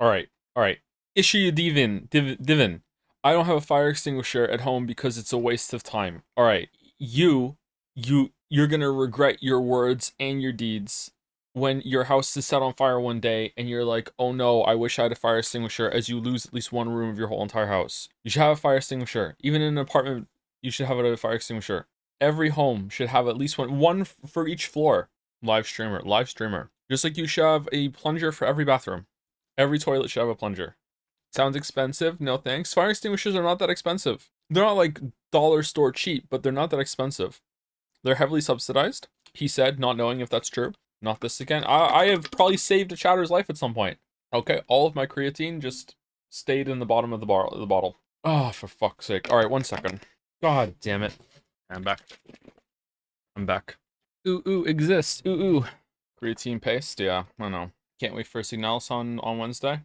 Alright, alright. Issue Divin. I don't have a fire extinguisher at home because it's a waste of time. Alright, you're gonna regret your words and your deeds when your house is set on fire one day and you're like, oh no, I wish I had a fire extinguisher, as you lose at least one room of your whole entire house. You should have a fire extinguisher. Even in an apartment, you should have a fire extinguisher. Every home should have at least one for each floor. Live streamer. Just like you should have a plunger for every bathroom. Every toilet should have a plunger. Sounds expensive? No thanks. Fire extinguishers are not that expensive. They're not like dollar store cheap, but they're not that expensive. They're heavily subsidized, he said, not knowing if that's true. Not this again. I have probably saved a chatter's life at some point. Okay, all of my creatine just stayed in the bottom of the bottle. Oh, for fuck's sake. Alright, 1 second. God damn it. I'm back. Ooh, exists. Ooh. Creatine paste, yeah, I know. Can't wait for Signalis on Wednesday.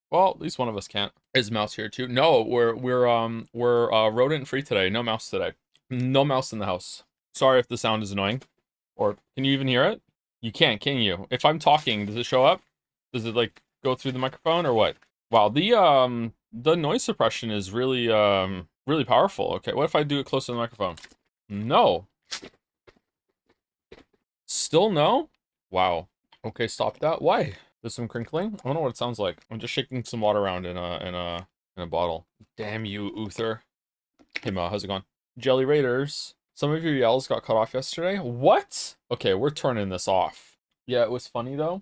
Well, at least one of us can't. Is Mouse here too? No, we're rodent free today. No mouse today. No mouse in the house. Sorry if the sound is annoying. Or can you even hear it? You can't, can you? If I'm talking, does it show up? Does it like go through the microphone or what? Wow, the noise suppression is really really powerful. Okay, what if I do it close to the microphone? No. Still no? Wow. Okay, stop that. Why? There's some crinkling. I don't know what it sounds like. I'm just shaking some water around in a bottle. Damn you, Uther. Hey Ma, how's it going? Jelly Raiders. Some of your yells got cut off yesterday. What? Okay, we're turning this off. Yeah, it was funny though.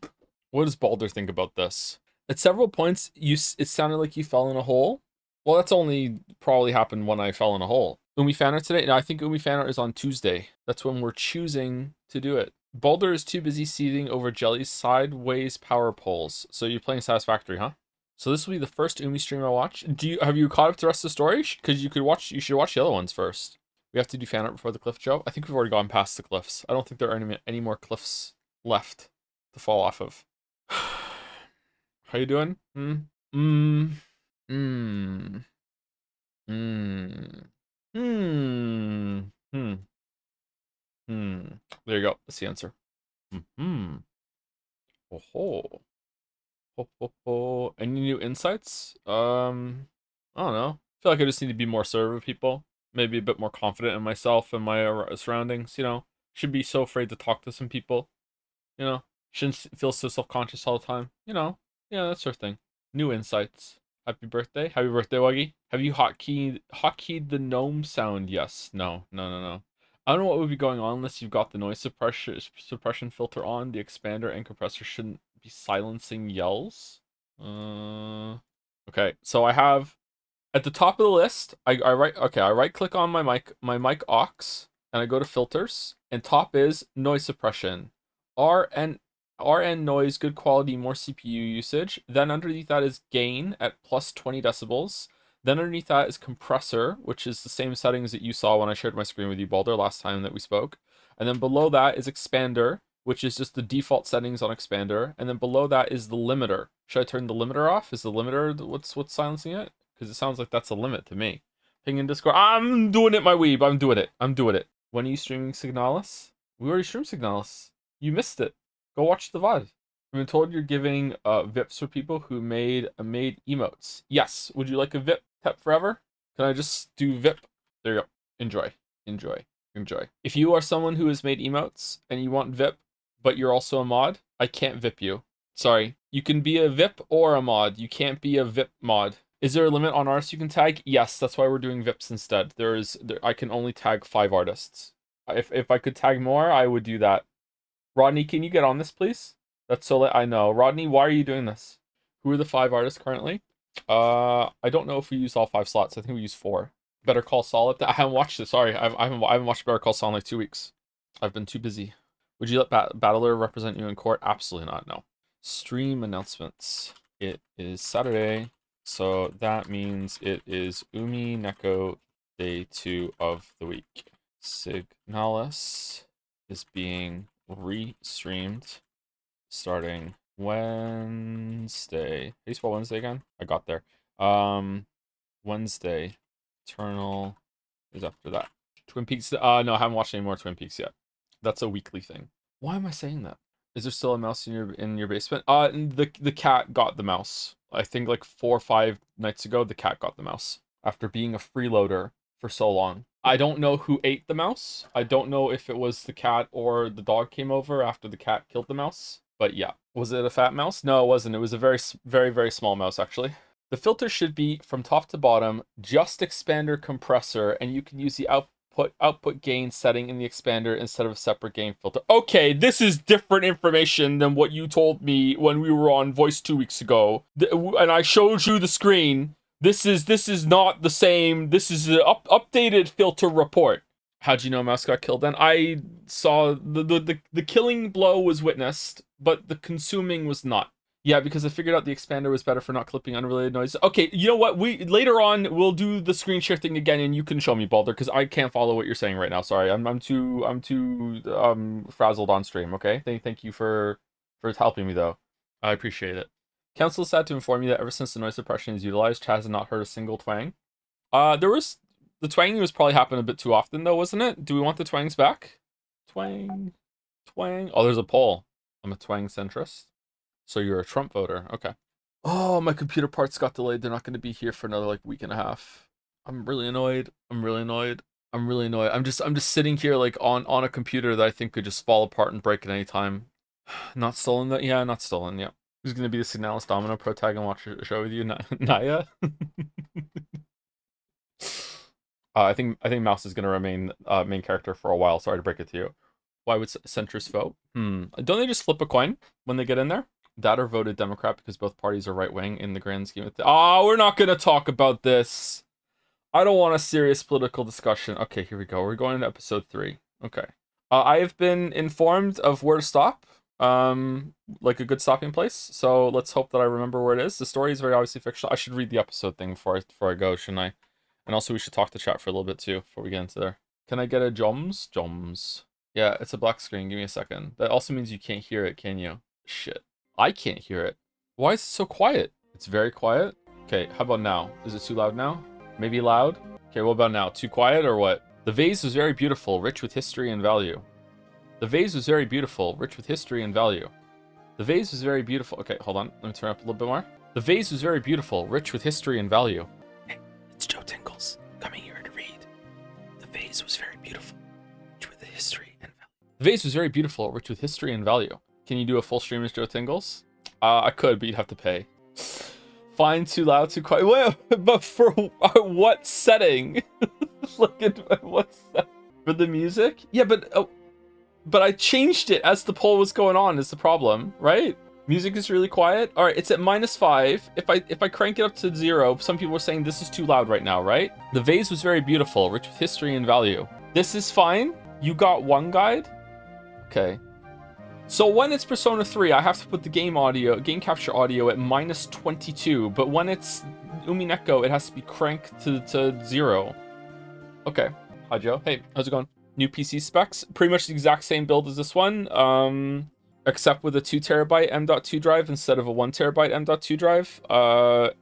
What does Balder think about this? At several points, it sounded like you fell in a hole. Well, that's only probably happened when I fell in a hole. Umi Fanart today? No, I think Umi Fanart is on Tuesday. That's when we're choosing to do it. Balder is too busy seething over Jelly's sideways power poles. So you're playing Satisfactory, huh? So this will be the first Umi stream I watch. Have you caught up to the rest of the story? Because you should watch the other ones first. We have to do fan art before the cliff jump. I think we've already gone past the cliffs. I don't think there are any more cliffs left to fall off of. How you doing? There you go. That's the answer. Oh ho. Any new insights? I don't know. I feel like I just need to be more assertive with people. Maybe a bit more confident in myself and my surroundings, you know. Shouldn't be so afraid to talk to some people, you know. Shouldn't feel so self-conscious all the time, you know. Yeah, that sort of thing. New insights. Happy birthday, Wuggy. Have you hotkeyed the gnome sound? Yes. No. I don't know what would be going on unless you've got the noise suppression filter on. The expander and compressor shouldn't be silencing yells. Okay, so I have at the top of the list, I right click on my mic aux, and I go to filters, and top is noise suppression. RN noise, good quality, more CPU usage. Then underneath that is gain at plus 20 decibels. Then underneath that is compressor, which is the same settings that you saw when I shared my screen with you, Balder, last time that we spoke. And then below that is expander, which is just the default settings on expander. And then below that is the limiter. Should I turn the limiter off? Is the limiter what's silencing it? Because it sounds like that's a limit to me. Ping in Discord. I'm doing it, my weeb. I'm doing it. When are you streaming Signalis? We already streamed Signalis. You missed it. Go watch the VOD. I've been told you're giving VIPs for people who made emotes. Yes. Would you like a VIP pep forever? Can I just do VIP? There you go. Enjoy. If you are someone who has made emotes and you want VIP, but you're also a mod, I can't VIP you. Sorry. You can be a VIP or a mod. You can't be a VIP mod. Is there a limit on artists you can tag? Yes, that's why we're doing VIPs instead. I can only tag 5 artists. If I could tag more, I would do that. Rodney, can you get on this, please? That's so late. I know. Rodney, why are you doing this? Who are the 5 artists currently? I don't know if we use all 5 slots. I think we use 4. Better Call Saul. I haven't watched it. Sorry, I haven't watched Better Call Saul in like 2 weeks. I've been too busy. Would you let Battler represent you in court? Absolutely not. No. Stream announcements. It is Saturday, so that means it is Umineko Day 2 of the week. Signalis is being re-streamed starting Wednesday. How do you spell Wednesday again? I got there. Wednesday. Eternal is after that. Twin Peaks. No, I haven't watched any more Twin Peaks yet. That's a weekly thing. Why am I saying that? Is there still a mouse in your basement? The cat got the mouse. I think like 4 or 5 nights ago, the cat got the mouse after being a freeloader for so long. I don't know who ate the mouse. I don't know if it was the cat or the dog came over after the cat killed the mouse. But yeah. Was it a fat mouse? No, it wasn't. It was a very, very small mouse, actually. The filter should be from top to bottom, just expander compressor, and you can use the output gain setting in the expander instead of a separate gain filter. Okay, this is different information than what you told me when we were on Voice 2 weeks ago. And I showed you the screen. This is not the same. This is an updated filter report. How'd you know mouse got killed then? I saw the killing blow was witnessed, but the consuming was not. Yeah, because I figured out the expander was better for not clipping unrelated noise. Okay, you know what? Later on we'll do the screen share thing again, and you can show me, Balder, because I can't follow what you're saying right now. Sorry, I'm too frazzled on stream. Okay, thank you for helping me though. I appreciate it. Council is sad to inform you that ever since the noise suppression is utilized, Chaz has not heard a single twang. The twanging was probably happening a bit too often though, wasn't it? Do we want the twangs back? Twang. Oh, there's a poll. I'm a twang centrist. So you're a Trump voter. Okay. Oh, my computer parts got delayed. They're not going to be here for another like week and a half. I'm really annoyed. I'm just sitting here like on a computer that I think could just fall apart and break at any time. Not stolen though? Yeah, not stolen. Yeah. Who's going to be the Signalis Domino pro tag and watch a show with you? Naya? I think Mouse is going to remain main character for a while. Sorry to break it to you. Why would centrists vote? Don't they just flip a coin when they get in there? That or voted Democrat because both parties are right-wing in the grand scheme of things. Oh, we're not going to talk about this. I don't want a serious political discussion. Okay, here we go. We're going into episode 3. Okay. I have been informed of where to stop. Like a good stopping place. So let's hope that I remember where it is. The story is very obviously fictional. I should read the episode thing before I go, shouldn't I? And also we should talk to chat for a little bit too before we get into there. Can I get a Joms? Joms. Yeah, it's a black screen. Give me a second. That also means you can't hear it, can you? Shit. I can't hear it. Why is it so quiet? It's very quiet. Okay, how about now? Is it too loud now? Maybe loud? Okay, what about now? Too quiet or what? The vase was very beautiful, rich with history and value. The vase was very beautiful, rich with history and value. The vase was very beautiful. Okay, hold on. Let me turn up a little bit more. The vase was very beautiful, rich with history and value. Hey, it's Joe Tingles coming here to read. The vase was very beautiful, rich with history and value. The vase was very beautiful, rich with history and value. Can you do a full stream as Joe Tingles? I could, but you'd have to pay. Fine, too loud, too quiet. Wait, but for what setting? Look at what setting? For the music? Yeah, but I changed it as the poll was going on is the problem, right? Music is really quiet. All right, it's at -5. If I crank it up to 0, some people are saying this is too loud right now, right? The vase was very beautiful, rich with history and value. This is fine. You got one guide? Okay. So when it's Persona 3, I have to put the game capture audio at -22, but when it's Umineko, it has to be cranked to 0. Okay. Hi, Joe. Hey, how's it going? New PC specs, pretty much the exact same build as this one, except with a 2TB M.2 drive instead of a 1TB M.2 drive,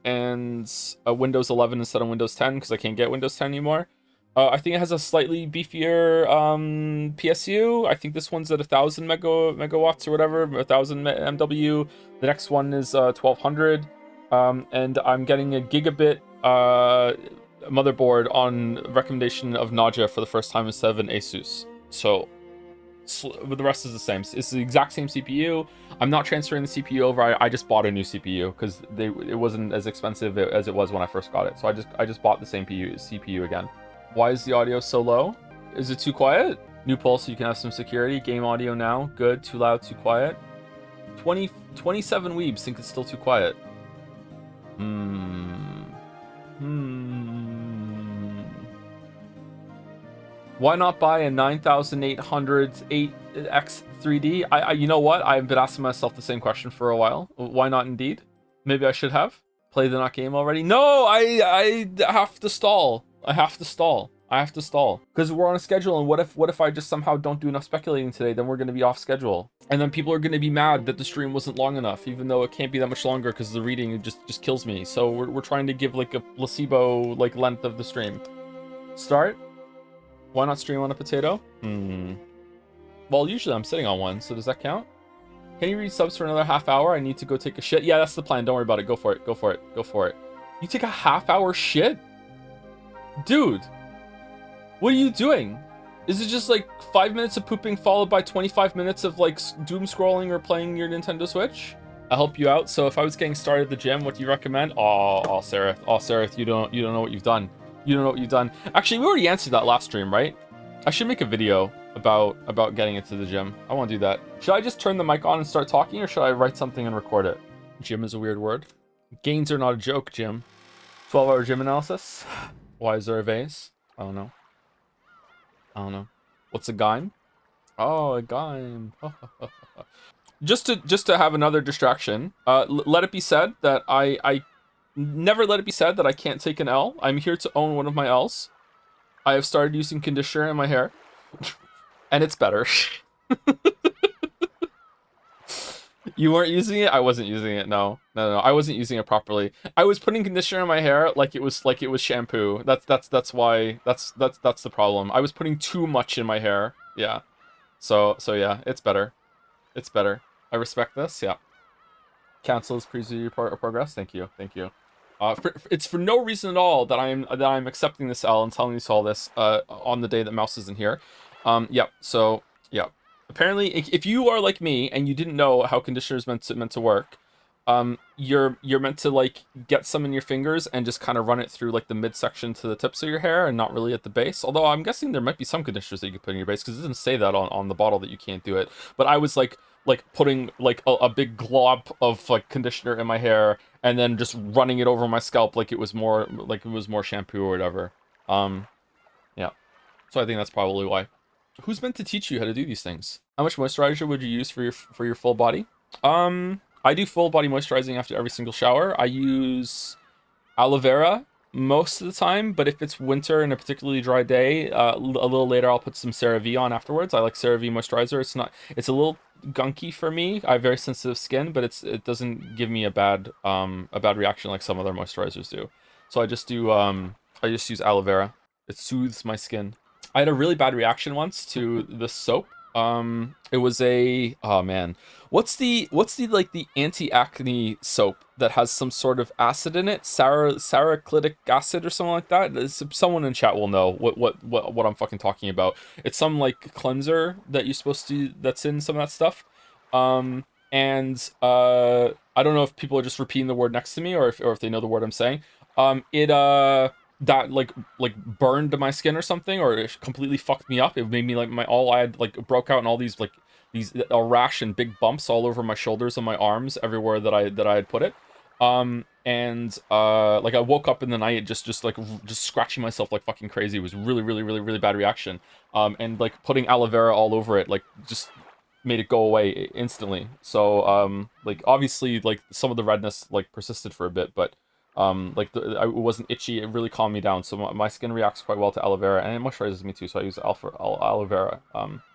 and a Windows 11 instead of Windows 10 because I can't get Windows 10 anymore. I think it has a slightly beefier PSU. I think this one's at 1,000 megawatts or whatever, 1,000 MW. The next one is 1,200, and I'm getting a gigabit motherboard on recommendation of Naja for the first time instead of an Asus. So the rest is the same. It's the exact same CPU. I'm not transferring the CPU over. I just bought a new CPU because it wasn't as expensive as it was when I first got it. So I just bought the same CPU again. Why is the audio so low? Is it too quiet? New poll so you can have some security. Game audio now. Good. Too loud, too quiet. 27 weebs think it's still too quiet. Why not buy a 9800 8X 3D? You know what? I've been asking myself the same question for a while. Why not indeed? Maybe I should have. Played the not game already? No, I have to stall. I have to stall because we're on a schedule, and what if I just somehow don't do enough speculating today? Then we're going to be off schedule, and then people are going to be mad that the stream wasn't long enough, even though it can't be that much longer because the reading just kills me. So we're trying to give like a placebo like length of the stream. Start. Why not stream on a potato? Well, usually I'm sitting on one, so does that count? Can you read subs for another half hour? I need to go take a shit. Yeah, that's the plan. Don't worry about it. Go for it. Go for it. Go for it. You take a half-hour shit? Dude, what are you doing? Is it just like 5 minutes of pooping followed by 25 minutes of like doom scrolling or playing your Nintendo Switch? I'll help you out. So if I was getting started at the gym, what do you recommend? Oh, Sarah, you don't know what you've done. You don't know what you've done. Actually, we already answered that last stream, right? I should make a video about getting into the gym. I want to do that. Should I just turn the mic on and start talking, or should I write something and record it? Gym is a weird word. Gains are not a joke, Jim. 12-hour gym analysis. Why is there a vase? I don't know. What's a gaim? Oh, a gaim. just to have another distraction. Let it be said that I never let it be said that I can't take an L. I'm here to own one of my L's. I have started using conditioner in my hair, and it's better. You weren't using it? I wasn't using it. No. I wasn't using it properly. I was putting conditioner in my hair like it was shampoo. That's why that's the problem. I was putting too much in my hair. Yeah. So yeah, it's better. It's better. I respect this. Yeah. Cancels preview progress. Thank you. It's for no reason at all that I'm accepting this L and telling you all this on the day that Mouse isn't here. Yep. So yeah. Apparently, if you are like me and you didn't know how conditioner is meant to work, you're meant to like get some in your fingers and just kind of run it through like the midsection to the tips of your hair and not really at the base. Although I'm guessing there might be some conditioners that you can put in your base, because it doesn't say that on the bottle that you can't do it. But I was like putting like a big glob of like conditioner in my hair and then just running it over my scalp like it was more shampoo or whatever. Yeah. So I think that's probably why. Who's meant to teach you how to do these things? How much moisturizer would you use for your full body? I do full body moisturizing after every single shower. I use aloe vera most of the time, but if it's winter and a particularly dry day, a little later I'll put some CeraVe on afterwards. I like CeraVe moisturizer. It's a little gunky for me. I have very sensitive skin, but it doesn't give me a bad reaction like some other moisturizers do. So I just use aloe vera. It soothes my skin. I had a really bad reaction once to the soap. It was oh man, what's the like the anti-acne soap that has some sort of acid in it, salicylic acid or something like that? Someone in chat will know what I'm fucking talking about. It's some like cleanser that you're supposed to, that's in some of that stuff. And I don't know if people are just repeating the word next to me or if they know the word I'm saying. That like burned my skin or something, or it completely fucked me up. It made me like I had like broke out in all these a rash and big bumps all over my shoulders and my arms everywhere that I had put it. Like I woke up in the night just scratching myself like fucking crazy. It was really bad reaction. And like putting aloe vera all over it like just made it go away instantly. So like obviously like some of the redness like persisted for a bit, but it wasn't itchy. It really calmed me down. So my skin reacts quite well to aloe vera, and it moisturizes me too. So I use aloe vera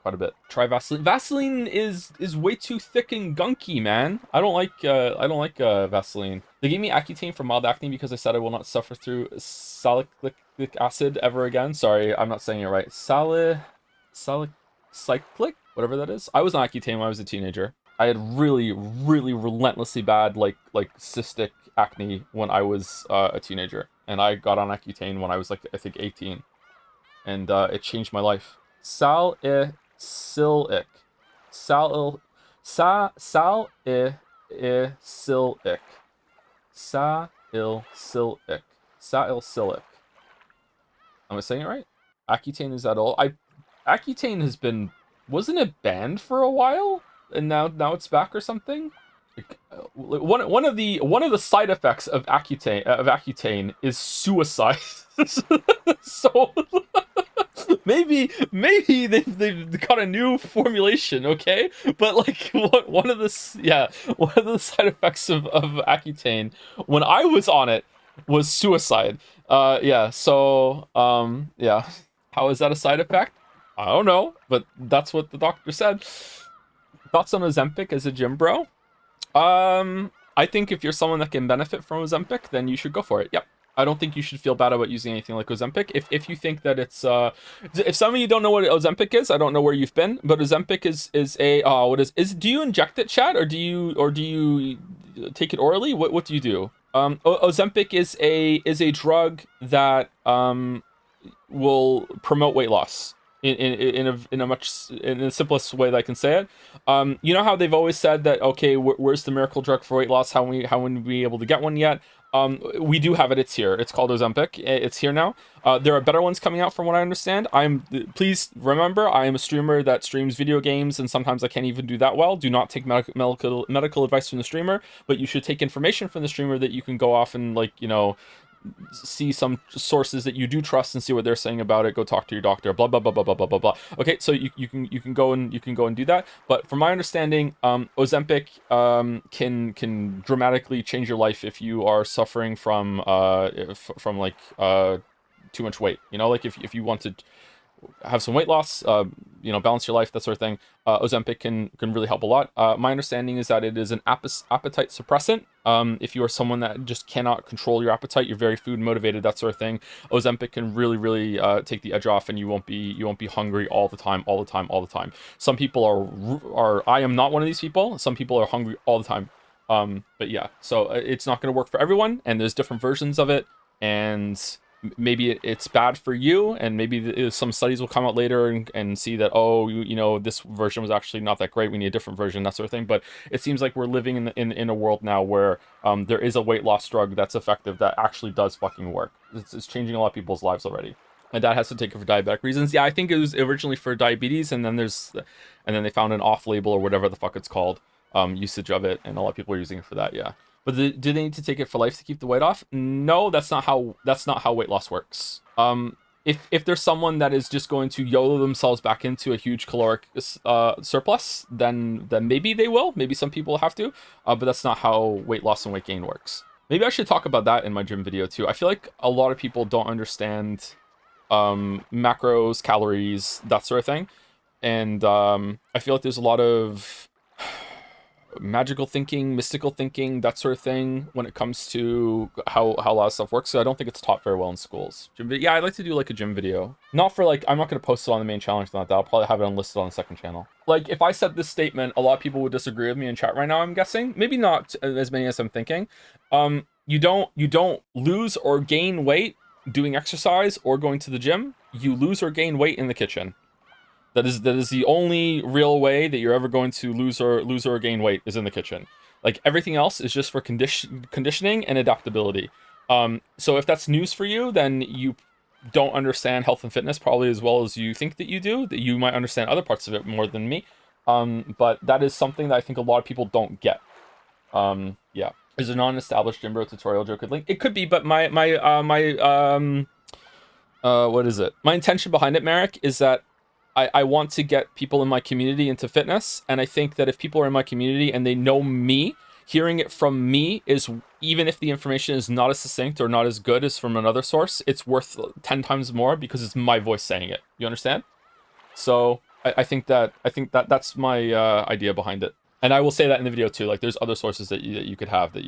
quite a bit. Try Vaseline. Vaseline is way too thick and gunky, man. I don't like Vaseline. They gave me Accutane for mild acne because I said I will not suffer through salicylic acid ever again. Sorry, I'm not saying it right. Salicylic, whatever that is. I was on Accutane when I was a teenager. I had really relentlessly bad like cystic acne when I was a teenager, and I got on Accutane when I was like I think 18, and it changed my life. Salicylic, salicylic, salicylic. Am I saying it right? Accutane, is that all? Accutane wasn't it banned for a while? And now it's back or something. One of the side effects of Accutane is suicide. So maybe they've got a new formulation, okay? But like one of the side effects of Accutane when I was on it was suicide. Yeah. So yeah. How is that a side effect? I don't know, but that's what the doctor said. Thoughts on Ozempic as a gym bro? I think if you're someone that can benefit from Ozempic, then you should go for it. Yep. I don't think you should feel bad about using anything like Ozempic. If you think that it's if some of you don't know what Ozempic is, I don't know where you've been, but Ozempic is a what is do you inject it, Chad, or do you take it orally? What do you do? Ozempic is a drug that will promote weight loss in the simplest way that I can say it. You know how they've always said that, okay, where's the miracle drug for weight loss? How wouldn't we be able to get one yet? We do have it. It's here. It's called Ozempic. It's here now. There are better ones coming out from what I understand. Please remember, I am a streamer that streams video games, and sometimes I can't even do that well. Do not take medical advice from the streamer, but you should take information from the streamer that you can go off and, like, you know, see some sources that you do trust and see what they're saying about it. Go talk to your doctor, blah blah blah blah blah blah blah blah. Okay, so you can go and do that. But from my understanding, Ozempic can dramatically change your life if you are suffering from like too much weight. You know, like if you want to have some weight loss, you know, balance your life, that sort of thing. Ozempic can really help a lot. My understanding is that it is an appetite suppressant. If you are someone that just cannot control your appetite, you're very food motivated, that sort of thing, Ozempic can really take the edge off, and you won't be hungry all the time. Some people are I am not one of these people. Some people are hungry all the time. But yeah, so it's not going to work for everyone, and there's different versions of it, and maybe it's bad for you, and maybe some studies will come out later and see that, oh, you know, this version was actually not that great, we need a different version, that sort of thing. But it seems like we're living in a world now where there is a weight loss drug that's effective, that actually does fucking work. It's changing a lot of people's lives already. My dad has to take it for diabetic reasons. Yeah, I think it was originally for diabetes, and then they found an off-label or whatever the fuck it's called usage of it, and a lot of people are using it for that. Yeah. But do they need to take it for life to keep the weight off? No, that's not how weight loss works. If there's someone that is just going to YOLO themselves back into a huge caloric surplus, then maybe they will. Maybe some people have to, but that's not how weight loss and weight gain works. Maybe I should talk about that in my gym video too. I feel like a lot of people don't understand macros, calories, that sort of thing, and I feel like there's a lot of magical thinking, mystical thinking, that sort of thing when it comes to how a lot of stuff works. So I don't think it's taught very well in schools. Yeah, I'd like to do like a gym video. Not for like, I'm not going to post it on the main channel, anything like that. I'll probably have it unlisted on the second channel. Like, if I said this statement, a lot of people would disagree with me in chat right now, I'm guessing. Maybe not as many as I'm thinking. You don't lose or gain weight doing exercise or going to the gym. You lose or gain weight in the kitchen. That is the only real way that you're ever going to lose or gain weight, is in the kitchen. Like, everything else is just for conditioning and adaptability. So if that's news for you, then you don't understand health and fitness probably as well as you think that you do. That you might understand other parts of it more than me. But that is something that I think a lot of people don't get. Yeah. Is a non-established gym bro tutorial joke link? It could be, but my what is it? My intention behind it, Merrick, is that I want to get people in my community into fitness, and I think that if people are in my community and they know me, hearing it from me is, even if the information is not as succinct or not as good as from another source, it's worth 10 times more because it's my voice saying it. You understand? So I think that's my idea behind it, and I will say that in the video too. Like, there's other sources that you could have that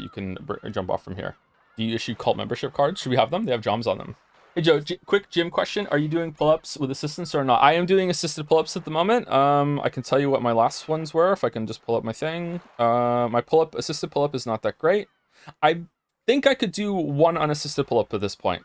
you can jump off from here. Do you issue cult membership cards? Should we have them? They have jobs on them. Hey Joe, quick gym question. Are you doing pull-ups with assistance or not? I am doing assisted pull-ups at the moment. I can tell you what my last ones were if I can just pull up my thing. My assisted pull-up is not that great. I think I could do one unassisted pull-up at this point.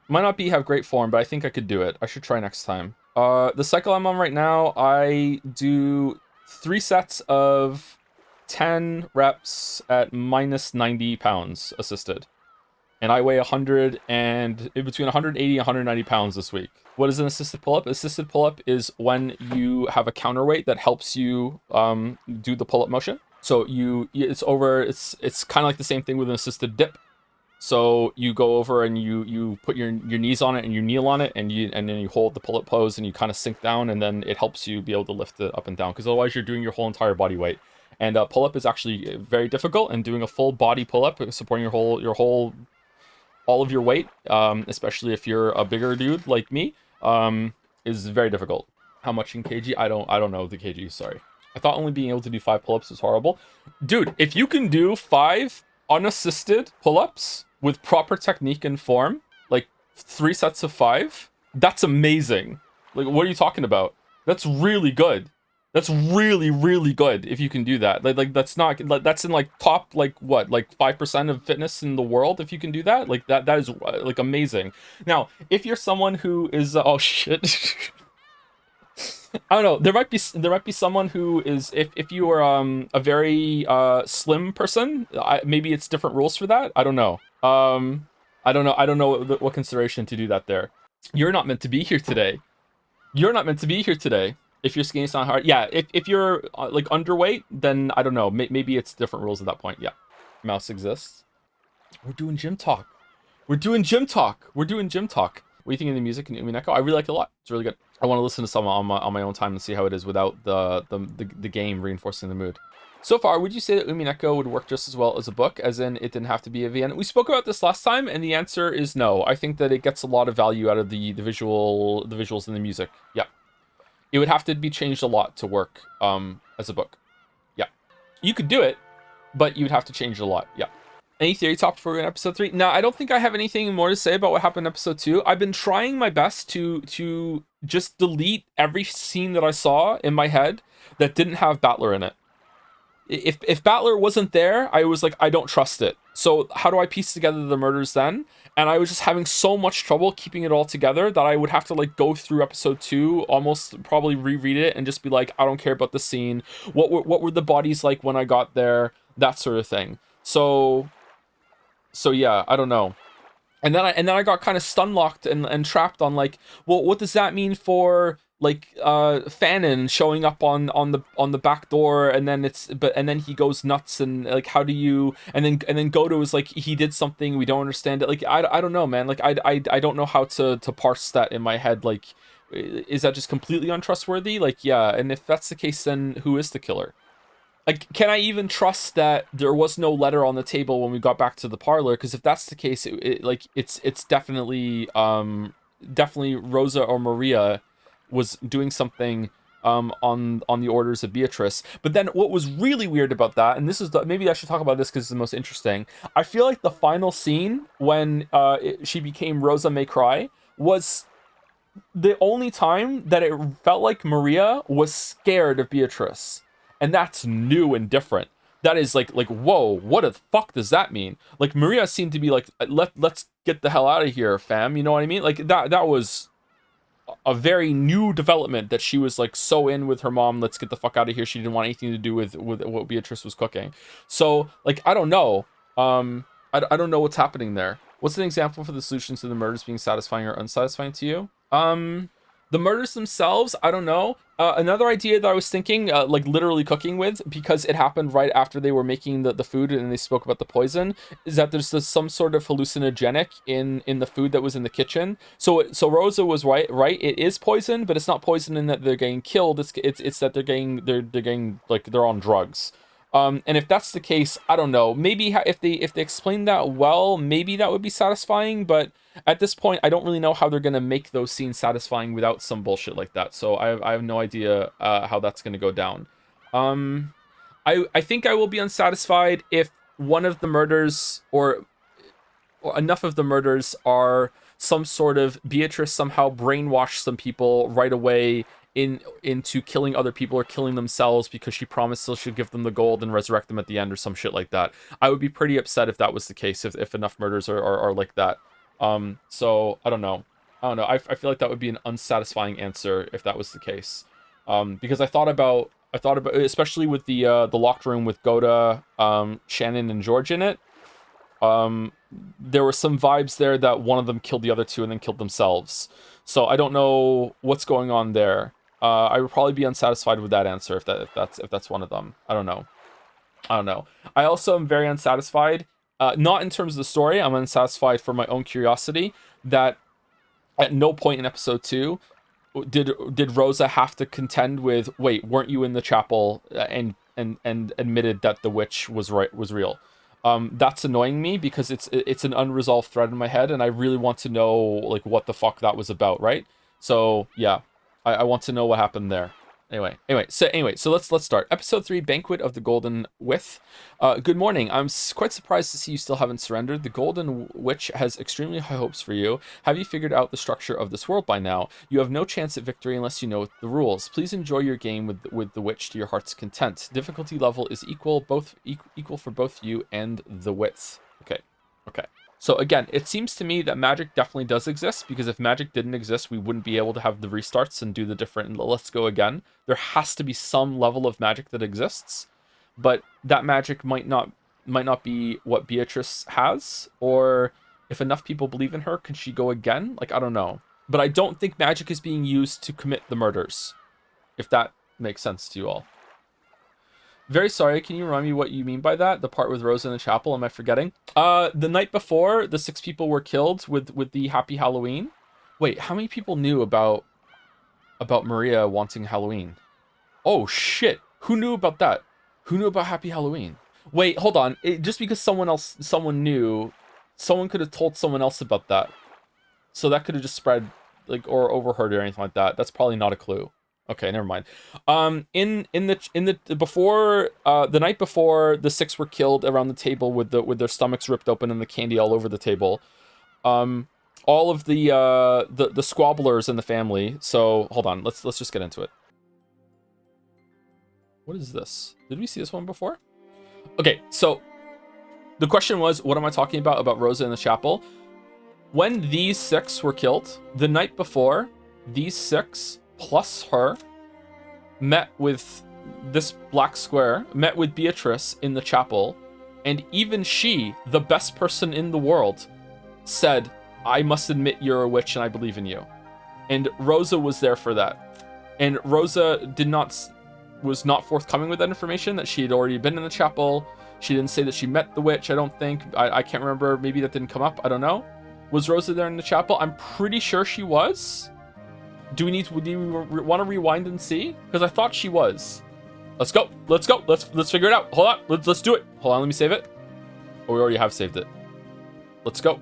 Might not have great form, but I think I could do it. I should try next time. The cycle I'm on right now, I do 3 sets of 10 reps at minus 90 pounds assisted. And I weigh between 180 and 190 pounds this week. What is an assisted pull-up? Assisted pull-up is when you have a counterweight that helps you do the pull-up motion. So it's kind of like the same thing with an assisted dip. So you go over and you put your knees on it and you kneel on it, and then you hold the pull-up pose and you kind of sink down, and then it helps you be able to lift it up and down, because otherwise you're doing your whole entire body weight. And pull-up is actually very difficult, and doing a full body pull-up, supporting all of your weight, especially if you're a bigger dude like me, is very difficult. How much in kg? I don't know the kg, sorry. I thought only being able to do 5 pull-ups was horrible. Dude, if you can do 5 unassisted pull-ups with proper technique and form, like 3 sets of 5, that's amazing. Like, what are you talking about? That's really good. That's really, really good if you can do that. Like that's not like that's in like top like what like 5% of fitness in the world if you can do that. Like that is like amazing. Now, if you're someone who is oh shit. I don't know. There might be someone who is if you are a very slim person, maybe it's different rules for that. I don't know. I don't know. I don't know what consideration to do that there. You're not meant to be here today. You're not meant to be here today. If your skating's not hard, yeah. If you're like underweight, then I don't know. Maybe it's different rules at that point. Yeah, mouse exists. We're doing gym talk. We're doing gym talk. We're doing gym talk. What do you think of the music in Umineko? I really like it a lot. It's really good. I want to listen to some on my own time and see how it is without the game reinforcing the mood. So far, would you say that Umineko would work just as well as a book, as in it didn't have to be a VN? We spoke about this last time, and the answer is no. I think that it gets a lot of value out of the visuals and the music. Yeah. It would have to be changed a lot to work as a book. Yeah. You could do it, but you'd have to change it a lot. Yeah. Any theory top for episode 3? No, I don't think I have anything more to say about what happened in episode 2. I've been trying my best to just delete every scene that I saw in my head that didn't have Battler in it. If Battler wasn't there, I was like, I don't trust it. So how do I piece together the murders then? And I was just having so much trouble keeping it all together that I would have to like go through episode 2, almost probably reread it and just be like, I don't care about the scene. What were the bodies like when I got there? That sort of thing. So yeah, I don't know. And then I got kind of stun locked and trapped on like, well, what does that mean for like Fanon showing up on the back door, and then then he goes nuts, and like how do you and then Goto is like he did something, we don't understand it. Like I don't know, man. Like I don't know how to parse that in my head. Like, is that just completely untrustworthy? Like, yeah, and if that's the case, then who is the killer? Like, can I even trust that there was no letter on the table when we got back to the parlor? Because if that's the case, it's definitely Rosa or Maria was doing something on the orders of Beatrice. But then what was really weird about that, and this is maybe I should talk about this because it's the most interesting. I feel like the final scene when she became Rosa May Cry was the only time that it felt like Maria was scared of Beatrice. And that's new and different. That is like whoa, what the fuck does that mean? Like, Maria seemed to be like, let's get the hell out of here, fam. You know what I mean? Like that was a very new development, that she was like so in with her mom, let's get the fuck out of here. She didn't want anything to do with what Beatrice was cooking. So like, I don't know. I don't know what's happening there. What's an example for the solution to the murders being satisfying or unsatisfying to you? The murders themselves, I don't know. Another idea that I was thinking, like literally cooking with, because it happened right after they were making the food and they spoke about the poison, is that there's some sort of hallucinogenic in the food that was in the kitchen. So Rosa was right. It is poison, but it's not poison in that they're getting killed. It's that they're getting like they're on drugs. And if that's the case, I don't know. Maybe if they explain that well, maybe that would be satisfying. But at this point, I don't really know how they're gonna make those scenes satisfying without some bullshit like that. So I have no idea how that's gonna go down. I think I will be unsatisfied if one of the murders or enough of the murders are some sort of Beatrice somehow brainwashed some people right away into killing other people or killing themselves because she promised she'll give them the gold and resurrect them at the end or some shit like that. I would be pretty upset if that was the case, if enough murders are like that. So I don't know. I feel like that would be an unsatisfying answer if that was the case. Because I thought about especially with the locked room with Goda, Shannon and George in it. There were some vibes there that one of them killed the other two and then killed themselves. So I don't know what's going on there. I would probably be unsatisfied with that answer if that's one of them. I don't know. I also am very unsatisfied. Not in terms of the story. I'm unsatisfied for my own curiosity that at no point in episode 2 did Rosa have to contend with, wait, weren't you in the chapel and admitted that the witch was real. That's annoying me because it's an unresolved thread in my head, and I really want to know like what the fuck that was about, right? So yeah, I want to know what happened there, So let's start. Episode 3, Banquet of the Golden Witch. Good morning. I'm quite surprised to see you still haven't surrendered. The Golden Witch has extremely high hopes for you. Have you figured out the structure of this world by now? You have no chance at victory unless you know the rules. Please enjoy your game with the witch to your heart's content. Difficulty level is equal for both you and the witch. Okay. So again, it seems to me that magic definitely does exist, because if magic didn't exist, we wouldn't be able to have the restarts and do the different let's go again. There has to be some level of magic that exists, but that magic might not be what Beatrice has, or if enough people believe in her, can she go again? Like, I don't know. But I don't think magic is being used to commit the murders, if that makes sense to you all. Very sorry, can you remind me what you mean by that? The part with Rosa in the chapel, am I forgetting? The night before, the 6 people were killed with the Happy Halloween. Wait, how many people knew about Maria wanting Halloween? Oh shit, who knew about that? Who knew about Happy Halloween? Wait, hold on, just because someone knew, someone could have told someone else about that. So that could have just spread, like, or overheard or anything like that. That's probably not a clue. Okay, never mind. In the before the night before the 6 were killed around the table with their stomachs ripped open and the candy all over the table, all of the squabblers in the family. So hold on, let's just get into it. What is this? Did we see this one before? Okay, so the question was, what am I talking about Rosa in the chapel? When these 6 were killed, the night before, these 6 plus her met with this black square, met with Beatrice in the chapel, and even she, the best person in the world, said, I must admit you're a witch and I believe in you. And Rosa was there for that. And Rosa was not forthcoming with that information, that she had already been in the chapel. She didn't say that she met the witch, I don't think. I can't remember, maybe that didn't come up, I don't know. Was Rosa there in the chapel? I'm pretty sure she was. Do we want to rewind and see? Because I thought she was. Let's go. Let's figure it out. Hold on. Let's do it. Hold on. Let me save it. Oh, we already have saved it. Let's go.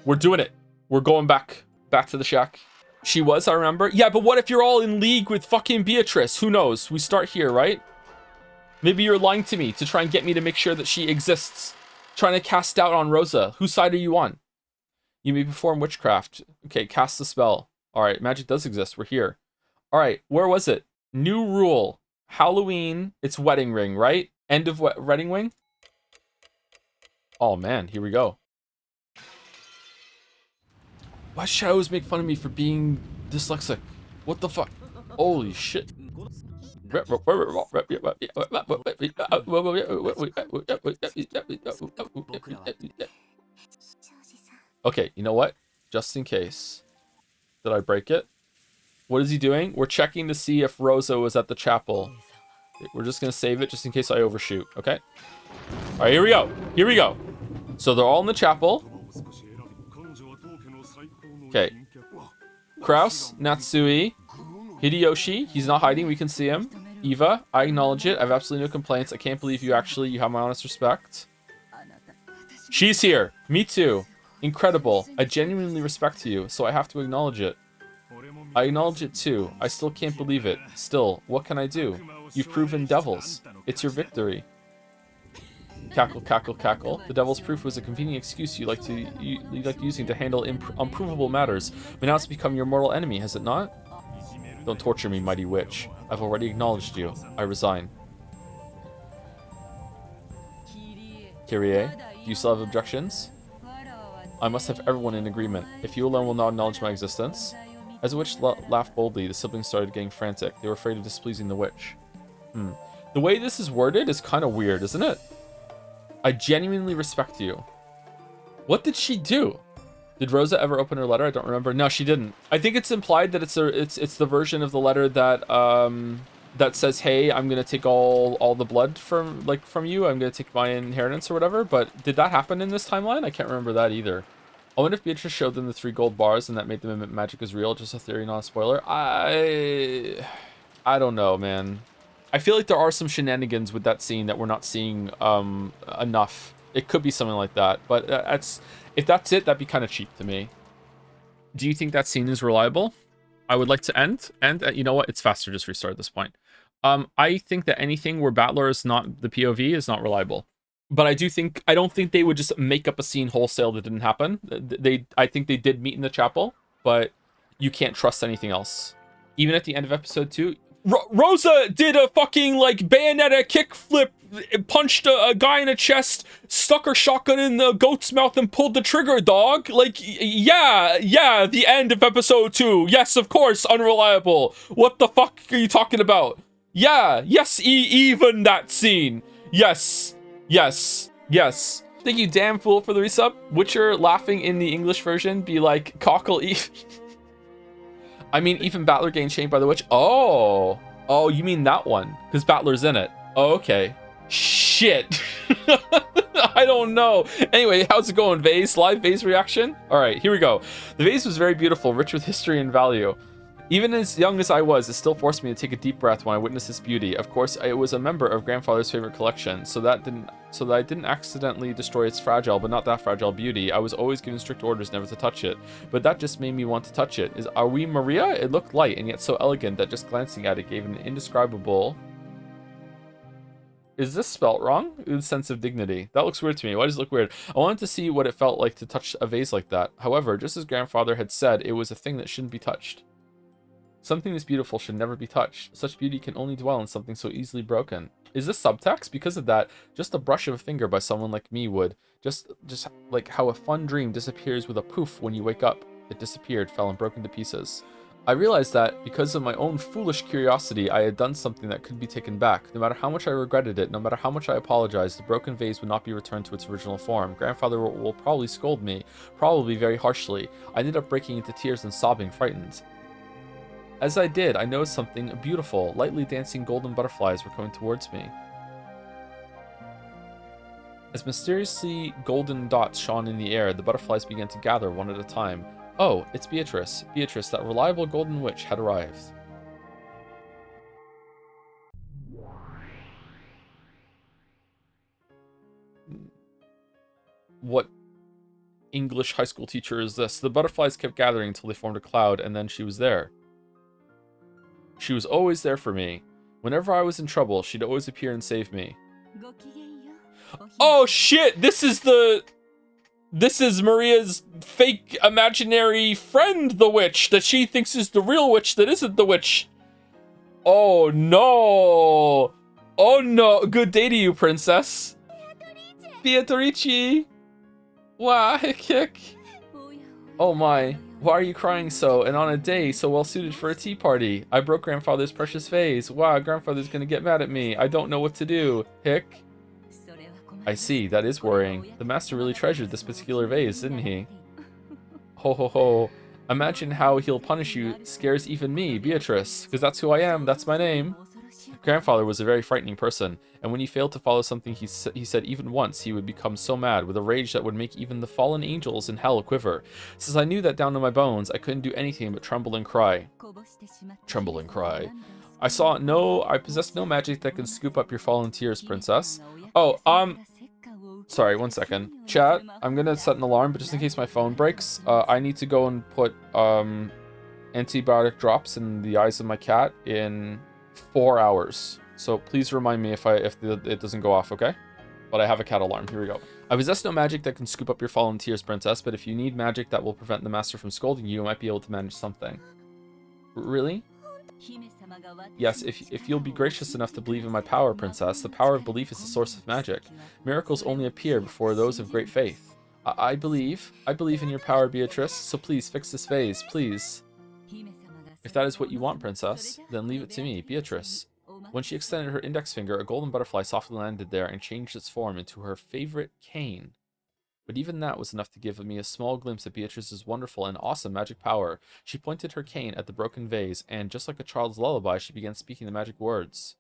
We're doing it. We're going back to the shack. She was, I remember. Yeah, but what if you're all in league with fucking Beatrice? Who knows? We start here, right? Maybe you're lying to me to try and get me to make sure that she exists. Trying to cast doubt on Rosa. Whose side are you on? You may perform witchcraft. Okay, cast the spell. All right, magic does exist. We're here. All right, where was it? New rule. Halloween. It's wedding ring, right? End of wedding ring? Oh, man. Here we go. Why should I always make fun of me for being dyslexic? What the fuck? Holy shit. Okay, you know what? Just in case. Did I break it? What is he doing? We're checking to see if Rosa was at the chapel. We're just going to save it just in case I overshoot, okay? All right, here we go. Here we go. So they're all in the chapel. Okay. Kraus, Natsui, Hideyoshi. He's not hiding. We can see him. Eva, I acknowledge it. I have absolutely no complaints. I can't believe you have my honest respect. She's here. Me too. Incredible. I genuinely respect you, so I have to acknowledge it. I acknowledge it too. I still can't believe it. Still, what can I do? You've proven devils. It's your victory. Cackle, cackle, cackle. The devil's proof was a convenient excuse you like using to handle unprovable matters. But now it's become your mortal enemy, has it not? Don't torture me, mighty witch. I've already acknowledged you. I resign. Kyrie, do you still have objections? I must have everyone in agreement. If you alone will not acknowledge my existence. As the witch laughed boldly, the siblings started getting frantic. They were afraid of displeasing the witch. The way this is worded is kind of weird, isn't it? I genuinely respect you. What did she do? Did Rosa ever open her letter? I don't remember. No, she didn't. I think it's implied that it's the version of the letter that that says, "Hey, I'm gonna take all the blood from you. I'm gonna take my inheritance or whatever." But did that happen in this timeline? I can't remember that either. I wonder if Beatrice showed them the 3 gold bars and that made them admit magic is real. Just a theory, not a spoiler. I don't know, man. I feel like there are some shenanigans with that scene that we're not seeing enough. It could be something like that, but if that's it, that'd be kind of cheap to me. Do you think that scene is reliable? I would like to end. You know what? It's faster. Just restart at this point. I think that anything where Battler is not the POV is not reliable. But I don't think they would just make up a scene wholesale that didn't happen. I think they did meet in the chapel, but you can't trust anything else. Even at the end of episode 2, Rosa did a fucking like Bayonetta kickflip, punched a guy in the chest, stuck her shotgun in the goat's mouth and pulled the trigger, dog. Like, yeah, the end of episode 2. Yes, of course, unreliable. What the fuck are you talking about? Yeah, yes, even that scene. Yes. Thank you, damn fool, for the resub. Witcher laughing in the English version be like, cockle Eve. I mean, even Battler gained shamed by the witch. Oh, you mean that one? Because Battler's in it. Oh, okay. Shit. I don't know. Anyway, how's it going, Vase? Live Vase reaction? All right, here we go. The vase was very beautiful, rich with history and value. Even as young as I was, it still forced me to take a deep breath when I witnessed its beauty. Of course, it was a member of grandfather's favorite collection, so that I didn't accidentally destroy its fragile but not that fragile beauty. I was always given strict orders never to touch it, but that just made me want to touch it. Are we Maria? It looked light and yet so elegant that just glancing at it gave an indescribable... Is this spelt wrong? Sense of dignity. That looks weird to me. Why does it look weird? I wanted to see what it felt like to touch a vase like that. However, just as grandfather had said, it was a thing that shouldn't be touched. Something this beautiful should never be touched. Such beauty can only dwell in something so easily broken. Is this subtext? Because of that, just a brush of a finger by someone like me would. Just like how a fun dream disappears with a poof when you wake up. It disappeared, fell and broke into pieces. I realized that, because of my own foolish curiosity, I had done something that could be taken back. No matter how much I regretted it, no matter how much I apologized, the broken vase would not be returned to its original form. Grandfather will probably scold me, probably very harshly. I ended up breaking into tears and sobbing, frightened. As I did, I noticed something beautiful. Lightly dancing golden butterflies were coming towards me. As mysteriously golden dots shone in the air, the butterflies began to gather one at a time. Oh, it's Beatrice. Beatrice, that reliable golden witch, had arrived. What English high school teacher is this? The butterflies kept gathering until they formed a cloud, and then she was there. She was always there for me. Whenever I was in trouble, she'd always appear and save me. Oh shit! This is Maria's fake imaginary friend, the witch, that she thinks is the real witch that isn't the witch. Oh no! Oh no! Good day to you, princess. Beatrice! Wow, hick. Oh my. Why are you crying so, and on a day so well suited for a tea party? I broke grandfather's precious vase. Wow, grandfather's gonna get mad at me. I don't know what to do. Hick. I see, that is worrying. The master really treasured this particular vase, didn't he? Ho ho ho. Imagine how he'll punish you scares even me, Beatrice, because that's who I am, that's my name. Grandfather was a very frightening person, and when he failed to follow something he said even once, he would become so mad, with a rage that would make even the fallen angels in hell quiver. Since I knew that down to my bones, I couldn't do anything but tremble and cry. Tremble and cry. I possessed no magic that can scoop up your fallen tears, princess. Oh, sorry, one second. Chat, I'm gonna set an alarm, but just in case my phone breaks, I need to go and put, antibiotic drops in the eyes of my cat in 4 hours. So please remind me if it doesn't go off, okay? But I have a cat alarm. Here we go. I possess no magic that can scoop up your fallen tears, princess, but if you need magic that will prevent the master from scolding you, I might be able to manage something. Really? Yes, if you'll be gracious enough to believe in my power, princess. The power of belief is the source of magic. Miracles only appear before those of great faith. I believe in your power, Beatrice, so please fix this vase, please. If that is what you want, princess, then leave it to me, Beatrice. When she extended her index finger, a golden butterfly softly landed there and changed its form into her favorite cane. But even that was enough to give me a small glimpse of Beatrice's wonderful and awesome magic power. She pointed her cane at the broken vase, and just like a child's lullaby, she began speaking the magic words.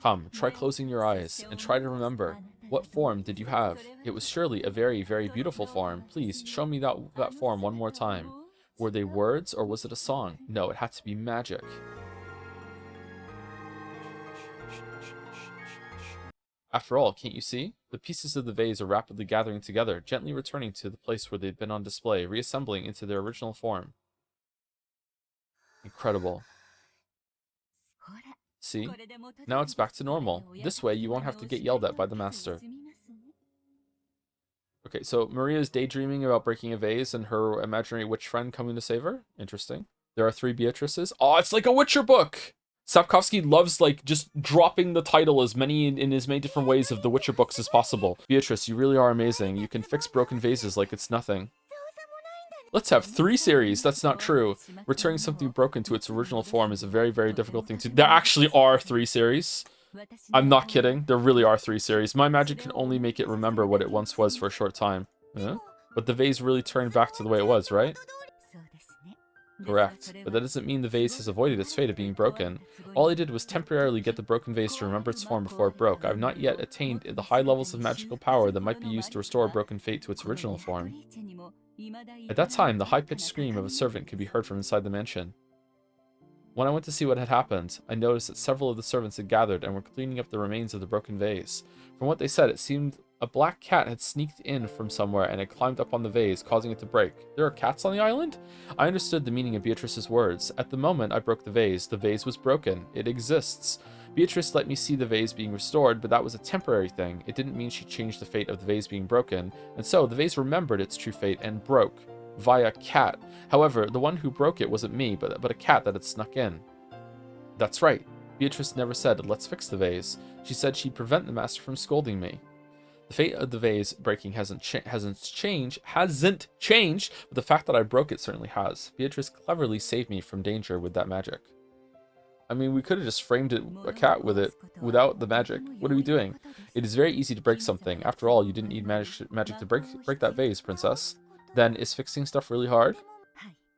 Come, try closing your eyes, and try to remember. What form did you have? It was surely a very, very beautiful form. Please, show me that form one more time. Were they words, or was it a song? No, it had to be magic. After all, can't you see? The pieces of the vase are rapidly gathering together, gently returning to the place where they'd been on display, reassembling into their original form. Incredible. See? Now it's back to normal. This way, you won't have to get yelled at by the master. Okay, so Maria's daydreaming about breaking a vase and her imaginary witch friend coming to save her. Interesting. There are 3 Beatrices. Oh, it's like a Witcher book! Sapkowski loves, like, just dropping the title in as many different ways of the Witcher books as possible. Beatrice, you really are amazing. You can fix broken vases like it's nothing. Let's have 3 series. That's not true. Returning something broken to its original form is a very, very difficult thing to do. There actually are 3 series. I'm not kidding. There really are 3 series. My magic can only make it remember what it once was for a short time. Huh? But the vase really turned back to the way it was, right? Correct. But that doesn't mean the vase has avoided its fate of being broken. All I did was temporarily get the broken vase to remember its form before it broke. I've not yet attained the high levels of magical power that might be used to restore a broken fate to its original form. At that time, the high-pitched scream of a servant could be heard from inside the mansion. When I went to see what had happened, I noticed that several of the servants had gathered and were cleaning up the remains of the broken vase. From what they said, it seemed a black cat had sneaked in from somewhere and had climbed up on the vase, causing it to break. There are cats on the island? I understood the meaning of Beatrice's words. At the moment I broke the vase was broken. It exists. Beatrice let me see the vase being restored, but that was a temporary thing. It didn't mean she changed the fate of the vase being broken, and so the vase remembered its true fate and broke. Via cat. However, the one who broke it wasn't me, but a cat that had snuck in. That's right. Beatrice never said, let's fix the vase. She said she'd prevent the master from scolding me. The fate of the vase breaking hasn't changed, but the fact that I broke it certainly has. Beatrice cleverly saved me from danger with that magic. I mean, we could have just framed a cat with it without the magic. What are we doing? It is very easy to break something. After all, you didn't need magic to break that vase, princess. Then, is fixing stuff really hard?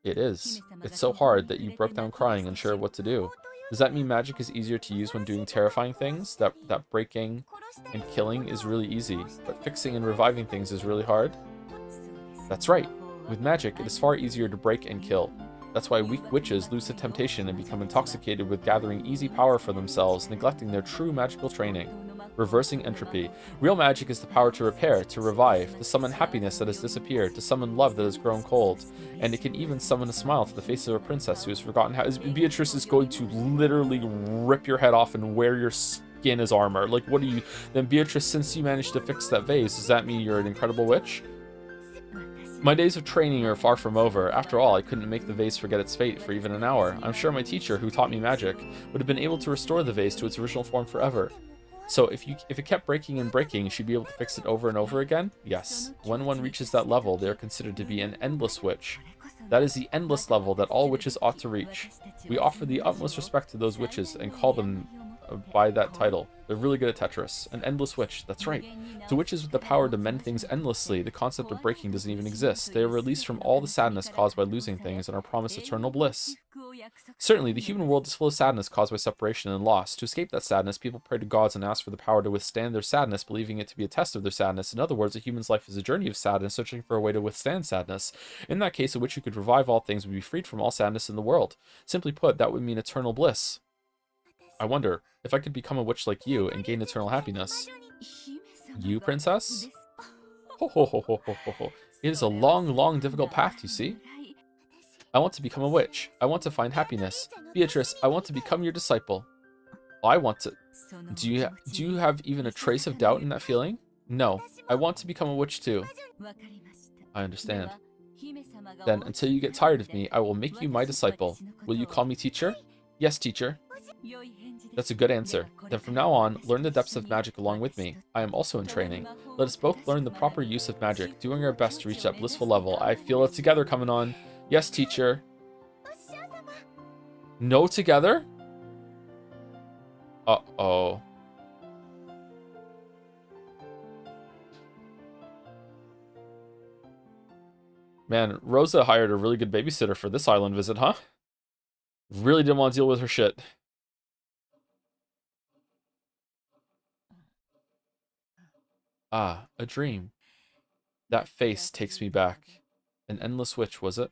It is. It's so hard that you broke down crying, unsure of what to do. Does that mean magic is easier to use when doing terrifying things? That breaking and killing is really easy, but fixing and reviving things is really hard? That's right. With magic, it is far easier to break and kill. That's why weak witches lose to temptation and become intoxicated with gathering easy power for themselves, neglecting their true magical training. Reversing entropy. Real magic is the power to repair, to revive, to summon happiness that has disappeared, to summon love that has grown cold. And it can even summon a smile to the face of a princess who has forgotten how... Beatrice is going to literally rip your head off and wear your skin as armor. Like, what do you... Then Beatrice, since you managed to fix that vase, does that mean you're an incredible witch? My days of training are far from over. After all, I couldn't make the vase forget its fate for even an hour. I'm sure my teacher, who taught me magic, would have been able to restore the vase to its original form forever. So if it kept breaking and breaking, she'd be able to fix it over and over again? Yes. When one reaches that level, they are considered to be an endless witch. That is the endless level that all witches ought to reach. We offer the utmost respect to those witches and call them by that title. They're really good at Tetris. An endless witch, that's right. To witches with the power to mend things endlessly, the concept of breaking doesn't even exist. They are released from all the sadness caused by losing things and are promised eternal bliss. Certainly, the human world is full of sadness caused by separation and loss. To escape that sadness, people pray to gods and ask for the power to withstand their sadness, believing it to be a test of their sadness. In other words, a human's life is a journey of sadness, searching for a way to withstand sadness. In that case, a witch who could revive all things would be freed from all sadness in the world. Simply put, that would mean eternal bliss. I wonder, if I could become a witch like you and gain eternal happiness. You, princess? Ho ho ho ho ho ho ho. It is a long, long, difficult path, you see. I want to become a witch. I want to find happiness. Beatrice, I want to become your disciple. I want to... Do you have even a trace of doubt in that feeling? No. I want to become a witch too. I understand. Then, until you get tired of me, I will make you my disciple. Will you call me teacher? Yes, teacher. That's a good answer. Then from now on, learn the depths of magic along with me. I am also in training. Let us both learn the proper use of magic, doing our best to reach that blissful level. I feel it together coming on. Yes, teacher. No together? Uh-oh. Man, Rosa hired a really good babysitter for this island visit, huh? Really didn't want to deal with her shit. Ah, a dream. That face takes me back. An endless witch, was it?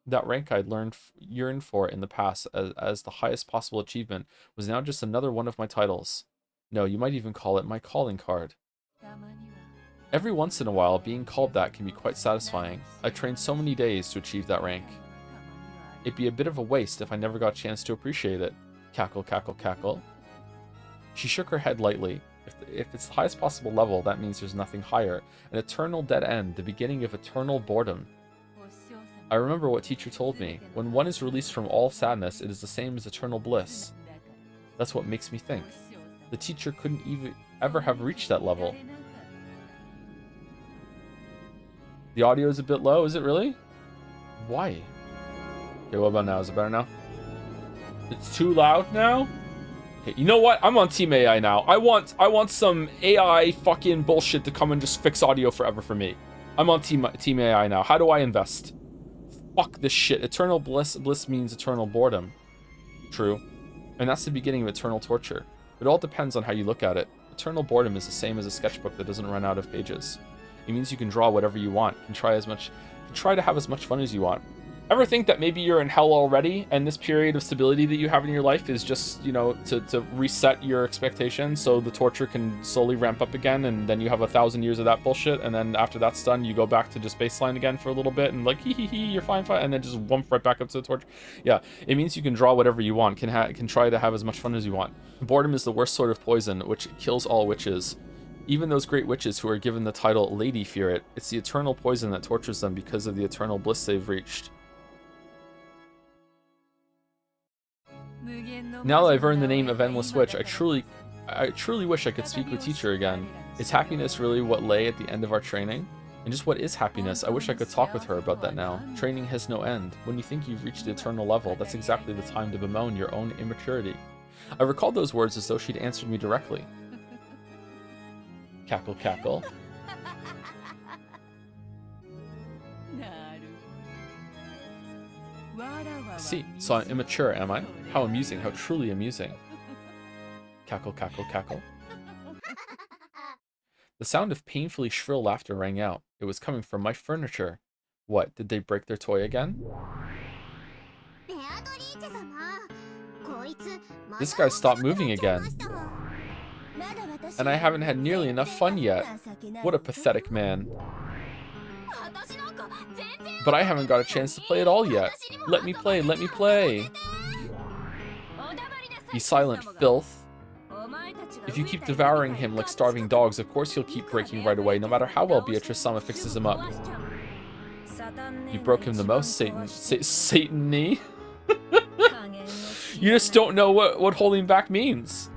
That rank I'd yearned for in the past as the highest possible achievement was now just another one of my titles. No, you might even call it my calling card. Every once in a while, being called that can be quite satisfying. I trained so many days to achieve that rank. It'd be a bit of a waste if I never got a chance to appreciate it. Cackle, cackle, cackle. She shook her head lightly. If it's the highest possible level, that means there's nothing higher. An eternal dead end, the beginning of eternal boredom. I remember what teacher told me. When one is released from all sadness, it is the same as eternal bliss. That's what makes me think. The teacher couldn't even ever have reached that level. The audio is a bit low, is it really? Why? Okay, what about now? Is it better now? It's too loud now? Okay, you know what? I'm on Team AI now. I want some AI fucking bullshit to come and just fix audio forever for me. I'm on Team AI now. How do I invest? Fuck this shit. Eternal bliss means eternal boredom. True. And that's the beginning of eternal torture. It all depends on how you look at it. Eternal boredom is the same as a sketchbook that doesn't run out of pages. It means you can draw whatever you want. You can try to have as much fun as you want. Ever think that maybe you're in hell already, and this period of stability that you have in your life is just, you know, to reset your expectations so the torture can slowly ramp up again, and then you have 1,000 years of that bullshit, and then after that's done, you go back to just baseline again for a little bit, and like, hee hee hee, you're fine, and then just wump right back up to the torture. Yeah, it means you can draw whatever you want, can try to have as much fun as you want. Boredom is the worst sort of poison, which kills all witches. Even those great witches who are given the title Lady fear it. It's the eternal poison that tortures them because of the eternal bliss they've reached. Now that I've earned the name of Endless Witch, I truly wish I could speak with teacher again. Is happiness really what lay at the end of our training? And just what is happiness? I wish I could talk with her about that now. Training has no end. When you think you've reached the eternal level, that's exactly the time to bemoan your own immaturity. I recalled those words as though she'd answered me directly. Cackle, cackle. See, so I'm immature, am I? How amusing, how truly amusing. Cackle, cackle, cackle. The sound of painfully shrill laughter rang out. It was coming from my furniture. What, did they break their toy again? This guy stopped moving again. And I haven't had nearly enough fun yet. What a pathetic man. But I haven't got a chance to play at all yet. Let me play, let me play. Be silent, filth. If you keep devouring him like starving dogs, of course he'll keep breaking right away, no matter how well Beatrice-sama fixes him up. You broke him the most, Satan-y. You just don't know what holding back means.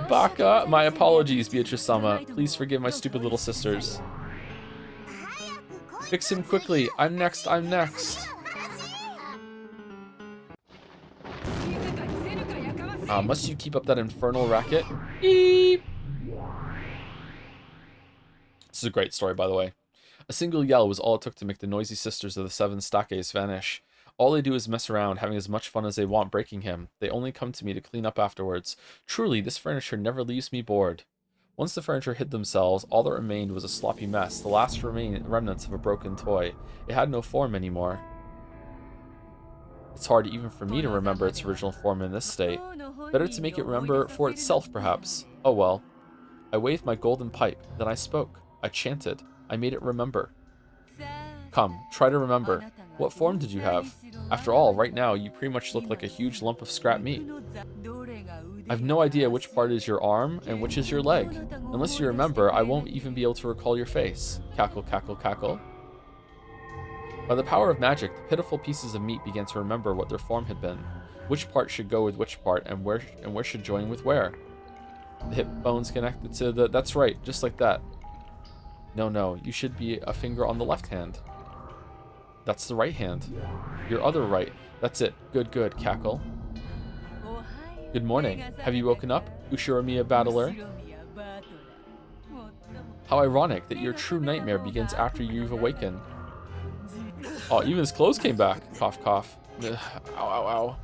Baka, my apologies, Beatrice-sama. Please forgive my stupid little sisters. Fix him quickly. I'm next, I'm next. Must you keep up that infernal racket? Beep. This is a great story, by the way. A single yell was all it took to make the noisy sisters of the Seven Stakes vanish. All they do is mess around, having as much fun as they want breaking him. They only come to me to clean up afterwards. Truly, this furniture never leaves me bored. Once the furniture hid themselves, all that remained was a sloppy mess, the last remnants of a broken toy. It had no form anymore. It's hard even for me to remember its original form in this state. Better to make it remember for itself, perhaps. Oh well. I waved my golden pipe, then I spoke. I chanted. I made it remember. Come, try to remember. What form did you have? After all, right now, you pretty much look like a huge lump of scrap meat. I've no idea which part is your arm and which is your leg. Unless you remember, I won't even be able to recall your face. Cackle, cackle, cackle. By the power of magic, the pitiful pieces of meat began to remember what their form had been. Which part should go with which part, and where should join with where. The hip bone's connected to the... That's right, just like that. No, you should be a finger on the left hand. That's the right hand. Your other right. That's it. Good, cackle. Good morning. Have you woken up, Ushiromiya battler? How ironic that your true nightmare begins after you've awakened. Oh, even his clothes came back. Cough, cough. Ugh. Ow.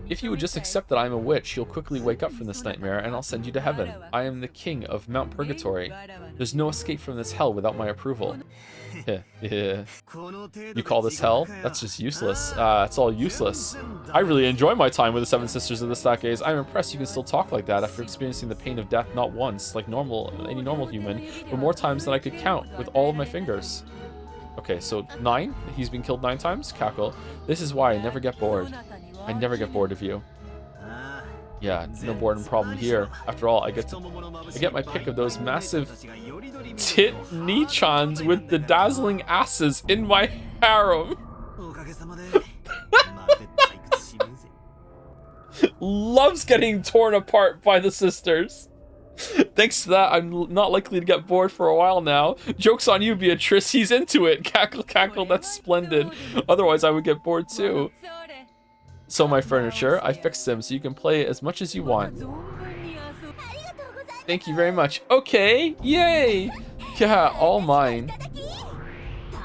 If you would just accept that I am a witch, you'll quickly wake up from this nightmare, and I'll send you to heaven. I am the king of Mount Purgatory. There's no escape from this hell without my approval. You call this hell? That's just useless. It's all useless. I really enjoy my time with the Seven Sisters of the Stakes. I'm impressed you can still talk like that after experiencing the pain of death not once, like any normal human, but more times than I could count with all of my fingers. Okay, so 9? He's been killed 9 times? Cackle. This is why I never get bored. I never get bored of you. Yeah, no boredom problem here. After all, I get my pick of those massive tit Nichans with the dazzling asses in my harem. Loves getting torn apart by the sisters. Thanks to that, I'm not likely to get bored for a while now. Joke's on you, Beatrice. He's into it. Cackle, cackle, that's splendid. Otherwise, I would get bored too. So my furniture, I fixed them so you can play as much as you want. Thank you very much. Okay, yay! Yeah, all mine.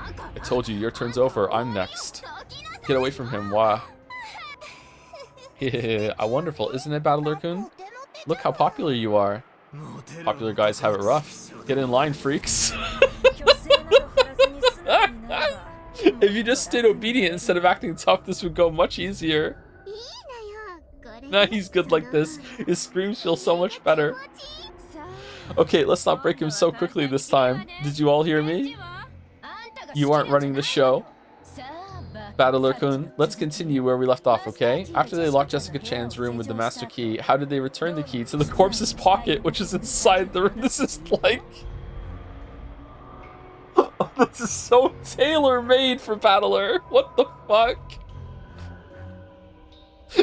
I told you, your turn's over. I'm next. Get away from him, wah. Wonderful, isn't it, Battler-kun? Look how popular you are. Popular guys have it rough. Get in line, freaks. If you just stayed obedient instead of acting tough, this would go much easier. Nah, he's good like this. His screams feel so much better. Okay, let's not break him so quickly this time. Did you all hear me? You aren't running the show. Battler-kun, let's continue where we left off, okay? After they locked Jessica Chan's room with the master key, how did they return the key to the corpse's pocket, which is inside the room? This is like... This is so tailor-made for Battler. What the fuck?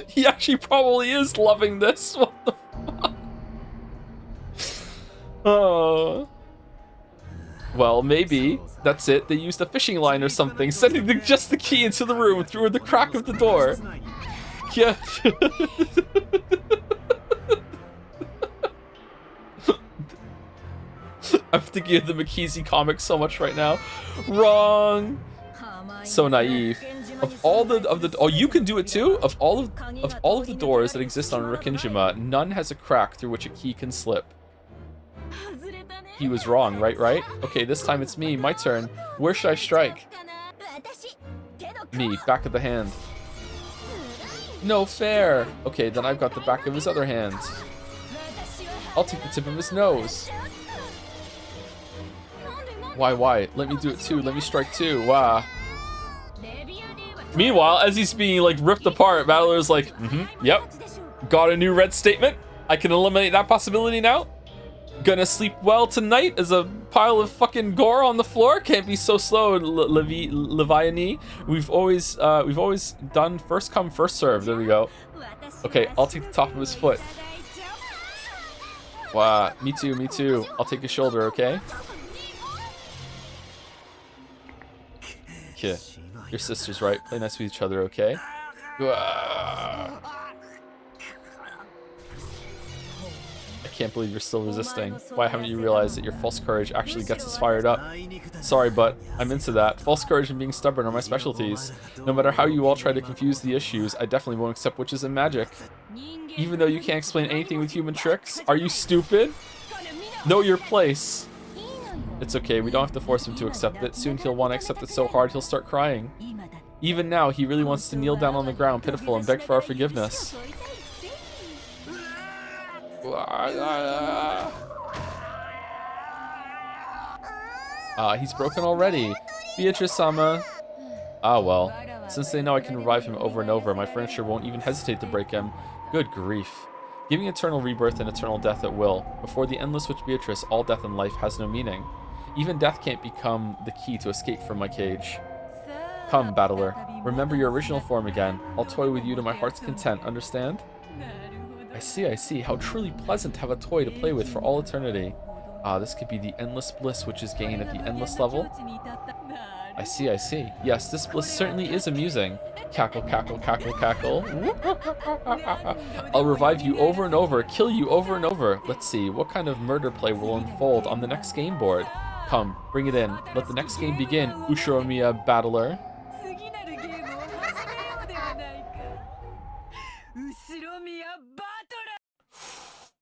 He actually probably is loving this. What the fuck? Oh. Well, maybe that's it. They used a fishing line or something, sending just the key into the room through the crack of the door. Yeah. I'm thinking of the McKeezy comics so much right now. Wrong. So naive. Of all the oh, you can do it too. Of all of the doors that exist on Rikkinjima, none has a crack through which a key can slip. He was wrong, right? Okay, this time it's me. My turn. Where should I strike? Me, back of the hand. No fair. Okay, then I've got the back of his other hand. I'll take the tip of his nose. Why? Let me do it too. Let me strike too. Wow. Meanwhile, as he's being like ripped apart, Battler's like, yep. Got a new red statement. I can eliminate that possibility now. Gonna sleep well tonight as a pile of fucking gore on the floor. Can't be so slow, Leviani. We've always done first come, first serve. There we go. Okay, I'll take the top of his foot. Wow, me too. I'll take his shoulder, okay? Yeah, your sister's right. Play nice with each other, okay? I can't believe you're still resisting. Why haven't you realized that your false courage actually gets us fired up? Sorry, but I'm into that. False courage and being stubborn are my specialties. No matter how you all try to confuse the issues, I definitely won't accept witches and magic. Even though you can't explain anything with human tricks? Are you stupid? Know your place. It's okay, we don't have to force him to accept it. Soon he'll want to accept it so hard he'll start crying. Even now, he really wants to kneel down on the ground, pitiful, and beg for our forgiveness. He's broken already. Beatrice-sama. Ah, well. Since they know I can revive him over and over, my furniture won't even hesitate to break him. Good grief. Giving eternal rebirth and eternal death at will. Before the endless witch Beatrice, all death in life has no meaning. Even death can't become the key to escape from my cage. Come, Battler. Remember your original form again. I'll toy with you to my heart's content, understand? I see. How truly pleasant to have a toy to play with for all eternity. Ah, this could be the endless bliss which is gained at the endless level. I see. Yes, this bliss certainly is amusing. Cackle, cackle, cackle, cackle. I'll revive you over and over, kill you over and over. Let's see, what kind of murder play will unfold on the next game board? Come, bring it in. Let the next game begin, Ushiromiya Battler.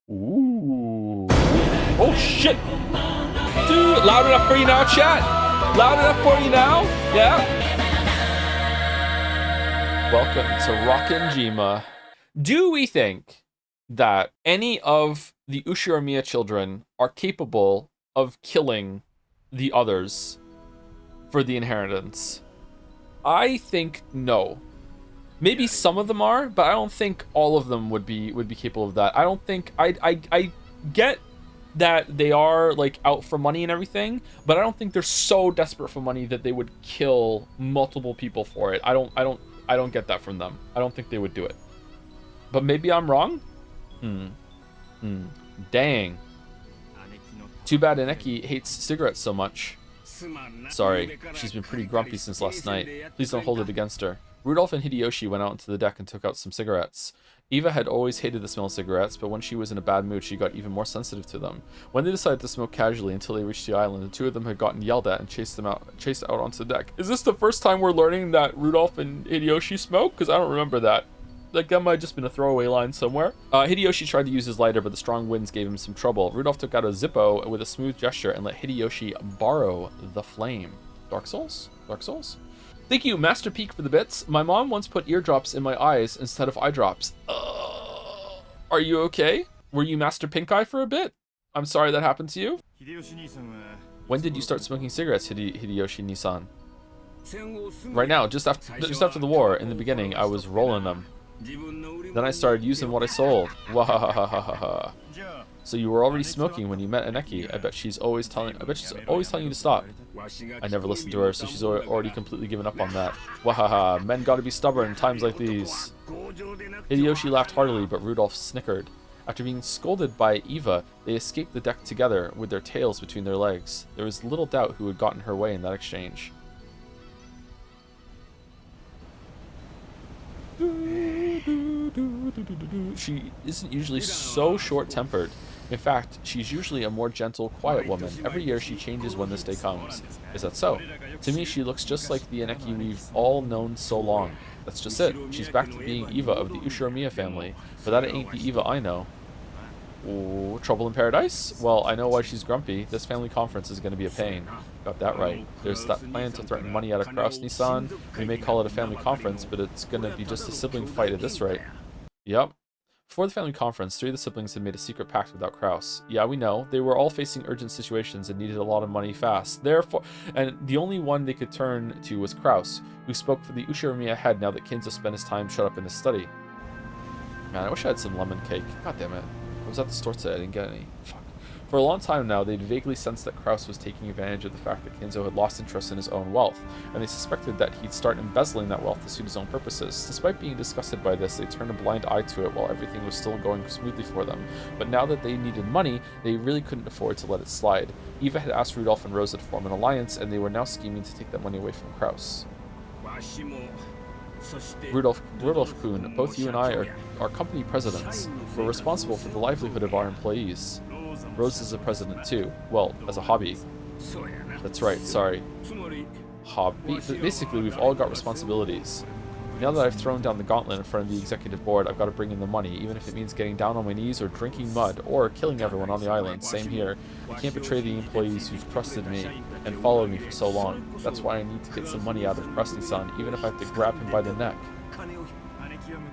Ooh. Oh shit! Dude, loud enough for you now, chat? Loud enough for you now? Yeah? Welcome to Rokkenjima. Do we think that any of the Ushiromiya children are capable of killing the others for the inheritance? I think no. Maybe some of them are, but I don't think all of them would be capable of that. I don't think I get that they are like out for money and everything, but I don't think they're so desperate for money that they would kill multiple people for it. I don't get that from them. I don't think they would do it. But maybe I'm wrong? Dang. Too bad Aneki hates cigarettes so much. Sorry, she's been pretty grumpy since last night. Please don't hold it against her. Rudolph and Hideyoshi went out into the deck and took out some cigarettes. Eva had always hated the smell of cigarettes, but when she was in a bad mood, she got even more sensitive to them. When they decided to smoke casually until they reached the island, the two of them had gotten yelled at and chased out onto the deck. Is this the first time we're learning that Rudolph and Hideyoshi smoke? Because I don't remember that. Like, that might have just been a throwaway line somewhere. Hideyoshi tried to use his lighter, but the strong winds gave him some trouble. Rudolph took out a Zippo with a smooth gesture and let Hideyoshi borrow the flame. Dark Souls? Dark Souls? Thank you, Master Peak, for the bits. My mom once put eardrops in my eyes instead of eye drops. Are you okay? Were you Master Pink Eye for a bit? I'm sorry that happened to you. When did you start smoking cigarettes, Hideyoshi Nissan? Right now, just after the war. In the beginning, I was rolling them. Then I started using what I sold. Wahahaha. So you were already smoking when you met Aneki. I bet she's always telling you to stop. I never listened to her, so she's already completely given up on that. Wahaha, men gotta be stubborn in times like these. Hideyoshi laughed heartily, but Rudolph snickered. After being scolded by Eva, they escaped the deck together with their tails between their legs. There was little doubt who had gotten her way in that exchange. She isn't usually so short-tempered. In fact, she's usually a more gentle, quiet woman. Every year she changes when this day comes. Is that so? To me, she looks just like the Aneki we've all known so long. That's just it. She's back to being Eva of the Ushiromiya family, but that ain't the Eva I know. Ooh, trouble in paradise? Well, I know why she's grumpy. This family conference is going to be a pain. Got that right. There's that plan to threaten money out of Kraus Nissan. We may call it a family conference, but it's going to be just a sibling fight at this rate. Yep. Before the family conference, 3 of the siblings had made a secret pact without Kraus. Yeah, we know. They were all facing urgent situations and needed a lot of money fast. Therefore, and the only one they could turn to was Kraus, who spoke for the Ushiromiya head now that Kinzo spent his time shut up in his study. Man, I wish I had some lemon cake. God damn it. I was at the store today, I didn't get any. Fuck. For a long time now, they'd vaguely sensed that Kraus was taking advantage of the fact that Kinzo had lost interest in his own wealth, and they suspected that he'd start embezzling that wealth to suit his own purposes. Despite being disgusted by this, they turned a blind eye to it while everything was still going smoothly for them. But now that they needed money, they really couldn't afford to let it slide. Eva had asked Rudolph and Rosa to form an alliance, and they were now scheming to take that money away from Kraus. Rudolph-kun, both you and I are company presidents. We're responsible for the livelihood of our employees. Rose is a president too. Well, as a hobby. That's right, sorry. Hobby? Basically, we've all got responsibilities. Now that I've thrown down the gauntlet in front of the executive board, I've got to bring in the money, even if it means getting down on my knees or drinking mud, or killing everyone on the island. Same here. I can't betray the employees who've trusted me and followed me for so long. That's why I need to get some money out of Krusty-san, even if I have to grab him by the neck.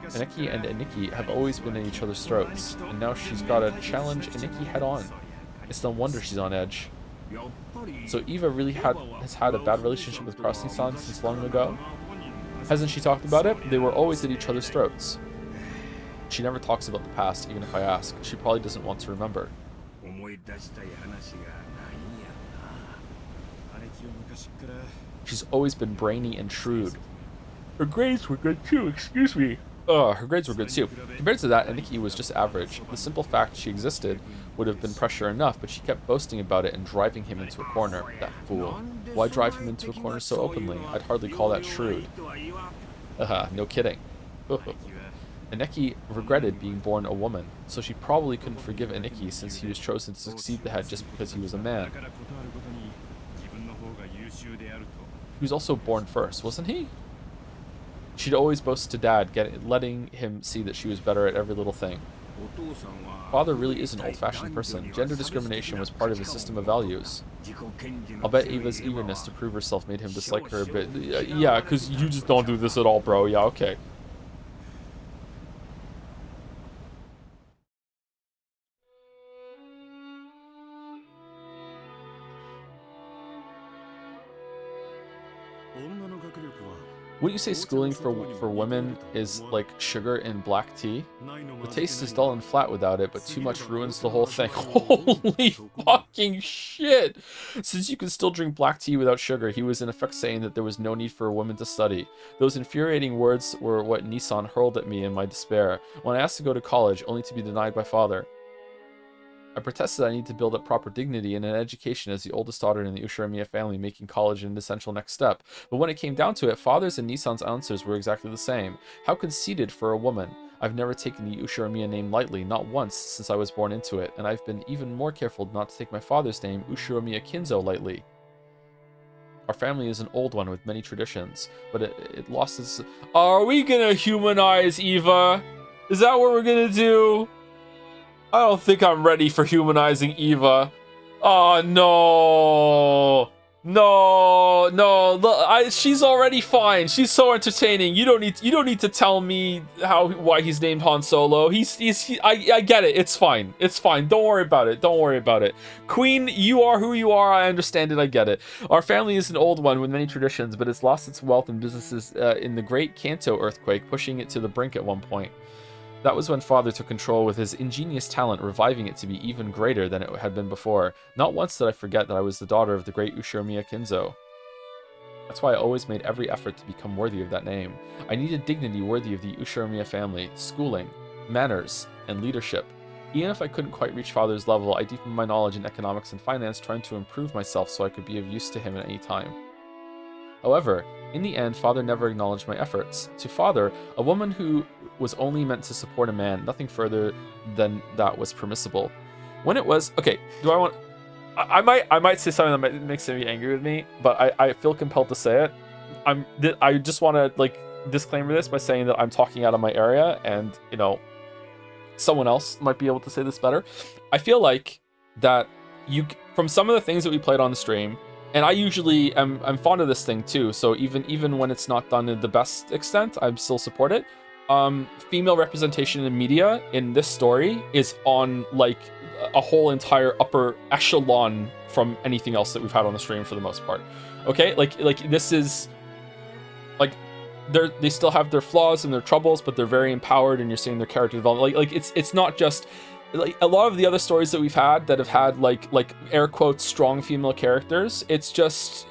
Aneki and Aniki have always been at each other's throats, and now she's got to challenge Aniki head-on. It's no wonder she's on edge. So Eva really has had a bad relationship with Krusty-san since long ago? Hasn't she talked about it? They were always at each other's throats. She never talks about the past, even if I ask. She probably doesn't want to remember. She's always been brainy and shrewd. Her grades were good too, excuse me. Her grades were good too. Compared to that, Aniki was just average. The simple fact she existed would have been pressure enough, but she kept boasting about it and driving him into a corner. That fool. Why drive him into a corner so openly? I'd hardly call that shrewd. No kidding. Aneki regretted being born a woman, so she probably couldn't forgive Aniki since he was chosen to succeed the head just because he was a man. He was also born first, wasn't he? She'd always boast to Dad, letting him see that she was better at every little thing. Father really is an old-fashioned person. Gender discrimination was part of his system of values. I'll bet Eva's eagerness to prove herself made him dislike her a bit. Yeah, because you just don't do this at all, bro. Yeah, okay. Wouldn't you say schooling for women is like sugar in black tea? The taste is dull and flat without it, but too much ruins the whole thing. Holy fucking shit! Since you can still drink black tea without sugar, he was in effect saying that there was no need for a woman to study. Those infuriating words were what Nissan hurled at me in my despair, when I asked to go to college, only to be denied by father. I protested I need to build up proper dignity and an education as the oldest daughter in the Ushiromiya family, making college an essential next step. But when it came down to it, father's and Nissan's answers were exactly the same. How conceited for a woman. I've never taken the Ushiromiya name lightly, not once since I was born into it, and I've been even more careful not to take my father's name, Ushiromiya Kinzo, lightly. Our family is an old one with many traditions, but it lost its... Are we gonna humanize Eva? Is that what we're gonna do? I don't think I'm ready for humanizing Eva. Oh no, no. She's already fine. She's so entertaining. You don't need to tell me why he's named Han Solo. I get it. It's fine. It's fine. Don't worry about it. Don't worry about it. Queen, you are who you are. I understand it. I get it. Our family is an old one with many traditions, but it's lost its wealth and businesses in the Great Kanto earthquake, pushing it to the brink at one point. That was when father took control with his ingenious talent, reviving it to be even greater than it had been before. Not once did I forget that I was the daughter of the great Ushiromiya Kinzo. That's why I always made every effort to become worthy of that name. I needed dignity worthy of the Ushiromiya family, schooling, manners, and leadership. Even if I couldn't quite reach father's level, I deepened my knowledge in economics and finance, trying to improve myself so I could be of use to him at any time. However, in the end, father never acknowledged my efforts. To father, a woman who was only meant to support a man, nothing further than that was permissible. When it was... Okay, do I want... I might say something that might make somebody angry with me, but I feel compelled to say it. I just want to, like, disclaimer this by saying that I'm talking out of my area, and, you know, someone else might be able to say this better. I feel like that from some of the things that we played on the stream, and I usually am fond of this thing too, so even when it's not done in the best extent, I still support it. Female representation in media in this story is on like a whole entire upper echelon from anything else that we've had on the stream for the most part. Okay, like this is like they still have their flaws and their troubles, but they're very empowered, and you're seeing their character development. Like it's not just like a lot of the other stories that we've had that have had like air quotes strong female characters. It's just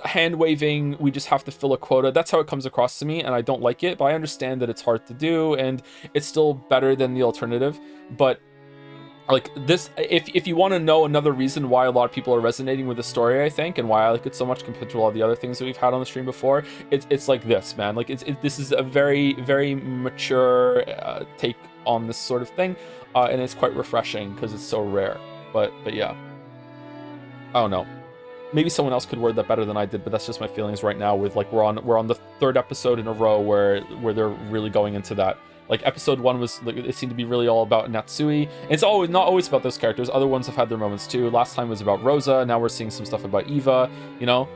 hand waving. We just have to fill a quota. That's how it comes across to me, and I don't like it. But I understand that it's hard to do, and it's still better than the alternative. But like this, if you want to know another reason why a lot of people are resonating with the story, I think, and why I like it so much compared to all the other things that we've had on the stream before, it's like this, man. Like this is a very, very mature take on this sort of thing, and it's quite refreshing because it's so rare. But yeah, I don't know. Maybe someone else could word that better than I did, but that's just my feelings right now. With like we're on the third episode in a row where they're really going into that. Like episode 1 was like, it seemed to be really all about Natsui. And it's not always about those characters. Other ones have had their moments too. Last time was about Rosa. Now we're seeing some stuff about Eva. You know,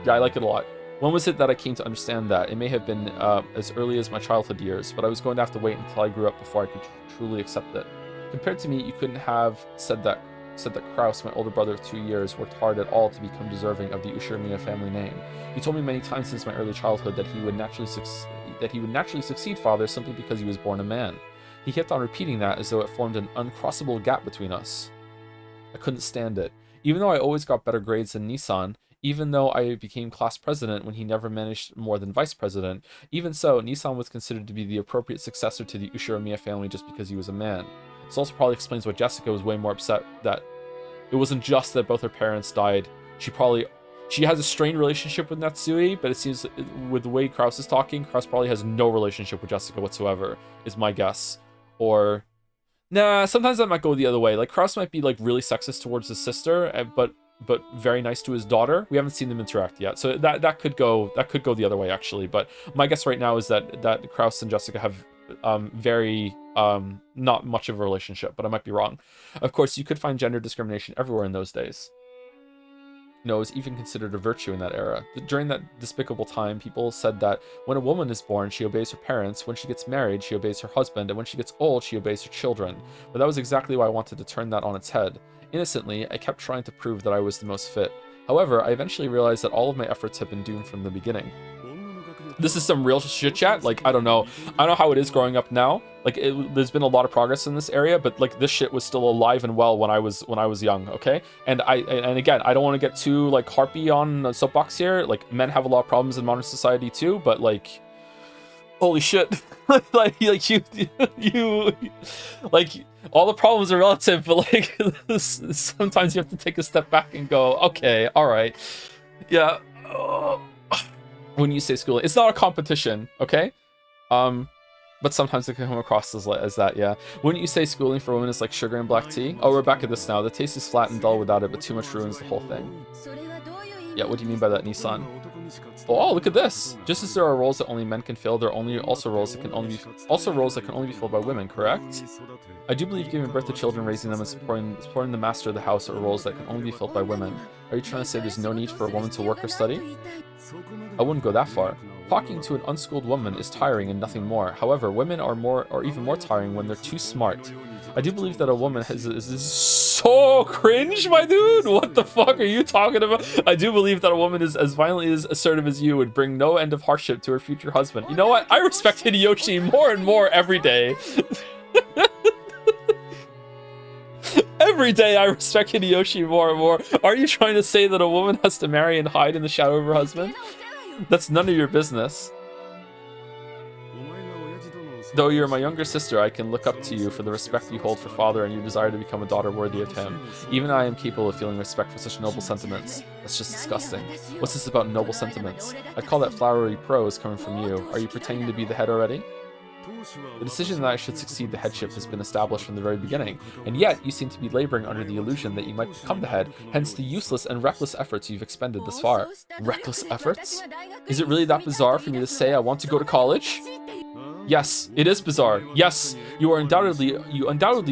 yeah, I like it a lot. When was it that I came to understand that? It may have been as early as my childhood years, but I was going to have to wait until I grew up before I could truly accept it. Compared to me, you couldn't have said that Kraus, my older brother of 2 years, worked hard at all to become deserving of the Ushiromiya family name. He told me many times since my early childhood that he would naturally succeed father simply because he was born a man. He kept on repeating that as though it formed an uncrossable gap between us. I couldn't stand it. Even though I always got better grades than Nissan, even though I became class president when he never managed more than vice president, even so, Nissan was considered to be the appropriate successor to the Ushiromiya family just because he was a man. This also probably explains why Jessica was way more upset that it wasn't just that both her parents died. She has a strained relationship with Natsui, but it seems with the way Kraus is talking, Kraus probably has no relationship with Jessica whatsoever, is my guess. Or, nah, sometimes that might go the other way. Like, Kraus might be, like, really sexist towards his sister, but very nice to his daughter. We haven't seen them interact yet, so that could go the other way, actually. But my guess right now is that Kraus and Jessica have very not much of a relationship, but I might be wrong. Of course, you could find gender discrimination everywhere in those days. No, it was even considered a virtue in that era. During that despicable time, people said that when a woman is born, she obeys her parents, when she gets married, she obeys her husband, and when she gets old, she obeys her children. But that was exactly why I wanted to turn that on its head. Innocently, I kept trying to prove that I was the most fit. However, I eventually realized that all of my efforts have been doomed from the beginning. This is some real shit chat. Like, I don't know how it is growing up now. Like, there's been a lot of progress in this area, but like this shit was still alive and well when I was young. Okay, and again, I don't want to get too like harpy on the soapbox here. Like, men have a lot of problems in modern society too, but like, holy shit, like you like all the problems are relative, but like sometimes you have to take a step back and go, okay, all right, yeah. When you say schooling, it's not a competition, okay? But sometimes it can come across as that, yeah. Wouldn't you say schooling for women is like sugar and black tea? Oh, we're back at this now. The taste is flat and dull without it, but too much ruins the whole thing. Yeah, what do you mean by that, Nissan? Oh, look at this! Just as there are roles that only men can fill, there are also roles that can only be filled by women, correct? I do believe giving birth to children, raising them, and supporting the master of the house are roles that can only be filled by women. Are you trying to say there's no need for a woman to work or study? I wouldn't go that far. Talking to an unschooled woman is tiring and nothing more. However, women are even more tiring when they're too smart. I do believe that a woman is so cringe, my dude. What the fuck are you talking about? I do believe that a woman is as violently as assertive as you would bring no end of hardship to her future husband. You know what? I respect Hideyoshi more and more every day. Every day I respect Hideyoshi more and more. Are you trying to say that a woman has to marry and hide in the shadow of her husband? That's none of your business. Though you're my younger sister, I can look up to you for the respect you hold for father and your desire to become a daughter worthy of him. Even I am capable of feeling respect for such noble sentiments. That's just disgusting. What's this about noble sentiments? I'd call that flowery prose coming from you. Are you pretending to be the head already? The decision that I should succeed the headship has been established from the very beginning, and yet you seem to be laboring under the illusion that you might become the head, hence the useless and reckless efforts you've expended thus far. Reckless efforts? Is it really that bizarre for me to say I want to go to college? Yes, it is bizarre. Yes, you undoubtedly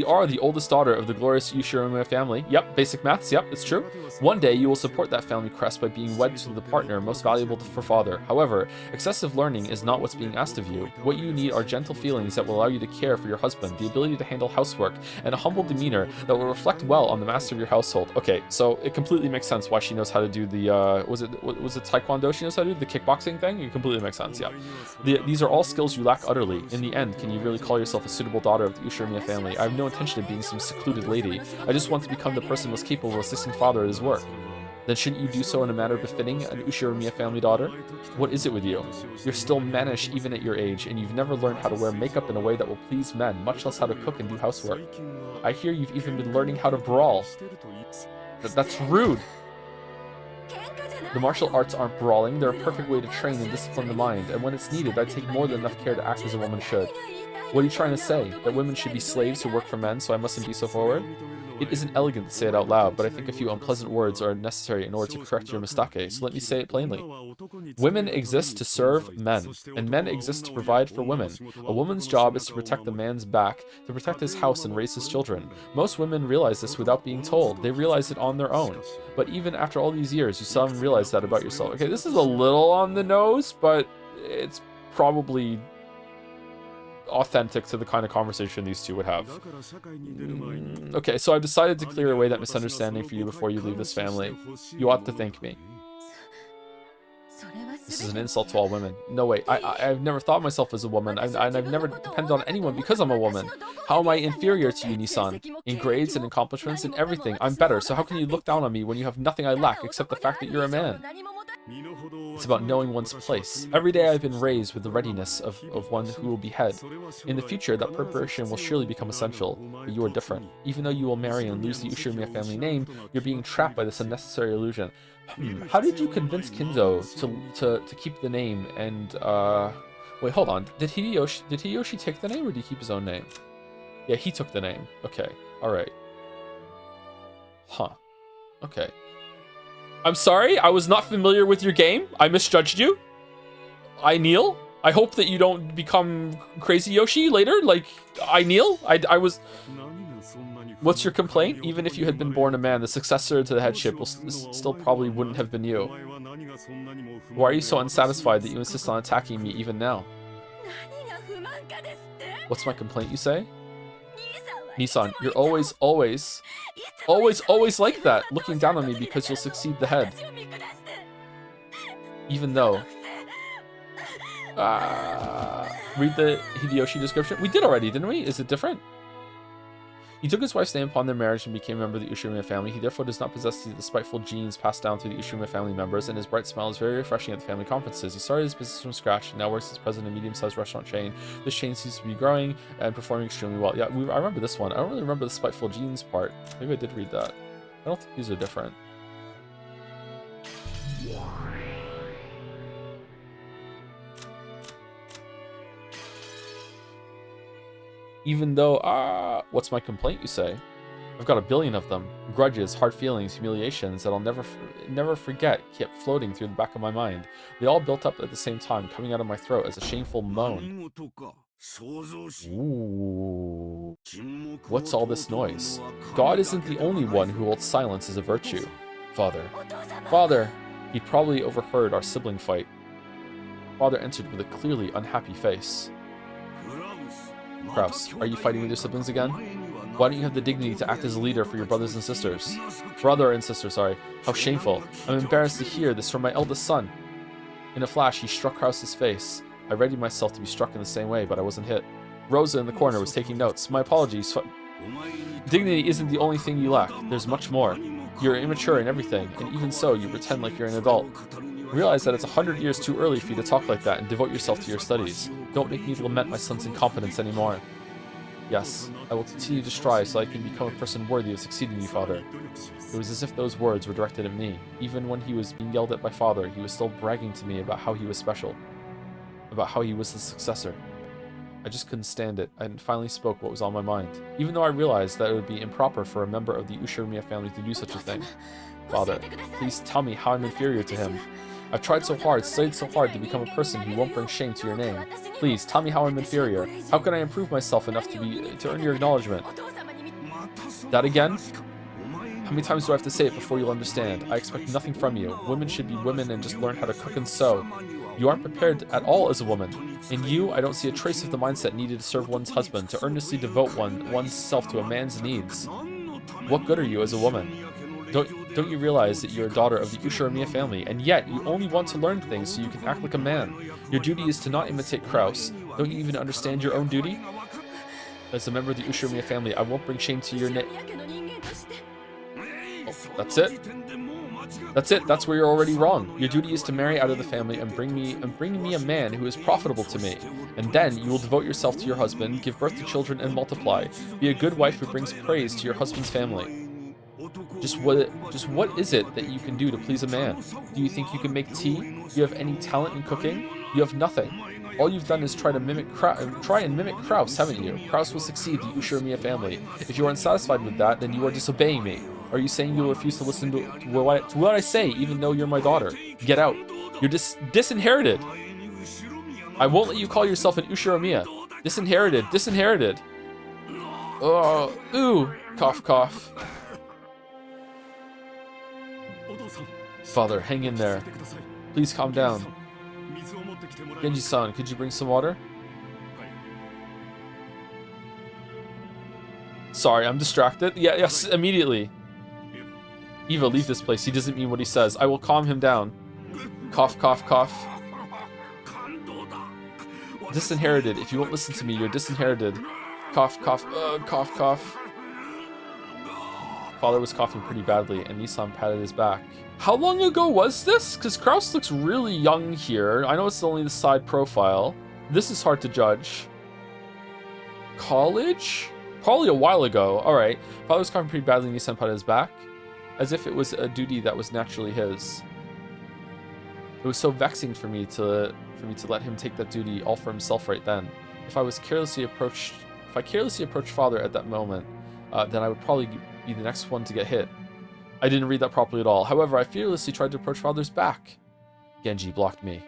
are the oldest daughter of the glorious Ushirome family. Yep, basic maths, yep, it's true. One day you will support that family crest by being wed to the partner most valuable for father. However, excessive learning is not what's being asked of you. What you need are gentle feelings that will allow you to care for your husband, the ability to handle housework, and a humble demeanor that will reflect well on the master of your household. Okay, so it completely makes sense why she knows how to do the, was it Taekwondo she knows how to do? The kickboxing thing? It completely makes sense, yeah. These are all skills you lack utterly. In the end, can you really call yourself a suitable daughter of the Ushirome family? I have no intention of being some secluded lady. I just want to become the person most capable of assisting father at his work. Then shouldn't you do so in a manner befitting an Ushirome family daughter? What is it with you? You're still mannish even at your age, and you've never learned how to wear makeup in a way that will please men, much less how to cook and do housework. I hear you've even been learning how to brawl. That's rude. The martial arts aren't brawling, they're a perfect way to train and discipline the mind, and when it's needed, I take more than enough care to act as a woman should. What are you trying to say? That women should be slaves who work for men, so I mustn't be so forward? It isn't elegant to say it out loud, but I think a few unpleasant words are necessary in order to correct your mistake, so let me say it plainly. Women exist to serve men, and men exist to provide for women. A woman's job is to protect the man's back, to protect his house and raise his children. Most women realize this without being told. They realize it on their own. But even after all these years, you still haven't realized that about yourself. Okay, this is a little on the nose, but it's probably authentic to the kind of conversation these two would have. Okay, so I've decided to clear away that misunderstanding for you before you leave this family. You ought to thank me. This is an insult to all women. No way, I've never thought of myself as a woman, and I've never depended on anyone because I'm a woman. How am I inferior to you, Nissan? In grades and accomplishments and everything, I'm better, so how can you look down on me when you have nothing I lack except the fact that you're a man? It's about knowing one's place. Every day I've been raised with the readiness of one who will be head. In the future, that preparation will surely become essential, but you are different. Even though you will marry and lose the Ushirome family name, you're being trapped by this unnecessary illusion. How did you convince Kinzo to keep the name and, wait, hold on. Did Hideyoshi take the name or did he keep his own name? Yeah, he took the name. Okay, alright. Huh. Okay. I'm sorry, I was not familiar with your game. I misjudged you. I kneel. I hope that you don't become Crazy Yoshi later. Like, I kneel. I was... What's your complaint? Even if you had been born a man, the successor to the headship still probably wouldn't have been you. Why are you so unsatisfied that you insist on attacking me even now? What's my complaint, you say? Nissan, you're always like that, looking down on me because you'll succeed the head. Even though... read the Hideyoshi description. We did already, didn't we? Is it different? He took his wife's name upon their marriage and became a member of the Ushirimiya family. He therefore does not possess the spiteful genes passed down through the Ushirimiya family members, and his bright smile is very refreshing at the family conferences. He started his business from scratch and now works as president of a medium-sized restaurant chain. This chain seems to be growing and performing extremely well. Yeah, I remember this one. I don't really remember the spiteful genes part. Maybe I did read that. I don't think these are different. Even though, what's my complaint, you say? I've got a billion of them. Grudges, hard feelings, humiliations that I'll never forget kept floating through the back of my mind. They all built up at the same time, coming out of my throat as a shameful moan. Ooh. What's all this noise? God isn't the only one who holds silence as a virtue. Father! He'd probably overheard our sibling fight. Father entered with a clearly unhappy face. Kraus, are you fighting with your siblings again? Why don't you have the dignity to act as a leader for your brothers and sisters? Brother and sister, sorry. How shameful. I'm embarrassed to hear this from my eldest son. In a flash, he struck Kraus's face. I readied myself to be struck in the same way, but I wasn't hit. Rosa in the corner was taking notes. My apologies. Dignity isn't the only thing you lack. There's much more. You're immature in everything, and even so, you pretend like you're an adult. Realize that it's 100 years too early for you to talk like that and devote yourself to your studies. Don't make me lament my son's incompetence anymore. Yes, I will continue to strive so I can become a person worthy of succeeding you, Father. It was as if those words were directed at me. Even when he was being yelled at by Father, he was still bragging to me about how he was special. About how he was the successor. I just couldn't stand it. I finally spoke what was on my mind. Even though I realized that it would be improper for a member of the Ushirimiya family to do such a thing. Father, please tell me how I'm inferior to him. I've tried so hard, studied so hard to become a person who won't bring shame to your name. Please, tell me how I'm inferior. How can I improve myself enough to earn your acknowledgement? That again? How many times do I have to say it before you'll understand? I expect nothing from you. Women should be women and just learn how to cook and sew. You aren't prepared at all as a woman. In you, I don't see a trace of the mindset needed to serve one's husband, to earnestly devote one's self to a man's needs. What good are you as a woman? Don't you realize that you're a daughter of the Ushirimiya family, and yet you only want to learn things so you can act like a man? Your duty is to not imitate Kraus. Don't you even understand your own duty? As a member of the Ushirimiya family, I won't bring shame to your name. Oh, that's it? That's it. That's where you're already wrong. Your duty is to marry out of the family and bring me a man who is profitable to me. And then you will devote yourself to your husband, give birth to children, and multiply. Be a good wife who brings praise to your husband's family. Just what is it that you can do to please a man? Do you think you can make tea? Do you have any talent in cooking? You have nothing. All you've done is try and mimic Kraus, haven't you? Kraus will succeed the Ushirimiya family. If you are unsatisfied with that, then you are disobeying me. Are you saying you will refuse to listen to what I say, even though you're my daughter? Get out. You're disinherited. I won't let you call yourself an Ushirimiya. Disinherited. Oh, ooh. Cough, cough. Father, hang in there. Please calm down. Genji-san, could you bring some water? Sorry, I'm distracted. Yes, immediately. Eva, leave this place. He doesn't mean what he says. I will calm him down. Cough, cough, cough. Disinherited. If you won't listen to me, you're disinherited. Cough, cough, cough, cough. Father was coughing pretty badly, and Nissan patted his back. How long ago was this? Because Kraus looks really young here. I know it's only the side profile. This is hard to judge. College? Probably a while ago. Alright. Father was coughing pretty badly, and Nissan patted his back. As if it was a duty that was naturally his. It was so vexing for me to let him take that duty all for himself right then. If I carelessly approached Father at that moment, then I would probably be the next one to get hit. I didn't read that properly at all. However, I fearlessly tried to approach Father's back. Genji blocked me.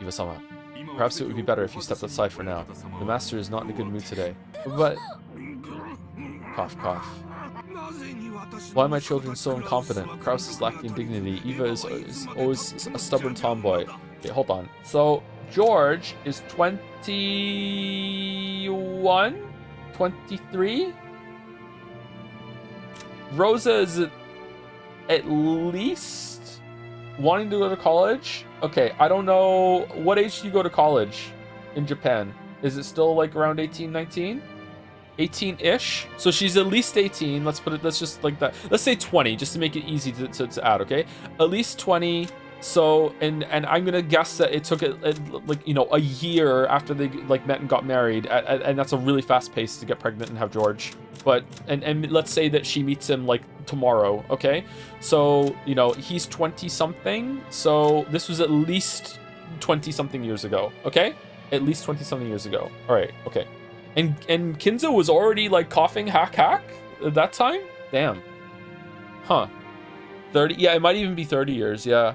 Iba-sama, perhaps it would be better if you stepped outside for now. The master is not in a good mood today. But... Cough, cough. Why are my children so incompetent? Kraus is lacking dignity. Eva is always a stubborn tomboy. Okay, hold on. So, George is 21? 23? Rosa is at least wanting to go to college. Okay, I don't know. What age do you go to college in Japan? Is it still like around 18, 19? 18-ish? So she's at least 18. Let's just like that. Let's say 20, just to make it easy to add, okay? At least 20. So, and I'm gonna guess that it took like, you know, a year after they like met and got married, and that's a really fast pace to get pregnant and have George. But and let's say that she meets him like tomorrow, okay? So, you know, he's 20 something. So this was at least 20 something years ago, okay? At least 20 something years ago. All right, okay. And Kinzo was already like coughing hack at that time? Damn. Huh. 30, yeah, it might even be 30 years, yeah.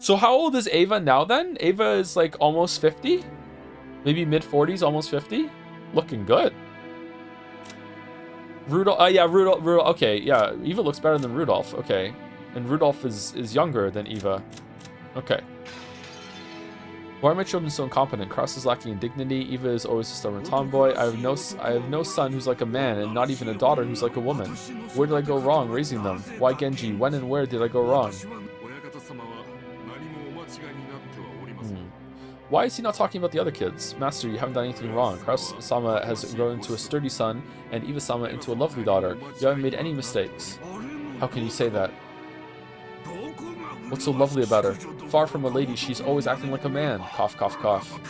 So how old is Ava now then? Ava is like almost 50? Maybe mid 40s, almost 50? Looking good. Rudolph, yeah, Rudolph, okay, yeah, Eva looks better than Rudolph, okay. And Rudolph is younger than Eva. Okay. Why are my children so incompetent? Kraus is lacking in dignity. Eva is always a stubborn tomboy. I have no son who's like a man, and not even a daughter who's like a woman. Where did I go wrong raising them? Why Genji? When and where did I go wrong? Why is he not talking about the other kids? Master, you haven't done anything wrong. Kraus-sama has grown into a sturdy son, and Eva-sama into a lovely daughter. You haven't made any mistakes. How can you say that? What's so lovely about her? Far from a lady, she's always acting like a man. Cough, cough, cough.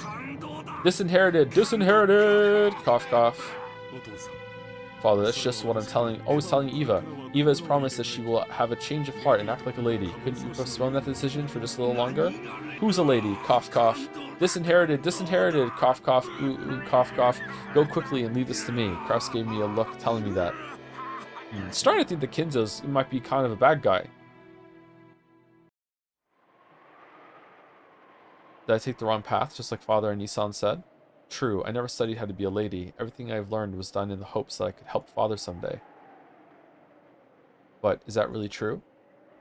Disinherited, disinherited! Cough, cough. Father, that's just what I'm always telling Eva. Eva has promised that she will have a change of heart and act like a lady. Couldn't you postpone that decision for just a little longer? Who's a lady? Cough, cough. Disinherited, disinherited! Cough, cough, ooh, ooh, cough, cough. Go quickly and leave this to me. Kraus gave me a look telling me that. Starting to think that Kinzo's might be kind of a bad guy. Did I take the wrong path, just like Father and Nissan said? True, I never studied how to be a lady. Everything I've learned was done in the hopes that I could help Father someday. But is that really true?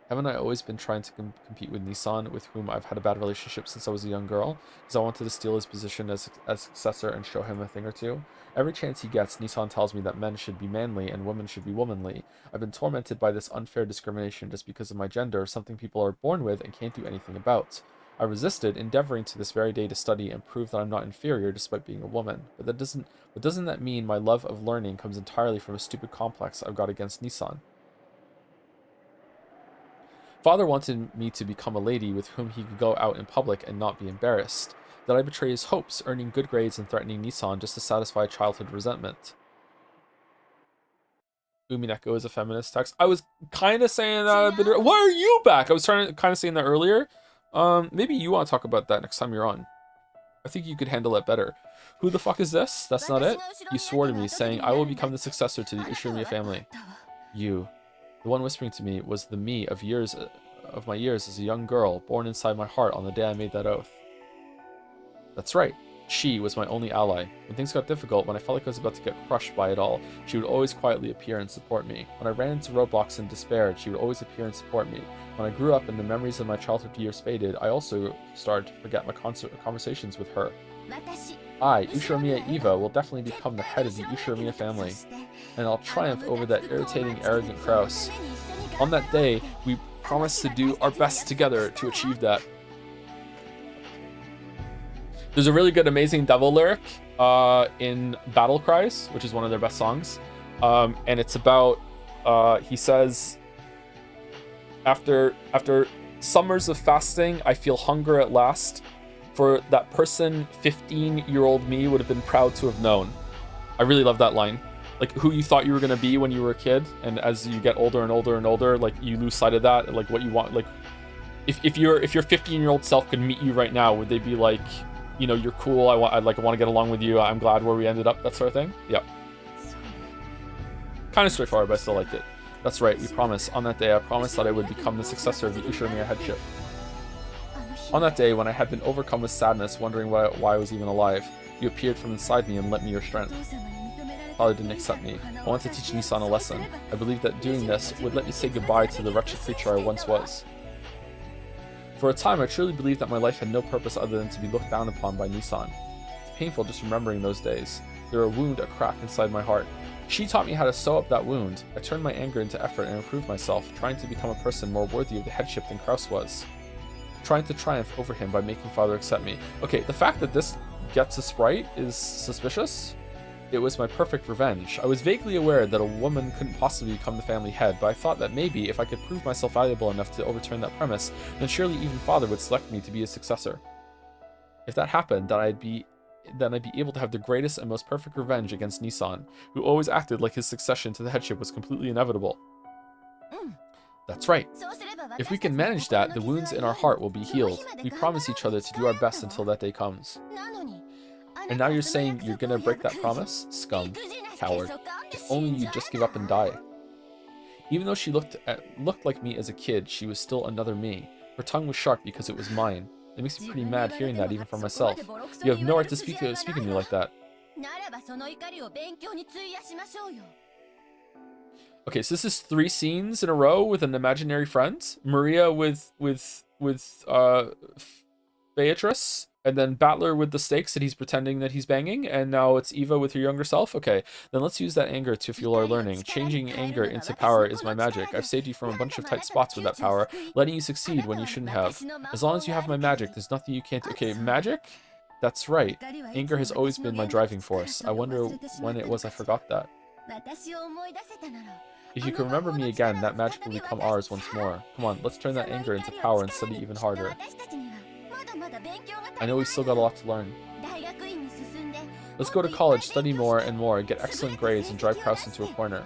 Haven't I always been trying to compete with Nissan, with whom I've had a bad relationship since I was a young girl? Because I wanted to steal his position as successor and show him a thing or two? Every chance he gets, Nissan tells me that men should be manly and women should be womanly. I've been tormented by this unfair discrimination just because of my gender, something people are born with and can't do anything about. I resisted, endeavoring to this very day to study and prove that I'm not inferior despite being a woman. But doesn't that mean my love of learning comes entirely from a stupid complex I've got against Nissan? Father wanted me to become a lady with whom he could go out in public and not be embarrassed. Did I betray his hopes, earning good grades and threatening Nissan just to satisfy childhood resentment? Umineko is a feminist text. I was kind of saying that a bit earlier. Why are you back? I was trying to kind of saying that earlier. Maybe you want to talk about that next time you're on. I think you could handle it better. Who the fuck is this? That's not it? You swore to me, saying, I will become the successor to the Ushirimiya family. You. The one whispering to me was the me of my years as a young girl, born inside my heart on the day I made that oath. That's right. She was my only ally. When things got difficult, when I felt like I was about to get crushed by it all, she would always quietly appear and support me. When I ran into roadblocks and despaired, she would always appear and support me. When I grew up and the memories of my childhood years faded, I also started to forget my conversations with her. I, Ushirimiya Eva, will definitely become the head of the Ushirimiya family, and I'll triumph over that irritating, arrogant Kraus. On that day, we promise to do our best together to achieve that. There's a really good Amazing Devil lyric in Battle Cries, which is one of their best songs. And it's about, he says, after summers of fasting, I feel hunger at last. For that person, 15-year-old me would have been proud to have known. I really love that line. Like, who you thought you were going to be when you were a kid, and as you get older and older and older, like, you lose sight of that, like, what you want. Like, if your 15-year-old self could meet you right now, would they be like, you know, you're cool, I want to get along with you, I'm glad where we ended up, that sort of thing? Yep. Kind of straightforward, but I still like it. That's right, we promise. On that day, I promised that I would become the successor of the Ushirimiya headship. On that day, when I had been overcome with sadness, wondering why I was even alive, you appeared from inside me and lent me your strength. Father didn't accept me. I wanted to teach Nissan a lesson. I believed that doing this would let me say goodbye to the wretched creature I once was. For a time, I truly believed that my life had no purpose other than to be looked down upon by Nissan. It's painful just remembering those days. They're a wound, a crack inside my heart. She taught me how to sew up that wound. I turned my anger into effort and improved myself, trying to become a person more worthy of the headship than Kraus was. Trying to triumph over him by making father accept me. Okay, the fact that this gets us right is suspicious. It was my perfect revenge. I was vaguely aware that a woman couldn't possibly become the family head, but I thought that maybe if I could prove myself valuable enough to overturn that premise, then surely even father would select me to be his successor. If that happened, then I'd be able to have the greatest and most perfect revenge against Nissan, who always acted like his succession to the headship was completely inevitable. That's right. If we can manage that, the wounds in our heart will be healed. We promise each other to do our best until that day comes. And now you're saying you're gonna break that promise? Scum. Coward. If only you'd just give up and die. Even though she looked like me as a kid, she was still another me. Her tongue was sharp because it was mine. It makes me pretty mad hearing that even from myself. You have no right to speak to me like that. Okay, so this is 3 scenes in a row with an imaginary friend. Maria with Beatrice, and then Battler with the stakes that he's pretending that he's banging, and now it's Eva with her younger self. Okay, then let's use that anger to fuel our learning. Changing anger into power is my magic. I've saved you from a bunch of tight spots with that power, letting you succeed when you shouldn't have. As long as you have my magic, there's nothing you can't do. Okay, magic? That's right. Anger has always been my driving force. I wonder when it was I forgot that. If you can remember me again, that magic will become ours once more. Come on, let's turn that anger into power and study even harder. I know we still got a lot to learn. Let's go to college, study more and more, get excellent grades, and drive Kraus into a corner.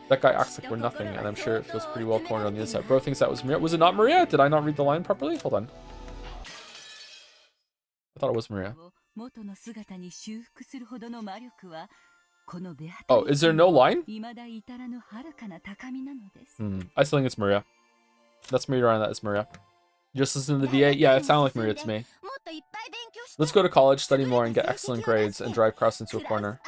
That guy acts like we're nothing, and I'm sure it feels pretty well cornered on the inside. Bro thinks that was Maria. Was it not Maria? Did I not read the line properly? Hold on. I thought it was Maria. Oh, is there no line? I still think it's Maria. That's Maria Ryan, that is Maria. Just listen to the VA? Yeah, it sounded like Maria to me. Let's go to college, study more, and get excellent grades, and drive Kraus into a corner.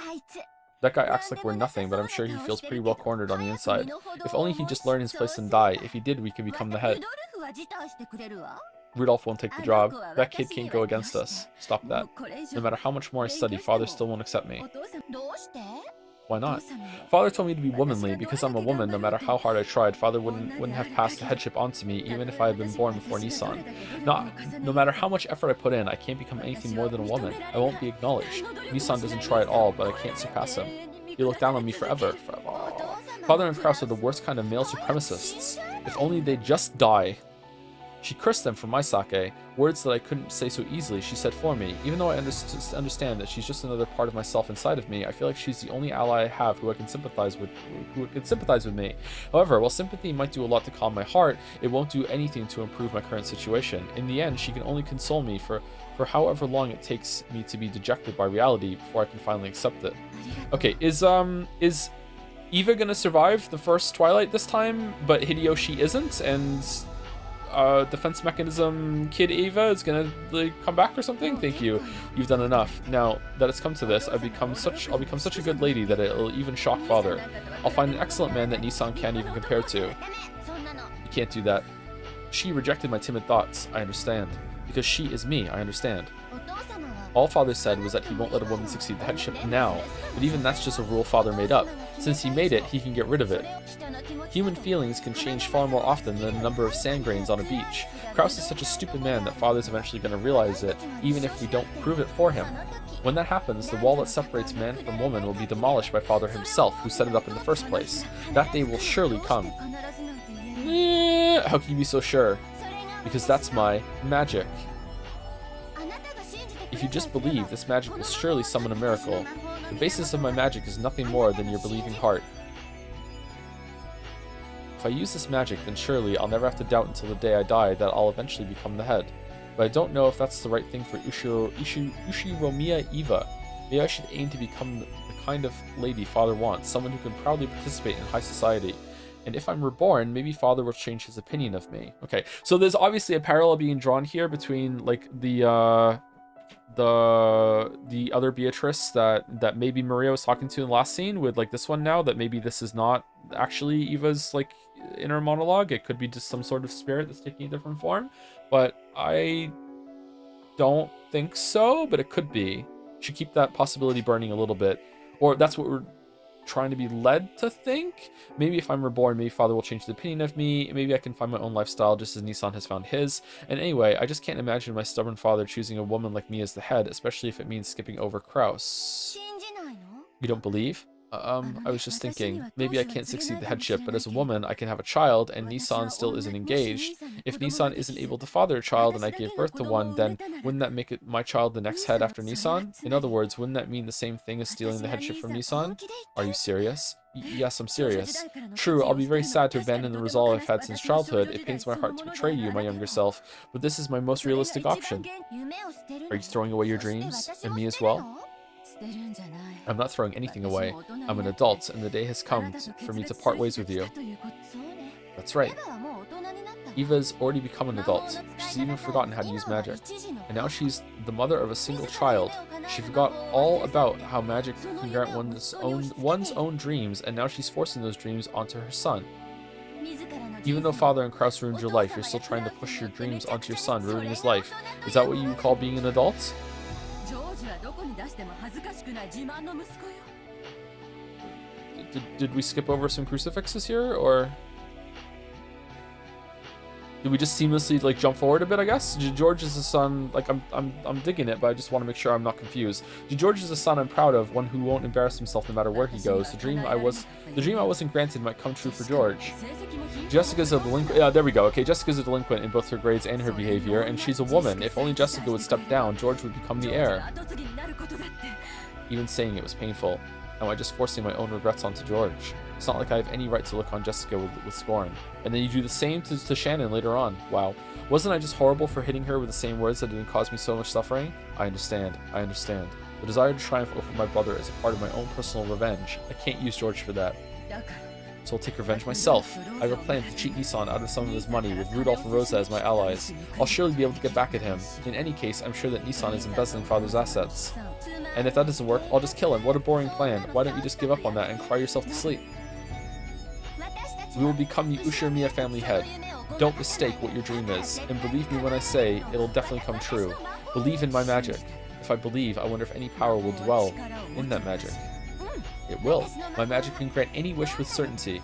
That guy acts like we're nothing, but I'm sure he feels pretty well cornered on the inside. If only he'd just learn his place and die. If he did, we could become the head. Rudolph won't take the job. That kid can't go against us. Stop that. No matter how much more I study, father still won't accept me. Why not? Father told me to be womanly. Because I'm a woman, no matter how hard I tried, father wouldn't have passed the headship onto me, even if I had been born before Nissan. No matter how much effort I put in, I can't become anything more than a woman. I won't be acknowledged. Nissan doesn't try at all, but I can't surpass him. He'll look down on me forever. Father and Kraus are the worst kind of male supremacists. If only they'd just die. She cursed them for my sake, words that I couldn't say so easily she said for me. Even though I understand that she's just another part of myself inside of me, I feel like she's the only ally I have who can sympathize with me. However, while sympathy might do a lot to calm my heart, it won't do anything to improve my current situation. In the end, she can only console me for however long it takes me to be dejected by reality before I can finally accept it. Okay, is Eva gonna survive the first Twilight this time, but Hideyoshi isn't, and defense mechanism kid Eva is gonna come back or something? Thank you. You've done enough. Now that it's come to this, I'll become such a good lady that it'll even shock father. I'll find an excellent man that Nissan can't even compare to. You can't do that. She rejected my timid thoughts. I understand. Because she is me, I understand. All father said was that he won't let a woman succeed the headship now, but even that's just a rule father made up. Since he made it, he can get rid of it. Human feelings can change far more often than a number of sand grains on a beach. Kraus is such a stupid man that father's eventually going to realize it, even if we don't prove it for him. When that happens, the wall that separates man from woman will be demolished by father himself, who set it up in the first place. That day will surely come. How can you be so sure? Because that's my magic. If you just believe, this magic will surely summon a miracle. The basis of my magic is nothing more than your believing heart. If I use this magic, then surely I'll never have to doubt until the day I die that I'll eventually become the head. But I don't know if that's the right thing for Ushiromiya Eva. Maybe I should aim to become the kind of lady father wants, someone who can proudly participate in high society. And if I'm reborn, maybe father will change his opinion of me. Okay, so there's obviously a parallel being drawn here between like the other Beatrice that maybe Maria was talking to in the last scene with like this one now, that maybe this is not actually Eva's like inner monologue. It could be just some sort of spirit that's taking a different form, but I don't think so, but it could be. should keep that possibility burning a little bit. Or that's what we're trying to be led to think. Maybe if I'm reborn, maybe father will change the opinion of me. Maybe I can find my own lifestyle just as Nissan has found his. And anyway, I just can't imagine my stubborn father choosing a woman like me as the head, especially if it means skipping over Kraus. You don't believe? I was just thinking, maybe I can't succeed the headship, but as a woman, I can have a child, and Nissan still isn't engaged. If Nissan isn't able to father a child and I gave birth to one, then wouldn't that make it my child the next head after Nissan? In other words, wouldn't that mean the same thing as stealing the headship from Nissan? Are you serious? Yes, I'm serious. True, I'll be very sad to abandon the resolve I've had since childhood. It pains my heart to betray you, my younger self, but this is my most realistic option. Are you throwing away your dreams? And me as well? I'm not throwing anything away. I'm an adult, and the day has come for me to part ways with you. That's right. Eva's already become an adult. She's even forgotten how to use magic. And now she's the mother of a single child. She forgot all about how magic can grant one's own dreams, and now she's forcing those dreams onto her son. Even though Father and Kraus ruined your life, you're still trying to push your dreams onto your son, ruining his life. Is that what you call being an adult? Did we skip over some crucifixes here, or did we just seamlessly like jump forward a bit? I guess George is the son. Like I'm digging it, but I just want to make sure I'm not confused. George is the son I'm proud of, one who won't embarrass himself no matter where he goes. The dream I wasn't granted might come true for George. Jessica's a delinquent. Yeah, there we go. Okay, Jessica's a delinquent in both her grades and her behavior, and she's a woman. If only Jessica would step down, George would become the heir. Even saying it was painful. Am I just forcing my own regrets onto George? It's not like I have any right to look on Jessica with scorn. And then you do the same to Shannon later on. Wow. Wasn't I just horrible for hitting her with the same words that didn't cause me so much suffering? I understand. I understand. The desire to triumph over my brother is a part of my own personal revenge. I can't use George for that. So I'll take revenge myself. I have a plan to cheat Nissan out of some of his money with Rudolph and Rosa as my allies. I'll surely be able to get back at him. In any case, I'm sure that Nissan is embezzling father's assets. And if that doesn't work, I'll just kill him. What a boring plan. Why don't you just give up on that and cry yourself to sleep? We will become the Ushirimiya family head. Don't mistake what your dream is, and believe me when I say it'll definitely come true. Believe in my magic. If I believe, I wonder if any power will dwell in that magic. It will. My magic can grant any wish with certainty.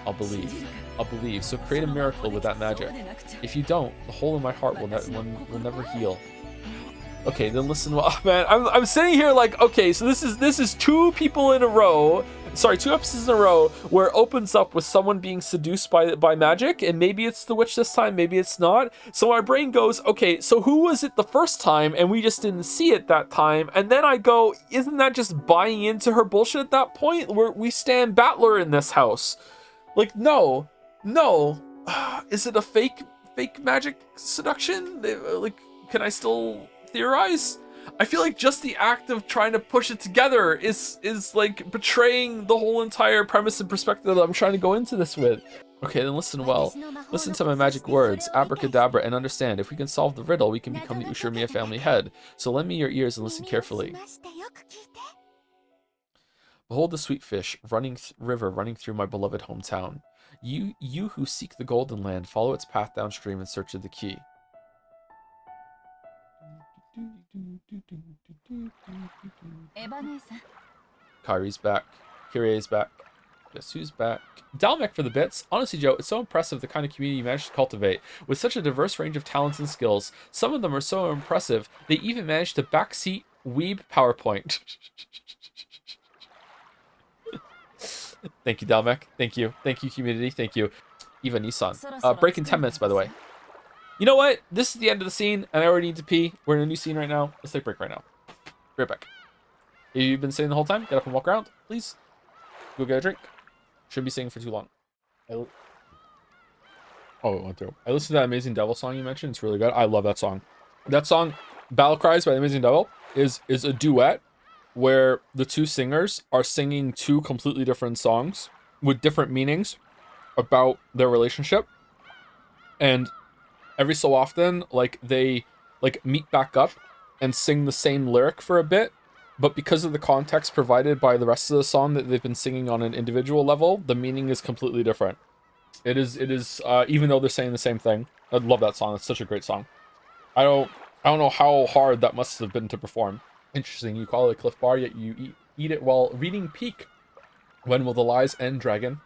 I'll believe. I'll believe. So create a miracle with that magic. If you don't, the hole in my heart will never heal. Okay, then listen. Well, man, I'm sitting here like, okay, so this is two people in a row. Sorry, 2 episodes in a row where it opens up with someone being seduced by magic, and maybe it's the witch this time, maybe it's not. So my brain goes, okay, so who was it the first time and we just didn't see it that time? And then I go, isn't that just buying into her bullshit at that point? Where we stand battler in this house. Like, no. Is it a fake magic seduction? Like, can I still theorize? I feel like just the act of trying to push it together is like betraying the whole entire premise and perspective that I'm trying to go into this with. Okay, then listen well. Listen to my magic words, abracadabra, and understand. If we can solve the riddle, we can become the Ushirimiya family head. So lend me your ears and listen carefully. Behold the sweet fish, river running through my beloved hometown. You who seek the golden land, follow its path downstream in search of the key. Kyrie's back. Kyrie's back. Guess who's back? Dalmec for the bits. Honestly, Joe, it's so impressive the kind of community you managed to cultivate. With such a diverse range of talents and skills, some of them are so impressive, they even managed to backseat Weeb PowerPoint. Thank you, Dalmec. Thank you. Thank you, community. Thank you. Eva Nissan. Break in 10 minutes, by the way. You know what? This is the end of the scene, and I already need to pee. We're in a new scene right now. Let's take a break right now. Be right back. You've been sitting the whole time? Get up and walk around, please. Go get a drink. Shouldn't be sitting for too long. Oh, it went through. I listened to that Amazing Devil song you mentioned. It's really good. I love that song. That song, Battle Cries by the Amazing Devil, is a duet where the two singers are singing 2 completely different songs with different meanings about their relationship. And every so often, like, they like meet back up and sing the same lyric for a bit, but because of the context provided by the rest of the song that they've been singing on an individual level, the meaning is completely different. It is even though they're saying the same thing. I love that song. It's such a great song. I don't know how hard that must have been to perform. Interesting. You call it a Cliff Bar, yet you eat it while reading Peak. When will the lies end, Dragon?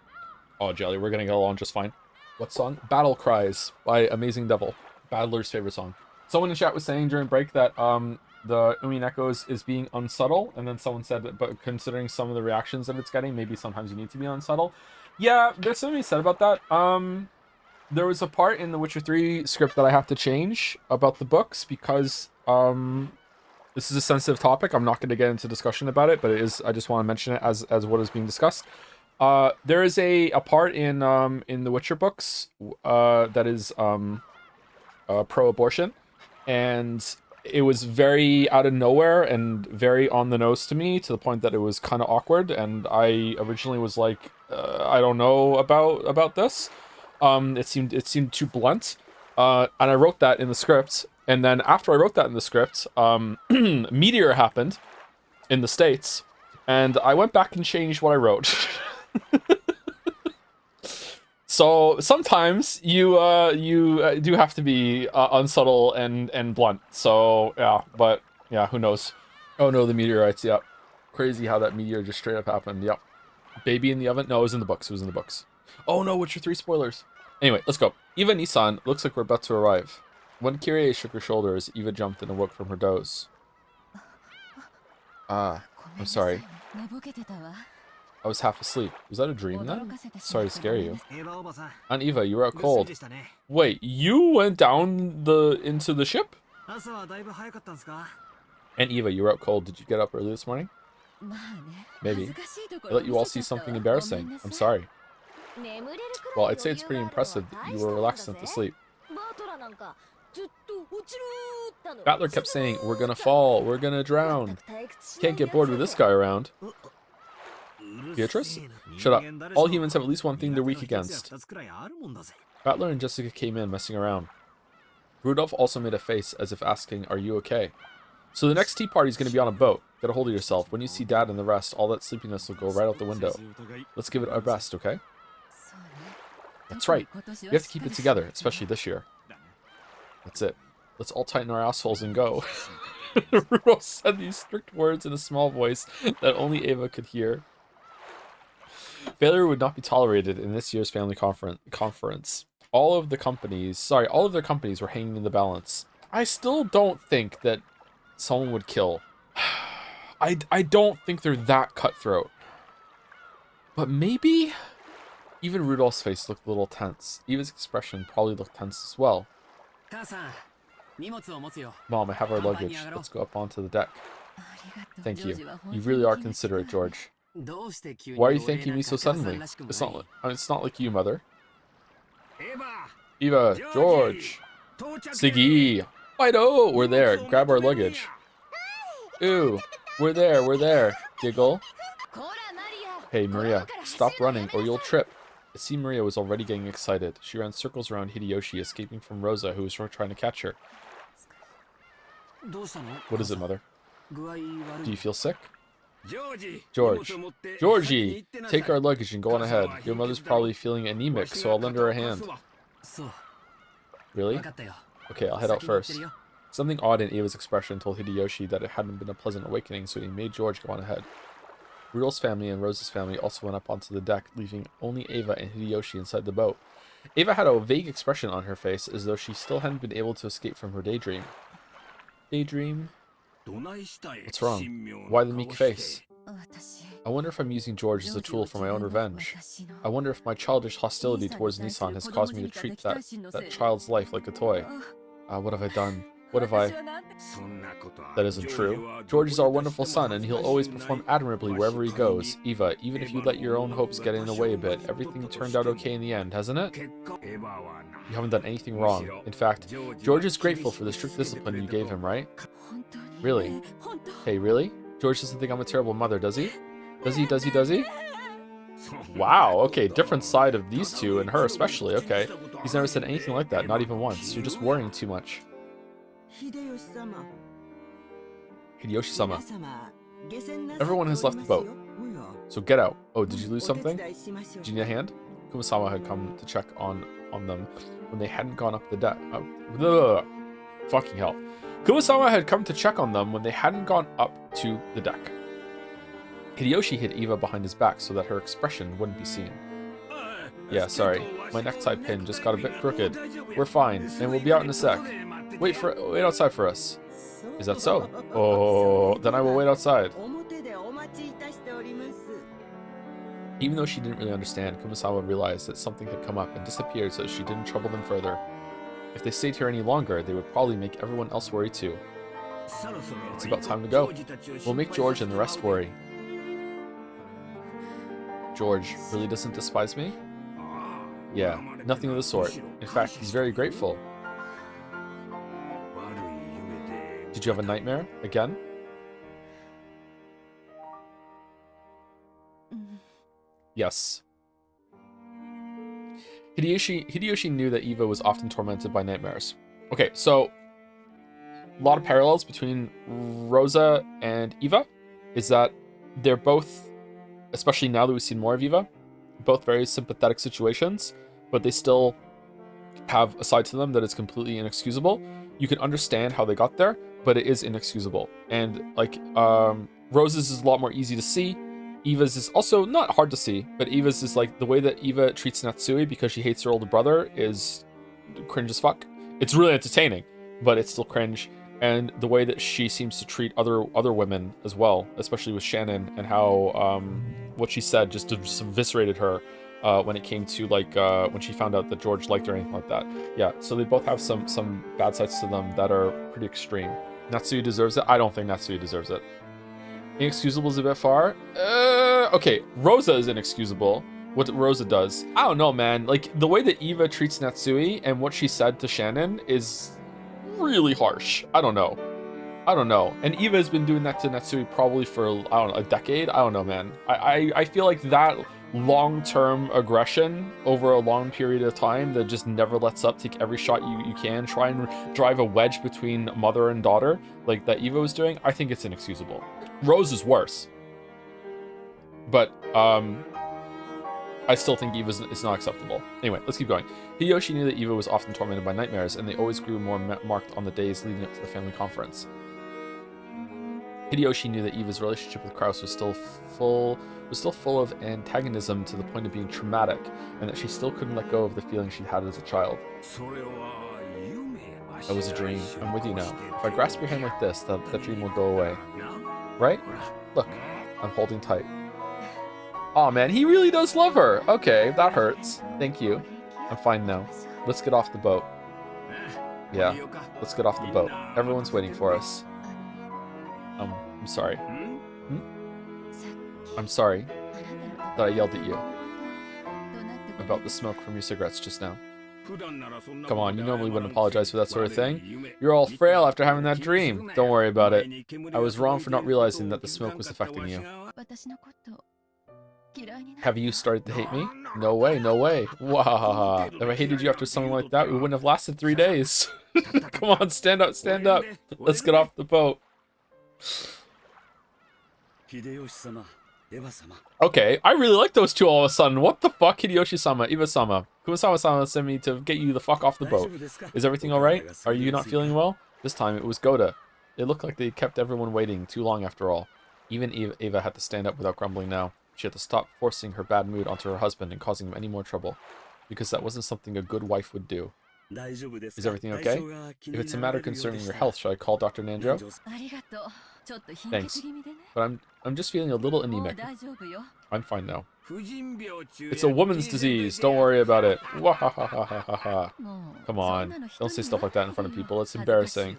Oh, Jelly, we're gonna get along just fine. What song? Battle Cries by Amazing Devil. Battler's favorite song. Someone in chat was saying during break that the Umineko is being unsubtle, and then someone said that, but considering some of the reactions that it's getting, maybe sometimes you need to be unsubtle. Yeah, there's something said about that. There was a part in the Witcher 3 script that I have to change about the books because this is a sensitive topic. I'm not going to get into discussion about it, but it is. I just want to mention it as what is being discussed. There is a part in the Witcher books that is pro-abortion, and it was very out of nowhere and very on the nose to me, to the point that it was kind of awkward. And I originally was like, I don't know about this. It seemed too blunt, and I wrote that in the script. And then after I wrote that in the script, Meteor happened in the States, and I went back and changed what I wrote. So sometimes you do have to be unsubtle and blunt. So yeah, but yeah, who knows? Oh no, the meteorites. Yep, crazy how that meteor just straight up happened. Yep, baby in the oven. No, it was in the books. It was in the books. Oh no, Witcher 3 spoilers. Anyway, let's go. Eva Nissan, looks like we're about to arrive. When Kyrie shook her shoulders, Eva jumped and awoke from her doze. Ah, I'm sorry. I was half asleep. Was that a dream then? Sorry to scare you. Aunt Eva, you were out cold. Wait, you went down into the ship? Aunt Eva, you were out cold. Did you get up early this morning? Maybe. I let you all see something embarrassing. I'm sorry. Well, I'd say it's pretty impressive that you were relaxed enough to sleep. Battler kept saying, we're gonna fall, we're gonna drown. Can't get bored with this guy around. Beatrice? Shut up. All humans have at least one thing they're weak against. Battler and Jessica came in, messing around. Rudolph also made a face as if asking, are you okay? So the next tea party's gonna be on a boat. Get a hold of yourself. When you see Dad and the rest, all that sleepiness will go right out the window. Let's give it our best, okay? That's right. We have to keep it together, especially this year. That's it. Let's all tighten our assholes and go. Rudolph said these strict words in a small voice that only Ava could hear. Failure would not be tolerated in this year's family conference. All of their companies were hanging in the balance. I still don't think that someone would kill. I don't think they're that cutthroat. But maybe? Even Rudolph's face looked a little tense. Eva's expression probably looked tense as well. Mom, I have our luggage. Let's go up onto the deck. Thank you. You really are considerate, George. Why are you thanking me so suddenly? It's not like you, Mother. Eva, George, Siggy, Fido, we're there. Grab our luggage. Ooh, we're there. Giggle. Hey, Maria, stop running or you'll trip. I see Maria was already getting excited. She ran circles around Hideyoshi, escaping from Rosa, who was trying to catch her. What is it, Mother? Do you feel sick? Georgie! Take our luggage and go on ahead. Your mother's probably feeling anemic, so I'll lend her a hand. Really? Okay, I'll head out first. Something odd in Ava's expression told Hideyoshi that it hadn't been a pleasant awakening, so he made George go on ahead. Rudolph's family and Rose's family also went up onto the deck, leaving only Ava and Hideyoshi inside the boat. Ava had a vague expression on her face, as though she still hadn't been able to escape from her daydream. Daydream? What's wrong? Why the meek face? I wonder if I'm using George as a tool for my own revenge. I wonder if my childish hostility towards Nissan has caused me to treat that child's life like a toy. What have I done? What have I... That isn't true. George is our wonderful son, and he'll always perform admirably wherever he goes. Eva, even if you let your own hopes get in the way a bit, everything turned out okay in the end, hasn't it? You haven't done anything wrong. In fact, George is grateful for the strict discipline you gave him, right? Really? Hey, really? George doesn't think I'm a terrible mother, does he? Does he? Wow, okay, different side of these two, and her especially, okay. He's never said anything like that, not even once. You're just worrying too much. Hideyoshi-sama. Everyone has left the boat, so get out. Oh, did you lose something? Did you need a hand? Kuma-sama had come to check on them when they hadn't gone up the deck. Fucking hell. Kumasawa had come to check on them when they hadn't gone up to the deck. Hideyoshi hid Eva behind his back so that her expression wouldn't be seen. Yeah, sorry. My necktie pin just got a bit crooked. We're fine, and we'll be out in a sec. Wait outside for us. Is that so? Oh, then I will wait outside. Even though she didn't really understand, Kumasawa realized that something had come up and disappeared so she didn't trouble them further. If they stayed here any longer, they would probably make everyone else worry too. It's about time to go. We'll make George and the rest worry. George really doesn't despise me? Yeah, nothing of the sort. In fact, he's very grateful. Did you have a nightmare? Again? Yes. Hideyoshi knew that Eva was often tormented by nightmares. Okay, so a lot of parallels between Rosa and Eva is that they're both, especially now that we've seen more of Eva, both very sympathetic situations, but they still have a side to them that is completely inexcusable. You can understand how they got there, but it is inexcusable. And like Rosa's is a lot more easy to see. Eva's is also not hard to see, but Eva's is like the way that Eva treats Natsui because she hates her older brother is cringe as fuck. It's really entertaining, but it's still cringe. And the way that she seems to treat other women as well, especially with Shannon, and how what she said just eviscerated her when it came to like when she found out that George liked her or anything like that. Yeah, so they both have some bad sides to them that are pretty extreme. Natsui deserves it. I don't think Natsui deserves it. Inexcusable is a bit far. Okay, Rosa is inexcusable. What Rosa does, I don't know, man. Like the way that Eva treats Natsui and what she said to Shannon is really harsh. I don't know. And Eva has been doing that to Natsui probably for, I don't know, a decade. I don't know, man. I feel like that long-term aggression over a long period of time that just never lets up, take every shot you can, try and drive a wedge between mother and daughter, like that Eva was doing, I think it's inexcusable. Rose is worse. But, I still think Eva is not acceptable. Anyway, let's keep going. Hideyoshi knew that Eva was often tormented by nightmares, and they always grew more marked on the days leading up to the family conference. Hideyoshi knew that Eva's relationship with Kraus was still full of antagonism to the point of being traumatic, and that she still couldn't let go of the feelings she'd had as a child. That was a dream. I'm with you now. If I grasp your hand like this, that dream will go away. Right? Look, I'm holding tight. Aw, man, he really does love her. Okay, that hurts. Thank you. I'm fine now. Let's get off the boat. Yeah, let's get off the boat. Everyone's waiting for us. I'm sorry. I'm sorry that I yelled at you about the smoke from your cigarettes just now. Come on, you normally wouldn't apologize for that sort of thing. You're all frail after having that dream. Don't worry about it. I was wrong for not realizing that the smoke was affecting you. Have you started to hate me? No way, no way. Wow. If I hated you after something like that, we wouldn't have lasted 3 days. Come on, stand up, stand up. Let's get off the boat. Okay, I really like those two all of a sudden. What the fuck, Hideyoshi-sama, Eva-sama. Kumasawa-sama sent me to get you the fuck off the boat. Is everything alright? Are you not feeling well? This time it was Goda. It looked like they kept everyone waiting too long after all. Even Eva had to stand up without grumbling now. She had to stop forcing her bad mood onto her husband and causing him any more trouble. Because that wasn't something a good wife would do. Is everything okay? If it's a matter concerning your health, shall I call Dr. Nanjo? Thanks. But I'm just feeling a little anemic. I'm fine now. It's a woman's disease. Don't worry about it. Wahahahaha. Come on. Don't say stuff like that in front of people. It's embarrassing.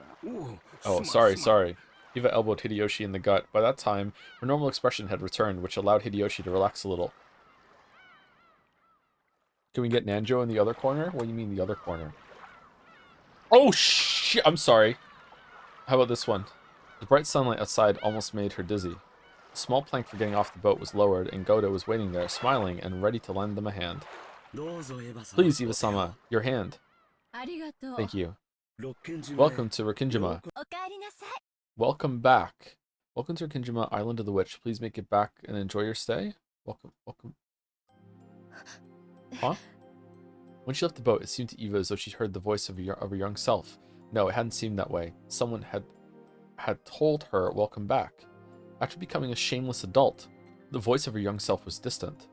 Oh, sorry. Eva elbowed Hideyoshi in the gut. By that time, her normal expression had returned, which allowed Hideyoshi to relax a little. Can we get Nanjo in the other corner? What do you mean the other corner? Oh, shit! I'm sorry. How about this one? The bright sunlight outside almost made her dizzy. A small plank for getting off the boat was lowered, and Goda was waiting there, smiling and ready to lend them a hand. Please, Eva-sama, your hand. Thank you. Welcome to Rikinjima. Welcome back. Welcome to Rikinjima, Island of the Witch. Please make it back and enjoy your stay. Welcome. Huh? When she left the boat, it seemed to Eva as though she'd heard the voice of her young self, No, it hadn't seemed that way. Someone had told her, welcome back. After becoming a shameless adult, the voice of her young self was distant.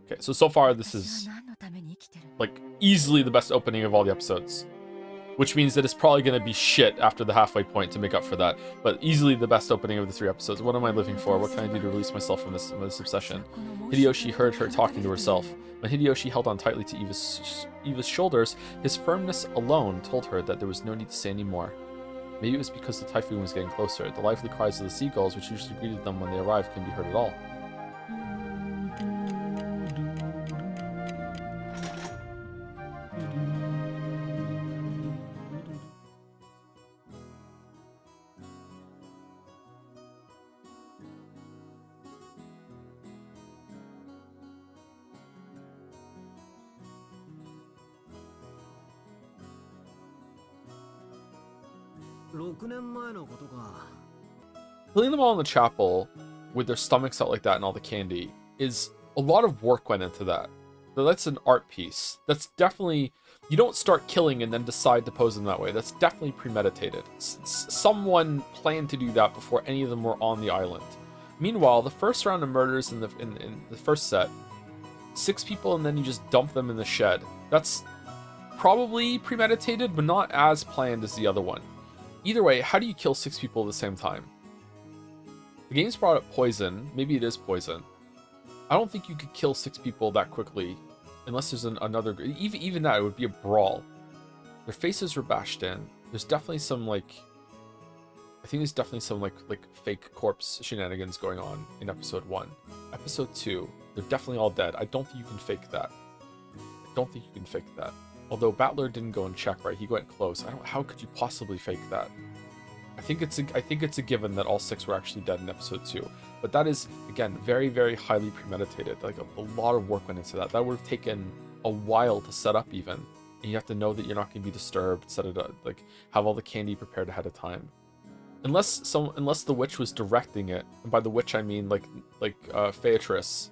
Okay, so far this is like easily the best opening of all the episodes. Which means that it's probably going to be shit after the halfway point to make up for that. But easily the best opening of the 3 episodes. What am I living for? What can I do to release myself from this obsession? Hideyoshi heard her talking to herself. When Hideyoshi held on tightly to Eva's shoulders, his firmness alone told her that there was no need to say any more. Maybe it was because the typhoon was getting closer. The lively cries of the seagulls, which usually greeted them when they arrived, couldn't be heard at all. Putting them all in the chapel with their stomachs out like that and all the candy is a lot of work went into that. So that's an art piece. That's definitely, you don't start killing and then decide to pose them that way. That's definitely premeditated. Someone planned to do that before any of them were on the island. Meanwhile, the first round of murders in the first set, 6 people and then you just dump them in the shed. That's probably premeditated, but not as planned as the other one. Either way, how do you kill 6 people at the same time? The game's brought up poison. Maybe it is poison. I don't think you could kill 6 people that quickly, unless there's another. Even that, it would be a brawl. Their faces were bashed in. There's definitely some I think there's definitely some like fake corpse shenanigans going on in episode 1. Episode 2, they're definitely all dead. I don't think you can fake that. Although Battler didn't go and check, right? He went close. How could you possibly fake that? I think it's a given that all 6 were actually dead in episode 2. But that is, again, very, very highly premeditated. Like a lot of work went into that. That would have taken a while to set up even. And you have to know that you're not going to be disturbed, set it up, like have all the candy prepared ahead of time. Unless the witch was directing it, and by the witch I mean like Featrice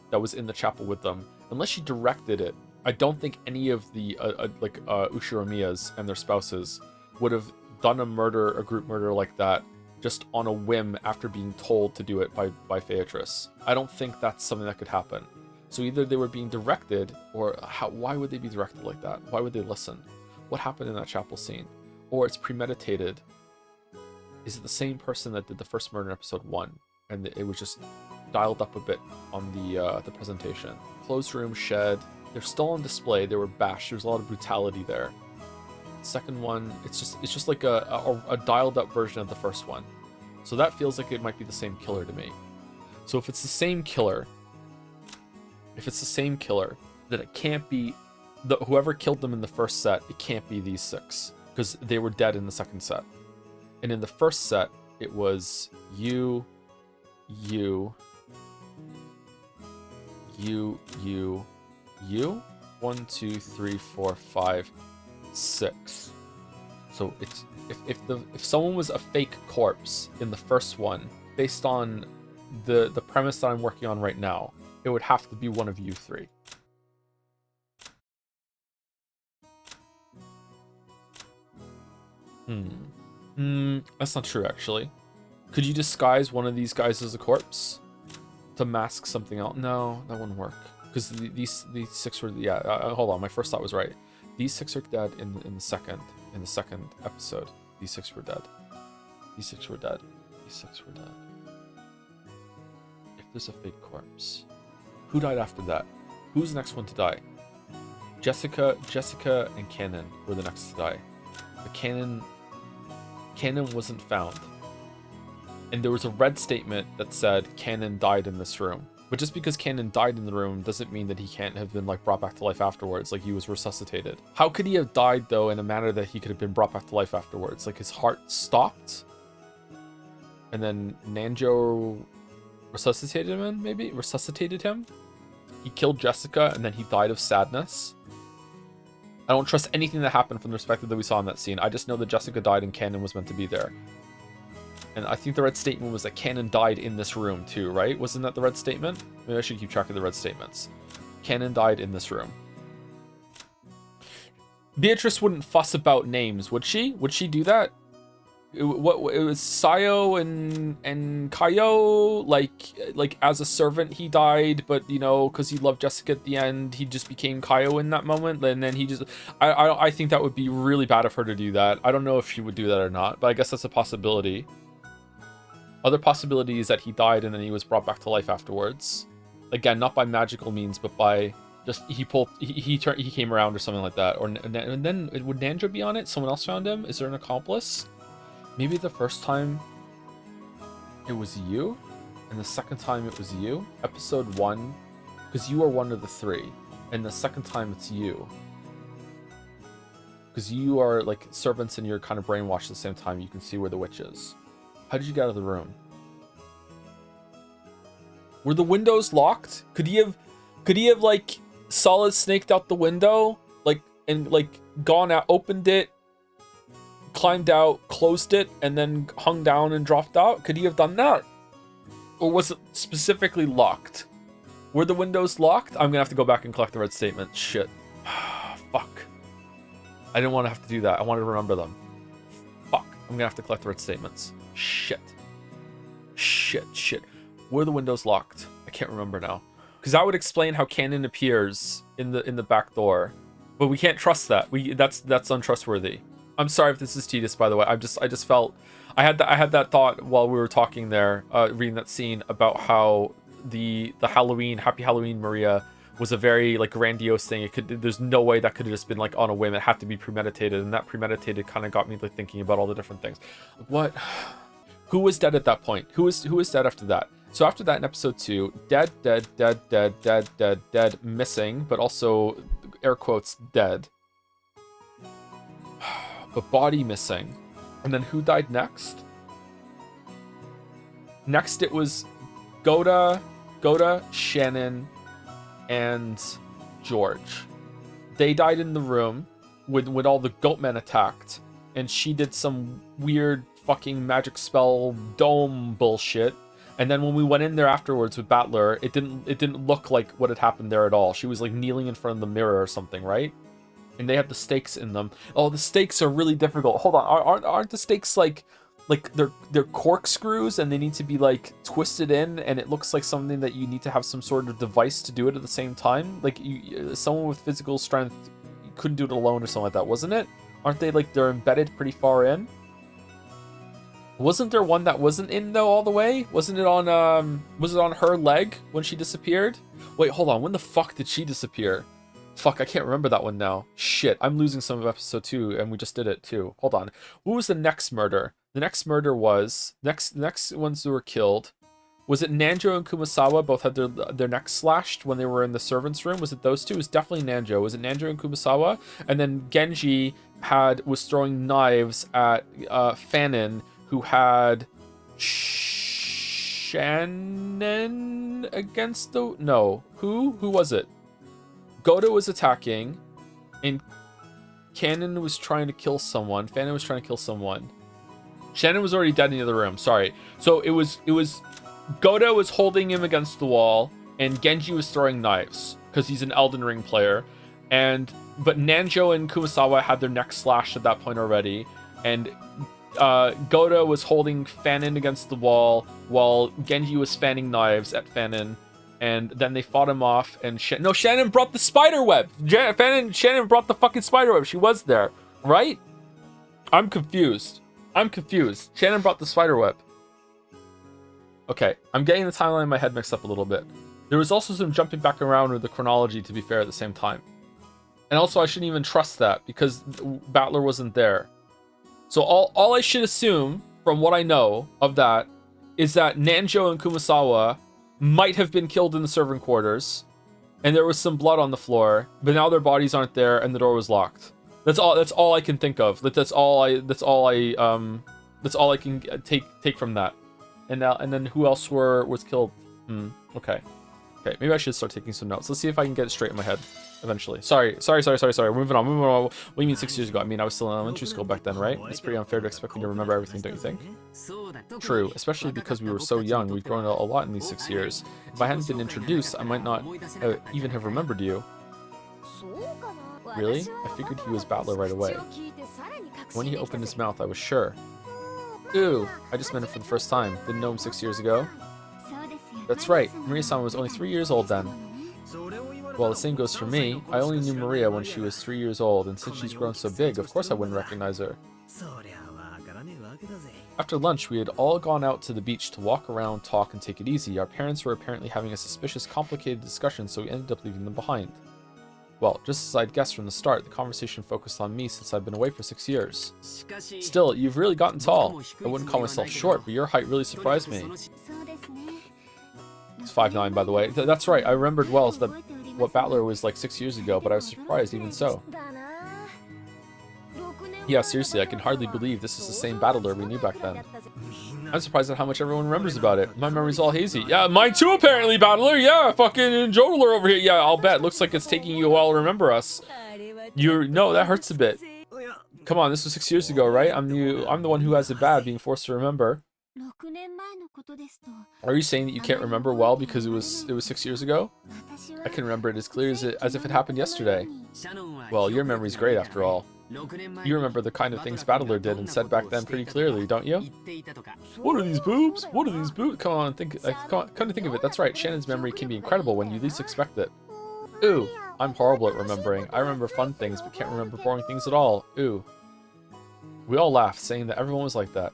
that was in the chapel with them. Unless she directed it, I don't think any of the Ushiramiyas and their spouses would have done a group murder like that just on a whim after being told to do it by Featrice. I don't think that's something that could happen. So either they were being directed, or why would they be directed like that? Why would they listen? What happened in that chapel scene? Or it's premeditated. Is it the same person that did the first murder in episode 1, and it was just dialed up a bit on the presentation? Closed room, shed. They're still on display. They were bashed. There's a lot of brutality there. Second one, it's just like a dialed up version of the first one. So that feels like it might be the same killer to me. So if it's the same killer, then it can't be whoever killed them in the first set. It can't be these 6 because they were dead in the second set. And in the first set, it was you. 1, 2, 3, 4, 5, 6. So it's if someone was a fake corpse in the first one, based on the premise that I'm working on right now, it would have to be one of you 3. That's not true, actually. Could you disguise one of these guys as a corpse to mask something else? No, that wouldn't work. Because these 6 were, hold on, my first thought was right. These 6 are dead in the second episode. These 6 were dead. These 6 were dead. If there's a fake corpse, who died after that? Who's the next one to die? Jessica, and Cannon were the next to die. The Cannon wasn't found. And there was a red statement that said Cannon died in this room. But just because Cannon died in the room doesn't mean that he can't have been brought back to life afterwards, like he was resuscitated. How could he have died though in a manner that he could have been brought back to life afterwards? Like his heart stopped, and then Nanjo resuscitated him. He killed Jessica, and then he died of sadness. I don't trust anything that happened from the perspective that we saw in that scene. I just know that Jessica died and Cannon was meant to be there. And I think the red statement was that Cannon died in this room too, right? Wasn't that the red statement? Maybe I should keep track of the red statements. Cannon died in this room. Beatrice wouldn't fuss about names, would she? Would she do that? It was Sayo and Kaio, like as a servant he died, but you know, because he loved Jessica at the end, he just became Kaio in that moment, and then he just I think that would be really bad of her to do that. I don't know if she would do that or not, but I guess that's a possibility. Other possibility is that he died and then he was brought back to life afterwards. Again, not by magical means, but by just he came around or something like that. Or and then would Nandra be on it? Someone else found him? Is there an accomplice? Maybe the first time it was you, and the second time it was you. Episode 1, because you are one of the 3, and the second time it's you. Because you are like servants and you're kind of brainwashed at the same time. You can see where the witch is. How did you get out of the room? Were the windows locked? Could he have like solid snaked out the window, like and like gone out, opened it, climbed out, closed it, and then hung down and dropped out? Could he have done that? Or was it specifically locked? Were the windows locked? I'm gonna have to go back and collect the red statement. Shit. Fuck. I didn't want to have to do that. I wanted to remember them. Fuck. I'm gonna have to collect the red statements. Shit. Shit. Were the windows locked? I can't remember now. Because that would explain how Canon appears in the back door. But we can't trust that. That's untrustworthy. I'm sorry if this is tedious, by the way. I just felt I had that thought while we were talking there, reading that scene about how the Halloween, Happy Halloween Maria was a very like grandiose thing. There's no way that could have just been like on a whim. It had to be premeditated, and that premeditated kind of got me like thinking about all the different things. What? Who was dead at that point? Who was dead after that? So after that in episode 2, dead, missing, but also air quotes dead. But body missing. And then who died next? Next it was Goda, Shannon, and George. They died in the room when all the goatmen attacked, and she did some weird fucking magic spell dome bullshit. And then when we went in there afterwards with Battler, it didn't look like what had happened there at all. She was like kneeling in front of the mirror or something, right? And they have the stakes in them. Oh, the stakes are really difficult. Hold on, aren't the stakes like they're corkscrews and they need to be like twisted in, and it looks like something that you need to have some sort of device to do it at the same time? Like someone with physical strength couldn't do it alone or something like that, wasn't it? Aren't they like they're embedded pretty far in? Wasn't there one that wasn't in though all the way? Wasn't it on was it on her leg when she disappeared? Wait, hold on. When the fuck did she disappear? Fuck, I can't remember that one now. Shit, I'm losing some of episode 2, and we just did it too. Hold on. What was the next murder? The next murder was next ones who were killed. Was it Nanjo and Kumasawa both had their necks slashed when they were in the servants' room? Was it those two? It was definitely Nanjo. Was it Nanjo and Kumasawa? And then Genji was throwing knives at Fanon, who had Shannon against the... No. Who was it? Goda was attacking, and Cannon was trying to kill someone. Fanon was trying to kill someone. Shannon was already dead in the other room. Sorry. So it was Goda was holding him against the wall, and Genji was throwing knives because he's an Elden Ring player. But Nanjo and Kumasawa had their necks slashed at that point already, and Goda was holding Fanon against the wall while Genji was fanning knives at Fanon. And then they fought him off, and Shannon brought the spider web. Shannon brought the fucking spider web. She was there, right? I'm confused. Shannon brought the spider web. Okay, I'm getting the timeline in my head mixed up a little bit. There was also some jumping back around with the chronology, to be fair, at the same time. And also, I shouldn't even trust that because Battler wasn't there. So all I should assume from what I know of that is that Nanjo and Kumasawa might have been killed in the servant quarters, and there was some blood on the floor, but now their bodies aren't there and the door was locked. That's all I can think of. That's all I can take from that. And then who else was killed? Okay, maybe I should start taking some notes. Let's see if I can get it straight in my head eventually. Sorry. We're moving on. What do you mean 6 years ago? I mean, I was still in elementary school back then, right? It's pretty unfair to expect me to remember everything, don't you think? True, especially because we were so young. We've grown a lot in these 6 years. If I hadn't been introduced, I might not even have remembered you. Really? I figured he was Battler right away. When he opened his mouth, I was sure. Ooh, I just met him for the first time. Didn't know him 6 years ago. That's right, Maria-san was only 3 years old then. Well, the same goes for me. I only knew Maria when she was 3 years old, and since she's grown so big, of course I wouldn't recognize her. After lunch, we had all gone out to the beach to walk around, talk, and take it easy. Our parents were apparently having a suspicious, complicated discussion, so we ended up leaving them behind. Well, just as I'd guessed from the start, the conversation focused on me since I've been away for 6 years. Still, you've really gotten tall. I wouldn't call myself short, but your height really surprised me. It's 5'9", by the way. That's right, I remembered well that what Battler was like 6 years ago, but I was surprised even so. Yeah, seriously, I can hardly believe this is the same Battler we knew back then. I'm surprised at how much everyone remembers about it. My memory's all hazy. Yeah, mine too, apparently, Battler. Yeah, fucking Jodler over here. Yeah, I'll bet. Looks like it's taking you a while to remember us. No, that hurts a bit. Come on, this was 6 years ago, right? I'm the one who has it bad, being forced to remember. Are you saying that you can't remember well because it was 6 years ago? I can remember it as clear as if it happened yesterday. Well, your memory's great after all. You remember the kind of things Battler did and said back then pretty clearly, don't you? What are these boobs? What are these boobs? Come on, come to think of it. That's right, Shannon's memory can be incredible when you least expect it. Ooh, I'm horrible at remembering. I remember fun things, but can't remember boring things at all. Ooh. We all laughed, saying that everyone was like that.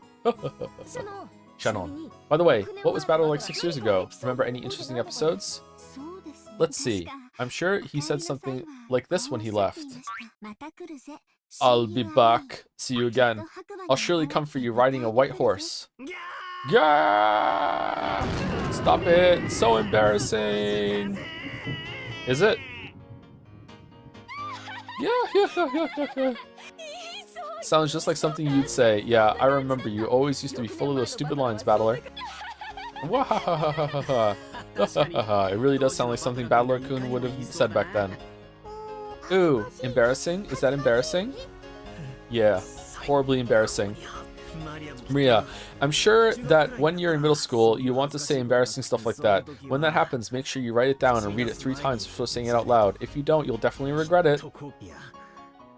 Shannon. By the way, what was Battler like 6 years ago? Remember any interesting episodes? Let's see. I'm sure he said something like this when he left. I'll be back. See you again. I'll surely come for you riding a white horse. Yeah! Stop it. It's so embarrassing. Is it? Yeah. Sounds just like something you'd say. Yeah, I remember you always used to be full of those stupid lines, Battler. It really does sound like something Battler-kun would have said back then. Ooh, embarrassing? Is that embarrassing? Yeah, horribly embarrassing. Maria, I'm sure that when you're in middle school, you want to say embarrassing stuff like that. When that happens, make sure you write it down and read it 3 times before saying it out loud. If you don't, you'll definitely regret it.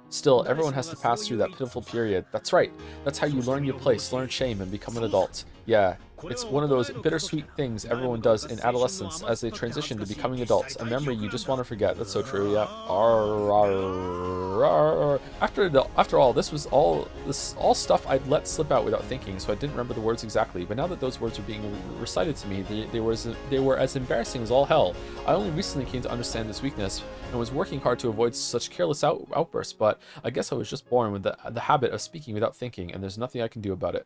Still, everyone has to pass through that pitiful period. That's right. That's how you learn your place, learn shame, and become an adult. Yeah, it's one of those bittersweet things everyone does in adolescence as they transition to becoming adults. A memory you just want to forget. That's so true, yeah. After all, this was all stuff I'd let slip out without thinking, so I didn't remember the words exactly. But now that those words were being recited to me, they were as embarrassing as all hell. I only recently came to understand this weakness and was working hard to avoid such careless outbursts, but I guess I was just born with the habit of speaking without thinking, and there's nothing I can do about it.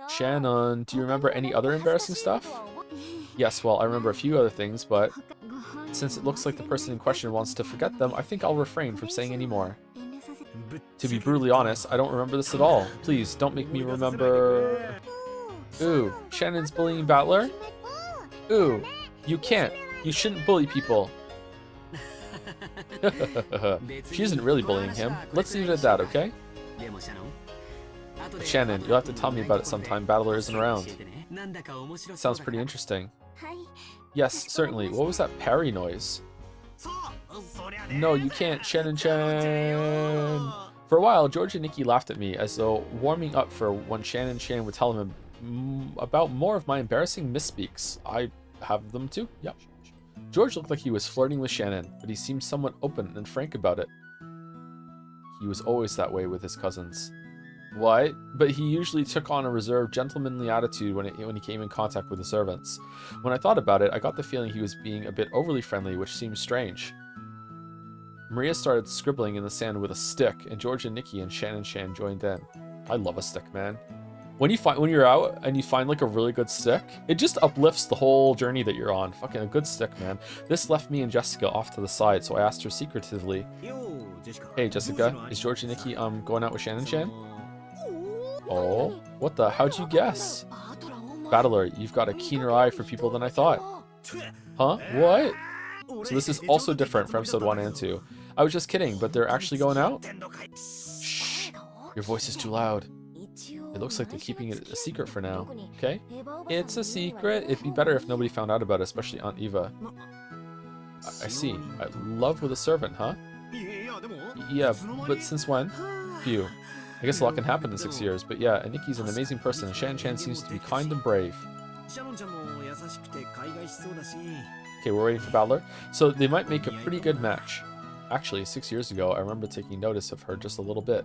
Shannon, do you remember any other embarrassing stuff? Yes, well, I remember a few other things, but since it looks like the person in question wants to forget them, I think I'll refrain from saying any more. To be brutally honest, I don't remember this at all. Please, don't make me remember... Ooh, Shannon's bullying Battler? Ooh, you can't. You shouldn't bully people. She isn't really bullying him. Let's leave it at that, okay? Shannon, you'll have to tell me about it sometime. Battler isn't around. Sounds pretty interesting. Yes, certainly. What was that parry noise? No, you can't, Shannon-chan. For a while, George and Nikki laughed at me as though warming up for when Shannon-chan would tell him about more of my embarrassing misspeaks. I have them too? Yep. George looked like he was flirting with Shannon, but he seemed somewhat open and frank about it. He was always that way with his cousins. What? But he usually took on a reserved, gentlemanly attitude when he came in contact with the servants. When I thought about it, I got the feeling he was being a bit overly friendly, which seemed strange. Maria started scribbling in the sand with a stick, and George and Nikki and Shannon joined in. I love a stick, man. When you're out and you find like a really good stick, it just uplifts the whole journey that you're on. Fucking a good stick, man. This left me and Jessica off to the side, so I asked her secretively, "Hey, Jessica, is George and Nikki going out with Shannon-chan?" Oh, what the? How'd you guess? Battler, you've got a keener eye for people than I thought. Huh? What? So this is also different from episode 1 and 2. I was just kidding, but they're actually going out? Shh. Your voice is too loud. It looks like they're keeping it a secret for now, okay? It's a secret. It'd be better if nobody found out about it, especially Aunt Eva. I see. Love with a servant, huh? Yeah, but since when? Phew. I guess a lot can happen in 6 years, but yeah, Aniki's an amazing person, and Shan-chan seems to be kind and brave. Okay, we're waiting for Battler. So they might make a pretty good match. Actually, 6 years ago, I remember taking notice of her just a little bit.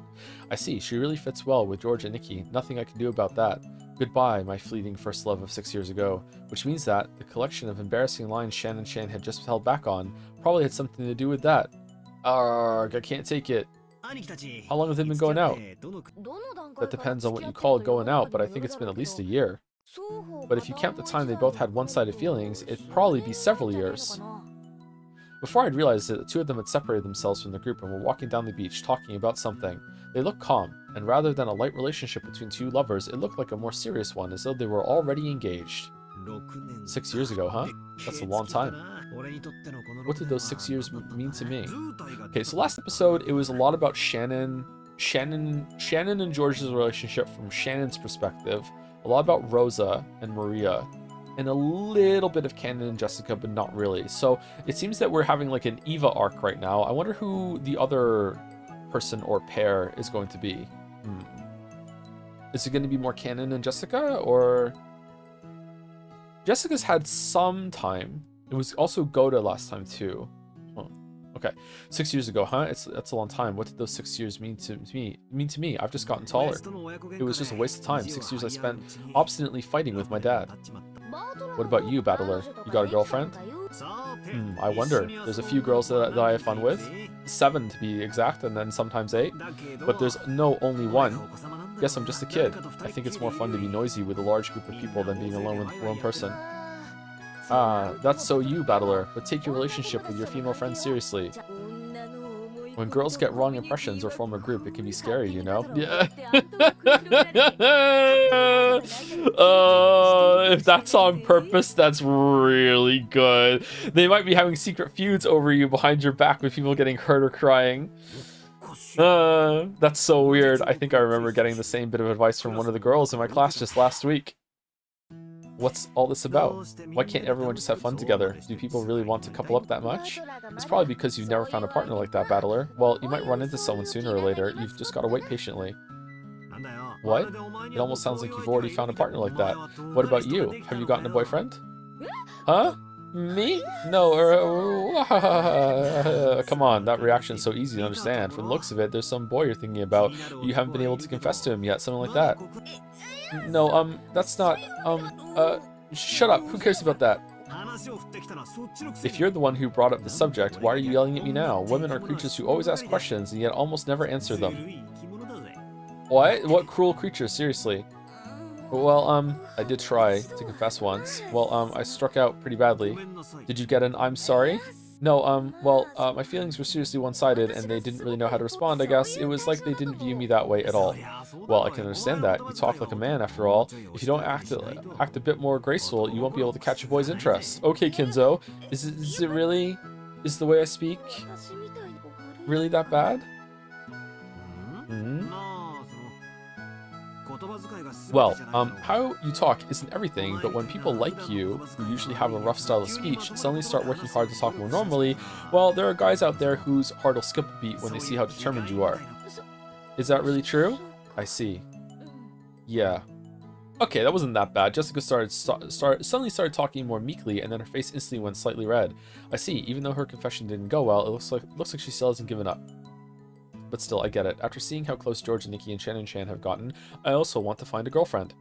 I see, she really fits well with George and Nikki. Nothing I can do about that. Goodbye, my fleeting first love of 6 years ago. Which means that the collection of embarrassing lines Shan and Shan had just held back on probably had something to do with that. Arrgh, I can't take it. How long have they been going out? That depends on what you call going out, but I think it's been at least a year. But if you count the time they both had one-sided feelings, it'd probably be several years. Before I'd realized it, the two of them had separated themselves from the group and were walking down the beach, talking about something. They looked calm, and rather than a light relationship between two lovers, it looked like a more serious one, as though they were already engaged. 6 years ago, huh? That's a long time. What did those 6 years mean to me? Okay, so last episode, it was a lot about Shannon and George's relationship from Shannon's perspective, a lot about Rosa and Maria, and a little bit of Canon and Jessica, but not really. So it seems that we're having like an Eva arc right now. I wonder who the other person or pair is going to be. Is it going to be more Canon and Jessica, or... Jessica's had some time. It was also Goda last time too. Oh, okay. 6 years ago, huh? That's a long time. What did those 6 years mean to me? I've just gotten taller. It was just a waste of time. 6 years I spent obstinately fighting with my dad. What about you, Battler? You got a girlfriend? I wonder. There's a few girls that I have fun with. 7 to be exact, and then sometimes 8. But there's no only one. Guess I'm just a kid. I think it's more fun to be noisy with a large group of people than being alone with one person. Ah, that's so you, Battler, but take your relationship with your female friends seriously. When girls get wrong impressions or form a group, it can be scary, you know? Yeah. If that's on purpose, that's really good. They might be having secret feuds over you behind your back with people getting hurt or crying. That's so weird. I think I remember getting the same bit of advice from one of the girls in my class just last week. What's all this about? Why can't everyone just have fun together? Do people really want to couple up that much? It's probably because you've never found a partner like that, Battler. Well, you might run into someone sooner or later. You've just got to wait patiently. What? It almost sounds like you've already found a partner like that. What about you? Have you gotten a boyfriend? Huh? Me? No, come on, that reaction's so easy to understand. From the looks of it, there's some boy you're thinking about. You haven't been able to confess to him yet, something like that. No, that's not, shut up, who cares about that? If you're the one who brought up the subject, why are you yelling at me now? Women are creatures who always ask questions and yet almost never answer them. What? What cruel creatures, seriously? Well, I did try to confess once. Well, I struck out pretty badly. Did you get an I'm sorry? No, my feelings were seriously one-sided and they didn't really know how to respond, I guess. It was like they didn't view me that way at all. Well, I can understand that. You talk like a man, after all. If you don't act a bit more graceful, you won't be able to catch a boy's interest. Okay, Kinzo. Is it really... Is the way I speak really that bad? Well, how you talk isn't everything, but when people like you, who usually have a rough style of speech, suddenly start working hard to talk more normally, well, there are guys out there whose heart will skip a beat when they see how determined you are. Is that really true? I see. Yeah. Okay, that wasn't that bad. Jessica suddenly started talking more meekly, and then her face instantly went slightly red. I see. Even though her confession didn't go well, it looks like she still hasn't given up. But still, I get it. After seeing how close George and Nikki and Shan have gotten, I also want to find a girlfriend.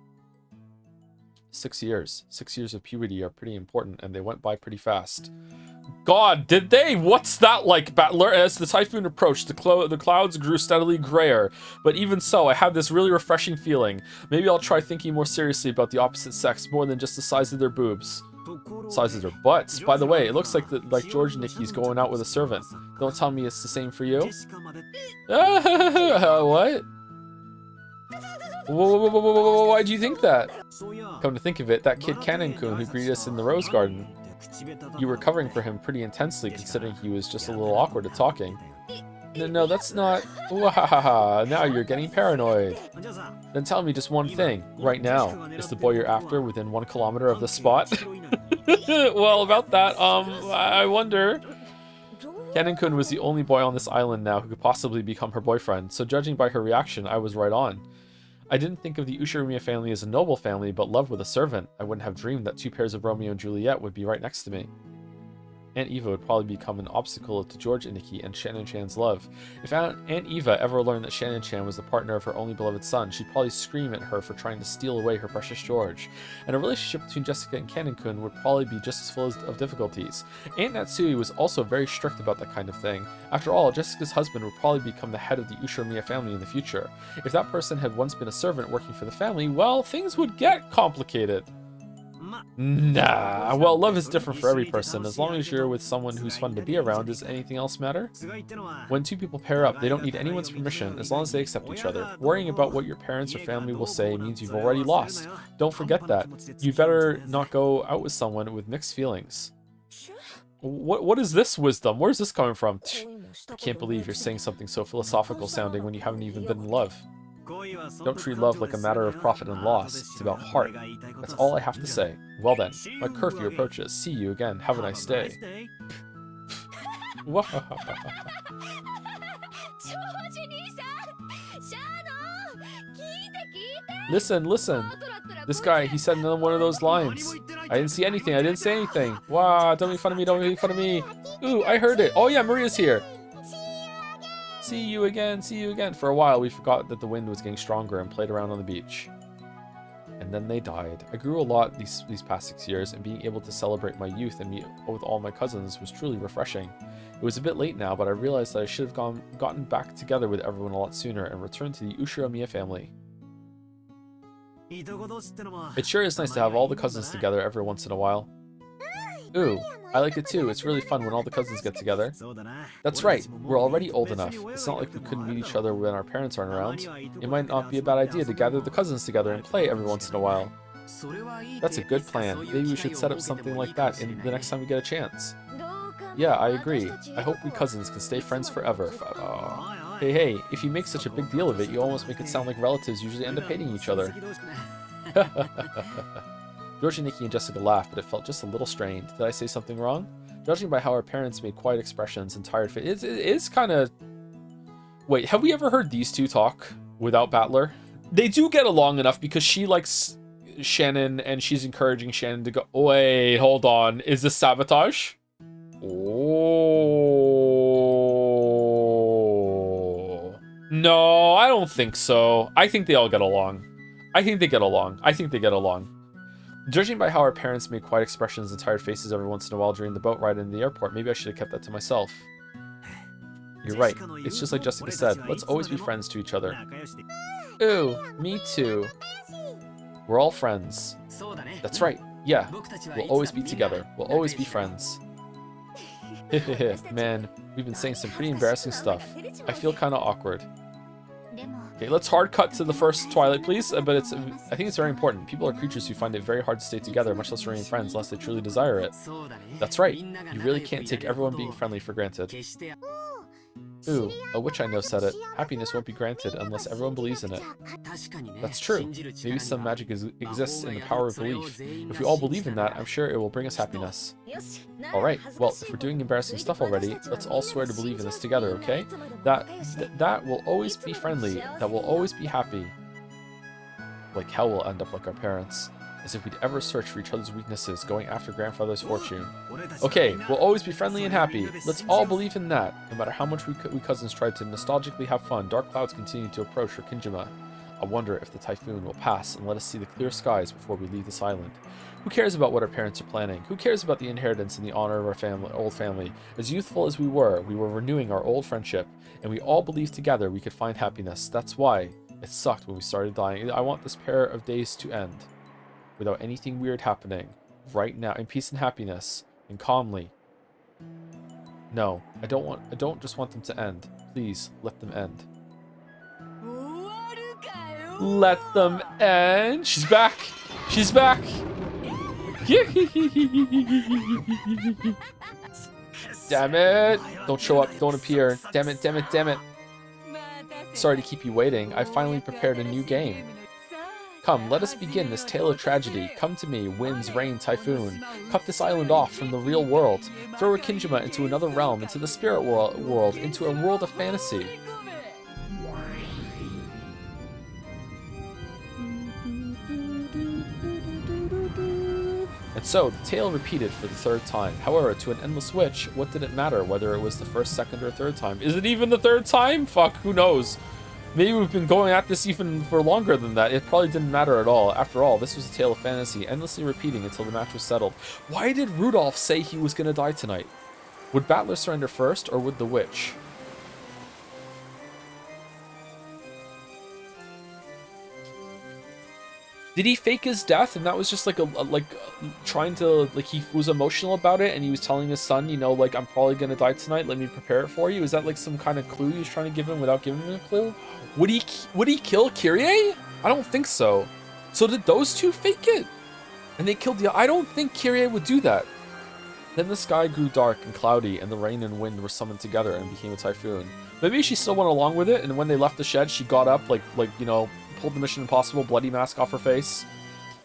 6 years. 6 years of puberty are pretty important, and they went by pretty fast. God, did they? What's that like, Battler? As the typhoon approached, the clouds grew steadily grayer. But even so, I had this really refreshing feeling. Maybe I'll try thinking more seriously about the opposite sex, more than just the size of their boobs. Size of their butts. By the way, it looks like George and Nikki's going out with a servant. Don't tell me it's the same for you. What? Why do you think that? Come to think of it, that kid Canon-kun who greeted us in the rose garden. You were covering for him pretty intensely, considering he was just a little awkward at talking. No, that's not... Wahahaha, now you're getting paranoid. Then tell me just one thing, right now. Is the boy you're after within 1 kilometer of the spot? Well, about that, I wonder. Kanin-kun was the only boy on this island now who could possibly become her boyfriend, so judging by her reaction, I was right on. I didn't think of the Ushiromiya family as a noble family, but love with a servant. I wouldn't have dreamed that 2 pairs of Romeo and Juliet would be right next to me. Aunt Eva would probably become an obstacle to George Iniki and Shannon-chan's love. If Aunt Eva ever learned that Shannon-chan was the partner of her only beloved son, she'd probably scream at her for trying to steal away her precious George. And a relationship between Jessica and Kanin-kun would probably be just as full of difficulties. Aunt Natsui was also very strict about that kind of thing. After all, Jessica's husband would probably become the head of the Ushiromiya family in the future. If that person had once been a servant working for the family, well, things would get complicated. Nah, well, love is different for every person. As long as you're with someone who's fun to be around, does anything else matter? When 2 people pair up, they don't need anyone's permission, as long as they accept each other. Worrying about what your parents or family will say means you've already lost. Don't forget that. You better not go out with someone with mixed feelings. What is this wisdom? Where's this coming from? I can't believe you're saying something so philosophical sounding when you haven't even been in love. Don't treat love like a matter of profit and loss. It's about heart. That's all I have to say. Well then, my curfew approaches. See you again. Have a nice day. Listen, listen. This guy, he said another one of those lines. I didn't see anything. I didn't say anything. Wow, don't make fun of me. Don't make fun of me. Ooh, I heard it. Oh yeah, Maria's here. See you again, see you again. For a while, we forgot that the wind was getting stronger and played around on the beach. And then they died. I grew a lot these past 6 years, and being able to celebrate my youth and meet with all my cousins was truly refreshing. It was a bit late now, but I realized that I should have gotten back together with everyone a lot sooner and returned to the Ushiromiya family. It sure is nice to have all the cousins together every once in a while. Ooh, I like it too. It's really fun when all the cousins get together. That's right, we're already old enough. It's not like we couldn't meet each other when our parents aren't around. It might not be a bad idea to gather the cousins together and play every once in a while. That's a good plan. Maybe we should set up something like that in the next time we get a chance. Yeah, I agree. I hope we cousins can stay friends forever. Hey, if you make such a big deal of it, you almost make it sound like relatives usually end up hating each other. George, Nikki, and Jessica laughed, but it felt just a little strained. Did I say something wrong? Judging by how our parents made quiet expressions and tired faces, it is kind of... Wait, have we ever heard these two talk without Battler? They do get along enough because she likes Shannon and she's encouraging Shannon to go... Wait, hold on. Is this sabotage? Oh. No, I don't think so. I think they all get along. I think they get along. Judging by how our parents made quiet expressions and tired faces every once in a while during the boat ride in the airport, maybe I should have kept that to myself. You're right. It's just like Jessica said. Let's always be friends to each other. Ooh, me too. We're all friends. That's right. Yeah. We'll always be together. We'll always be friends. Man, we've been saying some pretty embarrassing stuff. I feel kind of awkward. Okay, let's hard cut to the first Twilight, please. But I think it's very important. People are creatures who find it very hard to stay together, much less remain friends, unless they truly desire it. That's right. You really can't take everyone being friendly for granted. Ooh, a witch I know said it. Happiness won't be granted unless everyone believes in it. That's true. Maybe some magic exists in the power of belief. If we all believe in that, I'm sure it will bring us happiness. Alright, well, if we're doing embarrassing stuff already, let's all swear to believe in this together, okay? That will always be friendly. That will always be happy. Like hell will end up like our parents. As if we'd ever search for each other's weaknesses, going after grandfather's fortune. Okay, we'll always be friendly and happy. Let's all believe in that. No matter how much we cousins tried to nostalgically have fun, dark clouds continue to approach Rokkinjima. I wonder if the typhoon will pass and let us see the clear skies before we leave this island. Who cares about what our parents are planning? Who cares about the inheritance and the honor of our old family? As youthful as we were renewing our old friendship, and we all believed together we could find happiness. That's why it sucked when we started dying. I want this pair of days to end without anything weird happening, right now, in peace and happiness, and calmly. No, I don't just want them to end. Please, let them end. Let them end. She's back. She's back. Damn it. Don't show up. Don't appear. Damn it, damn it, damn it. Sorry to keep you waiting. I finally prepared a new game. Come, let us begin this tale of tragedy. Come to me, winds, rain, typhoon. Cut this island off from the real world. Throw a Kinjima into another realm, into the spirit world, into a world of fantasy. And so, the tale repeated for the third time. However, to an endless witch, what did it matter whether it was the first, second, or third time? Is it even the third time? Fuck, who knows? Maybe we've been going at this even for longer than that. It probably didn't matter at all. After all, this was a tale of fantasy, endlessly repeating until the match was settled. Why did Rudolph say he was going to die tonight? Would Battler surrender first, or would the witch? Did he fake his death, and that was just like trying to, like, he was emotional about it, and he was telling his son, you know, like, I'm probably gonna die tonight, let me prepare it for you? Is that like some kind of clue he was trying to give him without giving him a clue? Would he kill Kyrie? I don't think so. So did those two fake it? And they killed the... I don't think Kyrie would do that. Then the sky grew dark and cloudy, and the rain and wind were summoned together and became a typhoon. Maybe she still went along with it, and when they left the shed, she got up, like you know, pulled the Mission Impossible bloody mask off her face,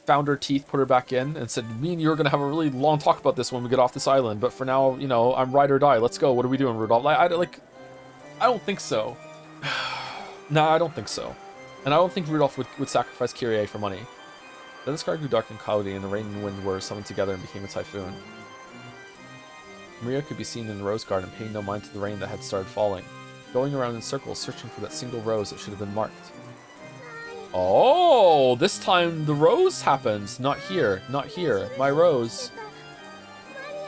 found her teeth, put her back in, and said, me and you are going to have a really long talk about this when we get off this island, but for now, you know, I'm ride or die. Let's go. What are we doing, Rudolph? I don't think so. Nah, I don't think so. And I don't think Rudolph would sacrifice Kyrie for money. Then the sky grew dark and cloudy, and the rain and wind were summoned together and became a typhoon. Maria could be seen in the rose garden, paying no mind to the rain that had started falling, going around in circles, searching for that single rose that should have been marked. Oh, this time the rose happens. Not here, not here. My rose.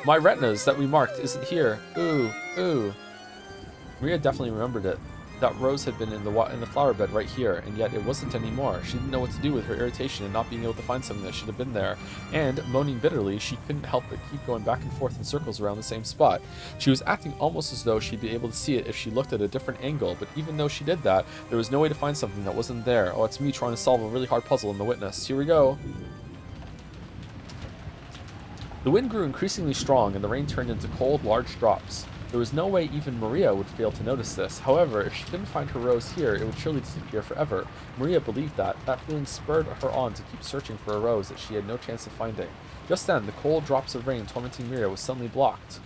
My retinas that we marked isn't here. Ooh, ooh. Maria definitely remembered it. That rose had been in the flower bed right here, and yet it wasn't anymore. She didn't know what to do with her irritation and not being able to find something that should have been there. And, moaning bitterly, she couldn't help but keep going back and forth in circles around the same spot. She was acting almost as though she'd be able to see it if she looked at a different angle, but even though she did that, there was no way to find something that wasn't there. Oh, it's me trying to solve a really hard puzzle in The Witness. Here we go. The wind grew increasingly strong, and the rain turned into cold, large drops. There was no way even Maria would fail to notice this. However, if she didn't find her rose here, it would surely disappear forever. Maria believed that. That feeling spurred her on to keep searching for a rose that she had no chance of finding. Just then, the cold drops of rain tormenting Maria was suddenly blocked.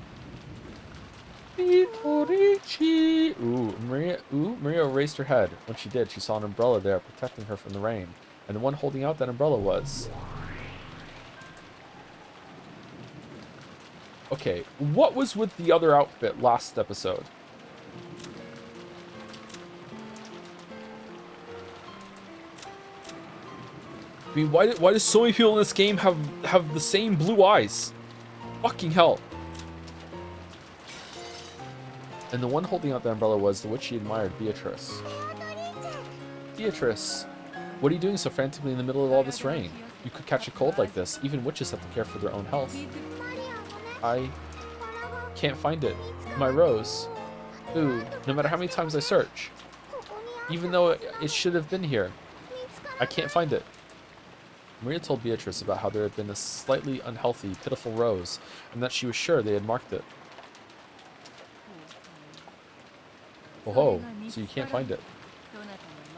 Maria raised her head. When she did, she saw an umbrella there protecting her from the rain. And the one holding out that umbrella was... Okay, what was with the other outfit last episode? I mean, why do so many people in this game have the same blue eyes? Fucking hell. And the one holding out the umbrella was the witch she admired, Beatrice. Beatrice, what are you doing so frantically in the middle of all this rain? You could catch a cold like this. Even witches have to care for their own health. I can't find it. My rose. Ooh, no matter how many times I search. Even though it should have been here. I can't find it. Maria told Beatrice about how there had been a slightly unhealthy, pitiful rose, and that she was sure they had marked it. Oh, so you can't find it.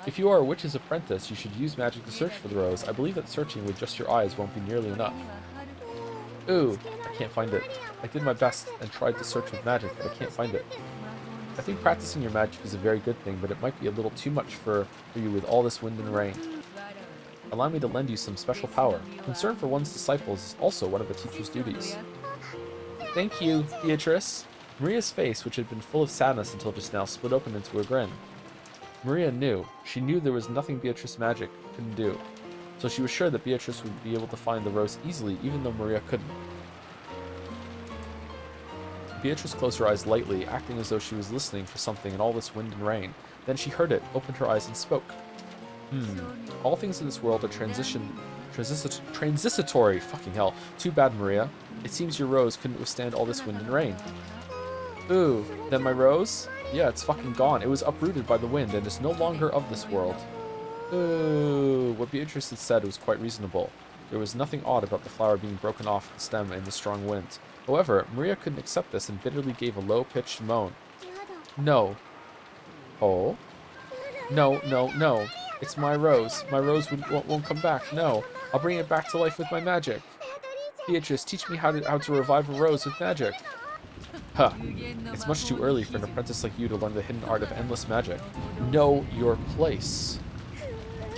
If you are a witch's apprentice, you should use magic to search for the rose. I believe that searching with just your eyes won't be nearly enough. Ooh, I can't find it. I did my best and tried to search with magic, but I can't find it. I think practicing your magic is a very good thing, but it might be a little too much for you with all this wind and rain. Allow me to lend you some special power. Concern for one's disciples is also one of the teacher's duties. Thank you, Beatrice. Maria's face, which had been full of sadness until just now, split open into a grin. Maria knew. She knew there was nothing Beatrice's magic couldn't do. So she was sure that Beatrice would be able to find the rose easily, even though Maria couldn't. Beatrice closed her eyes lightly, acting as though she was listening for something in all this wind and rain. Then she heard it, opened her eyes, and spoke. All things in this world are transitory. Fucking hell. Too bad, Maria. It seems your rose couldn't withstand all this wind and rain. Ooh, then my rose? Yeah, it's fucking gone. It was uprooted by the wind and is no longer of this world. Ooh, what Beatrice had said was quite reasonable. There was nothing odd about the flower being broken off the stem in the strong wind. However, Maria couldn't accept this and bitterly gave a low-pitched moan. No. Oh? No, no, no. It's my rose. My rose won't come back. No, I'll bring it back to life with my magic. Beatrice, teach me how to revive a rose with magic. Huh. It's much too early for an apprentice like you to learn the hidden art of endless magic. Know your place.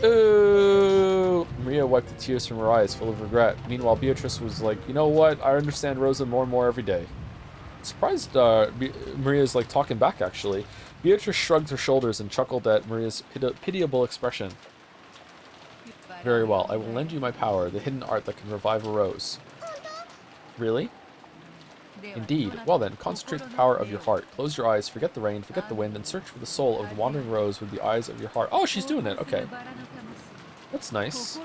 Ooh! Maria wiped the tears from her eyes, full of regret. Meanwhile, Beatrice was like, you know what? I understand Rosa more and more every day. Surprised Maria's like talking back, actually. Beatrice shrugged her shoulders and chuckled at Maria's pitiable expression. Very well, I will lend you my power, the hidden art that can revive a rose. Really? Indeed. Well then, concentrate the power of your heart. Close your eyes, forget the rain, forget the wind, and search for the soul of the wandering rose with the eyes of your heart. Oh, she's doing it. Okay. That's nice.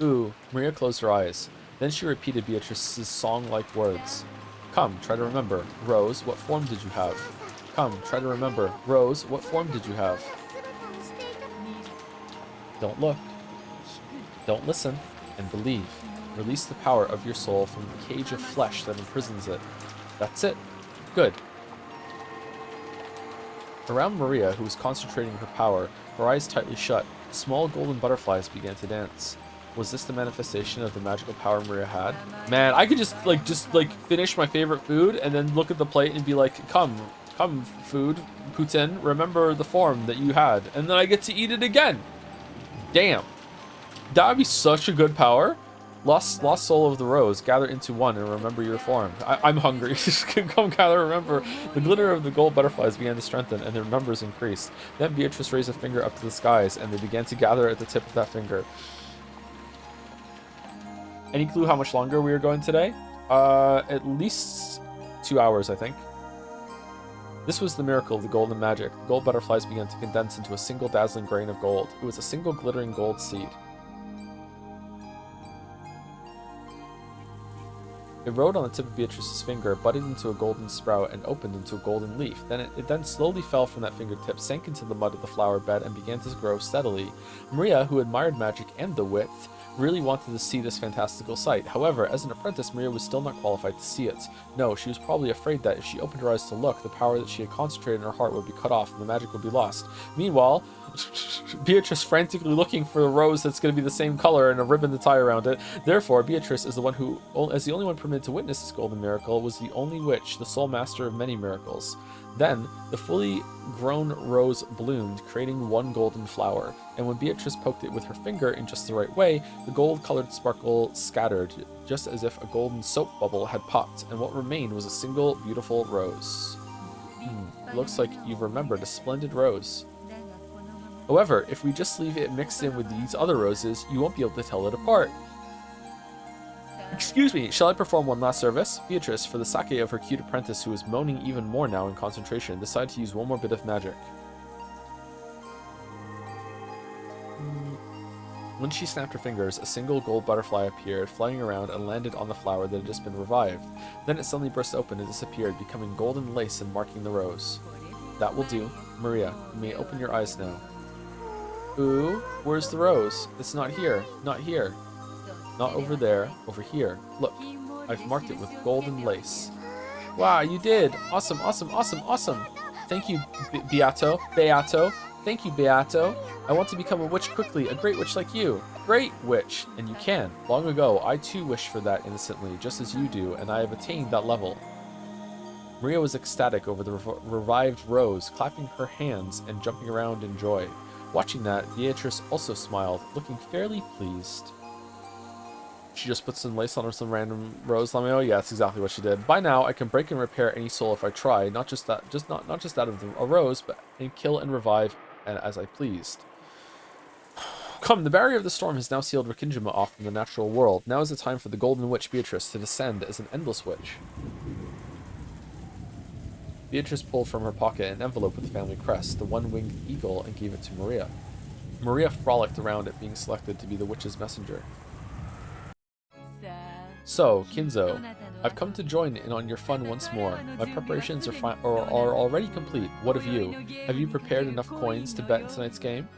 Ooh, Maria closed her eyes. Then she repeated Beatrice's song-like words. Come, try to remember. Rose, what form did you have? Come, try to remember. Rose, what form did you have? Don't look. Don't listen, and believe. Release the power of your soul from the cage of flesh that imprisons it. That's it. Good. Around Maria, who was concentrating her power, her eyes tightly shut, small golden butterflies began to dance. Was this the manifestation of the magical power Maria had? Man, I could just finish my favorite food and then look at the plate and be like, come, food, Putin, remember the form that you had. And then I get to eat it again. Damn. That would be such a good power. Lost soul of the rose, gather into one and remember your form. I'm hungry. Come gather, remember. The glitter of the gold butterflies began to strengthen and their numbers increased. Then Beatrice raised a finger up to the skies and they began to gather at the tip of that finger. Any clue how much longer we are going today? At least 2 hours, I think. This was the miracle of the golden magic. The gold butterflies began to condense into a single dazzling grain of gold. It was a single glittering gold seed. It rode on the tip of Beatrice's finger, budded into a golden sprout, and opened into a golden leaf. Then it then slowly fell from that fingertip, sank into the mud of the flower bed, and began to grow steadily. Maria, who admired magic and the width, really wanted to see this fantastical sight. However, as an apprentice, Maria was still not qualified to see it. No, she was probably afraid that if she opened her eyes to look, the power that she had concentrated in her heart would be cut off and the magic would be lost. Meanwhile, Beatrice frantically looking for a rose that's going to be the same color and a ribbon to tie around it. Therefore, Beatrice, as the only one permitted to witness this golden miracle, was the only witch, the sole master of many miracles. Then, the fully grown rose bloomed, creating one golden flower, and when Beatrice poked it with her finger in just the right way, the gold-colored sparkle scattered, just as if a golden soap bubble had popped, and what remained was a single beautiful rose. Looks like you've remembered a splendid rose. However, if we just leave it mixed in with these other roses, you won't be able to tell it apart. Excuse me, shall I perform one last service? Beatrice, for the sake of her cute apprentice who is moaning even more now in concentration, decided to use one more bit of magic. When she snapped her fingers, a single gold butterfly appeared, flying around and landed on the flower that had just been revived. Then it suddenly burst open and disappeared, becoming golden lace and marking the rose. That will do. Maria, you may open your eyes now. Ooh, where's the rose? It's not here. Not here. Not over there. Over here. Look, I've marked it with golden lace. Wow, you did! Awesome, awesome, awesome, awesome! Thank you, Beato. Beato. Thank you, Beato. I want to become a witch quickly, a great witch like you. Great witch! And you can. Long ago, I too wished for that innocently, just as you do, and I have attained that level. Maria was ecstatic over the revived rose, clapping her hands and jumping around in joy. Watching that, Beatrice also smiled, looking fairly pleased. She just put some lace on some random rose. Let me know. Yeah, that's exactly what she did. By now, I can break and repair any soul if I try. Not just that of a rose, but and kill and revive as I pleased. Come, the barrier of the storm has now sealed Rikijima off from the natural world. Now is the time for the Golden Witch Beatrice to descend as an endless witch. Beatrice pulled from her pocket an envelope with the family crest, the one-winged eagle, and gave it to Maria. Maria frolicked around it, being selected to be the witch's messenger. So, Kinzo, I've come to join in on your fun once more. My preparations are already complete. What of you? Have you prepared enough coins to bet in tonight's game?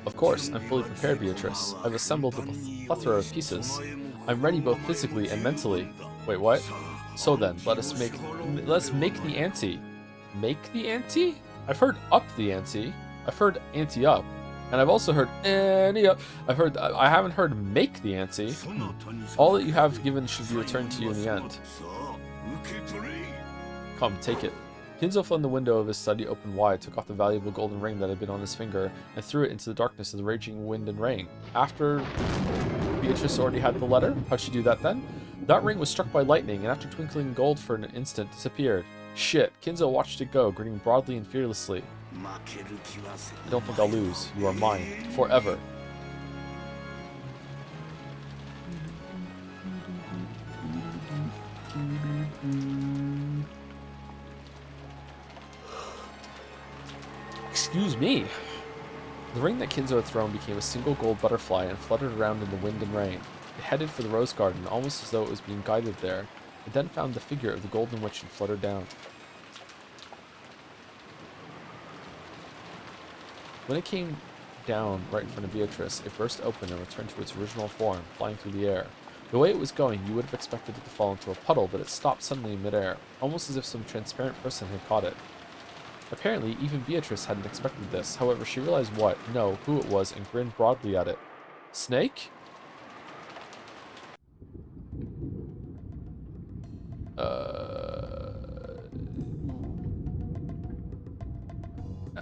Of course, I'm fully prepared, Beatrice. I've assembled a plethora of pieces. I'm ready both physically and mentally. Wait, what? So then, let's make the ante. Make the ante? I've heard up the ante. I've heard ante up. And I've also heard ante up. I haven't heard make the ante. All that you have given should be returned to you in the end. Come, take it. Kinzo flung the window of his study open wide, took off the valuable golden ring that had been on his finger, and threw it into the darkness of the raging wind and rain. After Beatrice already had the letter, how'd she do that then? That ring was struck by lightning, and after twinkling gold for an instant, disappeared. Shit, Kinzo watched it go, grinning broadly and fearlessly. I don't think I'll lose. You are mine. Forever. Excuse me. The ring that Kinzo had thrown became a single gold butterfly and fluttered around in the wind and rain. It headed for the rose garden, almost as though it was being guided there. It then found the figure of the golden witch and fluttered down. When it came down right in front of Beatrice, it burst open and returned to its original form, flying through the air. The way it was going, you would have expected it to fall into a puddle, but it stopped suddenly in midair, almost as if some transparent person had caught it. Apparently, even Beatrice hadn't expected this. However, she realized what, no, who it was, and grinned broadly at it. Snake?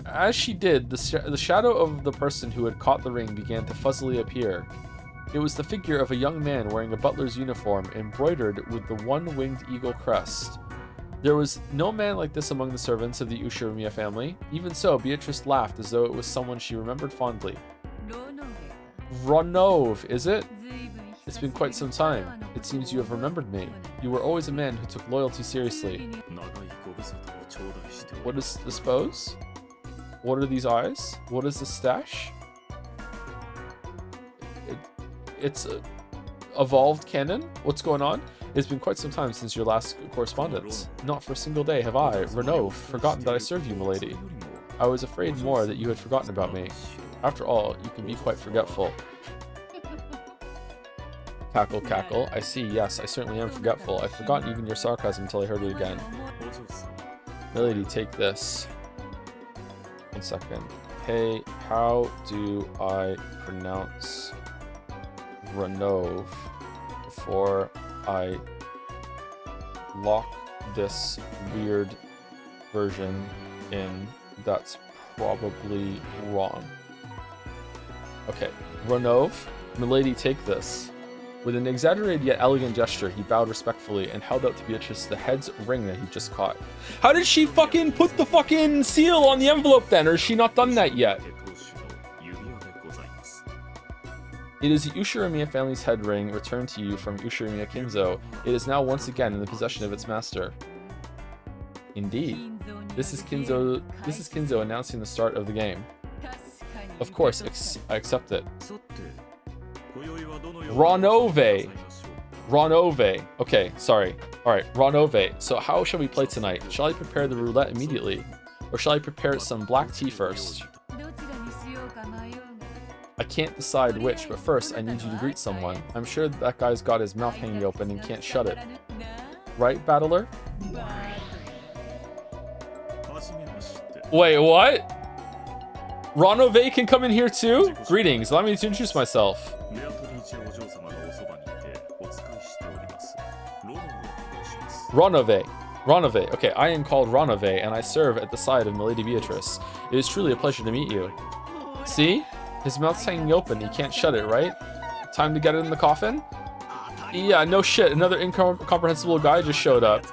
As she did, the shadow of the person who had caught the ring began to fuzzily appear. It was the figure of a young man wearing a butler's uniform, embroidered with the one-winged eagle crest. There was no man like this among the servants of the Ushirimiya family. Even so, Beatrice laughed as though it was someone she remembered fondly. Ronov, is it? It's been quite some time. It seems you have remembered me. You were always a man who took loyalty seriously. What is this pose? What are these eyes? What is this stash? It's evolved canon? What's going on? It's been quite some time since your last correspondence. Not for a single day have I, Renov, forgotten that I served you, milady. I was afraid more that you had forgotten about me. After all, you can be quite forgetful. Cackle, cackle. I see, yes, I certainly am forgetful. I've forgotten even your sarcasm until I heard it again. Milady, take this. 1 second. Hey, how do I pronounce Renov before I lock this weird version in? That's probably wrong. Okay, Renov, milady, take this. With an exaggerated yet elegant gesture, he bowed respectfully and held out to Beatrice the head's ring that he just caught. How did she fucking put the fucking seal on the envelope then, or has she not done that yet? It is the Ushirimiya family's head ring returned to you from Ushirimiya Kinzo. It is now once again in the possession of its master. Indeed. This is Kinzo announcing the start of the game. Of course, I accept it. Ronove. Okay, sorry. Alright, Ronove. So how shall we play tonight? Shall I prepare the roulette immediately? Or shall I prepare some black tea first? I can't decide which, but first I need you to greet someone. I'm sure that guy's got his mouth hanging open and can't shut it. Right, Battler? Wait, what? Ronove can come in here too? Greetings, allow me to introduce myself. Ronove. Okay, I am called Ronove, and I serve at the side of Milady Beatrice. It is truly a pleasure to meet you. See? His mouth's hanging open, he can't shut it, right? Time to get it in the coffin? Yeah, no shit, another incomprehensible guy just showed up.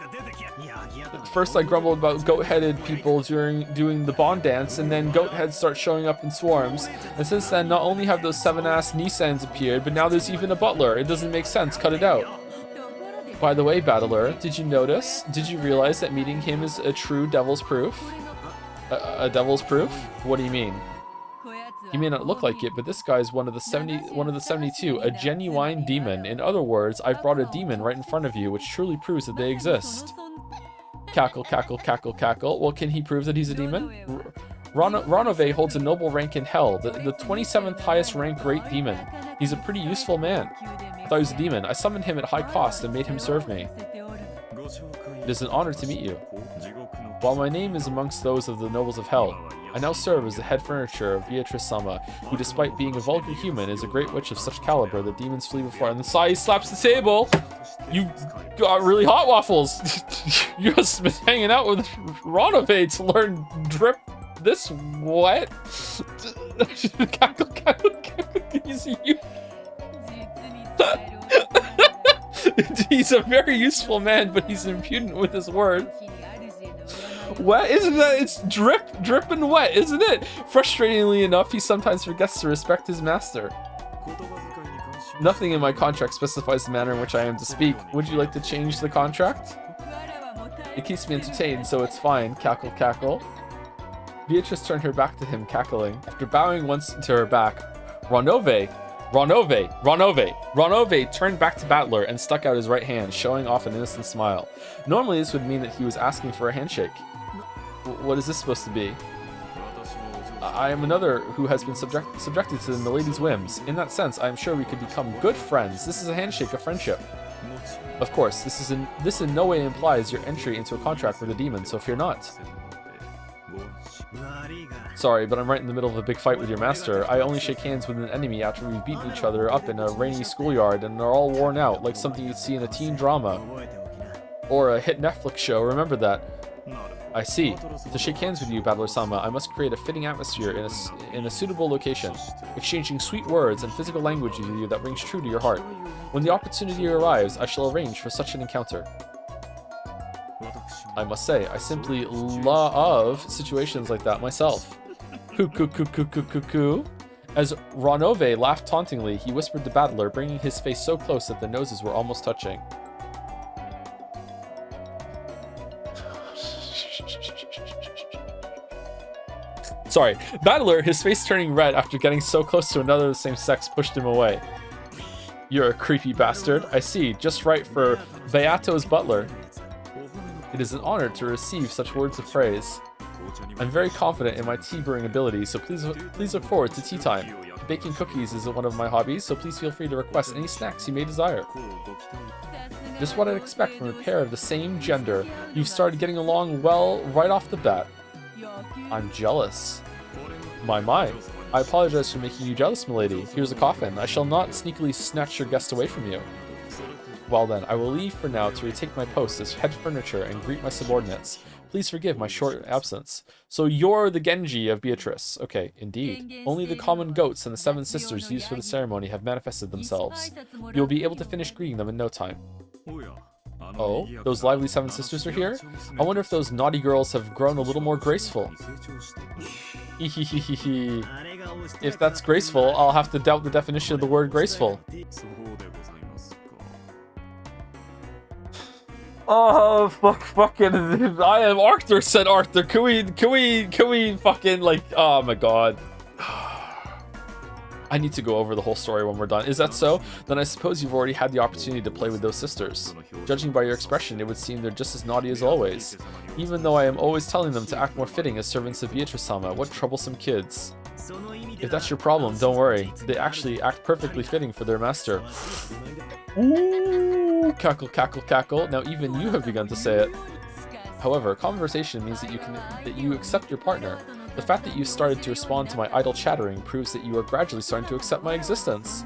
First I grumbled about goat-headed people doing the Bond dance, and then goat heads start showing up in swarms. And since then, not only have those 7-ass Nissans appeared, but now there's even a butler. It doesn't make sense, cut it out. By the way, Battler, did you notice? Did you realize that meeting him is a true devil's proof? A devil's proof? What do you mean? He may not look like it, but this guy's one of the 72, a genuine demon. In other words, I've brought a demon right in front of you, which truly proves that they exist. Cackle, cackle, cackle, cackle. Well, can he prove that he's a demon? Ronove holds a noble rank in hell, the 27th highest rank great demon. He's a pretty useful man. I thought he was a demon. I summoned him at high cost and made him serve me. It is an honor to meet you. While my name is amongst those of the nobles of hell, I now serve as the head furniture of Beatrice-sama, who despite being a vulgar human is a great witch of such caliber that demons flee before. And the Sai slaps the table. You got really hot waffles. You just been hanging out with Ronove to learn drip this what? He's a very useful man, but he's impudent with his words. Wet, isn't that? It's drip and wet, isn't it? Frustratingly enough, he sometimes forgets to respect his master. Nothing in my contract specifies the manner in which I am to speak. Would you like to change the contract? It keeps me entertained, so it's fine. Cackle, cackle. Beatrice turned her back to him, cackling. After bowing once to her back, Ronove turned back to Battler and stuck out his right hand, showing off an innocent smile. Normally, this would mean that he was asking for a handshake. What is this supposed to be? I am another who has been subjected to the milady's whims. In that sense, I am sure we could become good friends. This is a handshake of friendship. Of course, this in no way implies your entry into a contract with a demon, so fear not. Sorry, but I'm right in the middle of a big fight with your master. I only shake hands with an enemy after we've beaten each other up in a rainy schoolyard and are all worn out, like something you'd see in a teen drama. Or a hit Netflix show, remember that. I see. To shake hands with you, Battler-sama, I must create a fitting atmosphere in a suitable location, exchanging sweet words and physical language with you that rings true to your heart. When the opportunity arrives, I shall arrange for such an encounter. I must say, I simply love situations like that myself. Coo. As Ronove laughed tauntingly, he whispered to Battler, bringing his face so close that their noses were almost touching. Sorry, Battler, his face turning red after getting so close to another of the same sex, pushed him away. You're a creepy bastard. I see, just right for Beato's butler. It is an honor to receive such words of praise. I'm very confident in my tea brewing abilities, so please look forward to tea time. Baking cookies is one of my hobbies, so please feel free to request any snacks you may desire. Just what I'd expect from a pair of the same gender. You've started getting along well right off the bat. I'm jealous. My. I apologize for making you jealous, milady. Here's a coffin. I shall not sneakily snatch your guest away from you. Well then, I will leave for now to retake my post as head furniture and greet my subordinates. Please forgive my short absence. So you're the Genji of Beatrice. Okay, indeed. Only the common goats and the 7 sisters used for the ceremony have manifested themselves. You'll be able to finish greeting them in no time. Oh, those lively 7 sisters are here? I wonder if those naughty girls have grown a little more graceful. If that's graceful, I'll have to doubt the definition of the word graceful. Oh, fucking, I am Arthur, said Arthur. Can we fucking, like, oh my god. I need to go over the whole story when we're done. Is that so? Then I suppose you've already had the opportunity to play with those sisters. Judging by your expression, it would seem they're just as naughty as always. Even though I am always telling them to act more fitting as servants of Beatrice-sama, what troublesome kids. If that's your problem, don't worry. They actually act perfectly fitting for their master. Ooh, cackle, cackle, cackle. Now even you have begun to say it. However, conversation means that you accept your partner. The fact that you started to respond to my idle chattering proves that you are gradually starting to accept my existence.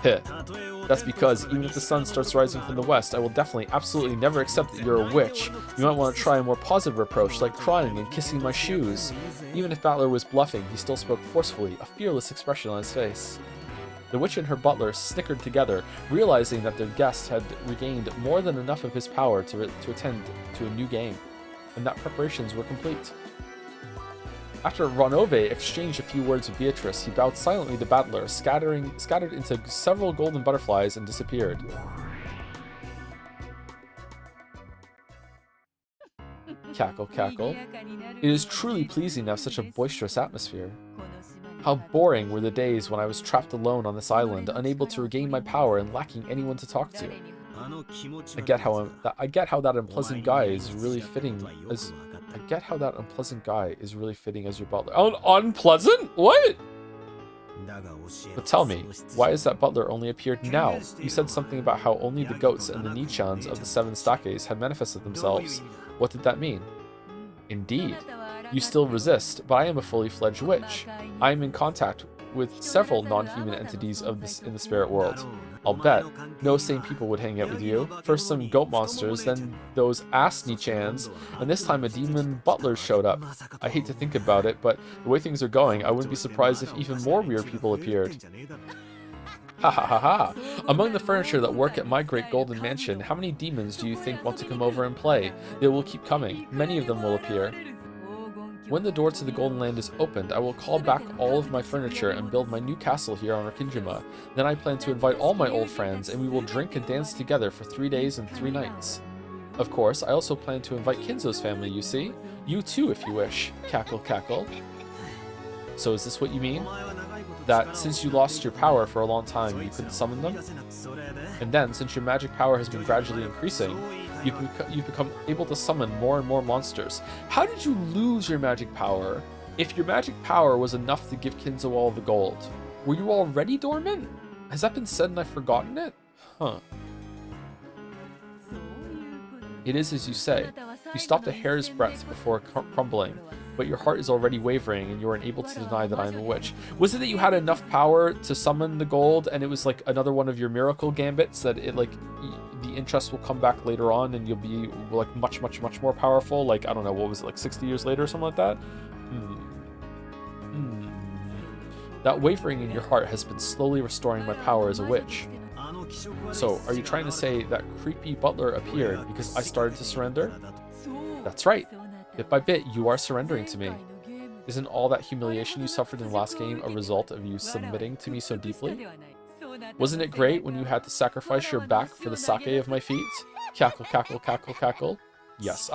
Heh. That's because even if the sun starts rising from the west, I will definitely, absolutely never accept that you're a witch. You might want to try a more positive approach, like crying and kissing my shoes. Even if Battler was bluffing, he still spoke forcefully, a fearless expression on his face. The witch and her butler snickered together, realizing that their guest had regained more than enough of his power to attend to a new game, and that preparations were complete. After Ronove exchanged a few words with Beatrice, he bowed silently to Battler, scattered into several golden butterflies, and disappeared. Cackle, cackle. It is truly pleasing to have such a boisterous atmosphere. How boring were the days when I was trapped alone on this island, unable to regain my power and lacking anyone to talk to. I get how that unpleasant guy is really fitting as I get how that unpleasant guy is really fitting as your butler. Oh, unpleasant? What? But tell me, why has that butler only appeared now? You said something about how only the goats and the Nichans of the 7 stakes had manifested themselves. What did that mean? Indeed. You still resist, but I am a fully fledged witch. I am in contact with several non-human entities in the spirit world. I'll bet no sane people would hang out with you. First some goat monsters, then those ass Nichans, and this time a demon butler showed up. I hate to think about it, but the way things are going, I wouldn't be surprised if even more weird people appeared. Ha ha ha ha! Among the furniture that work at my great golden mansion, how many demons do you think want to come over and play? They will keep coming. Many of them will appear. When the door to the Golden Land is opened, I will call back all of my furniture and build my new castle here on Rikijima. Then I plan to invite all my old friends, and we will drink and dance together for 3 days and 3 nights. Of course, I also plan to invite Kinzo's family, you see? You too, if you wish. Cackle, cackle. So is this what you mean? That since you lost your power for a long time, you couldn't summon them? And then, since your magic power has been gradually increasing, you've become able to summon more and more monsters. How did you lose your magic power if your magic power was enough to give Kinzo all the gold? Were you already dormant? Has that been said and I've forgotten it? Huh. It is as you say. You stopped a hair's breadth before crumbling, but your heart is already wavering and you are unable to deny that I am a witch. Was it that you had enough power to summon the gold and it was like another one of your miracle gambits that it like the interest will come back later on and you'll be like much more powerful? Like, I don't know, what was it, like 60 years later or something like that? That wavering in your heart has been slowly restoring my power as a witch. So, are you trying to say that creepy butler appeared because I started to surrender? That's right. Bit by bit, you are surrendering to me. Isn't all that humiliation you suffered in the last game a result of you submitting to me so deeply? Wasn't it great when you had to sacrifice your back for the sake of my feet? Cackle, cackle, cackle, cackle. Yes,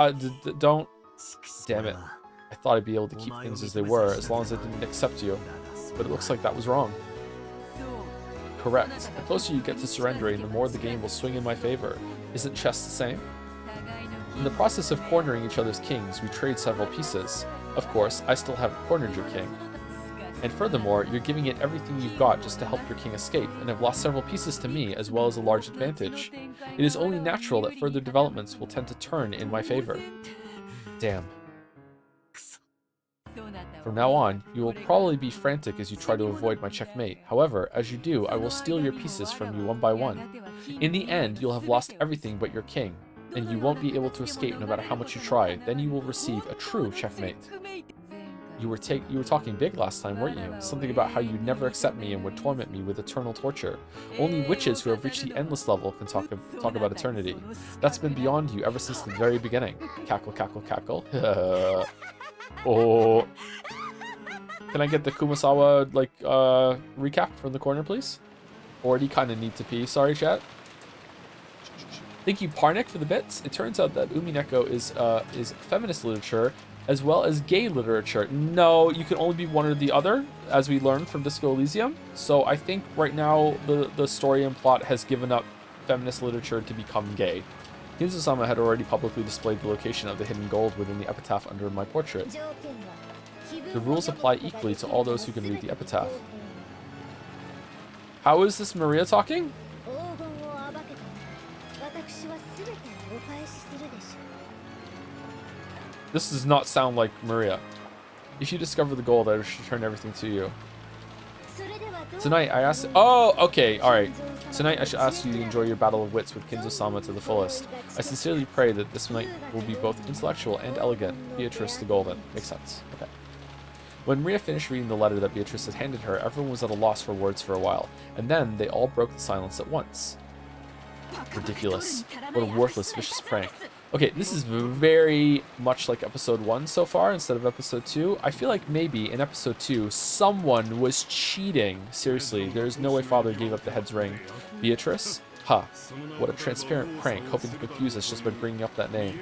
don't. Damn it. I thought I'd be able to keep things as they were as long as I didn't accept you. But it looks like that was wrong. Correct. The closer you get to surrendering, the more the game will swing in my favor. Isn't chess the same? In the process of cornering each other's kings, we trade several pieces. Of course, I still haven't cornered your king. And furthermore, you're giving it everything you've got just to help your king escape, and have lost several pieces to me as well as a large advantage. It is only natural that further developments will tend to turn in my favor. Damn. From now on, you will probably be frantic as you try to avoid my checkmate. However, as you do, I will steal your pieces from you one by one. In the end, you'll have lost everything but your king, and you won't be able to escape no matter how much you try. Then you will receive a true checkmate. You were talking big last time, weren't you? Something about how you'd never accept me and would torment me with eternal torture. Only witches who have reached the endless level can talk about eternity. That's been beyond you ever since the very beginning. Cackle, cackle, cackle. Oh. Can I get the Kumasawa, like, recap from the corner, please? Already kind of need to pee. Sorry, chat. Thank you, Parnik, for the bits. It turns out that Umineko is feminist literature as well as gay literature. No, you can only be one or the other, as we learned from Disco Elysium. So I think right now the story and plot has given up feminist literature to become gay. Kinzo-sama had already publicly displayed the location of the hidden gold within the epitaph under my portrait. The rules apply equally to all those who can read the epitaph. How is this Maria talking? This does not sound like Maria. If you discover the gold, I will return everything to you. Tonight, I asked... Oh, okay, alright. Tonight, I should ask you to enjoy your battle of wits with Kinzo-sama to the fullest. I sincerely pray that this night will be both intellectual and elegant. Beatrice the Golden. Makes sense. Okay. When Maria finished reading the letter that Beatrice had handed her, everyone was at a loss for words for a while. And then, they all broke the silence at once. Ridiculous. What a worthless, vicious prank. Okay, this is very much like episode 1 so far instead of episode 2. I feel like maybe in episode 2, someone was cheating. Seriously, there's no way Father gave up the head's ring. Beatrice? Ha. What a transparent prank, hoping to confuse us just by bringing up that name.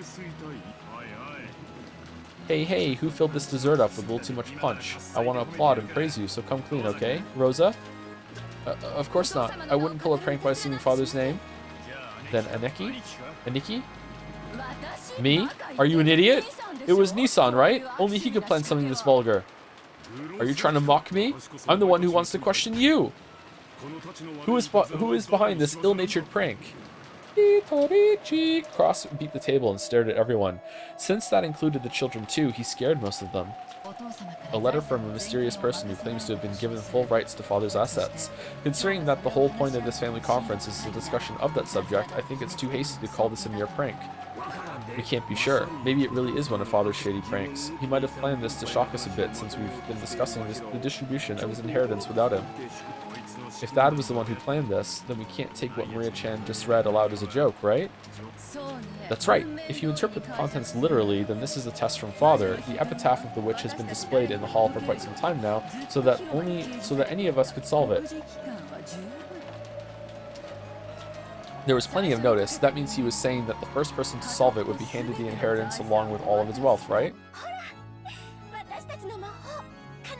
Hey, who filled this dessert up with a little too much punch? I want to applaud and praise you, so come clean, okay? Rosa? Of course not. I wouldn't pull a prank by assuming Father's name. Then Aniki? Me? Are you an idiot? It was Nissan, right? Only he could plan something this vulgar. Are you trying to mock me? I'm the one who wants to question you. Who is behind this ill-natured prank? Cross beat the table and stared at everyone. Since that included the children too, he scared most of them. A letter from a mysterious person who claims to have been given full rights to father's assets. Considering that the whole point of this family conference is a discussion of that subject, I think it's too hasty to call this a mere prank. We can't be sure. Maybe it really is one of father's shady pranks. He might have planned this to shock us a bit since we've been discussing the distribution of his inheritance without him. If Dad was the one who planned this, then we can't take what Maria-chan just read aloud as a joke, right? That's right. If you interpret the contents literally, then this is a test from Father. The epitaph of the witch has been displayed in the hall for quite some time now, so that any of us could solve it. There was plenty of notice. That means he was saying that the first person to solve it would be handed the inheritance along with all of his wealth, right?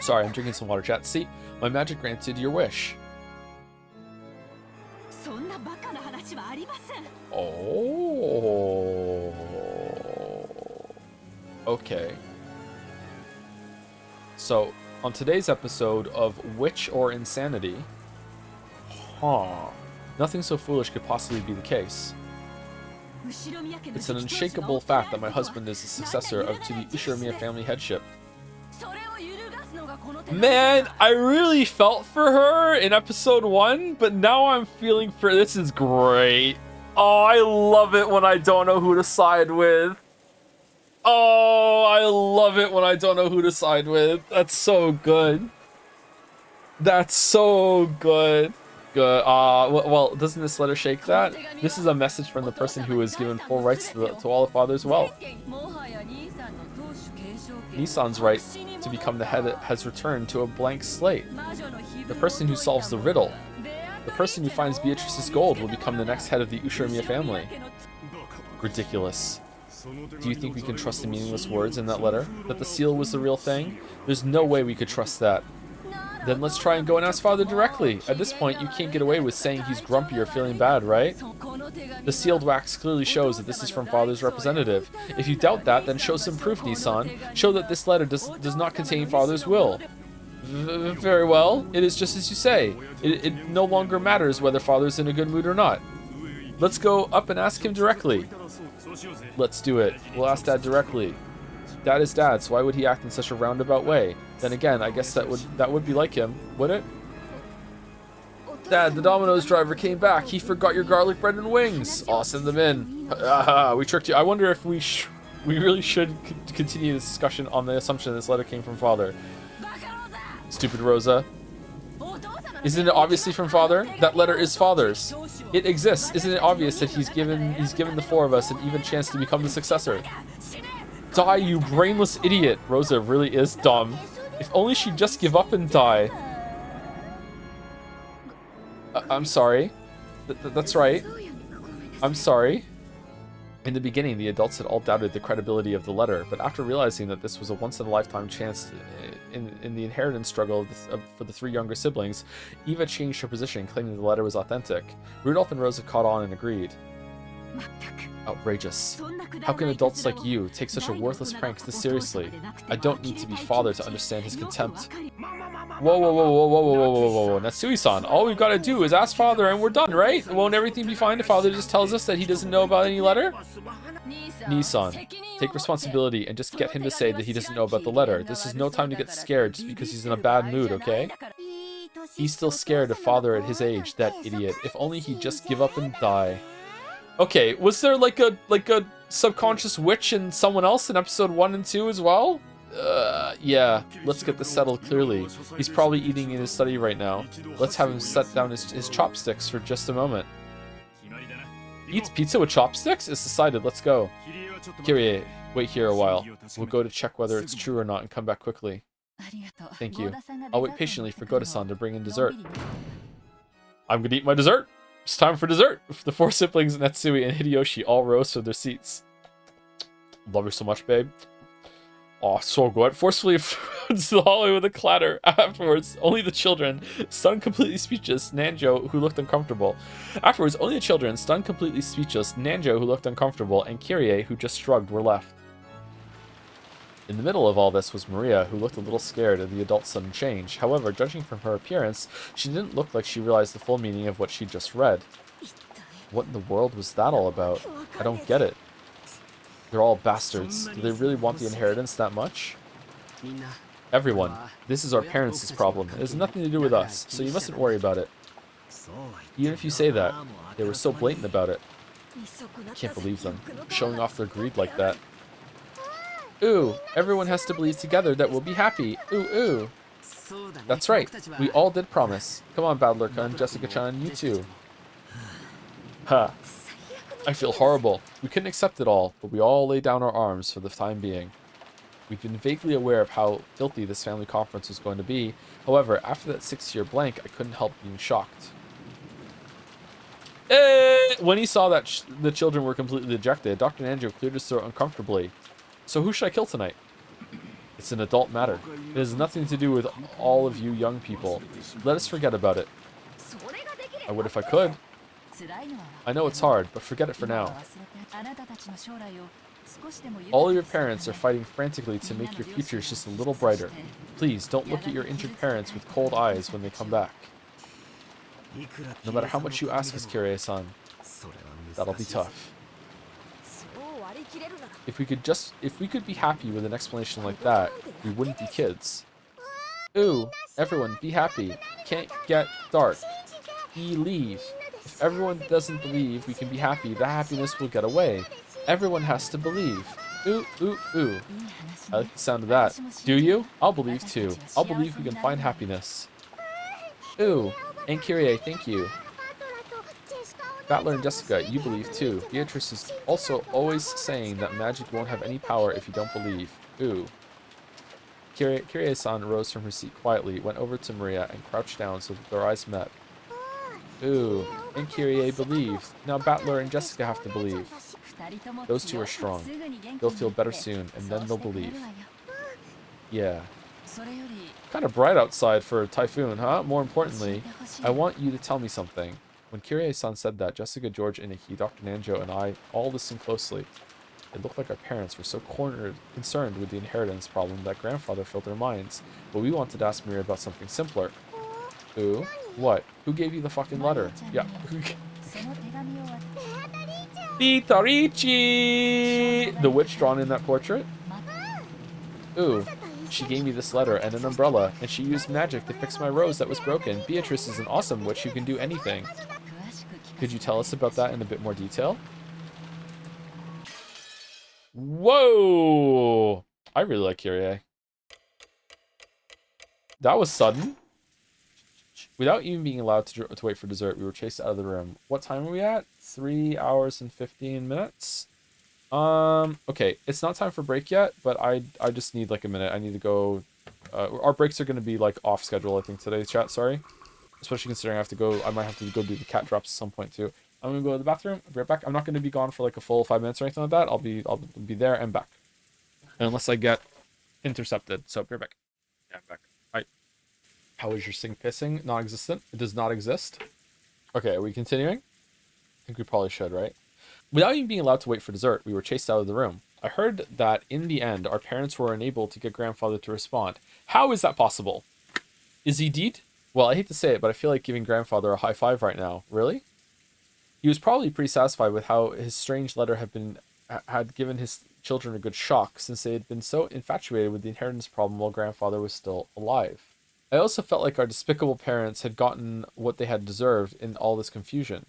Sorry, I'm drinking some water, chat. See, my magic granted your wish. Oh. Okay. So, on today's episode of Witch or Insanity, nothing so foolish could possibly be the case. It's an unshakable fact that my husband is the successor to the Ushiramiya family headship. Man, I really felt for her in episode 1, but now I'm feeling for... This is great. Oh, I love it when I don't know who to side with. Oh, I love it when I don't know who to side with. That's so good. That's so good. Good. Well, doesn't this letter shake that? This is a message from the person who was given full rights to all the father's wealth. Nissan's right to become the head has returned to a blank slate. The person who solves the riddle, the person who finds Beatrice's gold, will become the next head of the Ushiramiya family. Ridiculous. Do you think we can trust the meaningless words in that letter? That the seal was the real thing? There's no way we could trust that. Then let's try and go and ask Father directly. At this point, you can't get away with saying he's grumpy or feeling bad, right? The sealed wax clearly shows that this is from Father's representative. If you doubt that, then show some proof, Nissan. Show that this letter does not contain Father's will. Very well. It is just as you say. It no longer matters whether Father's in a good mood or not. Let's go up and ask him directly. Let's do it. We'll ask Dad directly. Dad is Dad, so why would he act in such a roundabout way? Then again, I guess that would be like him, would it? Dad, the Domino's driver came back. He forgot your garlic bread and wings. I'll send them in. We tricked you. I wonder if we really should continue this discussion on the assumption this letter came from Father. Stupid Rosa. Isn't it obviously from Father? That letter is Father's. It exists. Isn't it obvious that he's given the four of us an even chance to become the successor? Die, you brainless idiot. Rosa really is dumb. If only she'd just give up and die. I'm sorry. That's right. I'm sorry. In the beginning, the adults had all doubted the credibility of the letter, but after realizing that this was a once-in-a-lifetime chance in the inheritance struggle for the three younger siblings, Eva changed her position, claiming the letter was authentic. Rudolph and Rosa caught on and agreed. Outrageous. How can adults like you take such a worthless prank this seriously? I don't need to be Father to understand his contempt. Whoa, whoa, whoa, whoa, whoa, whoa, whoa, whoa, whoa, Natsui-san, all we've got to do is ask Father and we're done, right? Won't everything be fine if Father just tells us that he doesn't know about any letter? Nissan, take responsibility and just get him to say that he doesn't know about the letter. This is no time to get scared just because he's in a bad mood, okay? He's still scared of Father at his age, that idiot. If only he'd just give up and die. Okay, was there like a subconscious witch in someone else in episode 1 and 2 as well? Yeah, let's get this settled clearly. He's probably eating in his study right now. Let's have him set down his chopsticks for just a moment. Eats pizza with chopsticks? It's decided, let's go. Kyrie, wait here a while. We'll go to check whether it's true or not and come back quickly. Thank you. I'll wait patiently for Goda-san to bring in dessert. I'm gonna eat my dessert. It's time for dessert. The four siblings, Natsui and Hideyoshi, all rose from their seats. Love her so much, babe. Oh, so good. Forcefully into the hallway with a clatter. Afterwards, only the children, stunned completely speechless, Nanjo, who looked uncomfortable. Afterwards, only the children, stunned completely speechless, Nanjo, who looked uncomfortable, and Kyrie, who just shrugged, were left. In the middle of all this was Maria, who looked a little scared at the adult's sudden change. However, judging from her appearance, she didn't look like she realized the full meaning of what she'd just read. What in the world was that all about? I don't get it. They're all bastards. Do they really want the inheritance that much? Everyone, this is our parents' problem. It has nothing to do with us, so you mustn't worry about it. Even if you say that, they were so blatant about it. I can't believe them, showing off their greed like that. Ooh, everyone has to believe together that we'll be happy. Ooh, ooh. That's right, we all did promise. Come on, Battler-kun, Jessica-chan, you too. Ha. I feel horrible. We couldn't accept it all, but we all lay down our arms for the time being. We've been vaguely aware of how filthy this family conference was going to be. However, after that 6-year blank, I couldn't help being shocked. When he saw that the children were completely dejected, Dr. Nanjo cleared his throat uncomfortably. So who should I kill tonight? It's an adult matter. It has nothing to do with all of you young people. Let us forget about it. I would if I could. I know it's hard, but forget it for now. All of your parents are fighting frantically to make your futures just a little brighter. Please, don't look at your injured parents with cold eyes when they come back. No matter how much you ask us, Kyrie-san, that'll be tough. If we could be happy with an explanation like that, we wouldn't be kids. Ooh, everyone, be happy. Can't get dark. Believe. If everyone doesn't believe we can be happy, the happiness will get away. Everyone has to believe. Ooh, ooh, ooh. I like the sound of that. Do you? I'll believe too. I'll believe we can find happiness. Ooh, and Kyrie, thank you. Battler and Jessica, you believe too. Beatrice is also always saying that magic won't have any power if you don't believe. Ooh. Kyrie-san rose from her seat quietly, went over to Maria, and crouched down so that their eyes met. Ooh, and Kyrie believed. Now Battler and Jessica have to believe. Those two are strong. They'll feel better soon, and then they'll believe. Yeah. Kind of bright outside for a typhoon, huh? More importantly, I want you to tell me something. When Kyrie-san said that, Jessica, George, Iniki, Dr. Nanjo, and I all listened closely. It looked like our parents were so concerned with the inheritance problem that grandfather filled their minds, but we wanted to ask Mira about something simpler. Ooh? What? Who gave you the fucking letter? Yeah. Beatrice! The witch drawn in that portrait? Ooh. She gave me this letter and an umbrella, and she used magic to fix my rose that was broken. Beatrice is an awesome witch who can do anything. Could you tell us about that in a bit more detail? Whoa! I really like Kyrie. That was sudden. Without even being allowed to wait for dessert, we were chased out of the room. What time are we at? 3 hours and 15 minutes? Okay, it's not time for break yet, but I just need like a minute. I need to go, our breaks are going to be like off schedule, I think, today's chat, sorry. Especially considering I might have to go do the cat drops at some point too. I'm going to go to the bathroom, I'll be right back. I'm not going to be gone for like a full 5 minutes or anything like that. I'll be there and back. Unless I get intercepted, so be right back. Yeah, I'm back. Alright. How is your sink pissing? Non-existent. It does not exist. Okay, are we continuing? I think we probably should, right? Without even being allowed to wait for dessert, we were chased out of the room. I heard that in the end, our parents were unable to get grandfather to respond. How is that possible? Is he dead? Well, I hate to say it, but I feel like giving grandfather a high five right now. Really? He was probably pretty satisfied with how his strange letter had given his children a good shock, since they had been so infatuated with the inheritance problem while grandfather was still alive. I also felt like our despicable parents had gotten what they had deserved in all this confusion.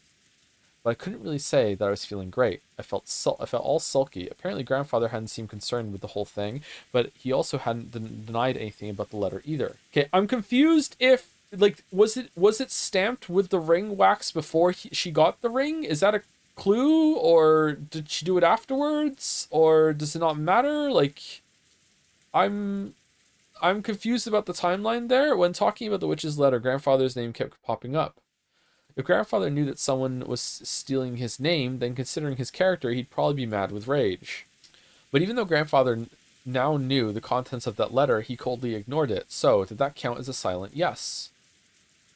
But I couldn't really say that I was feeling great. I felt all sulky. Apparently grandfather hadn't seemed concerned with the whole thing, but he also hadn't denied anything about the letter either. Okay, I'm confused if, like, was it stamped with the ring wax before she got the ring? Is that a clue, or did she do it afterwards, or does it not matter? Like, I'm confused about the timeline there. When talking about the witch's letter, grandfather's name kept popping up. If grandfather knew that someone was stealing his name, then considering his character, he'd probably be mad with rage. But even though grandfather now knew the contents of that letter, he coldly ignored it. So, did that count as a silent yes?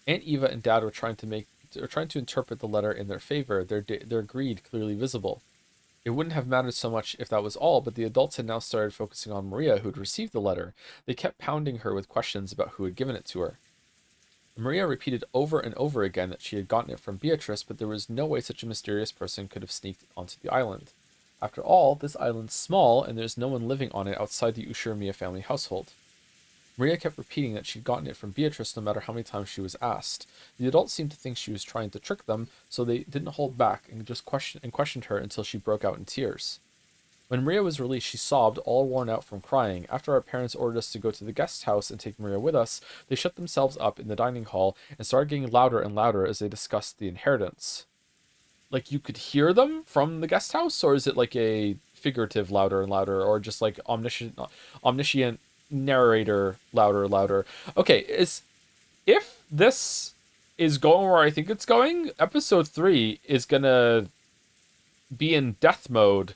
Aunt Eva and Dad were trying to interpret the letter in their favor, their greed clearly visible. It wouldn't have mattered so much if that was all, but the adults had now started focusing on Maria, who had received the letter. They kept pounding her with questions about who had given it to her. Maria repeated over and over again that she had gotten it from Beatrice, but there was no way such a mysterious person could have sneaked onto the island. After all, this island's small, and there's no one living on it outside the Ushirimiya family household. Maria kept repeating that she'd gotten it from Beatrice no matter how many times she was asked. The adults seemed to think she was trying to trick them, so they didn't hold back and just questioned her until she broke out in tears. When Maria was released, she sobbed, all worn out from crying. After our parents ordered us to go to the guest house and take Maria with us, they shut themselves up in the dining hall and started getting louder and louder as they discussed the inheritance. Like, you could hear them from the guest house, or is it like a figurative louder and louder, or just like omniscient narrator louder? Okay, if this is going where I think it's going, episode 3 is gonna be in death mode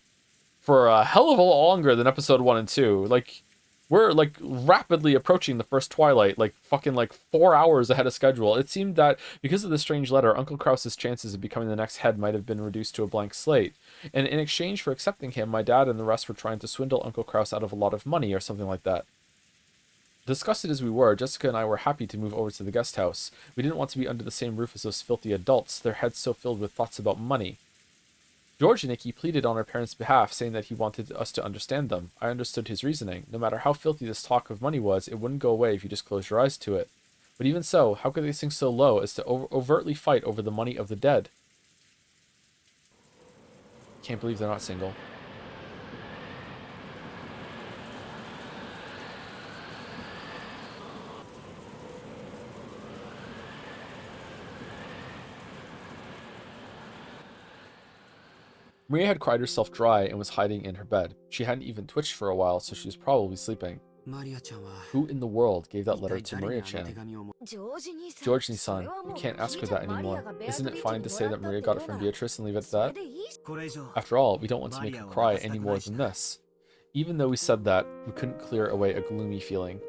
for a hell of a lot longer than episode 1 and 2. Like, we're like rapidly approaching the first Twilight, like fucking like 4 hours ahead of schedule. It seemed that because of the strange letter, Uncle Krause's chances of becoming the next head might have been reduced to a blank slate. And in exchange for accepting him, my dad and the rest were trying to swindle Uncle Krause out of a lot of money or something like that. Disgusted as we were, Jessica and I were happy to move over to the guest house. We didn't want to be under the same roof as those filthy adults, their heads so filled with thoughts about money. George and Nikki pleaded on our parents' behalf, saying that he wanted us to understand them. I understood his reasoning. No matter how filthy this talk of money was, it wouldn't go away if you just closed your eyes to it. But even so, how could they sink so low as to overtly fight over the money of the dead? Can't believe they're not single. Maria had cried herself dry and was hiding in her bed. She hadn't even twitched for a while, so she was probably sleeping. Who in the world gave that letter to Maria-chan? George-san, you can't ask her that anymore. Isn't it fine to say that Maria got it from Beatrice and leave it at that? After all, we don't want to make her cry any more than this. Even though we said that, we couldn't clear away a gloomy feeling.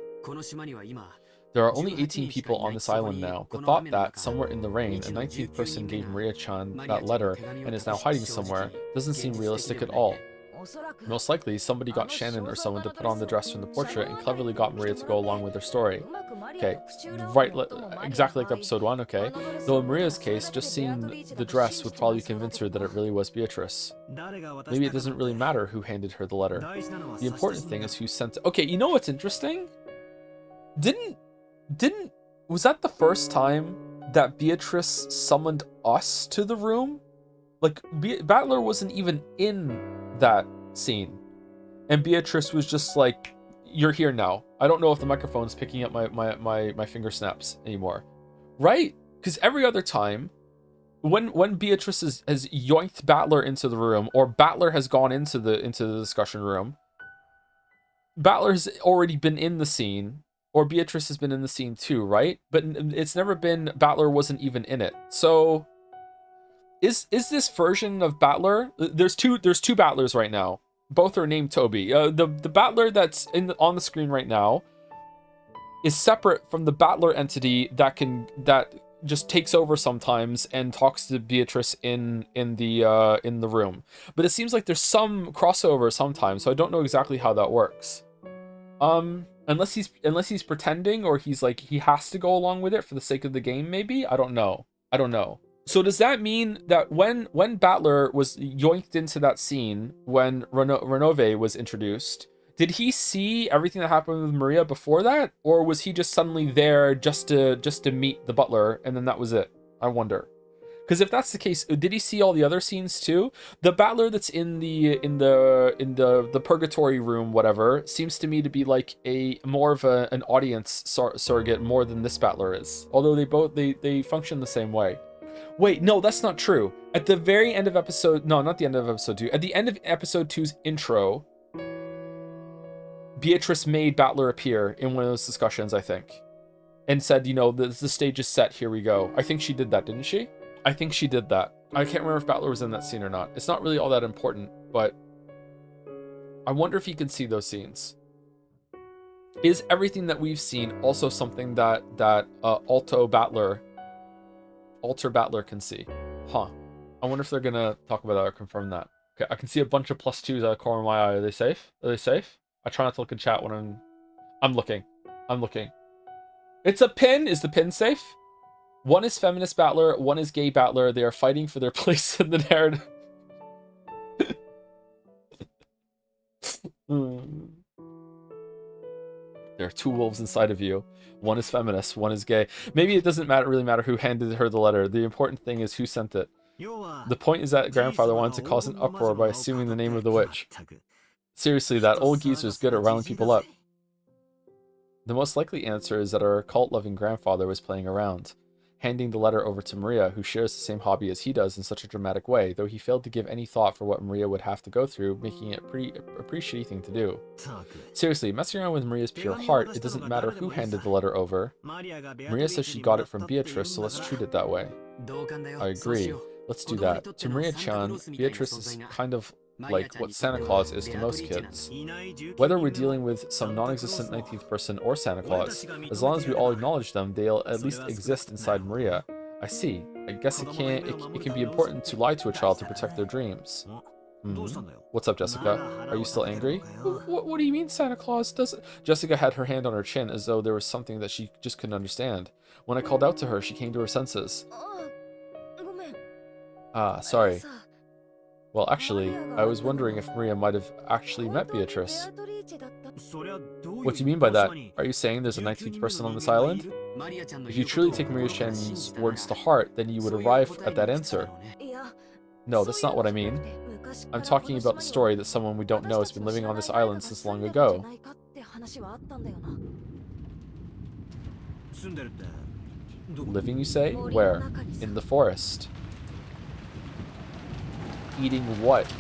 There are only 18 people on this island now. The thought that, somewhere in the rain, a 19th person gave Maria-chan that letter and is now hiding somewhere doesn't seem realistic at all. Most likely, somebody got Shannon or someone to put on the dress from the portrait and cleverly got Maria to go along with their story. Okay, right, exactly like episode 1, okay. Though in Maria's case, just seeing the dress would probably convince her that it really was Beatrice. Maybe it doesn't really matter who handed her the letter. The important thing is who sent it. Okay, you know what's interesting? Was that the first time that Beatrice summoned us to the room? Like, Battler wasn't even in that scene. And Beatrice was just like, you're here now. I don't know if the microphone's picking up my finger snaps anymore. Right? Because every other time, when Beatrice has yoinked Battler into the room, or Battler has gone into the discussion room, Battler has already been in the scene, or Beatrice has been in the scene too, right? But it's never been Battler wasn't even in it. So is this version of Battler? There's two Battlers right now. Both are named Toby. The Battler that's on the screen right now is separate from the Battler entity that just takes over sometimes and talks to Beatrice in the room. But it seems like there's some crossover sometimes, so I don't know exactly how that works. Unless he's pretending, or he's like, he has to go along with it for the sake of the game, maybe? I don't know. So does that mean that when Battler was yoinked into that scene, when Renove was introduced, did he see everything that happened with Maria before that? Or was he just suddenly there just to meet the butler, and then that was it? I wonder. Because if that's the case, did he see all the other scenes too? The Battler that's in the Purgatorio room, whatever, seems to me to be like a more of an audience surrogate more than this Battler is. Although they function the same way. Wait, no, that's not true. At the very end of not the end of episode 2. At the end of episode 2's intro, Beatrice made Battler appear in one of those discussions, I think, and said, the stage is set. Here we go. I think she did that, didn't she? I think she did that. I can't remember if Battler was in that scene or not. It's not really all that important, but I wonder if you can see those scenes. Is everything that we've seen also something that Alter Battler can see? Huh. I wonder if they're gonna talk about that or confirm that. Okay, I can see a bunch of +2s out of the corner of my eye. Are they safe? Are they safe? I try not to look in chat when I'm looking. I'm looking. It's a pin. Is the pin safe? One is feminist battler, one is gay battler. They are fighting for their place in the narrative. There are two wolves inside of you. One is feminist, one is gay. Maybe it doesn't really matter who handed her the letter. The important thing is who sent it. The point is that grandfather wanted to cause an uproar by assuming the name of the witch. Seriously, that old geezer is good at riling people up. The most likely answer is that our occult-loving grandfather was playing around, handing the letter over to Maria, who shares the same hobby as he does in such a dramatic way, though he failed to give any thought for what Maria would have to go through, making it a pretty shitty thing to do. Seriously, messing around with Maria's pure heart, it doesn't matter who handed the letter over. Maria says she got it from Beatrice, so let's treat it that way. I agree. Let's do that. To Maria-chan, Beatrice is kind of like what Santa Claus is to most kids. Whether we're dealing with some non-existent 19th person or Santa Claus, as long as we all acknowledge them, they'll at least exist inside Maria. I see. I guess it can be important to lie to a child to protect their dreams. What's up, Jessica? Are you still angry? What do you mean Santa Claus doesn't? Jessica had her hand on her chin as though there was something that she just couldn't understand. When I called out to her, she came to her senses. Ah, sorry. Well, actually, I was wondering if Maria might have actually met Beatrice. What do you mean by that? Are you saying there's a 19th person on this island? If you truly take Maria-chan's words to heart, then you would arrive at that answer. No, that's not what I mean. I'm talking about the story that someone we don't know has been living on this island since long ago. Living, you say? Where? In the forest. Eating what?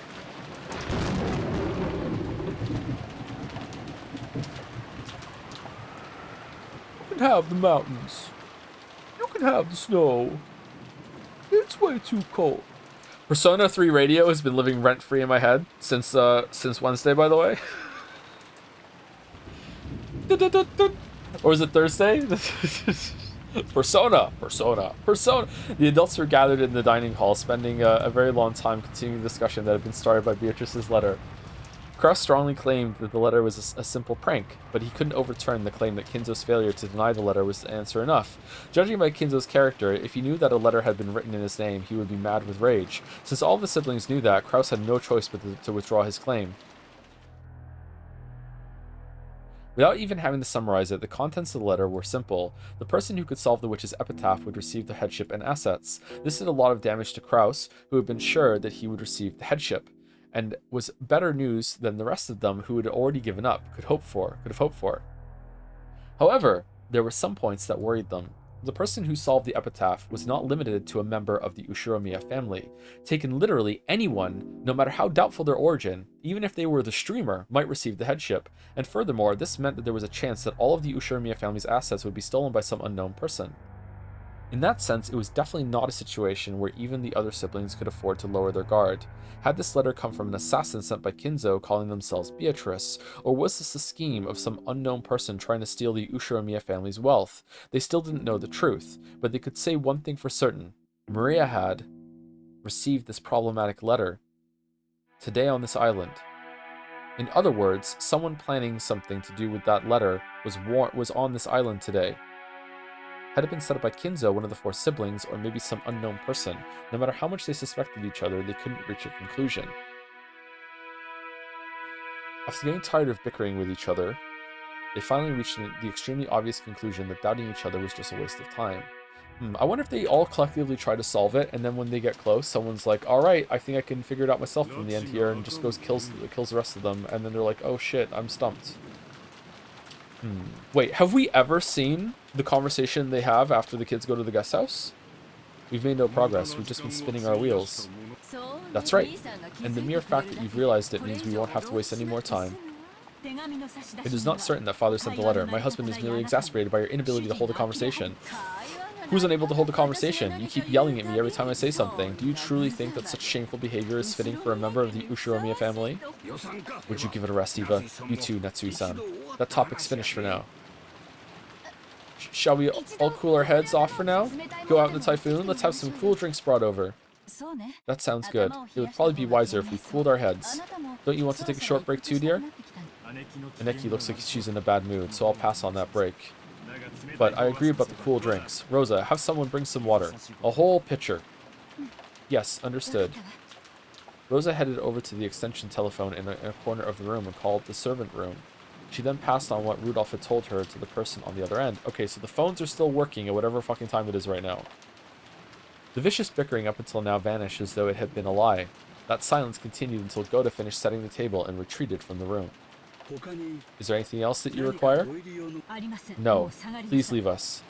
You can have the mountains. You can have the snow. It's way too cold. Persona 3 Radio has been living rent-free in my head since Wednesday, by the way. Or is it Thursday? Persona. The adults were gathered in the dining hall, spending a very long time continuing the discussion that had been started by Beatrice's letter. Kraus strongly claimed that the letter was a simple prank, but he couldn't overturn the claim that Kinzo's failure to deny the letter was the answer enough. Judging by Kinzo's character, if he knew that a letter had been written in his name, he would be mad with rage. Since all the siblings knew that, Kraus had no choice but to withdraw his claim. Without even having to summarize it, the contents of the letter were simple. The person who could solve the witch's epitaph would receive the headship and assets. This did a lot of damage to Kraus, who had been sure that he would receive the headship, and was better news than the rest of them who had already given up, could have hoped for. However, there were some points that worried them. The person who solved the epitaph was not limited to a member of the Ushiromiya family. Taken literally, anyone, no matter how doubtful their origin, even if they were the streamer, might receive the headship. And furthermore, this meant that there was a chance that all of the Ushiromiya family's assets would be stolen by some unknown person. In that sense, it was definitely not a situation where even the other siblings could afford to lower their guard. Had this letter come from an assassin sent by Kinzo calling themselves Beatrice, or was this a scheme of some unknown person trying to steal the Ushiromiya family's wealth? They still didn't know the truth, but they could say one thing for certain. Maria had received this problematic letter today on this island. In other words, someone planning something to do with that letter was on this island today. Had it been set up by Kinzo, one of the four siblings, or maybe some unknown person, no matter how much they suspected each other, they couldn't reach a conclusion. After getting tired of bickering with each other, they finally reached the extremely obvious conclusion that doubting each other was just a waste of time. I wonder if they all collectively try to solve it, and then when they get close, someone's like, alright, I think I can figure it out myself from the end here, and just kills the rest of them, and then they're like, oh shit, I'm stumped. Wait, have we ever seen the conversation they have after the kids go to the guest house? We've made no progress. We've just been spinning our wheels. That's right. And the mere fact that you've realized it means we won't have to waste any more time. It is not certain that Father sent the letter. My husband is nearly exasperated by your inability to hold a conversation. Who's unable to hold a conversation? You keep yelling at me every time I say something. Do you truly think that such shameful behavior is fitting for a member of the Ushiromiya family? Would you give it a rest, Eva? You too, Natsui-san. That topic's finished for now. Shall we all cool our heads off for now? Go out in the typhoon? Let's have some cool drinks brought over. That sounds good. It would probably be wiser if we cooled our heads. Don't you want to take a short break too, dear? Aneki looks like she's in a bad mood, so I'll pass on that break. But I agree about the cool drinks. Rosa, have someone bring some water. A whole pitcher. Yes, understood. Rosa headed over to the extension telephone in a corner of the room and called the servant room. She then passed on what Rudolph had told her to the person on the other end. Okay, so the phones are still working at whatever fucking time it is right now. The vicious bickering up until now vanished as though it had been a lie. That silence continued until Goda finished setting the table and retreated from the room. Is there anything else that you require? No. Please leave us.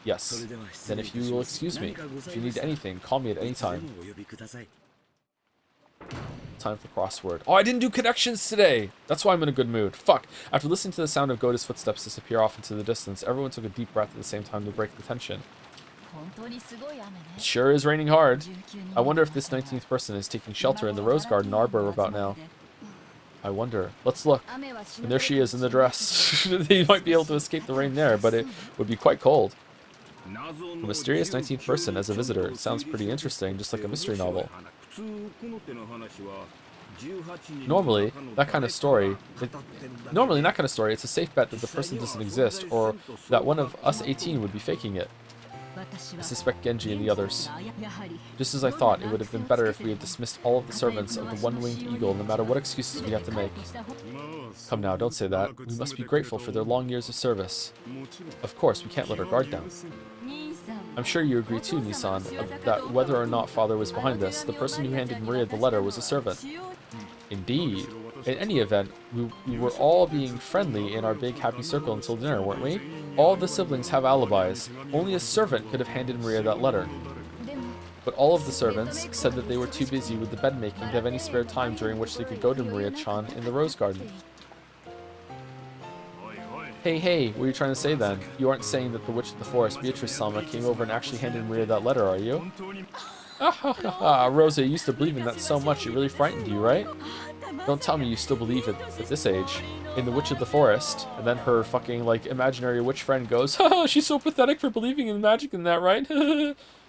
Yes. Then if you will excuse me, if you need anything, call me at any time. Time for crossword. Oh, I didn't do connections today! That's why I'm in a good mood. Fuck. After listening to the sound of Goda's footsteps disappear off into the distance, everyone took a deep breath at the same time to break the tension. It sure is raining hard. I wonder if this 19th person is taking shelter in the Rose Garden Arbor about now. I wonder. Let's look. And there she is in the dress. They might be able to escape the rain there, but it would be quite cold. A mysterious 19th person as a visitor. It sounds pretty interesting, just like a mystery novel. Normally, in that kind of story, it's a safe bet that the person doesn't exist, or that one of us 18 would be faking it. I suspect Genji and the others. Just as I thought, it would have been better if we had dismissed all of the servants of the one-winged eagle, no matter what excuses we have to make. Come now, don't say that. We must be grateful for their long years of service. Of course, we can't let our guard down. I'm sure you agree too, Nissan, that whether or not Father was behind this, the person who handed Maria the letter was a servant. Indeed. In any event, we were all being friendly in our big happy circle until dinner, weren't we? All of the siblings have alibis. Only a servant could have handed Maria that letter. But all of the servants said that they were too busy with the bed making to have any spare time during which they could go to Maria-chan in the Rose Garden. Hey, what are you trying to say then? You aren't saying that the Witch of the Forest, Beatrice-sama, came over and actually handed Maria that letter, are you? Rosa, you used to believe in that so much it really frightened you, right? Don't tell me you still believe it at this age. In the Witch of the Forest. And then her fucking, like, imaginary witch friend goes, haha, she's so pathetic for believing in magic and that, right?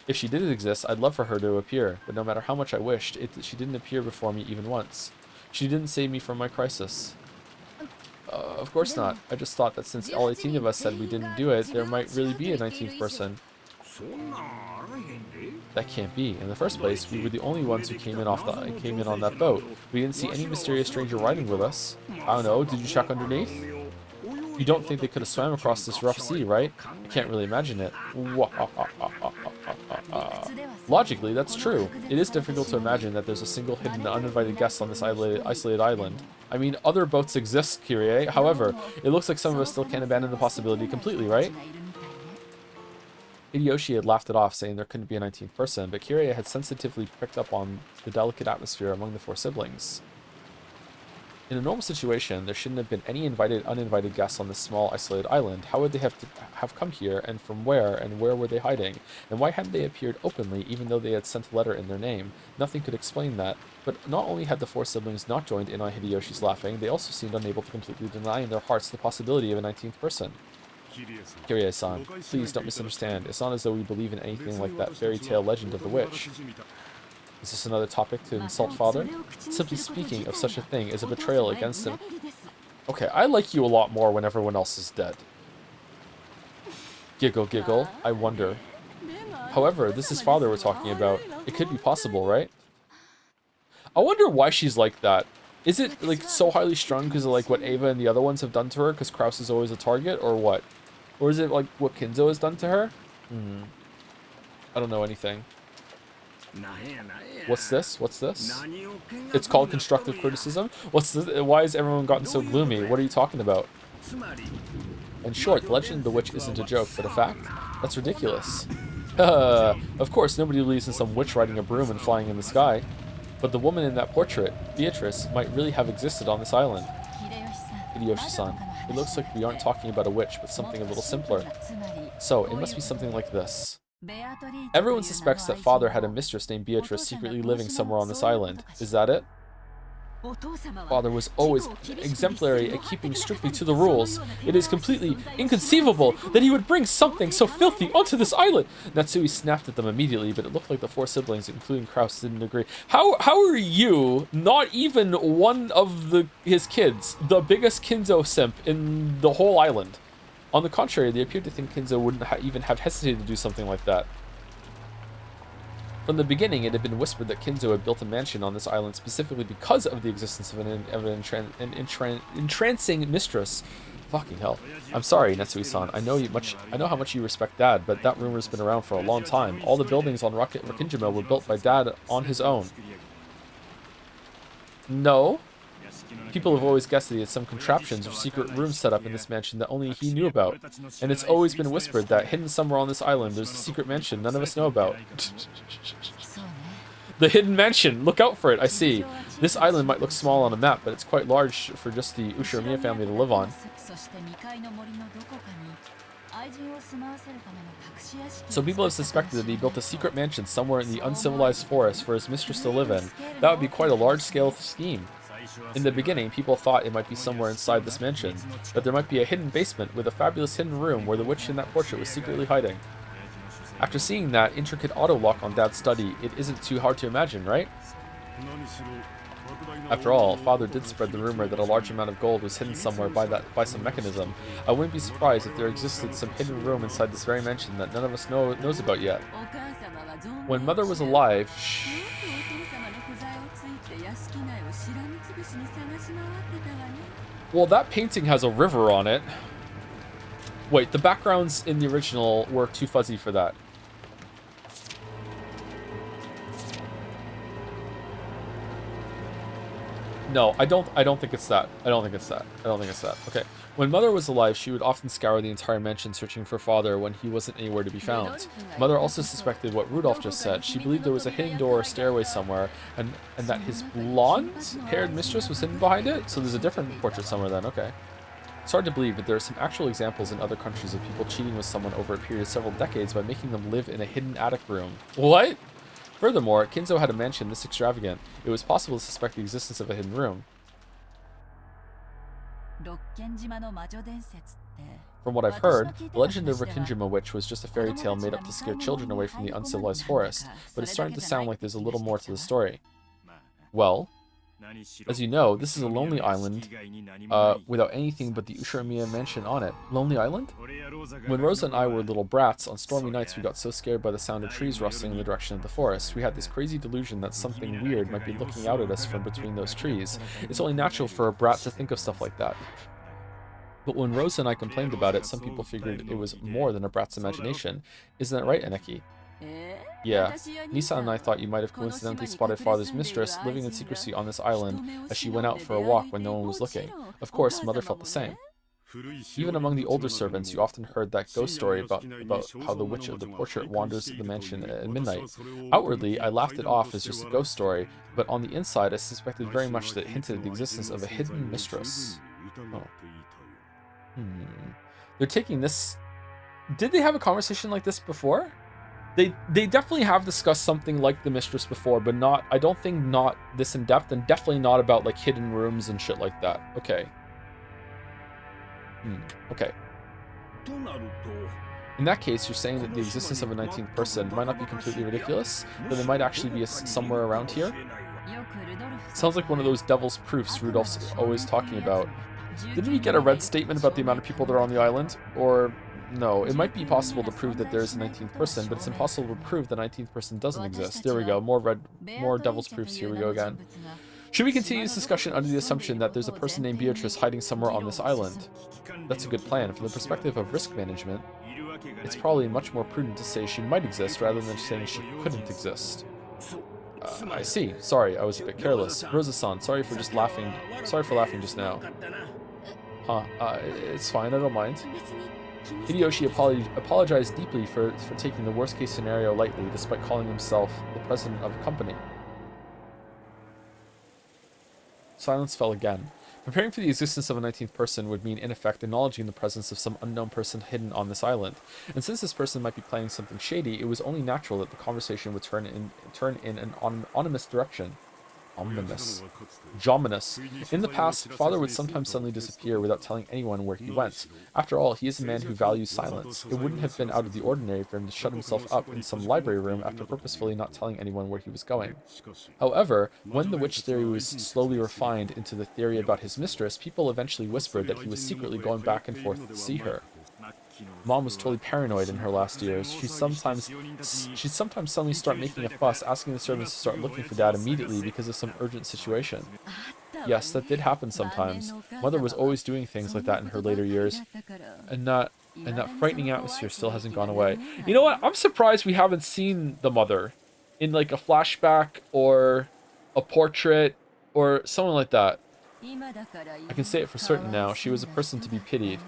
If she did exist, I'd love for her to appear. But no matter how much I wished, she didn't appear before me even once. She didn't save me from my crisis. Of course not. I just thought that since all 18 of us said we didn't do it, there might really be a 19th person. That can't be. In the first place, we were the only ones who came in on that boat. We didn't see any mysterious stranger riding with us. I don't know, did you check underneath? You don't think they could have swam across this rough sea, right? I can't really imagine it. Logically, that's true. It is difficult to imagine that there's a single hidden uninvited guest on this isolated island. I mean, other boats exist, Kyrie. However, it looks like some of us still can't abandon the possibility completely, right? Hideyoshi had laughed it off, saying there couldn't be a 19th person, but Kyrie had sensitively picked up on the delicate atmosphere among the four siblings. In a normal situation, there shouldn't have been any uninvited guests on this small, isolated island. How would they have come here, and from where, and where were they hiding? And why hadn't they appeared openly, even though they had sent a letter in their name? Nothing could explain that. But not only had the four siblings not joined in on Hideyoshi's laughing, they also seemed unable to completely deny in their hearts the possibility of a 19th person. Kirie-san, please don't misunderstand. It's not as though we believe in anything like that fairy tale legend of the witch. Is this another topic to insult Father? Simply speaking of such a thing is a betrayal against him. Okay, I like you a lot more when everyone else is dead. Giggle, giggle. I wonder. However, this is Father we're talking about. It could be possible, right? I wonder why she's like that. Is it, like, so highly strung because of, like, what Ava and the other ones have done to her because Kraus is always a target, or what? Or is it, like, what Kinzo has done to her? I don't know anything. What's this? What's this? It's called constructive criticism? What's this? Why has everyone gotten so gloomy? What are you talking about? In short, the legend of the witch isn't a joke, but a fact? That's ridiculous. Of course, nobody believes in some witch riding a broom and flying in the sky. But the woman in that portrait, Beatrice, might really have existed on this island. Hideyoshi-san. It looks like we aren't talking about a witch, but something a little simpler. So, it must be something like this. Everyone suspects that father had a mistress named Beatrice secretly living somewhere on this island. Is that it? Father was always exemplary at keeping strictly to the rules. It is completely inconceivable that he would bring something so filthy onto this island. Natsui snapped at them immediately, but it looked like the four siblings, including Kraus, didn't agree. How are you not even one of his kids, the biggest Kinzo simp in the whole island? On the contrary, they appeared to think Kinzo wouldn't even have hesitated to do something like that. From the beginning, it had been whispered that Kinzo had built a mansion on this island specifically because of the existence of an entrancing mistress. Fucking hell. I'm sorry, Netsui-san. I know how much you respect Dad, but that rumor's been around for a long time. All the buildings on Rokkinjima were built by Dad on his own. No. People have always guessed that he had some contraptions or secret rooms set up in this mansion that only he knew about. And it's always been whispered that hidden somewhere on this island there's a secret mansion none of us know about. The hidden mansion! Look out for it, I see. This island might look small on a map, but it's quite large for just the Ushiramiya family to live on. So people have suspected that he built a secret mansion somewhere in the uncivilized forest for his mistress to live in. That would be quite a large-scale scheme. In the beginning, people thought it might be somewhere inside this mansion, that there might be a hidden basement with a fabulous hidden room where the witch in that portrait was secretly hiding. After seeing that intricate auto-lock on Dad's study, it isn't too hard to imagine, right? After all, Father did spread the rumor that a large amount of gold was hidden somewhere by some mechanism. I wouldn't be surprised if there existed some hidden room inside this very mansion that none of us knows about yet. When Mother was alive, well, that painting has a river on it. Wait, the backgrounds in the original were too fuzzy for that. No, I don't think it's that. I don't think it's that. Okay. When Mother was alive, she would often scour the entire mansion searching for Father when he wasn't anywhere to be found. Mother also suspected what Rudolph just said. She believed there was a hidden door or stairway somewhere, and that his blonde-haired mistress was hidden behind it? So there's a different portrait somewhere then, okay. It's hard to believe, but there are some actual examples in other countries of people cheating with someone over a period of several decades by making them live in a hidden attic room. What? Furthermore, Kinzo had a mansion this extravagant. It was possible to suspect the existence of a hidden room. From what I've heard, the legend of Rokkinjima Witch was just a fairy tale made up to scare children away from the uncivilized forest, but it's starting to sound like there's a little more to the story. Well, as you know, this is a lonely island without anything but the Ushiramiya mansion on it. Lonely island? When Rosa and I were little brats, on stormy nights we got so scared by the sound of trees rustling in the direction of the forest. We had this crazy delusion that something weird might be looking out at us from between those trees. It's only natural for a brat to think of stuff like that. But when Rosa and I complained about it, some people figured it was more than a brat's imagination. Isn't that right, Eneki? Yeah, Nisa and I thought you might have coincidentally spotted Father's mistress living in secrecy on this island as she went out for a walk when no one was looking. Of course, Mother felt the same. Even among the older servants, you often heard that ghost story about how the witch of the portrait wanders the mansion at midnight. Outwardly, I laughed it off as just a ghost story, but on the inside, I suspected very much that it hinted at the existence of a hidden mistress. Oh. They're taking this... Did they have a conversation like this before? They definitely have discussed something like the mistress before, but not, I don't think not this in depth, and definitely not about like hidden rooms and shit like that. Okay. Okay. In that case, you're saying that the existence of a 19th person might not be completely ridiculous, that there might actually be somewhere around here? Sounds like one of those devil's proofs Rudolph's always talking about. Didn't we get a red statement about the amount of people that are on the island? Or... no, it might be possible to prove that there is a 19th person, but it's impossible to prove the 19th person doesn't exist. There we go, more devil's proofs, here we go again. Should we continue this discussion under the assumption that there's a person named Beatrice hiding somewhere on this island? That's a good plan. From the perspective of risk management, it's probably much more prudent to say she might exist rather than saying she couldn't exist. I see. Sorry, I was a bit careless. Rosa-san, sorry for laughing just now. Huh, it's fine, I don't mind. Hideyoshi apologized deeply for taking the worst-case scenario lightly, despite calling himself the president of a company. Silence fell again. Preparing for the existence of a 19th person would mean, in effect, acknowledging the presence of some unknown person hidden on this island. And since this person might be planning something shady, it was only natural that the conversation would turn in an ominous direction. Ominous. In the past, Father would sometimes suddenly disappear without telling anyone where he went. After all, he is a man who values silence. It wouldn't have been out of the ordinary for him to shut himself up in some library room after purposefully not telling anyone where he was going. However, when the witch theory was slowly refined into the theory about his mistress, people eventually whispered that he was secretly going back and forth to see her. Mom was totally paranoid in her last years. She'd sometimes suddenly start making a fuss, asking the servants to start looking for Dad immediately because of some urgent situation. Yes, that did happen sometimes. Mother was always doing things like that in her later years, and that frightening atmosphere still hasn't gone away. You know what? I'm surprised we haven't seen the mother in like a flashback or a portrait or something like that. I can say it for certain now. She was a person to be pitied.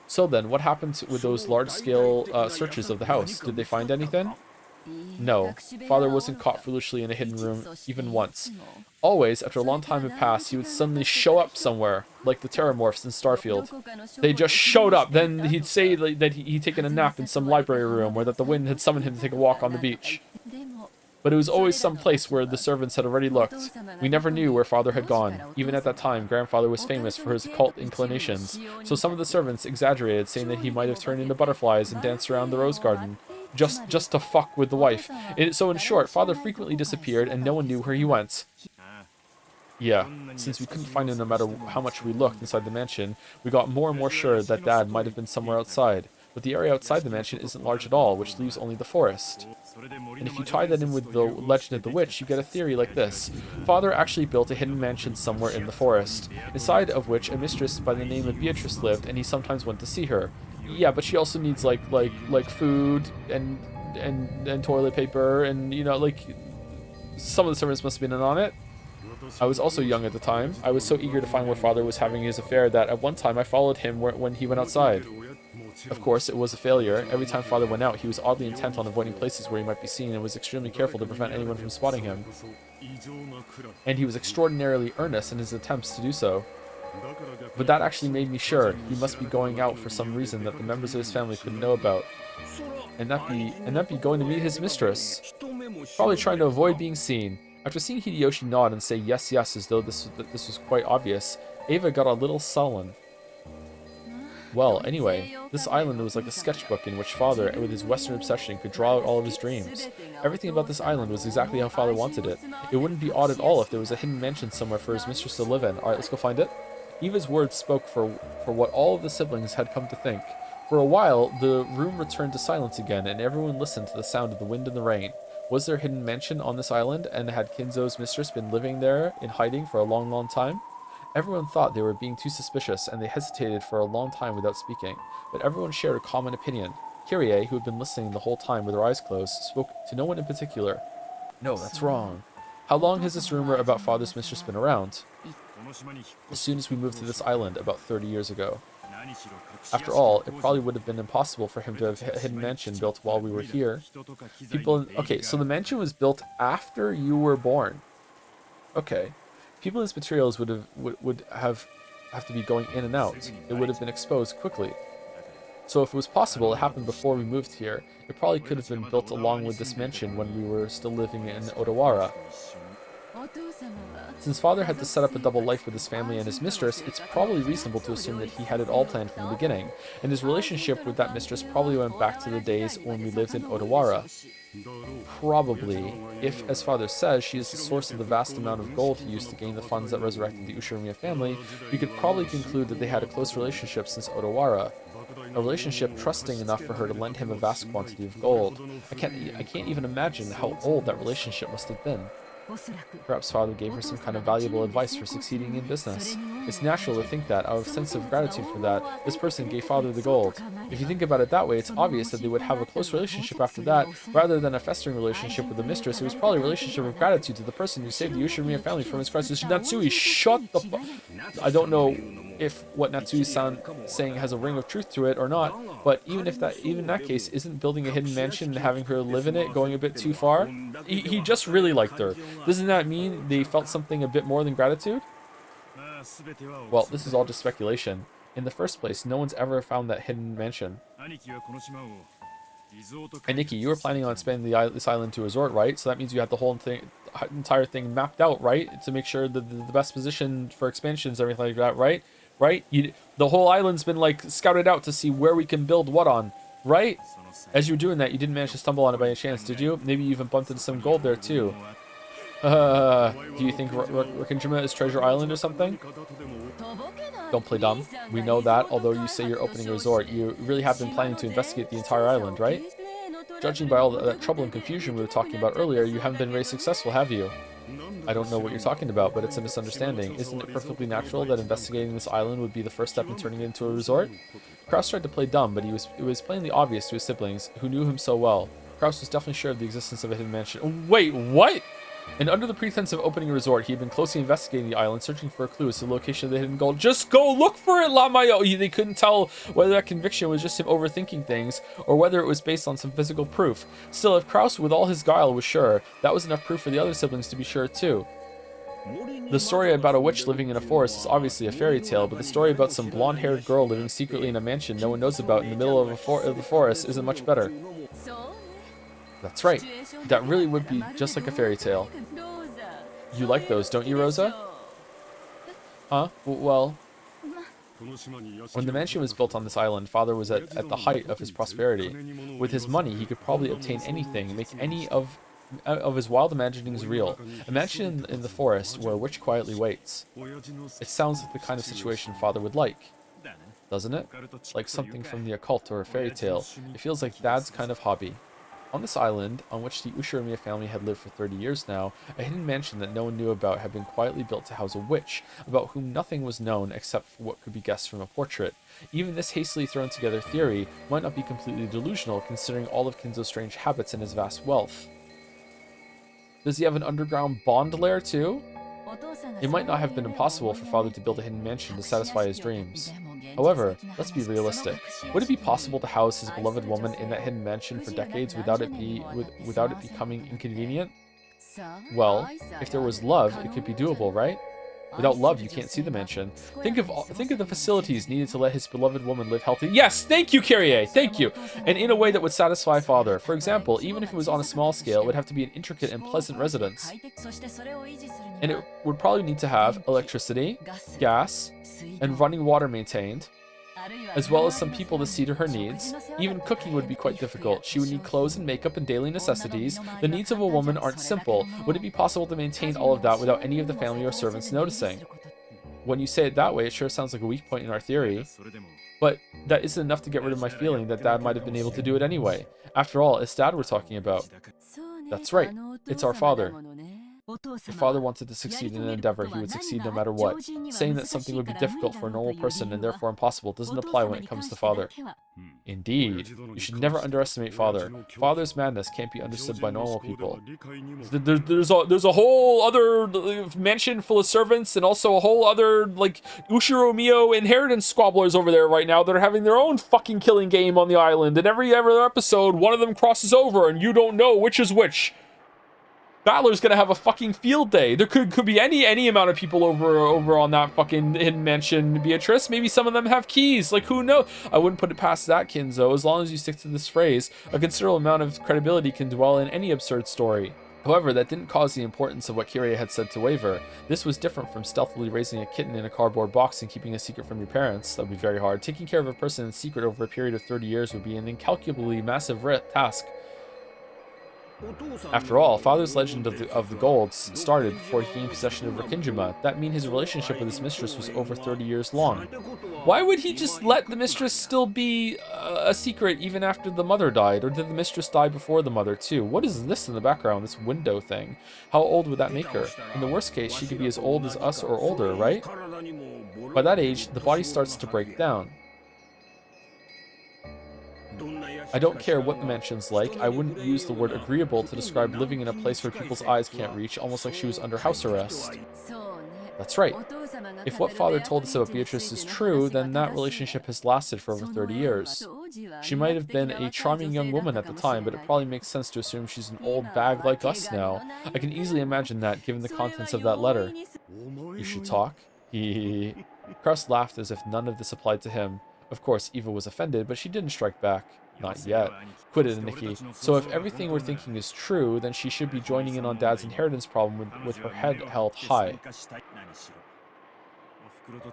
So then, what happened with those large-scale searches of the house? Did they find anything? No. Father wasn't caught foolishly in a hidden room even once. Always, after a long time had passed, he would suddenly show up somewhere, like the Terramorphs in Starfield. They just showed up. Then he'd say that he'd taken a nap in some library room, or that the wind had summoned him to take a walk on the beach. But it was always some place where the servants had already looked. We never knew where Father had gone. Even at that time, Grandfather was famous for his occult inclinations, so some of the servants exaggerated, saying that he might have turned into butterflies and danced around the rose garden, just to fuck with the wife. So in short, Father frequently disappeared, and no one knew where he went. Yeah, since we couldn't find him no matter how much we looked inside the mansion, we got more and more sure that Dad might have been somewhere outside. But the area outside the mansion isn't large at all, which leaves only the forest. And if you tie that in with the legend of the witch, you get a theory like this. Father actually built a hidden mansion somewhere in the forest, inside of which a mistress by the name of Beatrice lived, and he sometimes went to see her. Yeah, but she also needs like food and toilet paper, and you know, like some of the servants must have been in on it. I was also young at the time. I was so eager to find where Father was having his affair that at one time I followed him when he went outside. Of course, it was a failure. Every time Father went out, he was oddly intent on avoiding places where he might be seen and was extremely careful to prevent anyone from spotting him. And he was extraordinarily earnest in his attempts to do so. But that actually made me sure he must be going out for some reason that the members of his family couldn't know about. And that be going to meet his mistress. Probably trying to avoid being seen. After seeing Hideyoshi nod and say yes, yes, as though this was quite obvious, Ava got a little sullen. Well, anyway, this island was like a sketchbook in which Father, with his Western obsession, could draw out all of his dreams. Everything about this island was exactly how Father wanted it. It wouldn't be odd at all if there was a hidden mansion somewhere for his mistress to live in. Alright, let's go find it. Eva's words spoke for what all of the siblings had come to think. For a while, the room returned to silence again, and everyone listened to the sound of the wind and the rain. Was there a hidden mansion on this island, and had Kinzo's mistress been living there in hiding for a long, long time? Everyone thought they were being too suspicious, and they hesitated for a long time without speaking, but everyone shared a common opinion. Kyrie, who had been listening the whole time with her eyes closed, spoke to no one in particular. No, that's wrong. How long has this rumor about Father's mistress been around? As soon as we moved to this island, about 30 years ago. After all, it probably would have been impossible for him to have a hidden mansion built while we were here. Okay, so the mansion was built after you were born. Okay. People in these materials would have to be going in and out. It would have been exposed quickly. So if it was possible, it happened before we moved here. It probably could have been built along with this mansion when we were still living in Odawara. Since Father had to set up a double life with his family and his mistress, it's probably reasonable to assume that he had it all planned from the beginning, and his relationship with that mistress probably went back to the days when we lived in Odawara. Probably, if, as Father says, she is the source of the vast amount of gold he used to gain the funds that resurrected the Ushiromiya family, we could probably conclude that they had a close relationship since Odawara. A relationship trusting enough for her to lend him a vast quantity of gold. I can't even imagine how old that relationship must have been. Perhaps Father gave her some kind of valuable advice for succeeding in business. It's natural to think that, out of sense of gratitude for that, this person gave Father the gold. If you think about it that way, it's obvious that they would have a close relationship after that. Rather than a festering relationship with the mistress, it was probably a relationship of gratitude to the person who saved the Ushiromiya family from his crisis. Natsui, shut the fuck. I don't know if what Natsui's saying has a ring of truth to it or not, but even in that case, isn't building a hidden mansion and having her live in it going a bit too far? He just really liked her. Doesn't that mean they felt something a bit more than gratitude? Well, this is all just speculation. In the first place, no one's ever found that hidden mansion. And Nikki, you were planning on expanding this island to a resort, right? So that means you had the whole entire thing mapped out, right? To make sure that the best position for expansions, everything like that, right? Right? The whole island's been like scouted out to see where we can build what on, right? As you were doing that, you didn't manage to stumble on it by any chance, did you? Maybe you even bumped into some gold there too. Do you think Rokindrima is Treasure Island or something? Don't play dumb. We know that, although you say you're opening a resort, you really have been planning to investigate the entire island, right? Judging by all that trouble and confusion we were talking about earlier, you haven't been very successful, have you? I don't know what you're talking about, but it's a misunderstanding. Isn't it perfectly natural that investigating this island would be the first step in turning it into a resort? Kraus tried to play dumb, but it was plainly obvious to his siblings, who knew him so well. Kraus was definitely sure of the existence of a hidden mansion. Wait, what? And under the pretense of opening a resort, he had been closely investigating the island, searching for a clue as to the location of the hidden gold. Just go look for it, Lamayo! They couldn't tell whether that conviction was just him overthinking things, or whether it was based on some physical proof. Still, if Kraus, with all his guile, was sure, that was enough proof for the other siblings to be sure too. The story about a witch living in a forest is obviously a fairy tale, but the story about some blonde-haired girl living secretly in a mansion no one knows about in the middle of the forest isn't much better. That's right. That really would be just like a fairy tale. You like those, don't you, Rosa? Huh? Well, when the mansion was built on this island, Father was at the height of his prosperity. With his money, he could probably obtain anything, make any of his wild imaginings real. A mansion in the forest where a witch quietly waits. It sounds like the kind of situation Father would like, doesn't it? Like something from the occult or a fairy tale. It feels like Dad's kind of hobby. On this island, on which the Ushiromiya family had lived for 30 years now, a hidden mansion that no one knew about had been quietly built to house a witch, about whom nothing was known except for what could be guessed from a portrait. Even this hastily thrown together theory might not be completely delusional, considering all of Kinzo's strange habits and his vast wealth. Does he have an underground bond lair too? It might not have been impossible for Father to build a hidden mansion to satisfy his dreams. However, let's be realistic. Would it be possible to house his beloved woman in that hidden mansion for decades without it becoming inconvenient? Well, if there was love, it could be doable, right? Without love, you can't see the mansion. Think of the facilities needed to let his beloved woman live healthy. Yes, thank you, Kyrie, thank you. And in a way that would satisfy Father. For example, even if it was on a small scale, it would have to be an intricate and pleasant residence. And it would probably need to have electricity, gas, and running water maintained, as well as some people to see to her needs. Even cooking would be quite difficult. She would need clothes and makeup and daily necessities. The needs of a woman aren't simple. Would it be possible to maintain all of that without any of the family or servants noticing? When you say it that way, it sure sounds like a weak point in our theory. But that isn't enough to get rid of my feeling that Dad might have been able to do it anyway. After all, it's Dad we're talking about. That's right. It's our father. If Father wanted to succeed in an endeavor, he would succeed no matter what. Saying that something would be difficult for a normal person and therefore impossible doesn't apply when it comes to Father. Indeed. You should never underestimate Father. Father's madness can't be understood by normal people. There's a whole other mansion full of servants and also a whole other, like, Ushiromiya inheritance squabblers over there right now that are having their own fucking killing game on the island. And every other episode, one of them crosses over and you don't know which is which. Battler's gonna have a fucking field day. There could be any amount of people over on that fucking hidden mansion, Beatrice. Maybe some of them have keys. Like, who knows? I wouldn't put it past that, Kinzo. As long as you stick to this phrase, a considerable amount of credibility can dwell in any absurd story. However, that didn't cause the importance of what Kyrie had said to waver. This was different from stealthily raising a kitten in a cardboard box and keeping a secret from your parents. That would be very hard. Taking care of a person in secret over a period of 30 years would be an incalculably massive task. After all, Father's legend of the golds started before he gained possession of Rokindrima. That means his relationship with his mistress was over 30 years long. Why would he just let the mistress still be a secret even after the mother died? Or did the mistress die before the mother too? What is this in the background, this window thing? How old would that make her? In the worst case, she could be as old as us or older, right? By that age, the body starts to break down. I don't care what the mansion's like. I wouldn't use the word agreeable to describe living in a place where people's eyes can't reach, almost like she was under house arrest. That's right. If what Father told us about Beatrice is true, then that relationship has lasted for over 30 years. She might have been a charming young woman at the time, but it probably makes sense to assume she's an old bag like us now. I can easily imagine that, given the contents of that letter. You should talk. He Kraus laughed as if none of this applied to him. Of course, Eva was offended, but she didn't strike back. Not yet. Quit it, Nikki. So if everything we're thinking is true, then she should be joining in on Dad's inheritance problem with her head held high.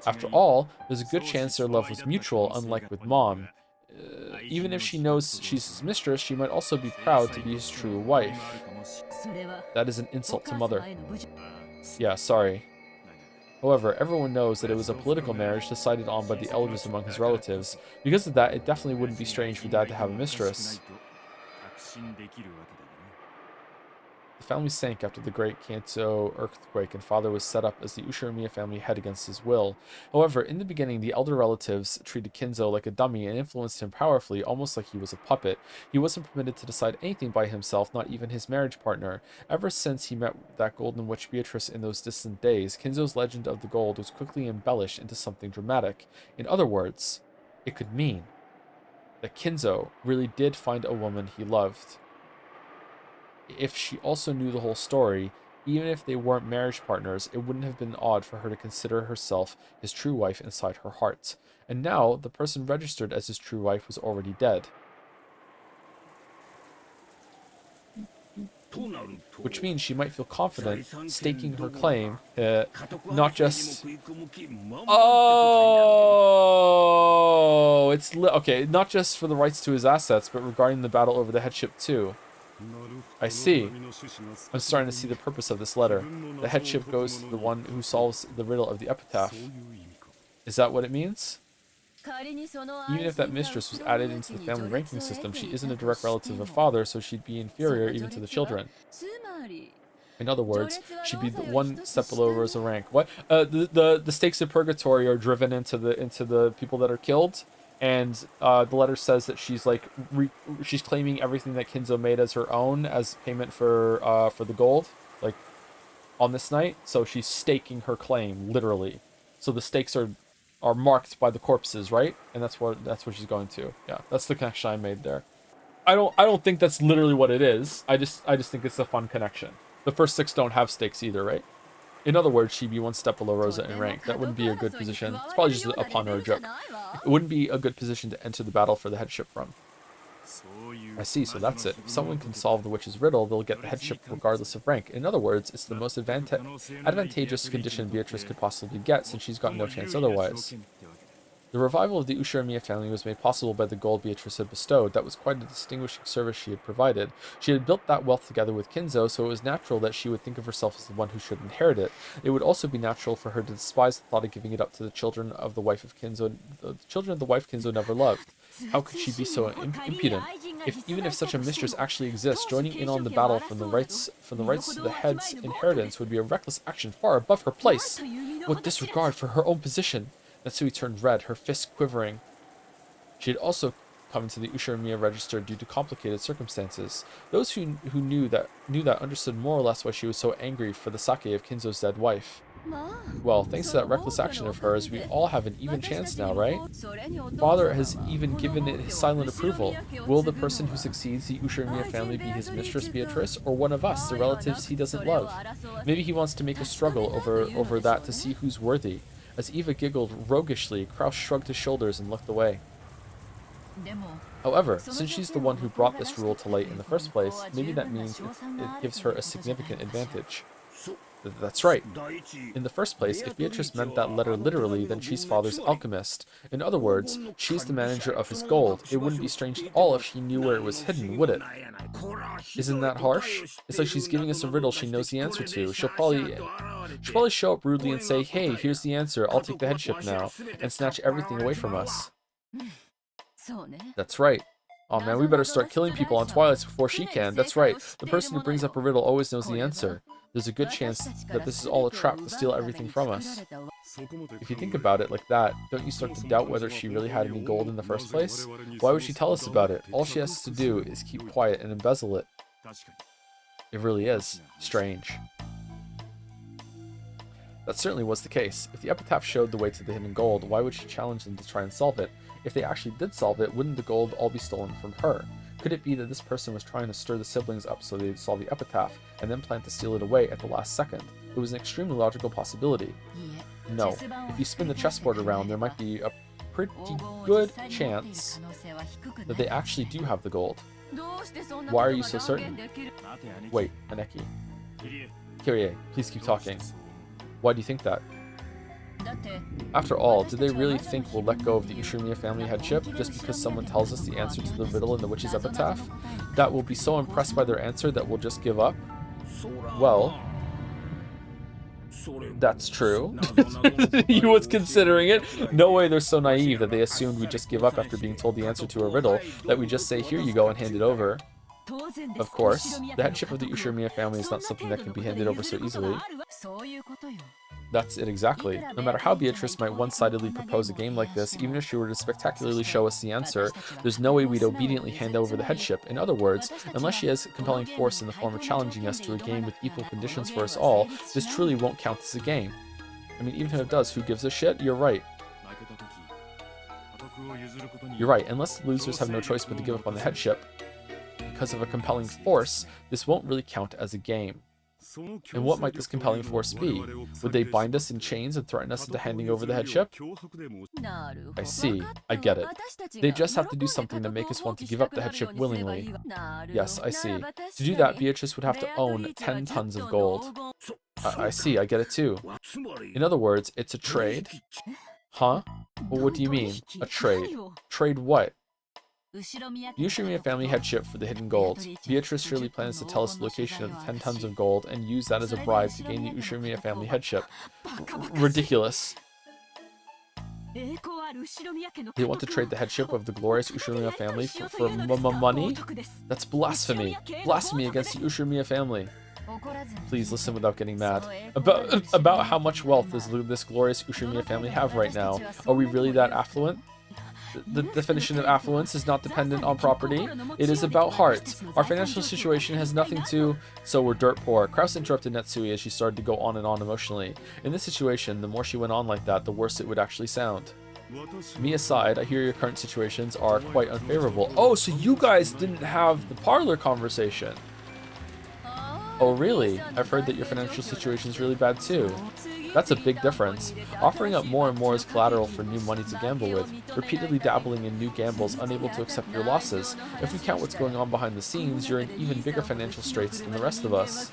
After all, there's a good chance their love was mutual, unlike with Mom. Even if she knows she's his mistress, she might also be proud to be his true wife. That is an insult to Mother. Yeah, sorry. However, everyone knows that it was a political marriage decided on by the elders among his relatives. Because of that, it definitely wouldn't be strange for Dad to have a mistress. The family sank after the Great Kanto earthquake, and Father was set up as the Ushirimiya family head against his will. However, in the beginning, the elder relatives treated Kinzo like a dummy and influenced him powerfully, almost like he was a puppet. He wasn't permitted to decide anything by himself, not even his marriage partner. Ever since he met that golden witch Beatrice in those distant days, Kinzo's legend of the gold was quickly embellished into something dramatic. In other words, it could mean that Kinzo really did find a woman he loved. If she also knew the whole story, even if they weren't marriage partners, it wouldn't have been odd for her to consider herself his true wife inside her heart. And now, the person registered as his true wife was already dead. Which means she might feel confident staking her claim, not just... Oh, okay, not just for the rights to his assets, but regarding the battle over the headship too. I see. I'm starting to see the purpose of this letter. The headship goes to the one who solves the riddle of the epitaph. Is that what it means? Even if that mistress was added into the family ranking system, she isn't a direct relative of Father, so she'd be inferior even to the children. In other words, she'd be the one step below Rosa rank. What? The stakes of Purgatorio are driven into the people that are killed. And the letter says that she's like she's claiming everything that Kinzo made as her own as payment for the gold, like on this night. So she's staking her claim literally. So the stakes are marked by the corpses, right? And that's what she's going to. Yeah, that's the connection I made there. I don't think that's literally what it is. I just think it's a fun connection. The first 6 don't have stakes either, right? In other words, she'd be one step below Rosa in rank. That wouldn't be a good position. It's probably just a pun or a joke. It wouldn't be a good position to enter the battle for the headship from. I see, so that's it. If someone can solve the witch's riddle, they'll get the headship regardless of rank. In other words, it's the most advantageous condition Beatrice could possibly get, since she's got no chance otherwise. The revival of the Ushirimiya family was made possible by the gold Beatrice had bestowed. That was quite a distinguishing service she had provided. She had built that wealth together with Kinzo, so it was natural that she would think of herself as the one who should inherit it. It would also be natural for her to despise the thought of giving it up to the children of the wife of Kinzo, the children of the wife Kinzo never loved. How could she be so impudent? Even if such a mistress actually exists, joining in on the battle from the rights to the head's inheritance would be a reckless action far above her place. What disregard for her own position! Natsui turned red, her fists quivering. She had also come into the Ushirimiya register due to complicated circumstances. Those who knew that understood more or less why she was so angry for the sake of Kinzo's dead wife. Well, thanks to that reckless action of hers, we all have an even chance now, right? Father has even given it his silent approval. Will the person who succeeds the Ushirimiya family be his mistress Beatrice, or one of us, the relatives he doesn't love? Maybe he wants to make a struggle over that to see who's worthy. As Eva giggled roguishly, Kraus shrugged his shoulders and looked away. However, since she's the one who brought this rule to light in the first place, maybe that means it gives her a significant advantage. That's right. In the first place, if Beatrice meant that letter literally, then she's Father's alchemist. In other words, she's the manager of his gold. It wouldn't be strange at all if she knew where it was hidden, would it? Isn't that harsh? It's like she's giving us a riddle she knows the answer to. She'll probably show up rudely and say, "Hey, here's the answer. I'll take the headship now," and snatch everything away from us. That's right. Oh man, we better start killing people on Twilights before she can. That's right. The person who brings up a riddle always knows the answer. There's a good chance that this is all a trap to steal everything from us. If you think about it like that, don't you start to doubt whether she really had any gold in the first place? Why would she tell us about it? All she has to do is keep quiet and embezzle it. It really is strange. That certainly was the case. If the epitaph showed the way to the hidden gold, why would she challenge them to try and solve it? If they actually did solve it, wouldn't the gold all be stolen from her? Could it be that this person was trying to stir the siblings up so they'd solve the epitaph, and then plan to steal it away at the last second? It was an extremely logical possibility. No. If you spin the chessboard around, there might be a pretty good chance that they actually do have the gold. Why are you so certain? Wait, Aneki. Kyrie, please keep talking. Why do you think that? After all, do they really think we'll let go of the Ushimiya family headship just because someone tells us the answer to the riddle in the witch's epitaph? That we'll be so impressed by their answer that we'll just give up? Well, that's true. He was considering it. No way they're so naive that they assumed we'd just give up after being told the answer to a riddle, that we just say, here you go, and hand it over. Of course, the headship of the Ushimiya family is not something that can be handed over so easily. That's it exactly. No matter how Beatrice might one-sidedly propose a game like this, even if she were to spectacularly show us the answer, there's no way we'd obediently hand over the headship. In other words, unless she has compelling force in the form of challenging us to a game with equal conditions for us all, this truly won't count as a game. I mean, even if it does, who gives a shit? You're right. You're right, unless the losers have no choice but to give up on the headship, because of a compelling force, this won't really count as a game. And what might this compelling force be? Would they bind us in chains and threaten us into handing over the headship? I see. I get it. They just have to do something to make us want to give up the headship willingly. Yes, I see. To do that, Beatrice would have to own 10 tons of gold. I see. I get it too. In other words, it's a trade. Huh? Well, what do you mean? A trade? Trade what? The Ushimiya family headship for the hidden gold. Beatrice surely plans to tell us the location of the 10 tons of gold and use that as a bribe to gain the Ushimiya family headship. Ridiculous. They want to trade the headship of the glorious Ushimiya family for money? That's blasphemy. Blasphemy against the Ushimiya family. Please listen without getting mad. About how much wealth does this glorious Ushimiya family have right now? Are we really that affluent? The definition of affluence is not dependent on property. It is about hearts. Our financial situation has nothing to... So we're dirt poor. Kraus interrupted Netsui as she started to go on and on emotionally. In this situation, the more she went on like that, the worse it would actually sound. Me aside, I hear your current situations are quite unfavorable. Oh, so you guys didn't have the parlor conversation. Oh, really? I've heard that your financial situation is really bad too. That's a big difference. Offering up more and more as collateral for new money to gamble with, repeatedly dabbling in new gambles, unable to accept your losses. If we count what's going on behind the scenes, you're in even bigger financial straits than the rest of us.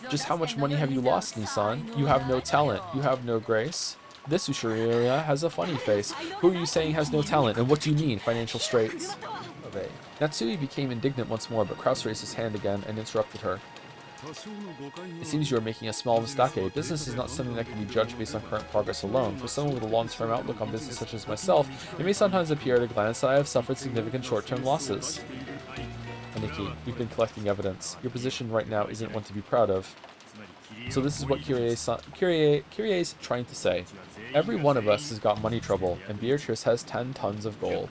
Just how much money have you lost, Nissan? You have no talent. You have no grace. This Ushiriya has a funny face. Who are you saying has no talent, and what do you mean, financial straits? Okay. Natsui became indignant once more, but Kraus raised his hand again and interrupted her. It seems you are making a small mistake. Business is not something that can be judged based on current progress alone. For someone with a long-term outlook on business such as myself, it may sometimes appear at a glance that I have suffered significant short-term losses. Aniki, we've been collecting evidence. Your position right now isn't one to be proud of. So this is what Kyrie's trying to say. Every one of us has got money trouble, and Beatrice has 10 tons of gold.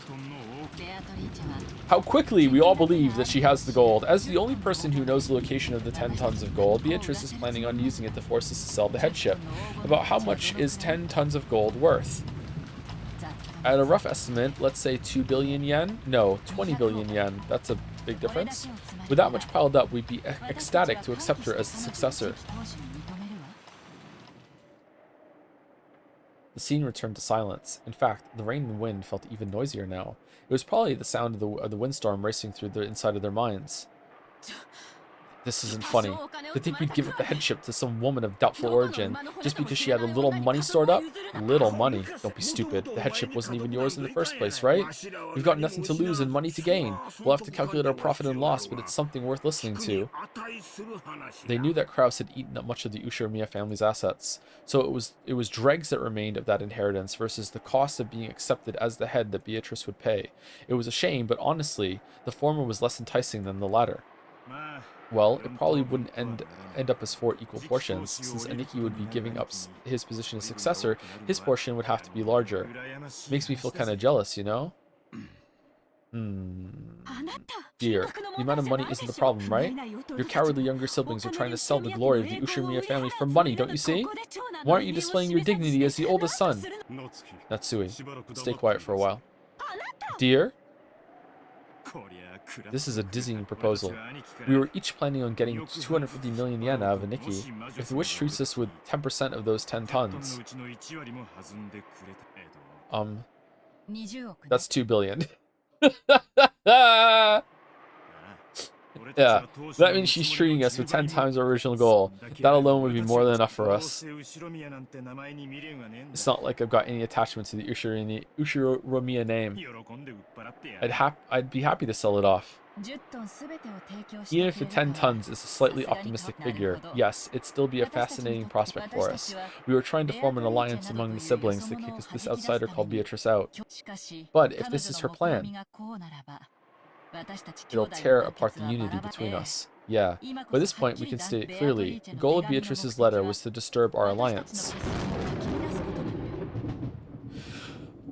How quickly we all believe that she has the gold. As the only person who knows the location of the 10 tons of gold, Beatrice is planning on using it to force us to sell the headship. About how much is 10 tons of gold worth? At a rough estimate, let's say 2 billion yen? No, 20 billion yen. That's a big difference. With that much piled up, we'd be ecstatic to accept her as the successor. The scene returned to silence. In fact, the rain and wind felt even noisier now. It was probably the sound of the windstorm racing through the inside of their minds. This isn't funny. To think we'd give up the headship to some woman of doubtful origin just because she had a little money stored up? Little money? Don't be stupid. The headship wasn't even yours in the first place, right? We've got nothing to lose and money to gain. We'll have to calculate our profit and loss, but it's something worth listening to. They knew that Kraus had eaten up much of the Ushimiya family's assets, so it was dregs that remained of that inheritance versus the cost of being accepted as the head that Beatrice would pay. It was a shame, but honestly, the former was less enticing than the latter. Well, it probably wouldn't end up as 4 equal portions. Since Aniki would be giving up his position as successor, his portion would have to be larger. Makes me feel kind of jealous, you know? Dear, the amount of money isn't the problem, right? Your cowardly younger siblings are trying to sell the glory of the Ushimiya family for money, don't you see? Why aren't you displaying your dignity as the oldest son? Natsui, stay quiet for a while. Dear? This is a dizzying proposal. We were each planning on getting 250 million yen out of a Nikki. If the witch treats us with 10% of those 10 tons, that's 2 billion. Yeah, that means she's treating us with 10 times our original goal. That alone would be more than enough for us. It's not like I've got any attachment to the Ushiromiya name. I'd be happy to sell it off. Even if the 10 tons is a slightly optimistic figure, yes, it'd still be a fascinating prospect for us. We were trying to form an alliance among the siblings to kick this outsider called Beatrice out. But if this is her plan, it'll tear apart the unity between us. Yeah, by this point we can state it clearly. The goal of Beatrice's letter was to disturb our alliance.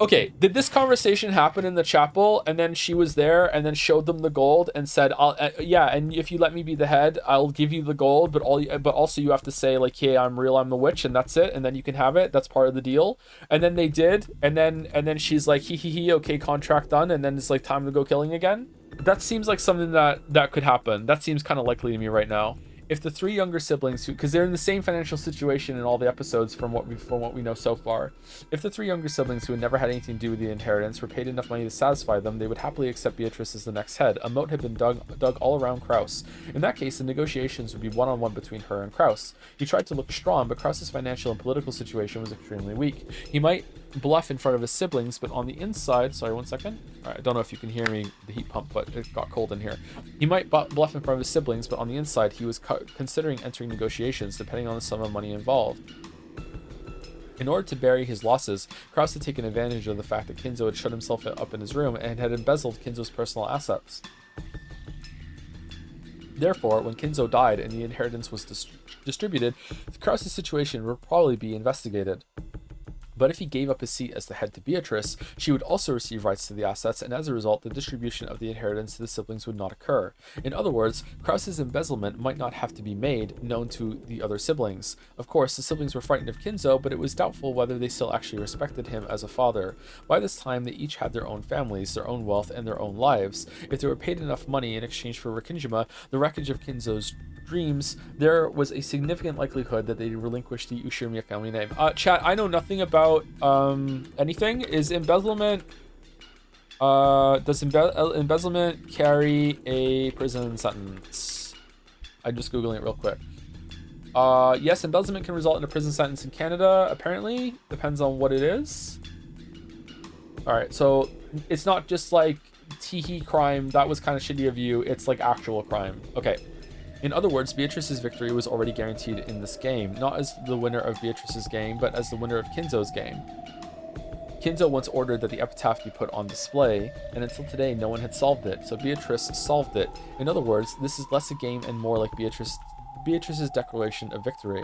Okay, did this conversation happen in the chapel and then she was there and then showed them the gold and said, yeah, and if you let me be the head, I'll give you the gold, but also you have to say like, hey, I'm real, I'm the witch, and that's it, and then you can have it. That's part of the deal. And then they did, and then she's like, he, okay, contract done, and then it's like time to go killing again. That seems like something that could happen. That seems kind of likely to me right now. If the three younger siblings, because they're in the same financial situation in all the episodes from what we know so far, if the three younger siblings who had never had anything to do with the inheritance were paid enough money to satisfy them, they would happily accept Beatrice as the next head. A moat had been dug all around Kraus. In that case, the negotiations would be one-on-one between her and Kraus. He tried to look strong, but Kraus's financial and political situation was extremely weak. He might bluff in front of his siblings, but on the inside, sorry, 1 second. All right, I don't know if you can hear me, the heat pump, but it got cold in here. He might bluff in front of his siblings, but on the inside, he was considering entering negotiations, depending on the sum of money involved. In order to bury his losses, Kraus had taken advantage of the fact that Kinzo had shut himself up in his room and had embezzled Kinzo's personal assets. Therefore, when Kinzo died and the inheritance was distributed, Kraus's situation would probably be investigated. But if he gave up his seat as the head to Beatrice, she would also receive rights to the assets, and as a result, the distribution of the inheritance to the siblings would not occur. In other words, Kraus's embezzlement might not have to be made known to the other siblings. Of course, the siblings were frightened of Kinzo, but it was doubtful whether they still actually respected him as a father. By this time, they each had their own families, their own wealth, and their own lives. If they were paid enough money in exchange for Rikinjima, the wreckage of Kinzo's dreams, there was a significant likelihood that they'd relinquish the Ushiromiya family name. Chat, I know nothing about anything. Is embezzlement does embezzlement carry a prison sentence? I'm just googling it real quick. Yes, embezzlement can result in a prison sentence in Canada, apparently. Depends on what it is. Alright, so it's not just like teehee crime, that was kind of shitty of you, it's like actual crime. Okay. In other words, Beatrice's victory was already guaranteed in this game, not as the winner of Beatrice's game, but as the winner of Kinzo's game. Kinzo once ordered that the epitaph be put on display, and until today no one had solved it, so Beatrice solved it. In other words, this is less a game and more like Beatrice's declaration of victory.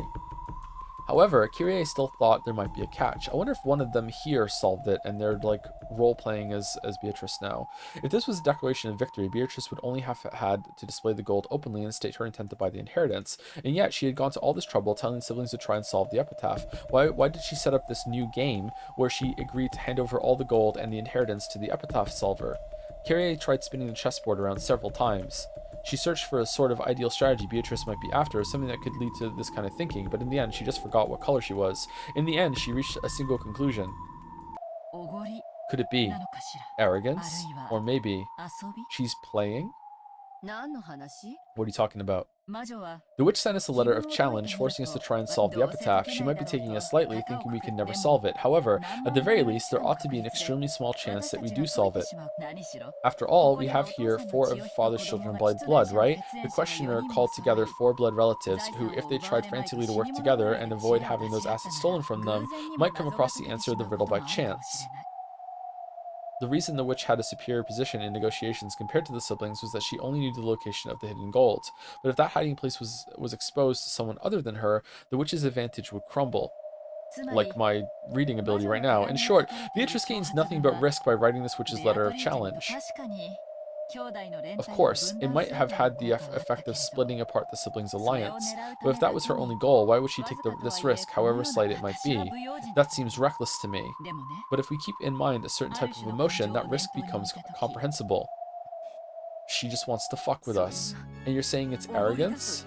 However, Kyrie still thought there might be a catch. I wonder if one of them here solved it and they're like role-playing as Beatrice now. If this was a declaration of victory, Beatrice would only have had to display the gold openly and state her intent to buy the inheritance. And yet she had gone to all this trouble telling the siblings to try and solve the epitaph. Why did she set up this new game where she agreed to hand over all the gold and the inheritance to the epitaph solver? Kyrie tried spinning the chessboard around several times. She searched for a sort of ideal strategy Beatrice might be after, something that could lead to this kind of thinking, but in the end, she just forgot what color she was. In the end, she reached a single conclusion. Could it be arrogance? Or maybe she's playing? What are you talking about? The witch sent us a letter of challenge, forcing us to try and solve the epitaph. She might be taking us lightly, thinking we can never solve it. However, at the very least, there ought to be an extremely small chance that we do solve it. After all, we have here 4 of father's children by blood, right? The questioner called together 4 blood relatives who, if they tried frantically to work together and avoid having those assets stolen from them, might come across the answer of the riddle by chance. The reason the witch had a superior position in negotiations compared to the siblings was that she only knew the location of the hidden gold. But if that hiding place was exposed to someone other than her, the witch's advantage would crumble. Like my reading ability right now. In short, Beatrice gains nothing but risk by writing this witch's letter of challenge. Of course, it might have had the effect of splitting apart the siblings' alliance, but if that was her only goal, why would she take this risk, however slight it might be? That seems reckless to me. But if we keep in mind a certain type of emotion, that risk becomes comprehensible. She just wants to fuck with us. And you're saying it's arrogance?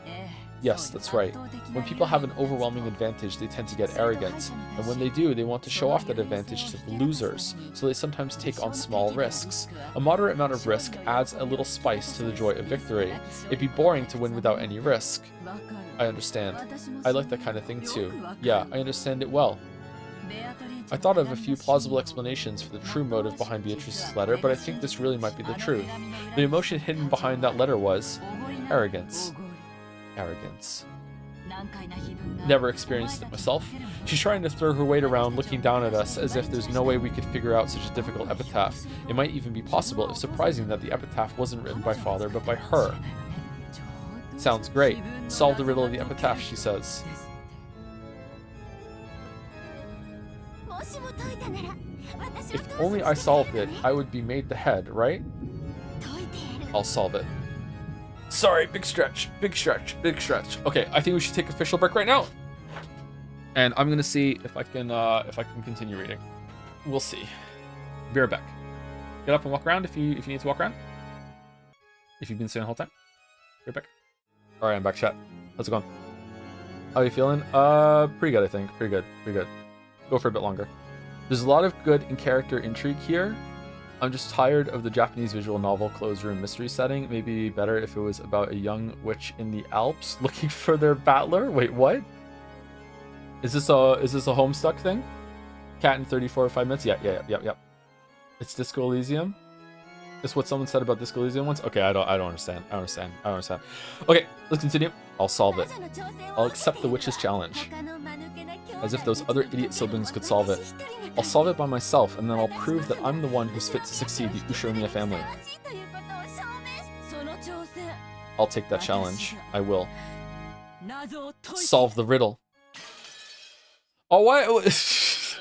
Yes, that's right. When people have an overwhelming advantage, they tend to get arrogant. And when they do, they want to show off that advantage to the losers, so they sometimes take on small risks. A moderate amount of risk adds a little spice to the joy of victory. It'd be boring to win without any risk. I understand. I like that kind of thing too. Yeah, I understand it well. I thought of a few plausible explanations for the true motive behind Beatrice's letter, but I think this really might be the truth. The emotion hidden behind that letter was arrogance. Arrogance. Never experienced it myself. She's trying to throw her weight around, looking down at us as if there's no way we could figure out such a difficult epitaph. It might even be possible, if surprising, that the epitaph wasn't written by Father, but by her. Sounds great. Solve the riddle of the epitaph, she says. If only I solved it, I would be made the head, right? I'll solve it. Sorry, big stretch, big stretch, big stretch. Okay, I think we should take official break right now. And I'm gonna see if I can continue reading. We'll see. Be right back. Get up and walk around if you need to walk around. If you've been sitting the whole time. Be right back. Alright, I'm back, chat. How's it going? How are you feeling? Pretty good, I think. Pretty good. Pretty good. Go for a bit longer. There's a lot of good in character intrigue here. I'm just tired of the Japanese visual novel closed room mystery setting. Maybe better if it was about a young witch in the Alps looking for their battler. Wait, what? Is this a Homestuck thing? Cat in 34 or 5 minutes? Yeah. It's Disco Elysium. Is what someone said about Disco Elysium once? Okay, I don't understand. I don't understand. Okay, let's continue. I'll solve it. I'll accept the witch's challenge. As if those other idiot siblings could solve it. I'll solve it by myself, and then I'll prove that I'm the one who's fit to succeed the Ushiromiya family. I'll take that challenge. I will. Solve the riddle. Oh, what?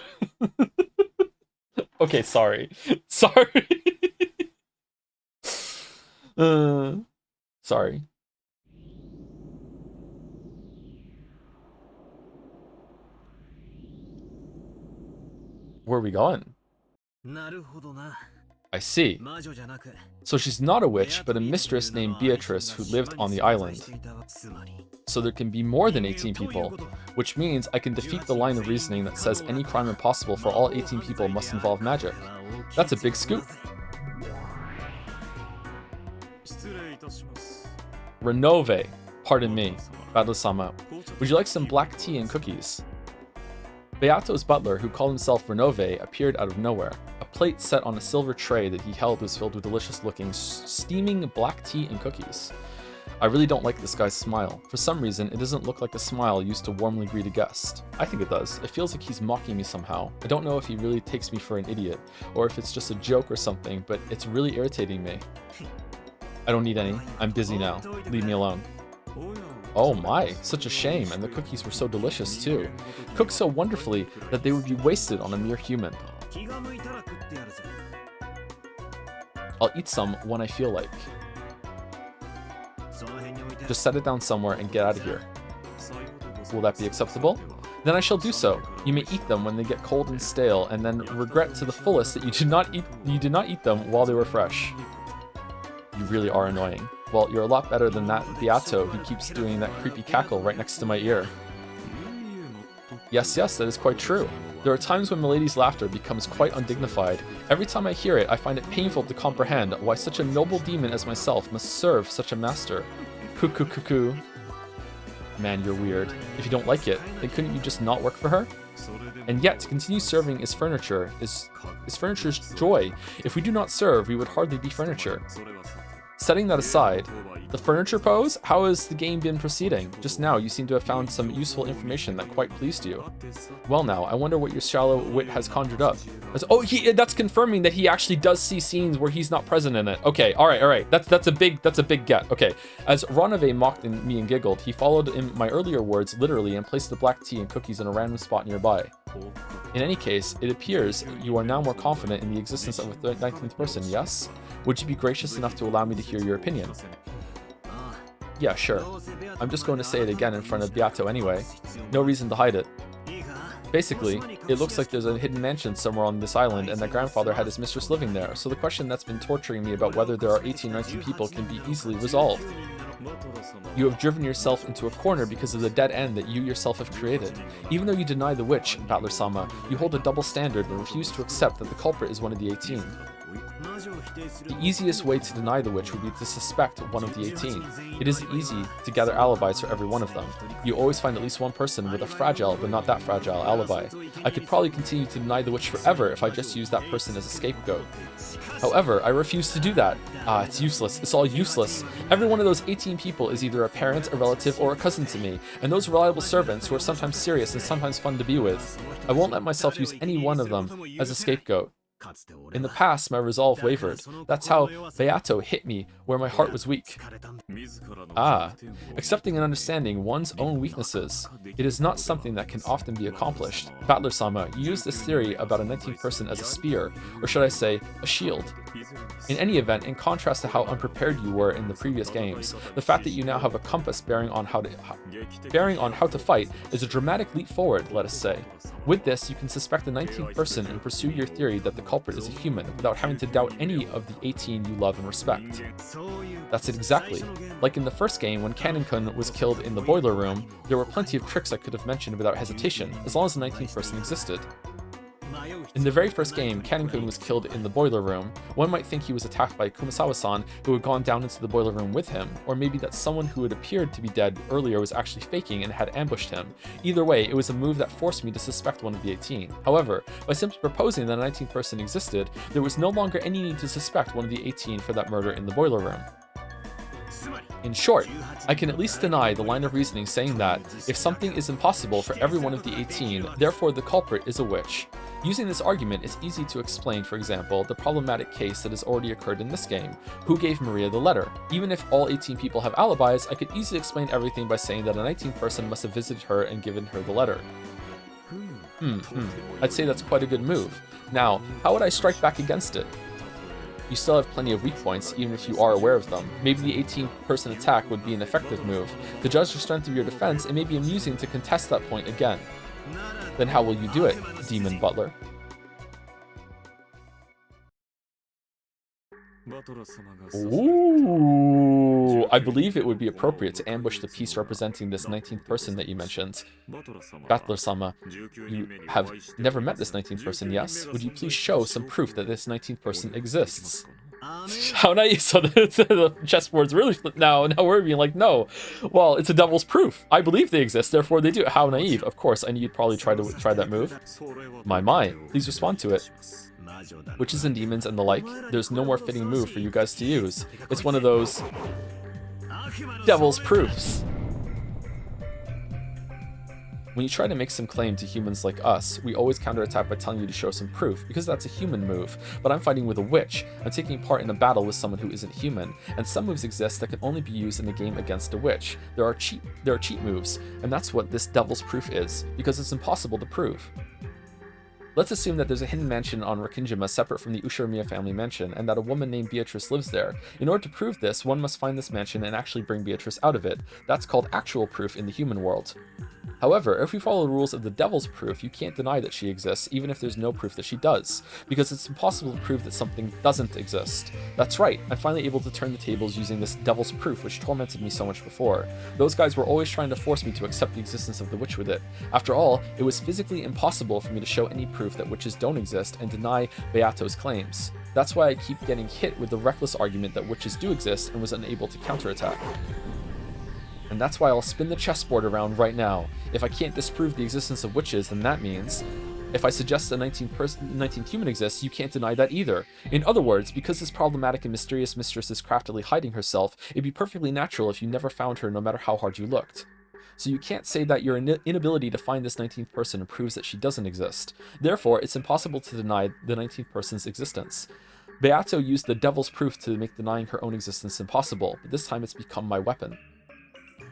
Okay, sorry. Sorry. Sorry. Where are we going? I see. So she's not a witch, but a mistress named Beatrice who lived on the island. So there can be more than 18 people, which means I can defeat the line of reasoning that says any crime impossible for all 18 people must involve magic. That's a big scoop. Renove, pardon me, Bado-sama. Would you like some black tea and cookies? Beato's butler, who called himself Renove, appeared out of nowhere. A plate set on a silver tray that he held was filled with delicious-looking, steaming black tea and cookies. I really don't like this guy's smile. For some reason, it doesn't look like a smile used to warmly greet a guest. I think it does. It feels like he's mocking me somehow. I don't know if he really takes me for an idiot, or if it's just a joke or something, but it's really irritating me. I don't need any. I'm busy now. Leave me alone. Oh my, such a shame, and the cookies were so delicious too. Cooked so wonderfully that they would be wasted on a mere human. I'll eat some when I feel like. Just set it down somewhere and get out of here. Will that be acceptable? Then I shall do so. You may eat them when they get cold and stale, and then regret to the fullest that you did not eat them while they were fresh. You really are annoying. Well, you're a lot better than that Beato who keeps doing that creepy cackle right next to my ear. Yes, that is quite true. There are times when Milady's laughter becomes quite undignified. Every time I hear it, I find it painful to comprehend why such a noble demon as myself must serve such a master. Cuckoo. Man, you're weird. If you don't like it, then couldn't you just not work for her? And yet, to continue serving is furniture, is furniture's joy. If we do not serve, we would hardly be furniture. Setting that aside, the furniture pose? How has the game been proceeding? Just now, you seem to have found some useful information that quite pleased you. Well now, I wonder what your shallow wit has conjured up. That's confirming that he actually does see scenes where he's not present in it. Okay, alright. That's a big get. Okay, as Renove mocked me and giggled, he followed in my earlier words literally and placed the black tea and cookies in a random spot nearby. In any case, it appears you are now more confident in the existence of a 19th person, yes? Would you be gracious enough to allow me to hear your opinion? Yeah, sure. I'm just going to say it again in front of Beato anyway. No reason to hide it. Basically, it looks like there's a hidden mansion somewhere on this island and that grandfather had his mistress living there, so the question that's been torturing me about whether there are 18 or 19 people can be easily resolved. You have driven yourself into a corner because of the dead end that you yourself have created. Even though you deny the witch, Battler-sama, you hold a double standard and refuse to accept that the culprit is one of the 18. The easiest way to deny the witch would be to suspect one of the 18. It is easy to gather alibis for every one of them. You always find at least one person with a fragile but not that fragile alibi. I could probably continue to deny the witch forever if I just used that person as a scapegoat. However, I refuse to do that. It's useless. It's all useless. Every one of those 18 people is either a parent, a relative, or a cousin to me, and those reliable servants who are sometimes serious and sometimes fun to be with. I won't let myself use any one of them as a scapegoat. In the past, my resolve wavered. That's how Beato hit me where my heart was weak. Accepting and understanding one's own weaknesses. It is not something that can often be accomplished. Battler-sama, you use this theory about a 19th person as a spear, or should I say, a shield. In any event, in contrast to how unprepared you were in the previous games, the fact that you now have a compass bearing on how to fight is a dramatic leap forward, let us say. With this, you can suspect the 19th person and pursue your theory that the culprit is a human without having to doubt any of the 18 you love and respect. That's it exactly. Like in the first game, when Kanon-kun was killed in the boiler room, there were plenty of tricks I could have mentioned without hesitation, as long as the 19th person existed. In the very first game, Kanon-kun was killed in the boiler room. One might think he was attacked by Kumasawa-san, who had gone down into the boiler room with him, or maybe that someone who had appeared to be dead earlier was actually faking and had ambushed him. Either way, it was a move that forced me to suspect one of the 18. However, by simply proposing that a 19th person existed, there was no longer any need to suspect one of the 18 for that murder in the boiler room. In short, I can at least deny the line of reasoning saying that, if something is impossible for every one of the 18, therefore the culprit is a witch. Using this argument, it's easy to explain, for example, the problematic case that has already occurred in this game. Who gave Maria the letter? Even if all 18 people have alibis, I could easily explain everything by saying that a 19th person must have visited her and given her the letter. I'd say that's quite a good move. Now, how would I strike back against it? You still have plenty of weak points, even if you are aware of them. Maybe the 18-person attack would be an effective move. To judge the strength of your defense, it may be amusing to contest that point again. Then how will you do it, Demon Butler? Ooh, I believe it would be appropriate to ambush the piece representing this 19th person that you mentioned. Battler-sama, you have never met this 19th person, yes? Would you please show some proof that this 19th person exists? How naive. So the chessboard's really flipped now. Now we're being like, no. Well, it's a devil's proof. I believe they exist, therefore they do. How naive. Of course, I knew you'd probably try that move. My. Please respond to it. Witches and demons and the like, there's no more fitting move for you guys to use. It's one of those devil's proofs. When you try to make some claim to humans like us, we always counterattack by telling you to show some proof, because that's a human move. But I'm fighting with a witch. I'm taking part in a battle with someone who isn't human, and some moves exist that can only be used in a game against a witch. There are cheat moves, and that's what this devil's proof is, because it's impossible to prove. Let's assume that there's a hidden mansion on Rakinjima separate from the Ushiromiya family mansion, and that a woman named Beatrice lives there. In order to prove this, one must find this mansion and actually bring Beatrice out of it. That's called actual proof in the human world. However, if we follow the rules of the devil's proof, you can't deny that she exists, even if there's no proof that she does, because it's impossible to prove that something doesn't exist. That's right, I'm finally able to turn the tables using this devil's proof, which tormented me so much before. Those guys were always trying to force me to accept the existence of the witch with it. After all, it was physically impossible for me to show any proof that witches don't exist and deny Beato's claims. That's why I keep getting hit with the reckless argument that witches do exist and was unable to counterattack. And that's why I'll spin the chessboard around right now. If I can't disprove the existence of witches, then that means if I suggest a 19th human exists, you can't deny that either. In other words, because this problematic and mysterious mistress is craftily hiding herself, it'd be perfectly natural if you never found her no matter how hard you looked. So you can't say that your inability to find this 19th person proves that she doesn't exist. Therefore, it's impossible to deny the 19th person's existence. Beato used the devil's proof to make denying her own existence impossible, but this time it's become my weapon.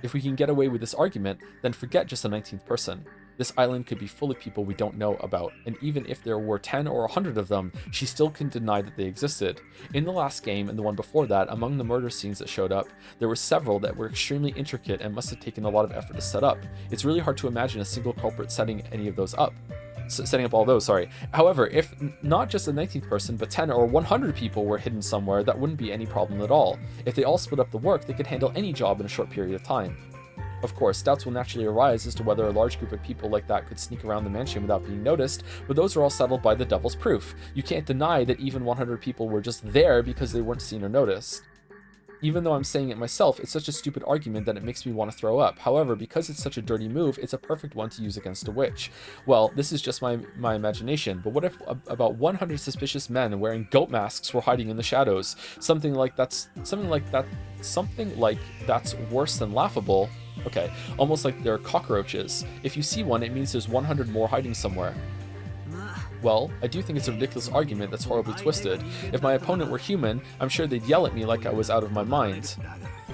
If we can get away with this argument, then forget just a 19th person. This island could be full of people we don't know about, and even if there were 10 or 100 of them, she still couldn't deny that they existed. In the last game and the one before that, among the murder scenes that showed up, there were several that were extremely intricate and must have taken a lot of effort to set up. It's really hard to imagine a single culprit setting any of those up. Setting up all those, sorry. However, if not just the 19th person, but 10 or 100 people were hidden somewhere, that wouldn't be any problem at all. If they all split up the work, they could handle any job in a short period of time. Of course, doubts will naturally arise as to whether a large group of people like that could sneak around the mansion without being noticed, but those are all settled by the devil's proof. You can't deny that even 100 people were just there because they weren't seen or noticed. Even though I'm saying it myself, it's such a stupid argument that it makes me want to throw up. However, because it's such a dirty move, it's a perfect one to use against a witch. Well, this is just my imagination, but what if about 100 suspicious men wearing goat masks were hiding in the shadows? Something like that's worse than laughable. Okay, almost like they're cockroaches. If you see one, it means there's 100 more hiding somewhere. Well, I do think it's a ridiculous argument that's horribly twisted. If my opponent were human, I'm sure they'd yell at me like I was out of my mind.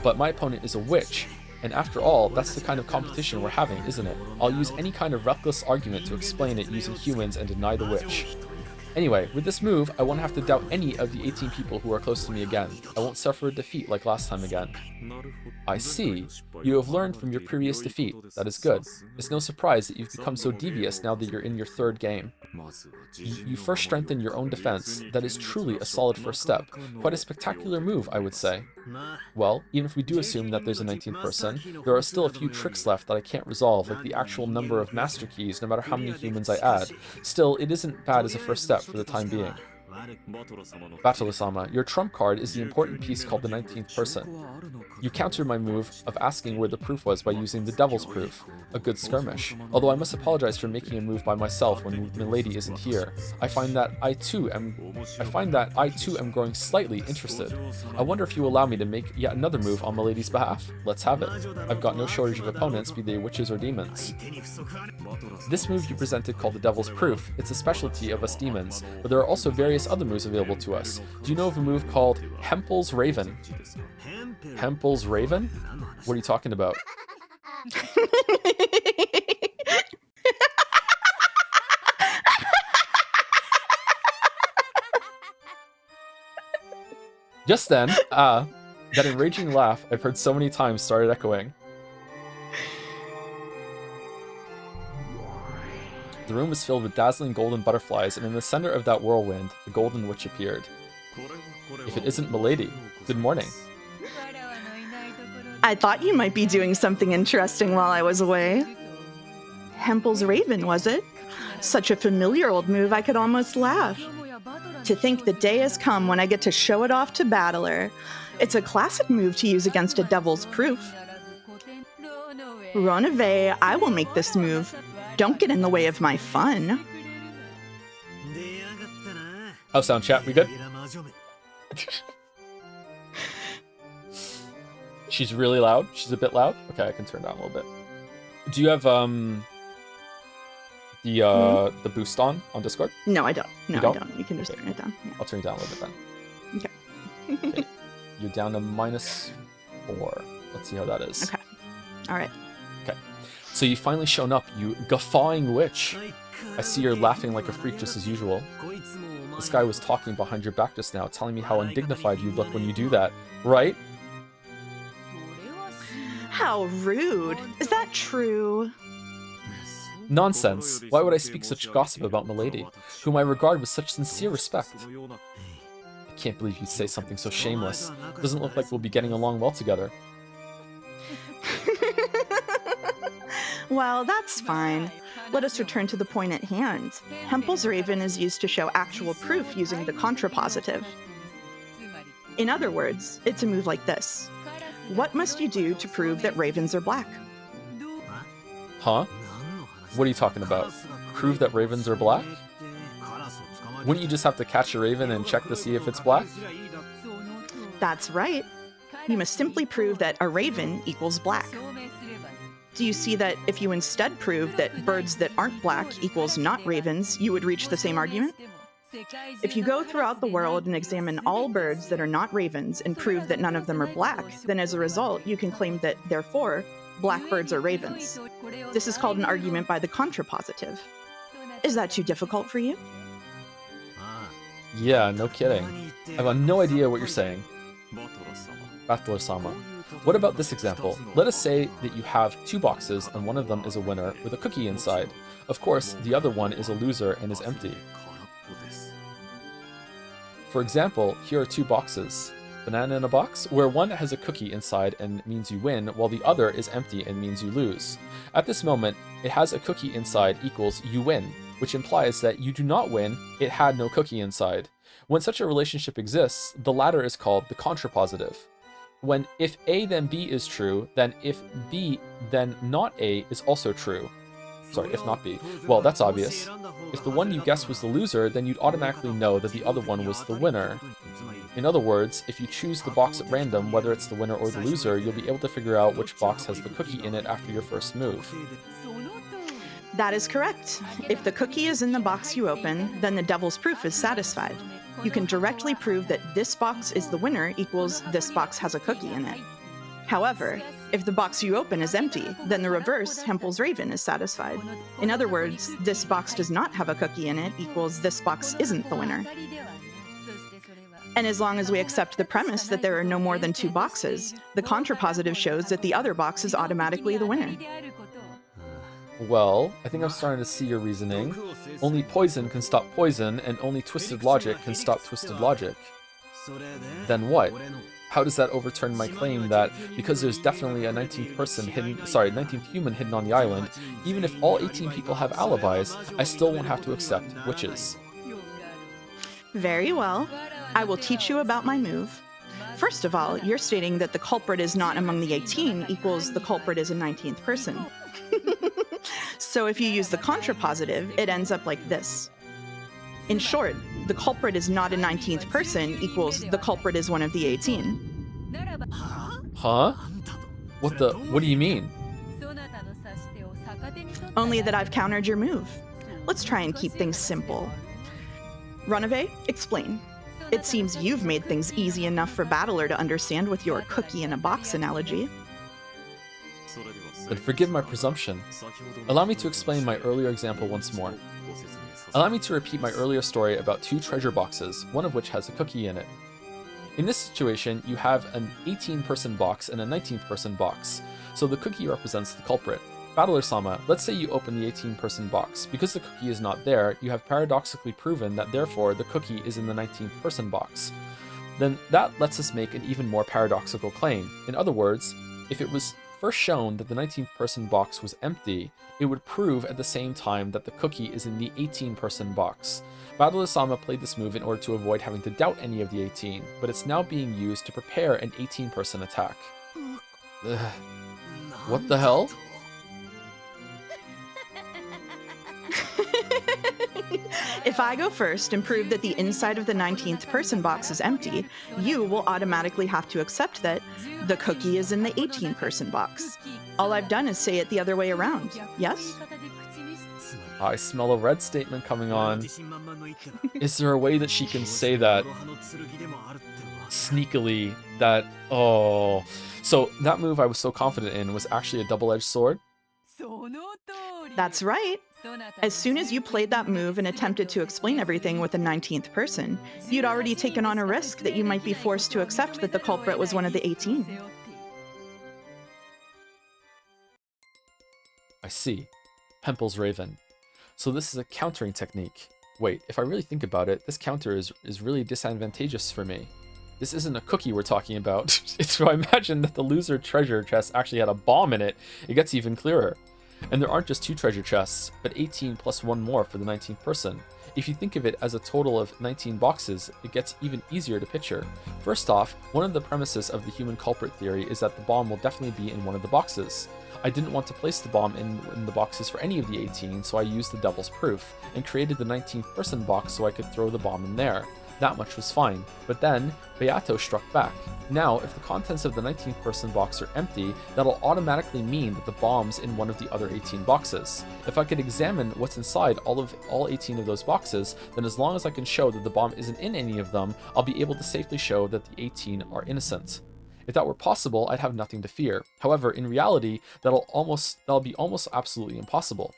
But my opponent is a witch, and after all, that's the kind of competition we're having, isn't it? I'll use any kind of reckless argument to explain it using humans and deny the witch. Anyway, with this move, I won't have to doubt any of the 18 people who are close to me again. I won't suffer a defeat like last time again. I see. You have learned from your previous defeat. That is good. It's no surprise that you've become so devious now that you're in your third game. You first strengthen your own defense. That is truly a solid first step. Quite a spectacular move, I would say. Well, even if we do assume that there's a 19th person, there are still a few tricks left that I can't resolve, like the actual number of master keys, no matter how many humans I add. Still, it isn't bad as a first step for the time being. Battle-sama, your trump card is the important piece called the 19th person. You countered my move of asking where the proof was by using the devil's proof. A good skirmish. Although I must apologize for making a move by myself when Milady isn't here. I find that I too am growing slightly interested. I wonder if you allow me to make yet another move on Milady's behalf. Let's have it. I've got no shortage of opponents, be they witches or demons. This move you presented called the devil's proof. It's a specialty of us demons, but there are also various other moves available to us. Do you know of a move called Hempel's Raven? Hempel's Raven? What are you talking about? Just then, that enraging laugh I've heard so many times started echoing. The room was filled with dazzling golden butterflies, and in the center of that whirlwind, the golden witch appeared. If it isn't Milady, good morning. I thought you might be doing something interesting while I was away. Hempel's Raven, was it? Such a familiar old move I could almost laugh. To think the day has come when I get to show it off to Battler. It's a classic move to use against a devil's proof. Run away, I will make this move. Don't get in the way of my fun. How sound, chat? We good? She's really loud. She's a bit loud. Okay, I can turn down a little bit. Do you have the boost on Discord? No, I don't. No, you don't? I don't. You can just turn it down. Yeah. I'll turn it down a little bit then. Okay. Okay. You're down to -4. Let's see how that is. Okay. All right. Okay. So you've finally shown up, you guffawing witch. I see you're laughing like a freak just as usual. This guy was talking behind your back just now, telling me how undignified you look when you do that, right? How rude. Is that true? Nonsense. Why would I speak such gossip about Milady, whom I regard with such sincere respect? I can't believe you'd say something so shameless. Doesn't look like we'll be getting along well together. Well, that's fine. Let us return to the point at hand. Hempel's Raven is used to show actual proof using the contrapositive. In other words, it's a move like this. What must you do to prove that ravens are black? Huh? What are you talking about? Prove that ravens are black? Wouldn't you just have to catch a raven and check to see if it's black? That's right. You must simply prove that a raven equals black. Do you see that if you instead prove that birds that aren't black equals not ravens, you would reach the same argument? If you go throughout the world and examine all birds that are not ravens and prove that none of them are black, then as a result, you can claim that, therefore, blackbirds or ravens. This is called an argument by the contrapositive. Is that too difficult for you? Yeah, no kidding. I've got no idea what you're saying. Battler-sama. What about this example? Let us say that you have two boxes and one of them is a winner with a cookie inside. Of course, the other one is a loser and is empty. For example, here are two boxes. Banana in a box, where one has a cookie inside and means you win, while the other is empty and means you lose. At this moment, it has a cookie inside equals you win, which implies that you do not win, it had no cookie inside. When such a relationship exists, the latter is called the contrapositive. When if A then B is true, then if B then not A is also true. Sorry, if not B. Well, that's obvious. If the one you guessed was the loser, then you'd automatically know that the other one was the winner. In other words, if you choose the box at random, whether it's the winner or the loser, you'll be able to figure out which box has the cookie in it after your first move. That is correct. If the cookie is in the box you open, then the devil's proof is satisfied. You can directly prove that this box is the winner equals this box has a cookie in it. However, if the box you open is empty, then the reverse, Hempel's Raven, is satisfied. In other words, this box does not have a cookie in it equals this box isn't the winner. And as long as we accept the premise that there are no more than two boxes, the contrapositive shows that the other box is automatically the winner. Well, I think I'm starting to see your reasoning. Only poison can stop poison, and only twisted logic can stop twisted logic. Then what? How does that overturn my claim that because there's definitely a 19th human hidden on the island, even if all 18 people have alibis, I still won't have to accept witches? Very well. I will teach you about my move. First of all, you're stating that the culprit is not among the 18 equals the culprit is a 19th person. So if you use the contrapositive, it ends up like this. In short, the culprit is not a 19th person equals the culprit is one of the 18. Huh? What do you mean? Only that I've countered your move. Let's try and keep things simple. Runaway, explain. It seems you've made things easy enough for Battler to understand with your cookie in a box analogy. Then forgive my presumption. Allow me to explain my earlier example once more. Allow me to repeat my earlier story about two treasure boxes, one of which has a cookie in it. In this situation, you have an 18-person box and a 19th-person box, so the cookie represents the culprit. Battler-sama, let's say you open the 18-person box. Because the cookie is not there, you have paradoxically proven that therefore the cookie is in the 19th-person box. Then that lets us make an even more paradoxical claim. In other words, if it was first shown that the 19th person box was empty, it would prove at the same time that the cookie is in the 18-person box. Battler-sama played this move in order to avoid having to doubt any of the 18, but it's now being used to prepare an 18-person attack. Ugh. What the hell? If I go first and prove that the inside of the 19th person box is empty, you will automatically have to accept that the cookie is in the 18-person box. All I've done is say it the other way around, yes? I smell a red statement coming on. Is there a way that she can say that sneakily that, oh. So that move I was so confident in was actually a double-edged sword? That's right. As soon as you played that move and attempted to explain everything with a 19th person, you'd already taken on a risk that you might be forced to accept that the culprit was one of the 18. I see. Hempel's Raven. So this is a countering technique. Wait, if I really think about it, this counter is really disadvantageous for me. This isn't a cookie we're talking about. If I imagine that the loser treasure chest actually had a bomb in it, it gets even clearer. And there aren't just two treasure chests, but 18 plus one more for the 19th person. If you think of it as a total of 19 boxes, it gets even easier to picture. First off, one of the premises of the human culprit theory is that the bomb will definitely be in one of the boxes. I didn't want to place the bomb in the boxes for any of the 18, so I used the devil's proof, and created the 19th person box so I could throw the bomb in there. That much was fine, but then Beato struck back. Now, if the contents of the 19th person box are empty, that'll automatically mean that the bomb's in one of the other 18 boxes. If I could examine what's inside all 18 of those boxes, then as long as I can show that the bomb isn't in any of them, I'll be able to safely show that the 18 are innocent. If that were possible, I'd have nothing to fear. However, in reality, that'll be almost absolutely impossible.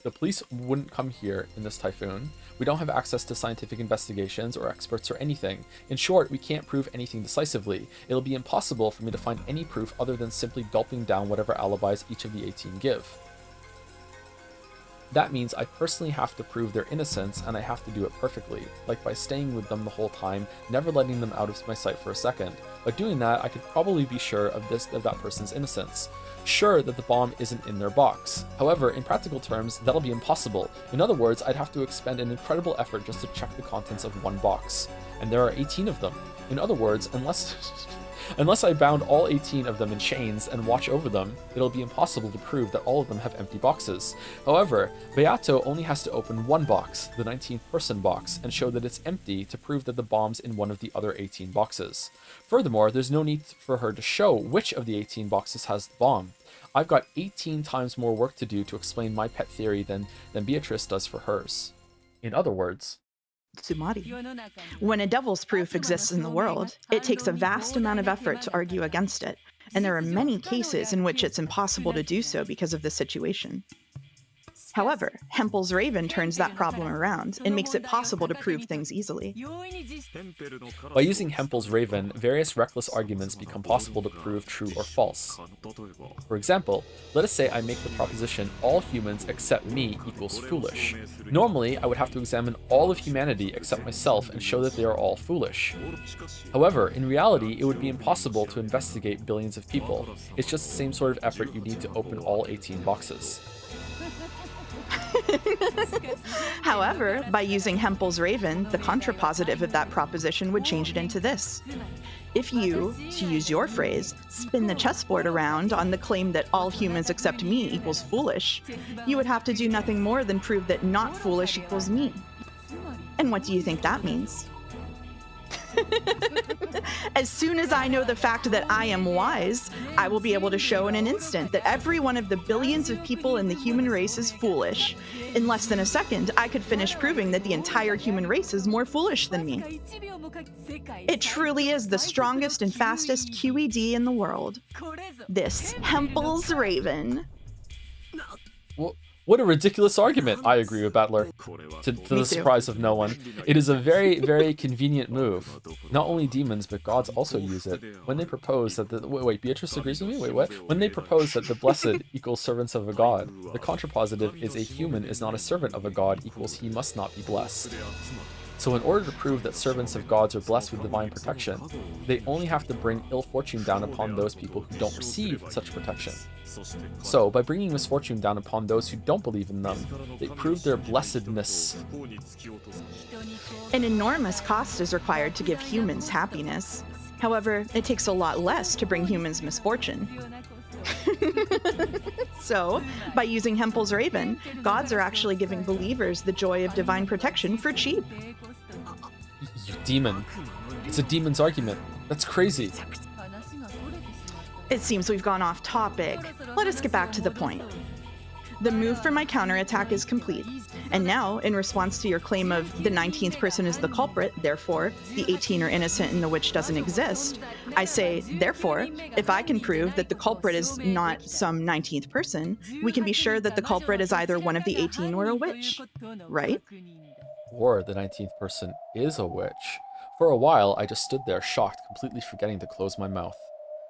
The police wouldn't come here in this typhoon. We don't have access to scientific investigations or experts or anything. In short, we can't prove anything decisively. It'll be impossible for me to find any proof other than simply gulping down whatever alibis each of the 18 give. That means I personally have to prove their innocence, and I have to do it perfectly, like by staying with them the whole time, never letting them out of my sight for a second. By doing that, I could probably be sure of that person's innocence. Sure that the bomb isn't in their box. However, in practical terms, that'll be impossible. In other words, I'd have to expend an incredible effort just to check the contents of one box. And there are 18 of them. In other words, unless I bound all 18 of them in chains and watch over them, it'll be impossible to prove that all of them have empty boxes. However, Beato only has to open one box, the 19th person box, and show that it's empty to prove that the bomb's in one of the other 18 boxes. Furthermore, there's no need for her to show which of the 18 boxes has the bomb. I've got 18 times more work to do to explain my pet theory than Beatrice does for hers. In other words, Tsumari. When a devil's proof exists in the world, it takes a vast amount of effort to argue against it, and there are many cases in which it's impossible to do so because of this situation. However, Hempel's Raven turns that problem around and makes it possible to prove things easily. By using Hempel's Raven, various reckless arguments become possible to prove true or false. For example, let us say I make the proposition all humans except me equals foolish. Normally, I would have to examine all of humanity except myself and show that they are all foolish. However, in reality, it would be impossible to investigate billions of people. It's just the same sort of effort you need to open all 18 boxes. However, by using Hempel's Raven, the contrapositive of that proposition would change it into this. If you, to use your phrase, spin the chessboard around on the claim that all humans except me equals foolish, you would have to do nothing more than prove that not foolish equals me. And what do you think that means? As soon as I know the fact that I am wise, I will be able to show in an instant that every one of the billions of people in the human race is foolish. In less than a second, I could finish proving that the entire human race is more foolish than me. It truly is the strongest and fastest QED in the world. This Hempel's Raven. What a ridiculous argument, I agree with Battler. To the surprise of no one. It is a very, very convenient move. Not only demons, but gods also use it. When they propose that wait, Beatrice agrees with me? Wait, what? When they propose that the blessed equals servants of a god, the contrapositive is a human is not a servant of a god equals he must not be blessed. So in order to prove that servants of gods are blessed with divine protection, they only have to bring ill fortune down upon those people who don't receive such protection. So, by bringing misfortune down upon those who don't believe in them, they prove their blessedness. An enormous cost is required to give humans happiness. However, it takes a lot less to bring humans misfortune. So, by using Hempel's Raven, gods are actually giving believers the joy of divine protection for cheap. You demon. It's a demon's argument. That's crazy. It seems we've gone off topic. Let us get back to the point. The move for my counterattack is complete. And now, in response to your claim of the 19th person is the culprit, therefore, the 18 are innocent and the witch doesn't exist, I say, therefore, if I can prove that the culprit is not some 19th person, we can be sure that the culprit is either one of the 18 or a witch. Right? Or the 19th person is a witch. For a while, I just stood there shocked, completely forgetting to close my mouth.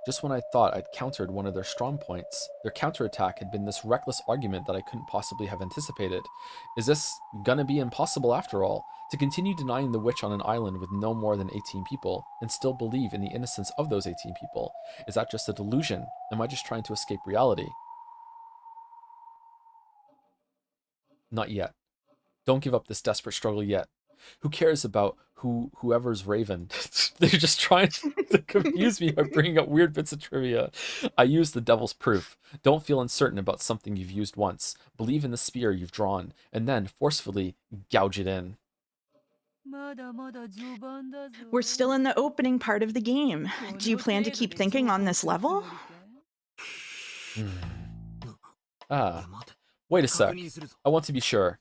Just when I thought I'd countered one of their strong points, their counterattack had been this reckless argument that I couldn't possibly have anticipated. Is this gonna be impossible after all? To continue denying the witch on an island with no more than 18 people, and still believe in the innocence of those 18 people? Is that just a delusion? Am I just trying to escape reality? Not yet. Don't give up this desperate struggle yet. Who cares about whoever's Raven? They're just trying to confuse me by bringing up weird bits of trivia. I use the devil's proof. Don't feel uncertain about something you've used once. Believe in the spear you've drawn, and then forcefully gouge it in. We're still in the opening part of the game. Do you plan to keep thinking on this level? Wait a sec. I want to be sure.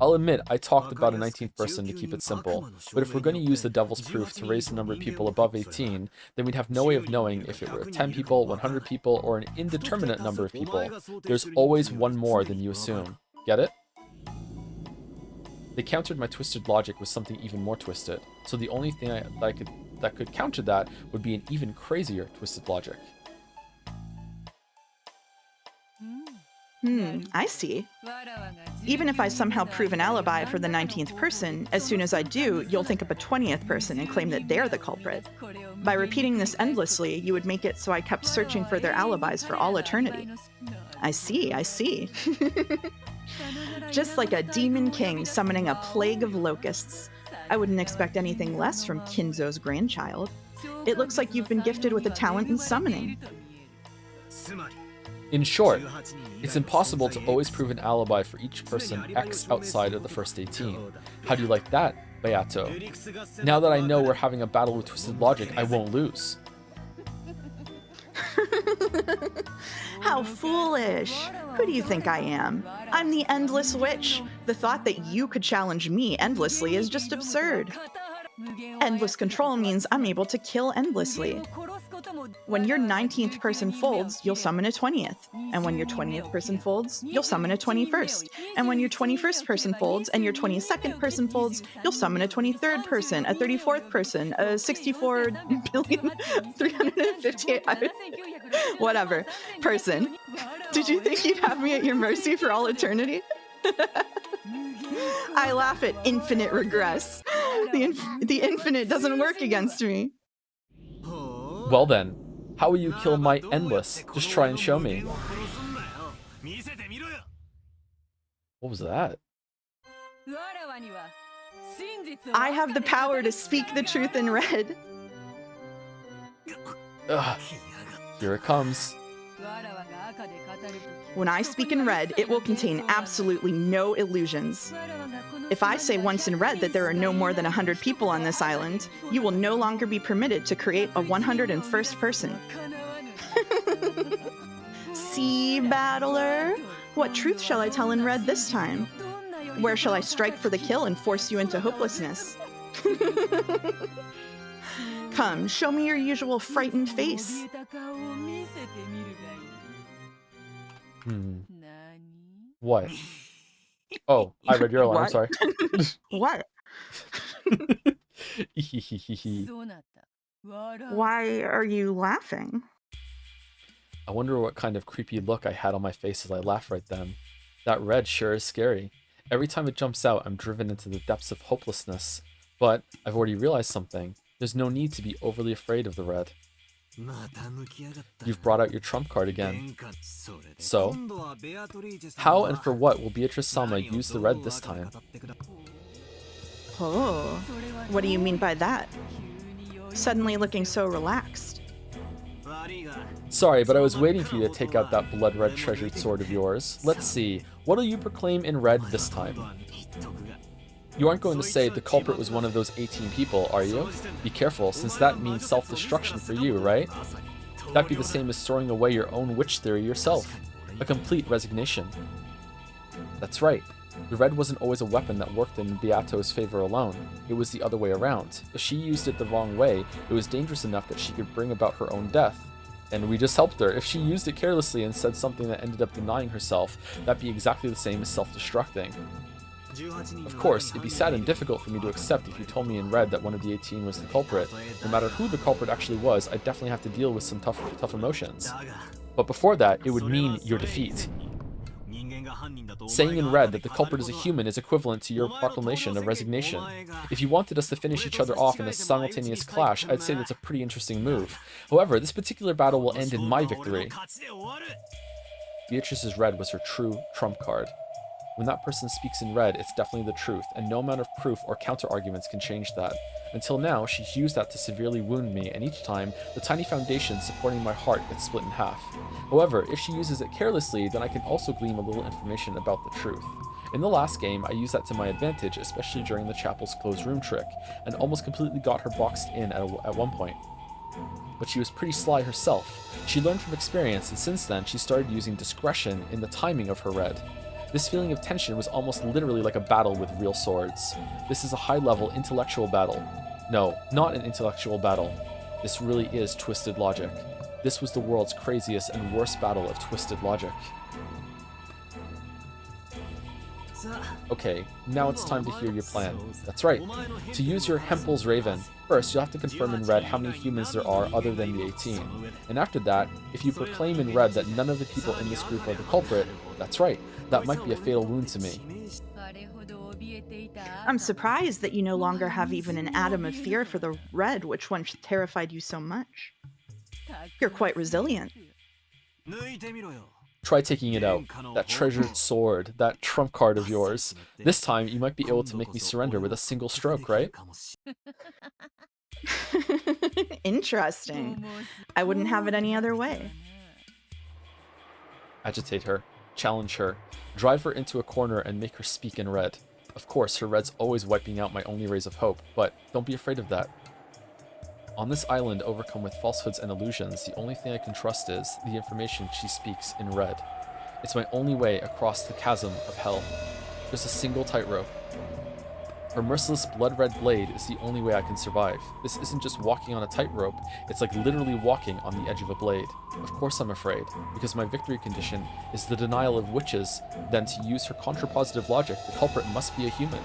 I'll admit I talked about a 19th person to keep it simple, but if we're going to use the devil's proof to raise the number of people above 18, then we'd have no way of knowing if it were 10 people, 100 people, or an indeterminate number of people. There's always one more than you assume. Get it? They countered my twisted logic with something even more twisted, so the only thing that could counter that would be an even crazier twisted logic. I see. Even if I somehow prove an alibi for the 19th person, as soon as I do, you'll think of a 20th person and claim that they're the culprit. By repeating this endlessly, you would make it so I kept searching for their alibis for all eternity. I see. Just like a demon king summoning a plague of locusts. I wouldn't expect anything less from Kinzo's grandchild. It looks like you've been gifted with a talent in summoning. In short, it's impossible to always prove an alibi for each person X outside of the first 18. How do you like that, Beato? Now that I know we're having a battle with twisted logic, I won't lose. How foolish! Who do you think I am? I'm the Endless Witch. The thought that you could challenge me endlessly is just absurd. Endless control means I'm able to kill endlessly. When your 19th person folds, you'll summon a 20th. And when your 20th person folds, you'll summon a 21st. And when your 21st person folds and your 22nd person folds, you'll summon a 23rd person, a 34th person, a 64,358,000 whatever person. Did you think you'd have me at your mercy for all eternity? I laugh at infinite regress. The infinite doesn't work against me. Well then, how will you kill my endless? Just try and show me. What was that? I have the power to speak the truth in red. Ugh. Here it comes. When I speak in red, it will contain absolutely no illusions. If I say once in red that there are no more than 100 people on this island, you will no longer be permitted to create a 101st person. See, battler? What truth shall I tell in red this time? Where shall I strike for the kill and force you into hopelessness? Come, show me your usual frightened face. What? Oh, I read your line, I'm sorry. What? Why are you laughing? I wonder what kind of creepy look I had on my face as I laughed right then. That red sure is scary. Every time it jumps out, I'm driven into the depths of hopelessness. But I've already realized something. There's no need to be overly afraid of the red. You've brought out your trump card again. So, how and for what will Beatrice Sama use the red this time? Oh, what do you mean by that? Suddenly looking so relaxed. Sorry, but I was waiting for you to take out that blood-red treasured sword of yours. Let's see, what will you proclaim in red this time? You aren't going to say the culprit was one of those 18 people, are you? Be careful, since that means self-destruction for you, right? That'd be the same as throwing away your own witch theory yourself. A complete resignation. That's right. The red wasn't always a weapon that worked in Beato's favor alone. It was the other way around. If she used it the wrong way, it was dangerous enough that she could bring about her own death. And we just helped her. If she used it carelessly and said something that ended up denying herself, that'd be exactly the same as self-destructing. Of course, it'd be sad and difficult for me to accept if you told me in red that one of the 18 was the culprit. No matter who the culprit actually was, I'd definitely have to deal with some tough emotions. But before that, it would mean your defeat. Saying in red that the culprit is a human is equivalent to your proclamation of resignation. If you wanted us to finish each other off in a simultaneous clash, I'd say that's a pretty interesting move. However, this particular battle will end in my victory. Beatrice's red was her true trump card. When that person speaks in red, it's definitely the truth, and no amount of proof or counter-arguments can change that. Until now, she's used that to severely wound me, and each time, the tiny foundation supporting my heart gets split in half. However, if she uses it carelessly, then I can also glean a little information about the truth. In the last game, I used that to my advantage, especially during the chapel's closed room trick, and almost completely got her boxed in at one point. But she was pretty sly herself. She learned from experience, and since then, she started using discretion in the timing of her red. This feeling of tension was almost literally like a battle with real swords. This is a high-level intellectual battle. No, not an intellectual battle. This really is twisted logic. This was the world's craziest and worst battle of twisted logic. Okay, now it's time to hear your plan. That's right. To use your Hempel's Raven, first you'll have to confirm in red how many humans there are other than the 18. And after that, if you proclaim in red that none of the people in this group are the culprit, that's right, that might be a fatal wound to me. I'm surprised that you no longer have even an atom of fear for the red, which once terrified you so much. You're quite resilient. Try taking it out. That treasured sword, that trump card of yours. This time, you might be able to make me surrender with a single stroke, right? Interesting. I wouldn't have it any other way. Agitate her. Challenge her. Drive her into a corner and make her speak in red. Of course, her red's always wiping out my only rays of hope, but don't be afraid of that. On this island overcome with falsehoods and illusions, the only thing I can trust is the information she speaks in red. It's my only way across the chasm of hell. There's a single tightrope. Her merciless blood-red blade is the only way I can survive. This isn't just walking on a tightrope, it's like literally walking on the edge of a blade. Of course I'm afraid, because my victory condition is the denial of witches, then to use her contrapositive logic, the culprit must be a human.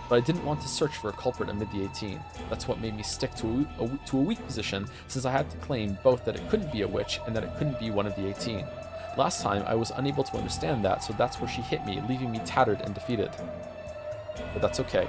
But I didn't want to search for a culprit amid the 18. That's what made me stick to a weak position, since I had to claim both that it couldn't be a witch and that it couldn't be one of the 18. Last time, I was unable to understand that, so that's where she hit me, leaving me tattered and defeated. But that's okay.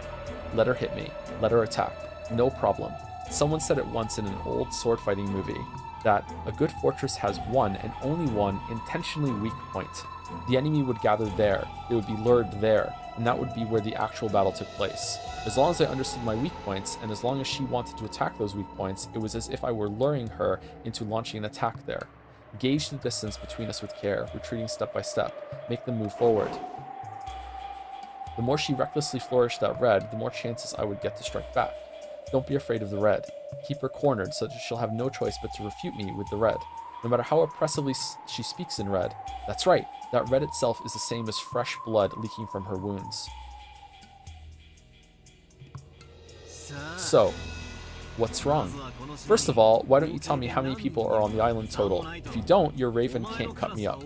Let her hit me. Let her attack. No problem. Someone said it once in an old sword-fighting movie, that a good fortress has one and only one intentionally weak point. The enemy would gather there, it would be lured there, and that would be where the actual battle took place. As long as I understood my weak points, and as long as she wanted to attack those weak points, it was as if I were luring her into launching an attack there. Gauge the distance between us with care, retreating step by step. Make them move forward. The more she recklessly flourished that red, the more chances I would get to strike back. Don't be afraid of the red. Keep her cornered so that she'll have no choice but to refute me with the red. No matter how oppressively she speaks in red. That's right, that red itself is the same as fresh blood leaking from her wounds. So, what's wrong? First of all, why don't you tell me how many people are on the island total? If you don't, your raven can't cut me up.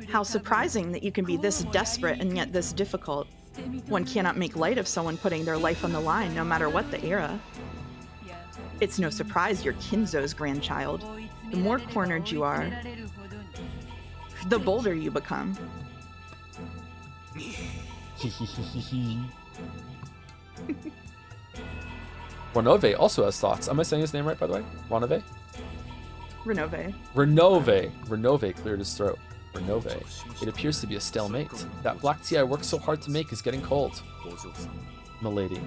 How surprising that you can be this desperate and yet this difficult. One cannot make light of someone putting their life on the line, no matter what the era. It's no surprise you're Kinzo's grandchild. The more cornered you are, the bolder you become. Renove also has thoughts. Am I saying his name right, by the way? Renove? Renove cleared his throat. Renove. It appears to be a stalemate. That black tea I worked so hard to make is getting cold. Milady.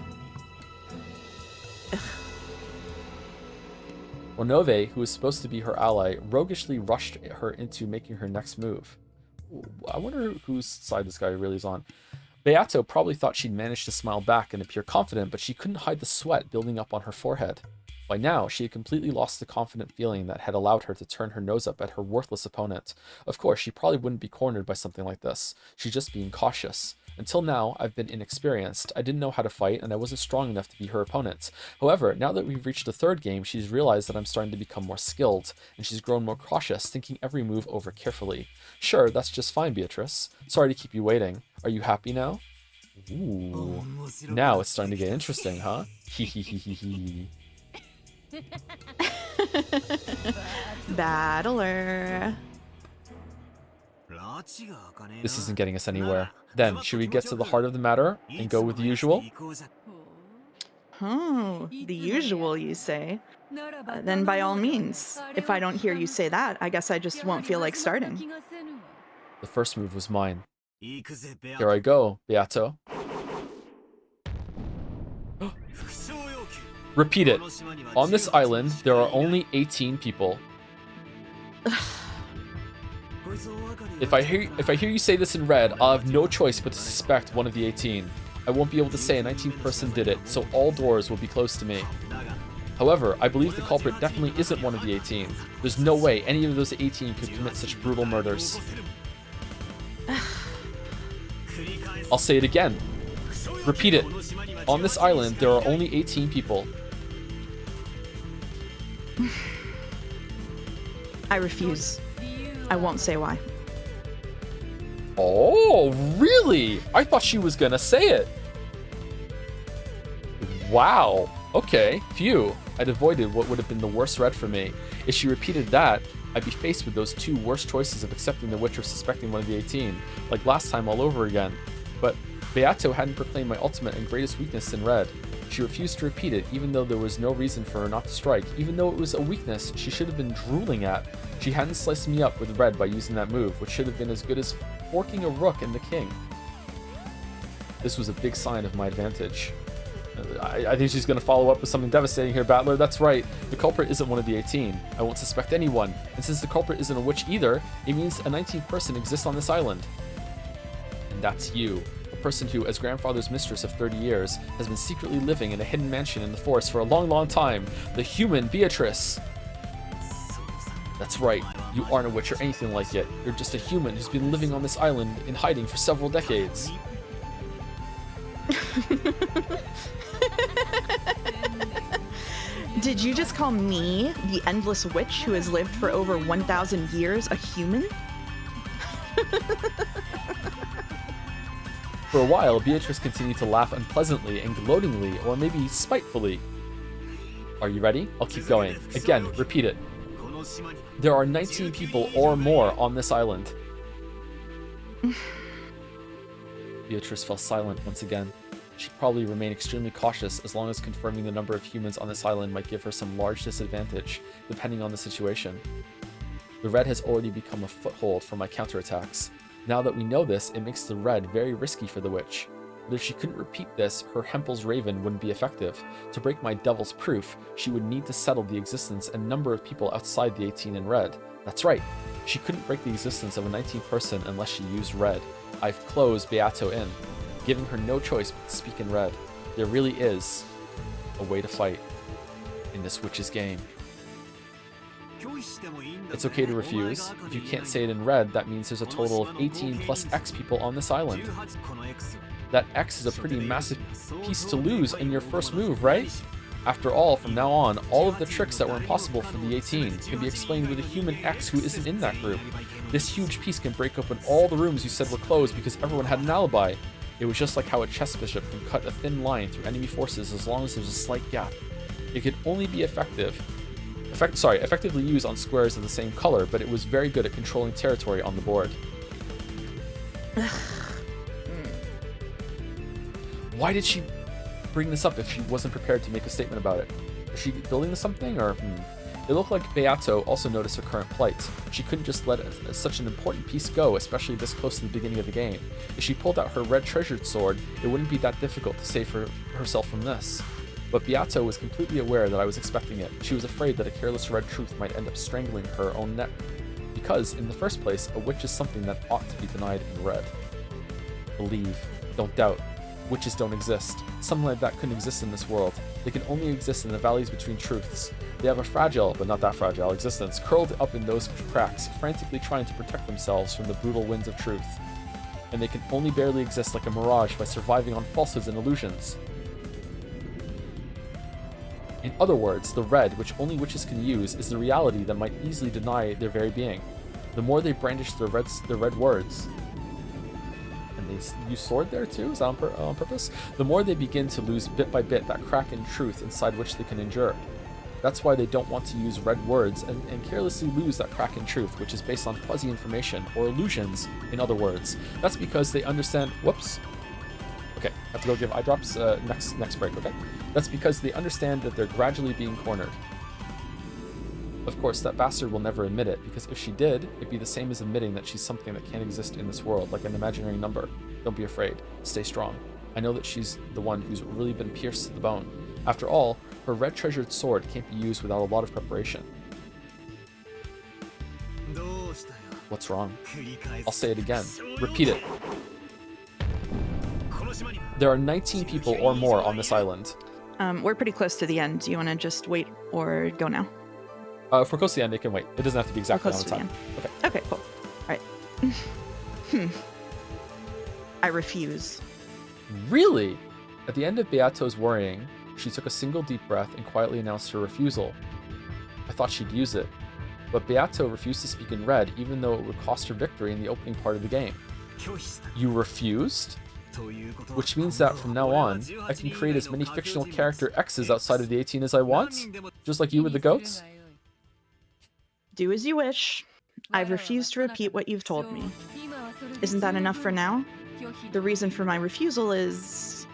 Renove, who was supposed to be her ally, roguishly rushed her into making her next move. I wonder whose side this guy really is on. Beato probably thought she'd managed to smile back and appear confident, but she couldn't hide the sweat building up on her forehead. By now, she had completely lost the confident feeling that had allowed her to turn her nose up at her worthless opponent. Of course, she probably wouldn't be cornered by something like this. She's just being cautious. Until now, I've been inexperienced. I didn't know how to fight, and I wasn't strong enough to be her opponent. However, now that we've reached the third game, she's realized that I'm starting to become more skilled, and she's grown more cautious, thinking every move over carefully. Sure, that's just fine, Beatrice. Sorry to keep you waiting. Are you happy now? Ooh. Now it's starting to get interesting, huh? Hee. Battler. This isn't getting us anywhere. Then, should we get to the heart of the matter and go with the usual? Oh, the usual, you say? Then by all means. If I don't hear you say that, I guess I just won't feel like starting. The first move was mine. Here I go, Beato. Repeat it. On this island, there are only 18 people. If I hear you say this in red, I'll have no choice but to suspect one of the 18. I won't be able to say a 19th person did it, so all doors will be closed to me. However, I believe the culprit definitely isn't one of the 18. There's no way any of those 18 could commit such brutal murders. I'll say it again. Repeat it. On this island, there are only 18 people. I refuse. I won't say why. Oh, really? I thought she was gonna say it. Wow. Okay, phew. I'd avoided what would have been the worst red for me. If she repeated that, I'd be faced with those two worst choices of accepting the witch or suspecting one of the 18, like last time all over again. But Beato hadn't proclaimed my ultimate and greatest weakness in red. She refused to repeat it, even though there was no reason for her not to strike. Even though it was a weakness she should have been drooling at, she hadn't sliced me up with red by using that move, which should have been as good as forking a rook in the king. This was a big sign of my advantage. I think she's going to follow up with something devastating here, Battler. That's right. The culprit isn't one of the 18. I won't suspect anyone. And since the culprit isn't a witch either, it means a 19th person exists on this island. And that's you. A person who, as grandfather's mistress of 30 years, has been secretly living in a hidden mansion in the forest for a long, long time. The human Beatrice. That's right. You aren't a witch or anything like it. You're just a human who's been living on this island in hiding for several decades. Did you just call me, the endless witch who has lived for over 1,000 years, a human? For a while, Beatrice continued to laugh unpleasantly and gloatingly, or maybe spitefully. Are you ready? I'll keep going. Again, repeat it. There are 19 people or more on this island. Beatrice fell silent once again. She'd probably remain extremely cautious as long as confirming the number of humans on this island might give her some large disadvantage, depending on the situation. The red has already become a foothold for my counterattacks. Now that we know this, it makes the red very risky for the witch. But if she couldn't repeat this, her Hempel's Raven wouldn't be effective. To break my devil's proof, she would need to settle the existence and number of people outside the 18 in red. That's right, she couldn't break the existence of a 19th person unless she used red. I've closed Beato in, giving her no choice but to speak in red. There really is a way to fight in this witch's game. It's okay to refuse. If you can't say it in red, that means there's a total of 18 plus X people on this island. That X is a pretty massive piece to lose in your first move, right? After all, from now on, all of the tricks that were impossible for the 18 can be explained with a human X who isn't in that group. This huge piece can break open all the rooms you said were closed because everyone had an alibi. It was just like how a chess bishop can cut a thin line through enemy forces as long as there's a slight gap. It could only be effectively used on squares of the same color, but it was very good at controlling territory on the board. Why did she bring this up if she wasn't prepared to make a statement about it? Is she building something, or It looked like Beato also noticed her current plight. She couldn't just let such an important piece go, especially this close to the beginning of the game. If she pulled out her red treasured sword, it wouldn't be that difficult to save herself from this. But Beato was completely aware that I was expecting it. She was afraid that a careless red truth might end up strangling her own neck. Because, in the first place, a witch is something that ought to be denied in red. Believe. Don't doubt. Witches don't exist. Something like that couldn't exist in this world. They can only exist in the valleys between truths. They have a fragile, but not that fragile, existence, curled up in those cracks, frantically trying to protect themselves from the brutal winds of truth. And they can only barely exist like a mirage by surviving on falsehoods and illusions. In other words, the red, which only witches can use, is the reality that might easily deny their very being. The more they brandish their red words, and they use sword there too, is that on purpose? The more they begin to lose bit by bit that crack in truth inside which they can endure. That's why they don't want to use red words and carelessly lose that crack in truth, which is based on fuzzy information, or illusions, in other words. That's because they understand, whoops. Okay, I have to go give eye drops next break, okay? That's because they understand that they're gradually being cornered. Of course, that bastard will never admit it, because if she did, it'd be the same as admitting that she's something that can't exist in this world, like an imaginary number. Don't be afraid. Stay strong. I know that she's the one who's really been pierced to the bone. After all, her red treasured sword can't be used without a lot of preparation. What's wrong? I'll say it again. Repeat it. There are 19 people or more on this island. We're pretty close to the end. Do you want to just wait or go now? If we're close to the end, it can wait. It doesn't have to be exactly on the time. Okay, cool. All right. I refuse. Really? At the end of Beato's worrying, she took a single deep breath and quietly announced her refusal. I thought she'd use it, but Beato refused to speak in red even though it would cost her victory in the opening part of the game. You refused? Which means that from now on, I can create as many fictional character X's outside of the 18 as I want? Just like you with the goats? Do as you wish. I've refused to repeat what you've told me. Isn't that enough for now? The reason for my refusal is...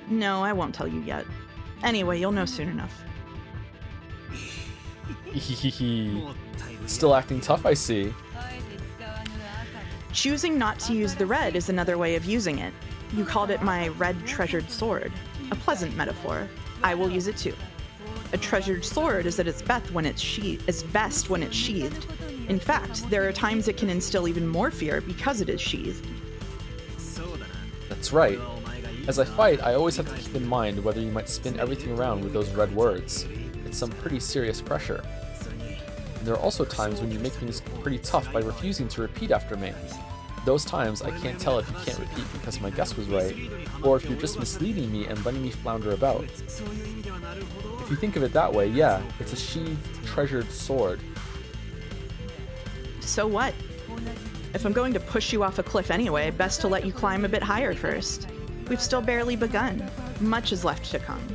No, I won't tell you yet. Anyway, you'll know soon enough. Still acting tough, I see. Choosing not to use the red is another way of using it. You called it my red treasured sword. A pleasant metaphor. I will use it too. A treasured sword is at its best when it's sheathed. In fact, there are times it can instill even more fear because it is sheathed. That's right. As I fight, I always have to keep in mind whether you might spin everything around with those red words. It's some pretty serious pressure. And there are also times when you make things pretty tough by refusing to repeat after me. Those times, I can't tell if you can't repeat because my guess was right, or if you're just misleading me and letting me flounder about. If you think of it that way, yeah, it's a sheathed, treasured sword. So what? If I'm going to push you off a cliff anyway, best to let you climb a bit higher first. We've still barely begun. Much is left to come.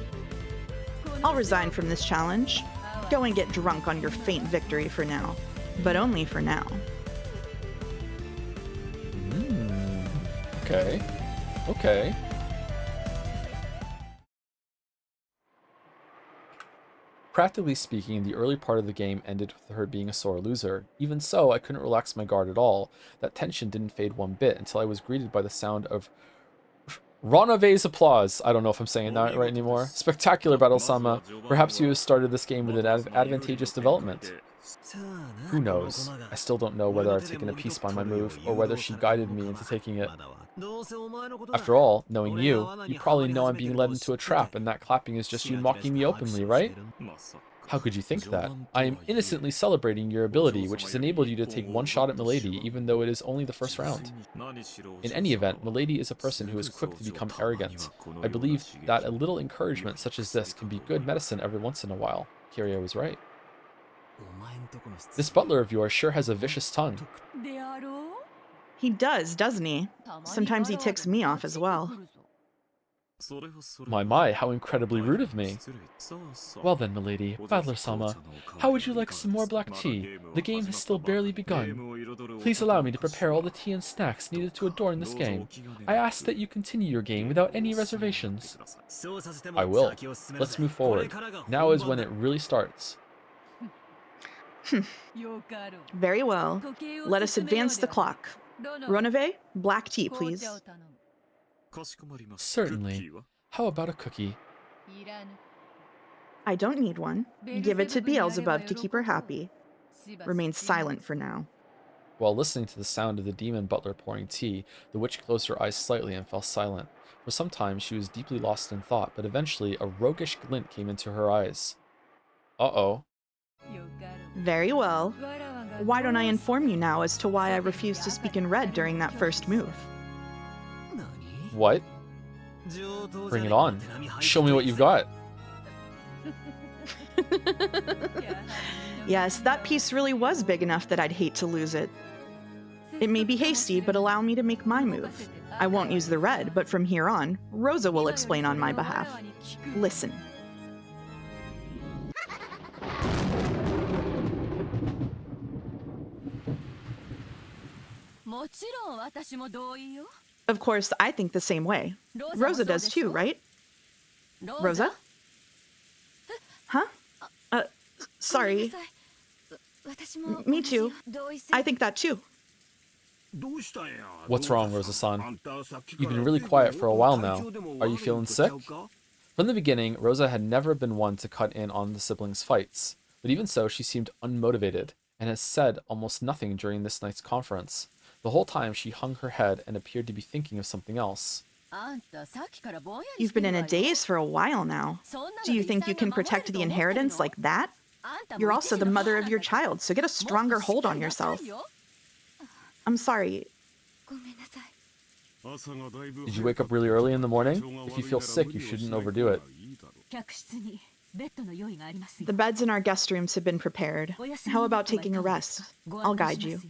I'll resign from this challenge. Go and get drunk on your faint victory for now. But only for now. Okay. Practically speaking, the early part of the game ended with her being a sore loser. Even so, I couldn't relax my guard at all. That tension didn't fade one bit until I was greeted by the sound of Ronave's applause. I don't know if I'm saying that right anymore. Spectacular, Battle-sama. Perhaps you have started this game with an advantageous development. Who knows? I still don't know whether I've taken a piece by my move, or whether she guided me into taking it. After all, knowing you probably know I'm being led into a trap, and that clapping is just you mocking me openly, right? How could you think that? I am innocently celebrating your ability, which has enabled you to take one shot at Milady, even though it is only the first round. In any event, Milady is a person who is quick to become arrogant. I believe that a little encouragement such as this can be good medicine every once in a while. Kiria was right. This butler of yours sure has a vicious tongue. He does, doesn't he? Sometimes he ticks me off as well. My, how incredibly rude of me. Well then, milady, Battler-sama, how would you like some more black tea? The game has still barely begun. Please allow me to prepare all the tea and snacks needed to adorn this game. I ask that you continue your game without any reservations. I will. Let's move forward. Now is when it really starts. Very well. Let us advance the clock. Ronave, black tea, please. Certainly. How about a cookie? I don't need one. Give it to Beelzebub to keep her happy. Remain silent for now. While listening to the sound of the demon butler pouring tea, the witch closed her eyes slightly and fell silent. For some time she was deeply lost in thought, but eventually a roguish glint came into her eyes. Uh-oh. Very well. Why don't I inform you now as to why I refused to speak in red during that first move? What? Bring it on. Show me what you've got. Yes, that piece really was big enough that I'd hate to lose it. It may be hasty, but allow me to make my move. I won't use the red, but from here on, Rosa will explain on my behalf. Listen. Of course, I think the same way. Rosa does too, right? Rosa? Huh? Sorry. Me too. I think that too. What's wrong, Rosa-san? You've been really quiet for a while now. Are you feeling sick? From the beginning, Rosa had never been one to cut in on the siblings' fights, but even so, she seemed unmotivated, and has said almost nothing during this night's conference. The whole time she hung her head and appeared to be thinking of something else. You've been in a daze for a while now. Do you think you can protect the inheritance like that? You're also the mother of your child, so get a stronger hold on yourself. I'm sorry. Did you wake up really early in the morning? If you feel sick, you shouldn't overdo it. The beds in our guest rooms have been prepared. How about taking a rest? I'll guide you.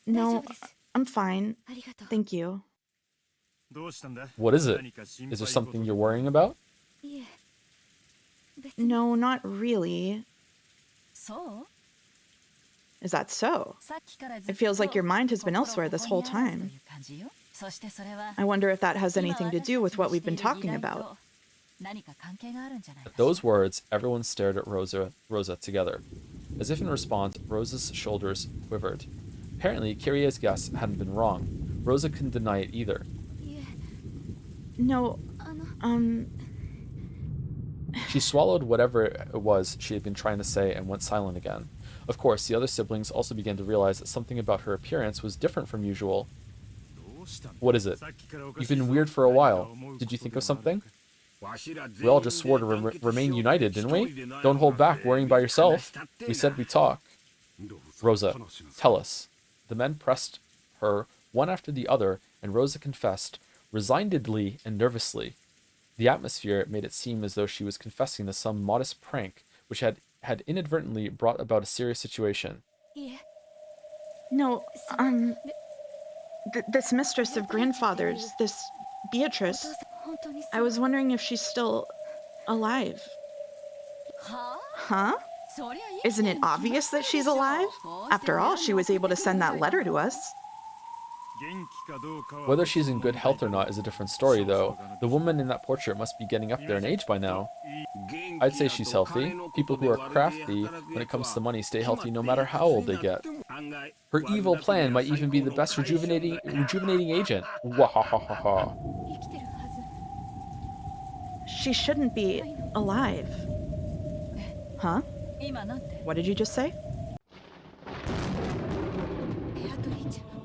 No, I'm fine. Thank you. What is it? Is there something you're worrying about? No, not really. Is that so? It feels like your mind has been elsewhere this whole time. I wonder if that has anything to do with what we've been talking about. At those words, everyone stared at Rosa together. As if in response, Rosa's shoulders quivered. Apparently, Kyrie's guess hadn't been wrong. Rosa couldn't deny it either. No, She swallowed whatever it was she had been trying to say and went silent again. Of course, the other siblings also began to realize that something about her appearance was different from usual. What is it? You've been weird for a while. Did you think of something? We all just swore to remain united, didn't we? Don't hold back worrying by yourself. We said we'd talk. Rosa, tell us. The men pressed her one after the other, and Rosa confessed, resignedly and nervously. The atmosphere made it seem as though she was confessing to some modest prank, which had inadvertently brought about a serious situation. No, this mistress of grandfather's, this Beatrice, I was wondering if she's still alive. Huh? Isn't it obvious that she's alive? After all, she was able to send that letter to us. Whether she's in good health or not is a different story, though. The woman in that portrait must be getting up there in age by now. I'd say she's healthy. People who are crafty when it comes to money stay healthy no matter how old they get. Her evil plan might even be the best rejuvenating agent. Wahahaha. She shouldn't be alive. Huh? What did you just say?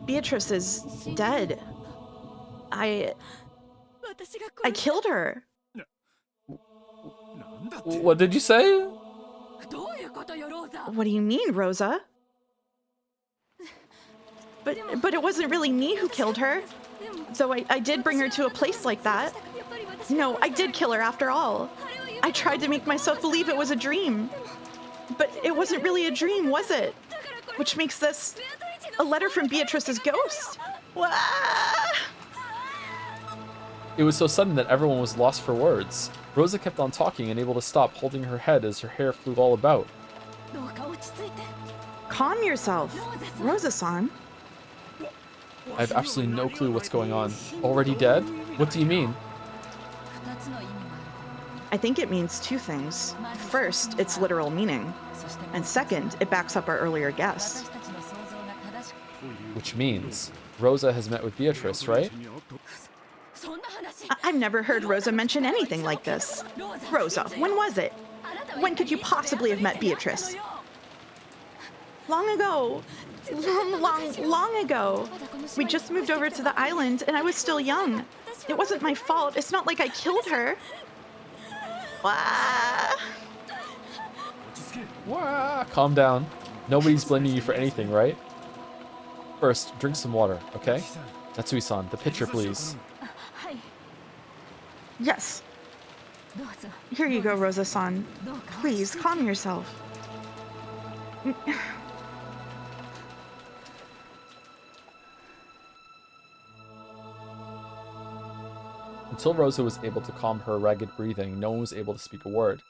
Beatrice is dead. I killed her. What did you say? What do you mean, Rosa? But it wasn't really me who killed her. Though I did bring her to a place like that. No, I did kill her after all. I tried to make myself believe it was a dream. But it wasn't really a dream, was it? Which makes this a letter from Beatrice's ghost. Wah! It was so sudden that everyone was lost for words. Rosa kept on talking, unable to stop, holding her head as her hair flew all about. Calm yourself, Rosa-san. I have absolutely no clue what's going on. Already dead? What do you mean? I think it means two things. First, its literal meaning. And second, it backs up our earlier guess. Which means Rosa has met with Beatrice, right? I've never heard Rosa mention anything like this. Rosa, when was it? When could you possibly have met Beatrice? Long ago. Long ago. We just moved over to the island and I was still young. It wasn't my fault. It's not like I killed her. Wah. Wah. Calm down. Nobody's blaming you for anything, right? First, drink some water, okay? Natsui-san, the pitcher, please. Yes. Here you go, Rosa-san. Please, calm yourself. Until Rosa was able to calm her ragged breathing, no one was able to speak a word.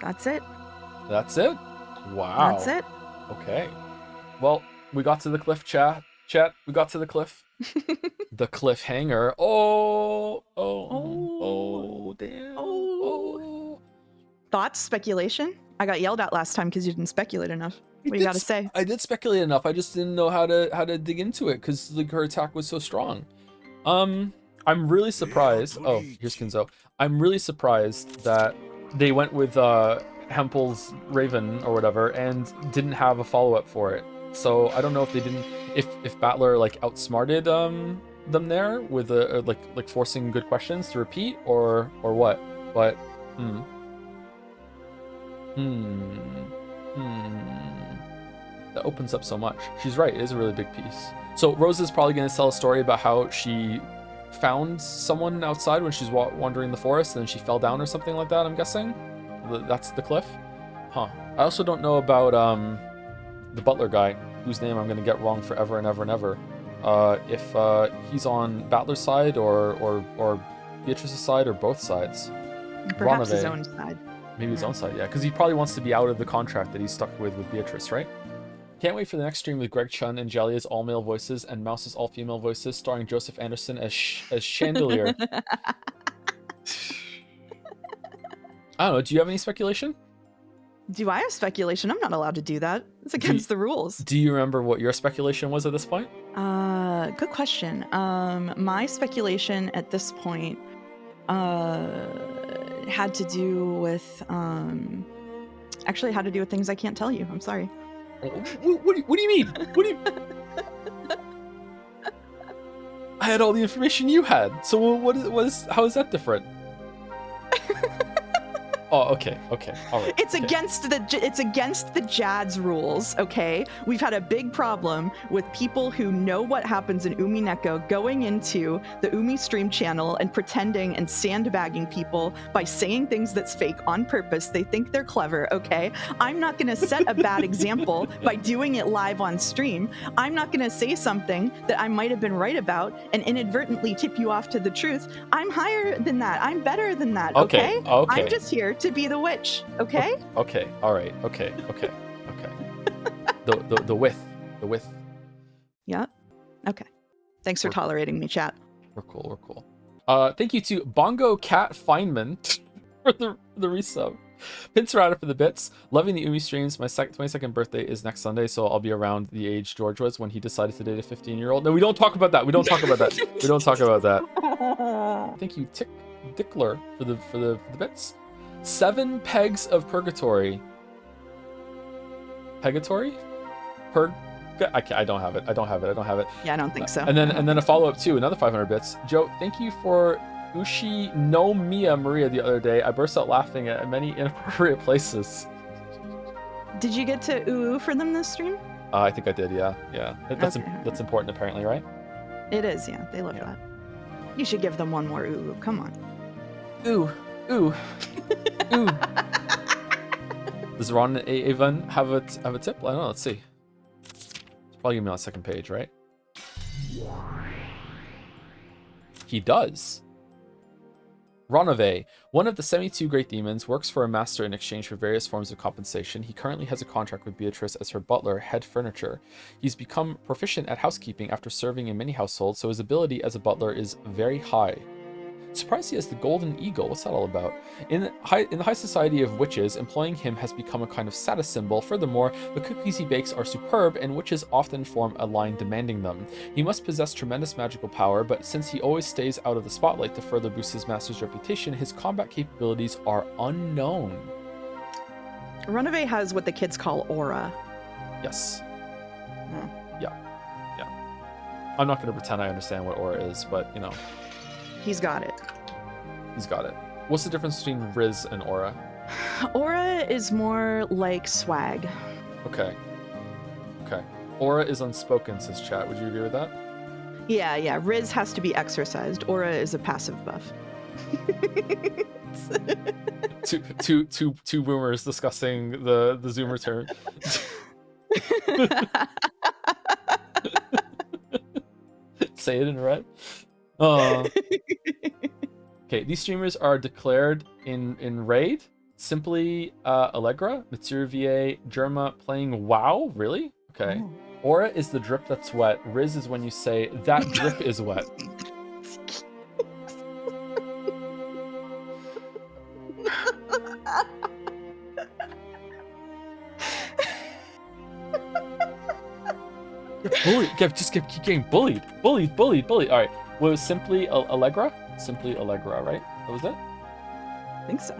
That's it. That's it? Wow. That's it. Okay. Well, we got to the cliff, chat. We got to the cliff. The cliffhanger. Oh, damn. Oh. Thoughts? Speculation? I got yelled at last time because you didn't speculate enough. What do you got to say? I did speculate enough. I just didn't know how to dig into it because like her attack was so strong. I'm really surprised. Oh, here's Kinzo. I'm really surprised that they went with Hempel's Raven or whatever, and didn't have a follow-up for it. So I don't know if they didn't, if Battler like outsmarted them there with like forcing good questions to repeat or what. But that opens up so much. She's right, it is a really big piece. So Rose is probably going to tell a story about how she found someone outside when she's wandering the forest and then she fell down or something like that, I'm guessing. That's the cliff. Huh. I also don't know about the butler guy, whose name I'm going to get wrong forever and ever and ever. If he's on Battler's side or Beatrice's side or both sides. Perhaps his own side. Maybe his own side, yeah. Because he probably wants to be out of the contract that he's stuck with Beatrice, right? Can't wait for the next stream with Greg Chun and Jalia's all-male voices and Mouse's all-female voices, starring Joseph Anderson as Chandelier. I don't know, do you have any speculation? Do I have speculation? I'm not allowed to do that. It's against the rules. Do you remember what your speculation was at this point? Good question. My speculation at this point had to do with actually had to do with things I can't tell you. I'm sorry. What do you mean? What do you? I had all the information you had. So how is that different? Oh, okay, all right. It's against the Jad's rules, okay? We've had a big problem with people who know what happens in Umineko going into the Umi stream channel and pretending and sandbagging people by saying things that's fake on purpose. They think they're clever, okay? I'm not gonna set a bad example by doing it live on stream. I'm not gonna say something that I might have been right about and inadvertently tip you off to the truth. I'm higher than that. I'm better than that, okay? I'm just here to be the witch, okay? Okay, all right, okay. The width. Yeah. Okay. Thanks for tolerating me, chat. We're cool. Thank you to Bongo Cat Feynman for the resub. Pincerata for the bits. Loving the Umi streams. My 22nd birthday is next Sunday, so I'll be around the age George was when he decided to date a 15-year-old. No, we don't talk about that. We don't talk about that. Thank you, Dickler for the bits. 7 pegs of purgatory. Purgatory? I don't have it. Yeah, I don't think so. And then a follow-up too, another 500 bits. Joe, thank you for Ushi no Mia Maria the other day. I burst out laughing at many inappropriate places. Did you get to ooh for them this stream? I think I did, yeah. That's important apparently, right? It is, yeah. They love that. You should give them one more ooh. Come on. Ooh. Does Ron and Avon have a tip? I don't know. Let's see. It's probably gonna be on the second page, right? He does. Ronove, one of the 72 great demons, works for a master in exchange for various forms of compensation. He currently has a contract with Beatrice as her butler, head furniture. He's become proficient at housekeeping after serving in many households, so his ability as a butler is very high. Surprised he has the golden eagle. What's that all about? In the high society of witches, employing him has become a kind of status symbol. Furthermore, the cookies he bakes are superb, and witches often form a line demanding them. He must possess tremendous magical power, but since he always stays out of the spotlight to further boost his master's reputation, his combat capabilities are unknown. Runaway has what the kids call aura. Yes. Yeah. I'm not going to pretend I understand what aura is, but, you know. He's got it. What's the difference between Riz and aura? Aura is more like swag. Okay. Aura is unspoken, says chat. Would you agree with that? Yeah. Riz has to be exercised. Aura is a passive buff. two boomers discussing the Zoomer term. Say it in red. Okay, these streamers are declared in raid. Simply Allegra, Mitsuruvier, Germa playing WoW. Really? Okay. Oh. Aura is the drip that's wet. Riz is when you say that drip is wet. Bullied. Just keep getting bullied. Bullied. All right. What was Simply Allegra? Simply Allegra, right? What was it? I think so.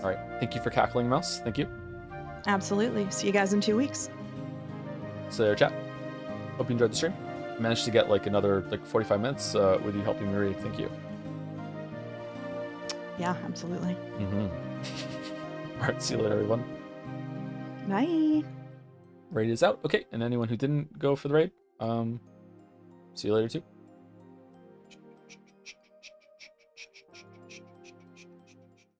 All right. Thank you for cackling, Mouse. Thank you. Absolutely. See you guys in 2 weeks. See you later, chat. Hope you enjoyed the stream. Managed to get like another 45 minutes with you helping me read. Thank you. Yeah, absolutely. All right. See you later, everyone. Bye. Raid is out. Okay. And anyone who didn't go for the raid, see you later too.